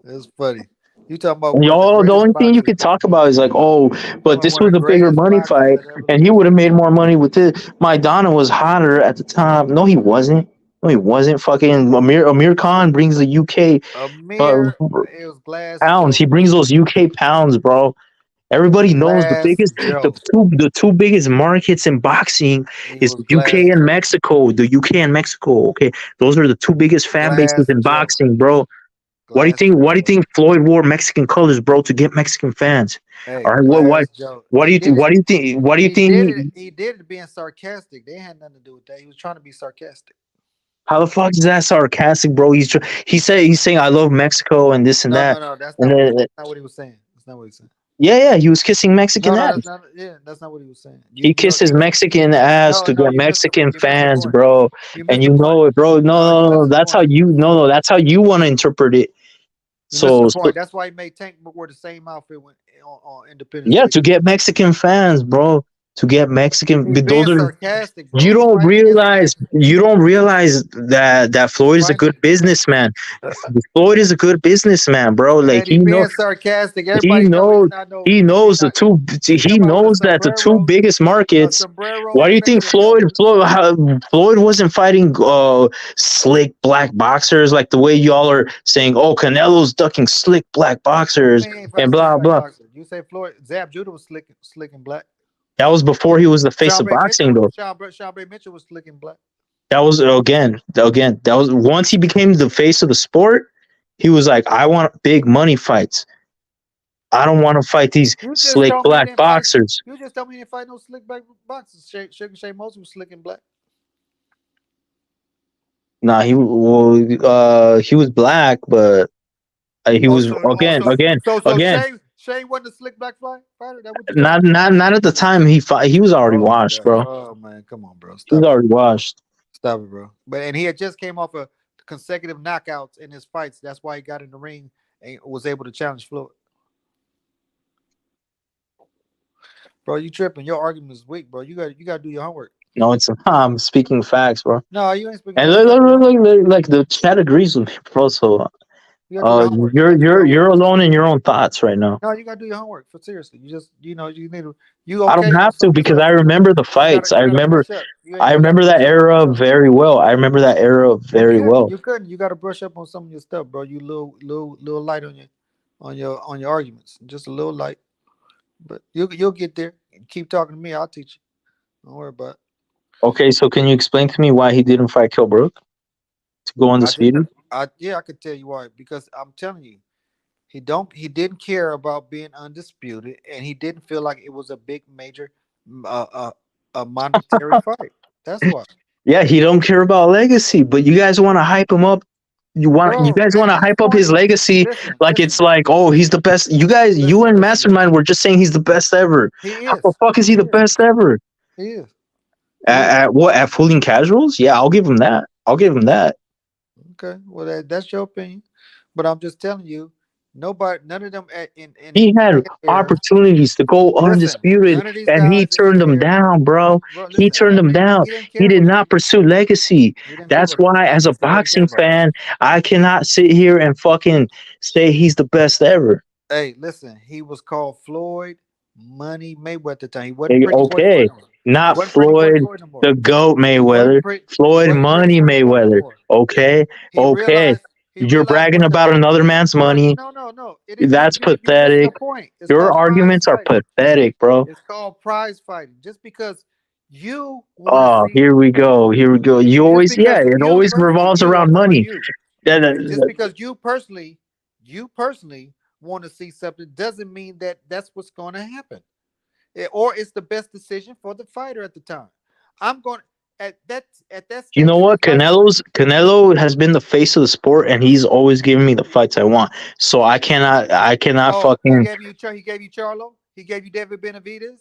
It's funny. You talking about And one of the the greatest only thing you boxers? could talk about is like, oh, You talking but about this one of was the a bigger greatest money boxers fight, that ever and he lived. would have made more money with it. Maidana was hotter at the time. No, he wasn't. No, he wasn't. Fucking Amir Khan brings the UK Amir, it was Glass pounds. Joe, He bro. brings those UK pounds, bro. Everybody knows Glass Joe. the two biggest markets in boxing He is was UK Glass and Joe. Mexico. The UK and Mexico. Okay, those are the two biggest fan bases Glass in Joe. boxing, bro. Glass Why do Joe. you think Floyd wore Mexican colors, bro, to get Mexican fans? Hey, All right, Glass Joe. what do He you did it. think? What do you He think? did it. He did it being sarcastic. They had nothing to do with that. He was trying to be sarcastic. How the fuck is that sarcastic, bro? He's saying I love Mexico and this and No, that, no, no. That's and not what. then That's not what he was saying. That's not what he was saying. yeah, he was kissing No, Mexican no, ass. that's not. Yeah, that's not what he was saying. He kisses Mexican ass No, to no. get You missed the. Mexican You missed the fans, point. bro. You And missed the you point. know it, bro. No, you missed the That's how point. that's how you want to interpret it. You missed the So point. That's why he made Tank wear the same outfit when on Independence yeah, Day. to get Mexican fans, bro. To get Mexican, He's being those are sarcastic, bro. He's fighting against you don't realize that he's Floyd is a fighting. good businessman. Floyd is a good businessman, bro. Like Man, he being sarcastic. he Everybody know he's knows not no. he He's knows not. He he come out with a knows that the two sombrero, biggest markets. Why do you think faded, bro. Floyd wasn't fighting slick black boxers like the way y'all are saying? Oh, Canelo's ducking slick black boxers He ain't and fighting slick blah black blah. boxer. You say Floyd Zab Judah was slick and black. That was before he was the face Sean of Bray Mitchell boxing, was though. Sean Bray Mitchell was slick and black. That was that was once he became the face of the sport. He was like, I want big money fights. I don't want to fight these You just slick told me he black didn't fight. boxers. You just told me he didn't fight no slick black boxers. Sugar Shane Moses was slick and black. Nah, he was black, but he was again. Shane wasn't a slick black fighter. That what you telling Not me? not at the time he fought. He was already Oh my washed, god. bro. Oh man, come on, bro. He was Stop it. already washed. Stop it, bro. And he had just came off of consecutive knockouts in his fights. That's why he got in the ring and was able to challenge Floyd. Bro, you tripping? Your argument is weak, bro. You got to do your homework. No, it's I'm speaking facts, bro. No, you ain't speaking. And look, like the chat agrees with me, bro. So you got to do your homework. you're alone in your own thoughts right now. No, you got to do your homework. For seriously, you just you need to. You I don't have to because I remember the fights. I remember that era very well. I remember that era very well. You couldn't. You got to brush up on some of your stuff, bro. You little light on your arguments. Just a little light, but you'll get there. Keep talking to me. I'll teach you. Don't worry about it. Okay, so can you explain to me why he didn't fight Kell Brook to go undisputed? I could tell you why. Because I'm telling you, He didn't care about being undisputed, and he didn't feel like it was a big major, a monetary fight. That's why. Yeah, he don't care about legacy, but you guys want to hype him up. You Bro, guys at want to this hype up his point, legacy like it's listen, like, oh, he's the best. You guys, you and listen. Mastermind were just saying he's the best ever. He How is. the fuck is he the best ever? He is. He is. At what? At Fooling Casuals? Yeah, I'll give him that. I'll give him that. Okay, well that's your opinion, but I'm just telling you, none of them in He had era. opportunities to go Listen, undisputed, none of these and he guys in the turned them era. down, bro. Bro, He listen, turned them down. he didn't He care did about not pursue legacy. he didn't care That's about why, as a That's not what he cared boxing about. fan, I cannot sit here and fucking say he's the best ever. Hey, listen, he was called Floyd Money Mayweather at the time. He wasn't Hey, pretty boy okay, Floyd no more. not Wasn't pretty boy Floyd, Floyd no more. the GOAT He wasn't Mayweather. pretty. He Floyd wasn't pretty Money boy Floyd no Mayweather. more. Okay, He okay. realized. He You're realized bragging what the about another man's money. no. That's You're missing the pathetic. point. It's Your called prize arguments are fighting. pathetic, bro. It's called prize fighting. Just because you want to Oh, see, here we go. Here we go. You just always, yeah, because it you always personally, revolves I'm around talking about money. you. That- Just because you personally want to see something doesn't mean that that's what's going to happen, or it's the best decision for the fighter at the time. I'm going at that stage. You know what? Of his life, Canelo has been the face of the sport, and he's always giving me the fights I want. So I cannot fucking. He gave you Charlo. He gave you David Benavidez.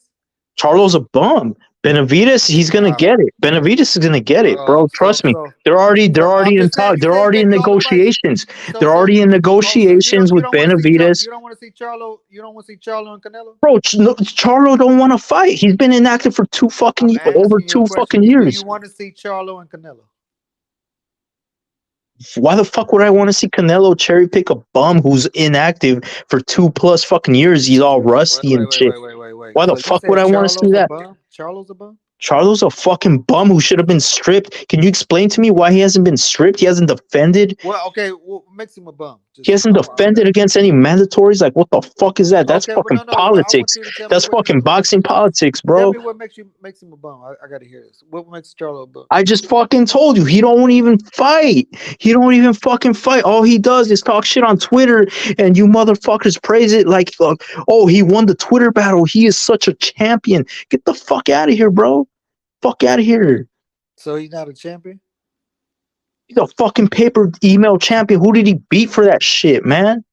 Charlo's a bum. Benavidez, he's gonna get it. Benavidez is gonna get it, bro. Trust me. They're already in talk. They're already in negotiations. They're already in negotiations with Benavidez. You don't want to see Charlo. You don't want to see Charlo and Canelo. Bro, Charlo don't want to fight. He's been inactive for over two fucking years. Do you want to see Charlo and Canelo? Why the fuck would I want to see Canelo cherry pick a bum who's inactive for 2+ fucking years? He's all rusty and shit. Wait. Why the fuck would I want to see that? Charlo's a bum? Charlo's a fucking bum who should have been stripped. Can you explain to me why he hasn't been stripped? He hasn't defended. Well, okay, makes him a bum. He hasn't defended against any mandatories. Like, what the fuck is that? That's fucking politics. That's fucking boxing politics, bro. Tell me what makes him a bum. I gotta hear this. What makes Charlo a bum? I just fucking told you. He don't even fight. He don't even fucking fight. All he does is talk shit on Twitter, and you motherfuckers praise it like, oh, he won the Twitter battle. He is such a champion. Get the fuck out of here, bro. Fuck out of here. So he's not a champion? He's a fucking paper email champion. Who did he beat for that shit, man?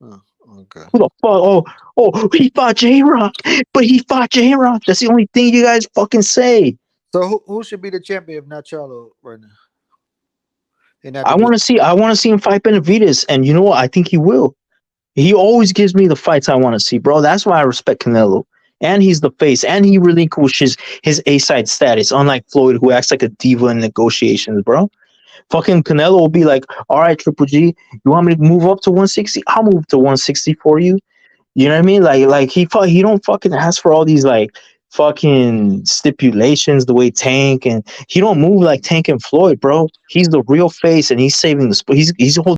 Oh, okay. Who the fuck? Oh, he fought J-Rock. But he fought J-Rock. That's the only thing you guys fucking say. So who should be the champion if not Charlo right now? I want to see him fight Benavidez, and you know what? I think he will. He always gives me the fights I want to see, bro. That's why I respect Canelo. And he's the face, and he relinquishes his A-side status, unlike Floyd, who acts like a diva in negotiations, bro. Fucking Canelo will be like, all right, Triple G, you want me to move up to 160? I'll move to 160 for you. You know what I mean? Like he don't fucking ask for all these like fucking stipulations the way Tank, and he don't move like Tank and Floyd, bro. He's the real face, and he's saving the sport. He's holding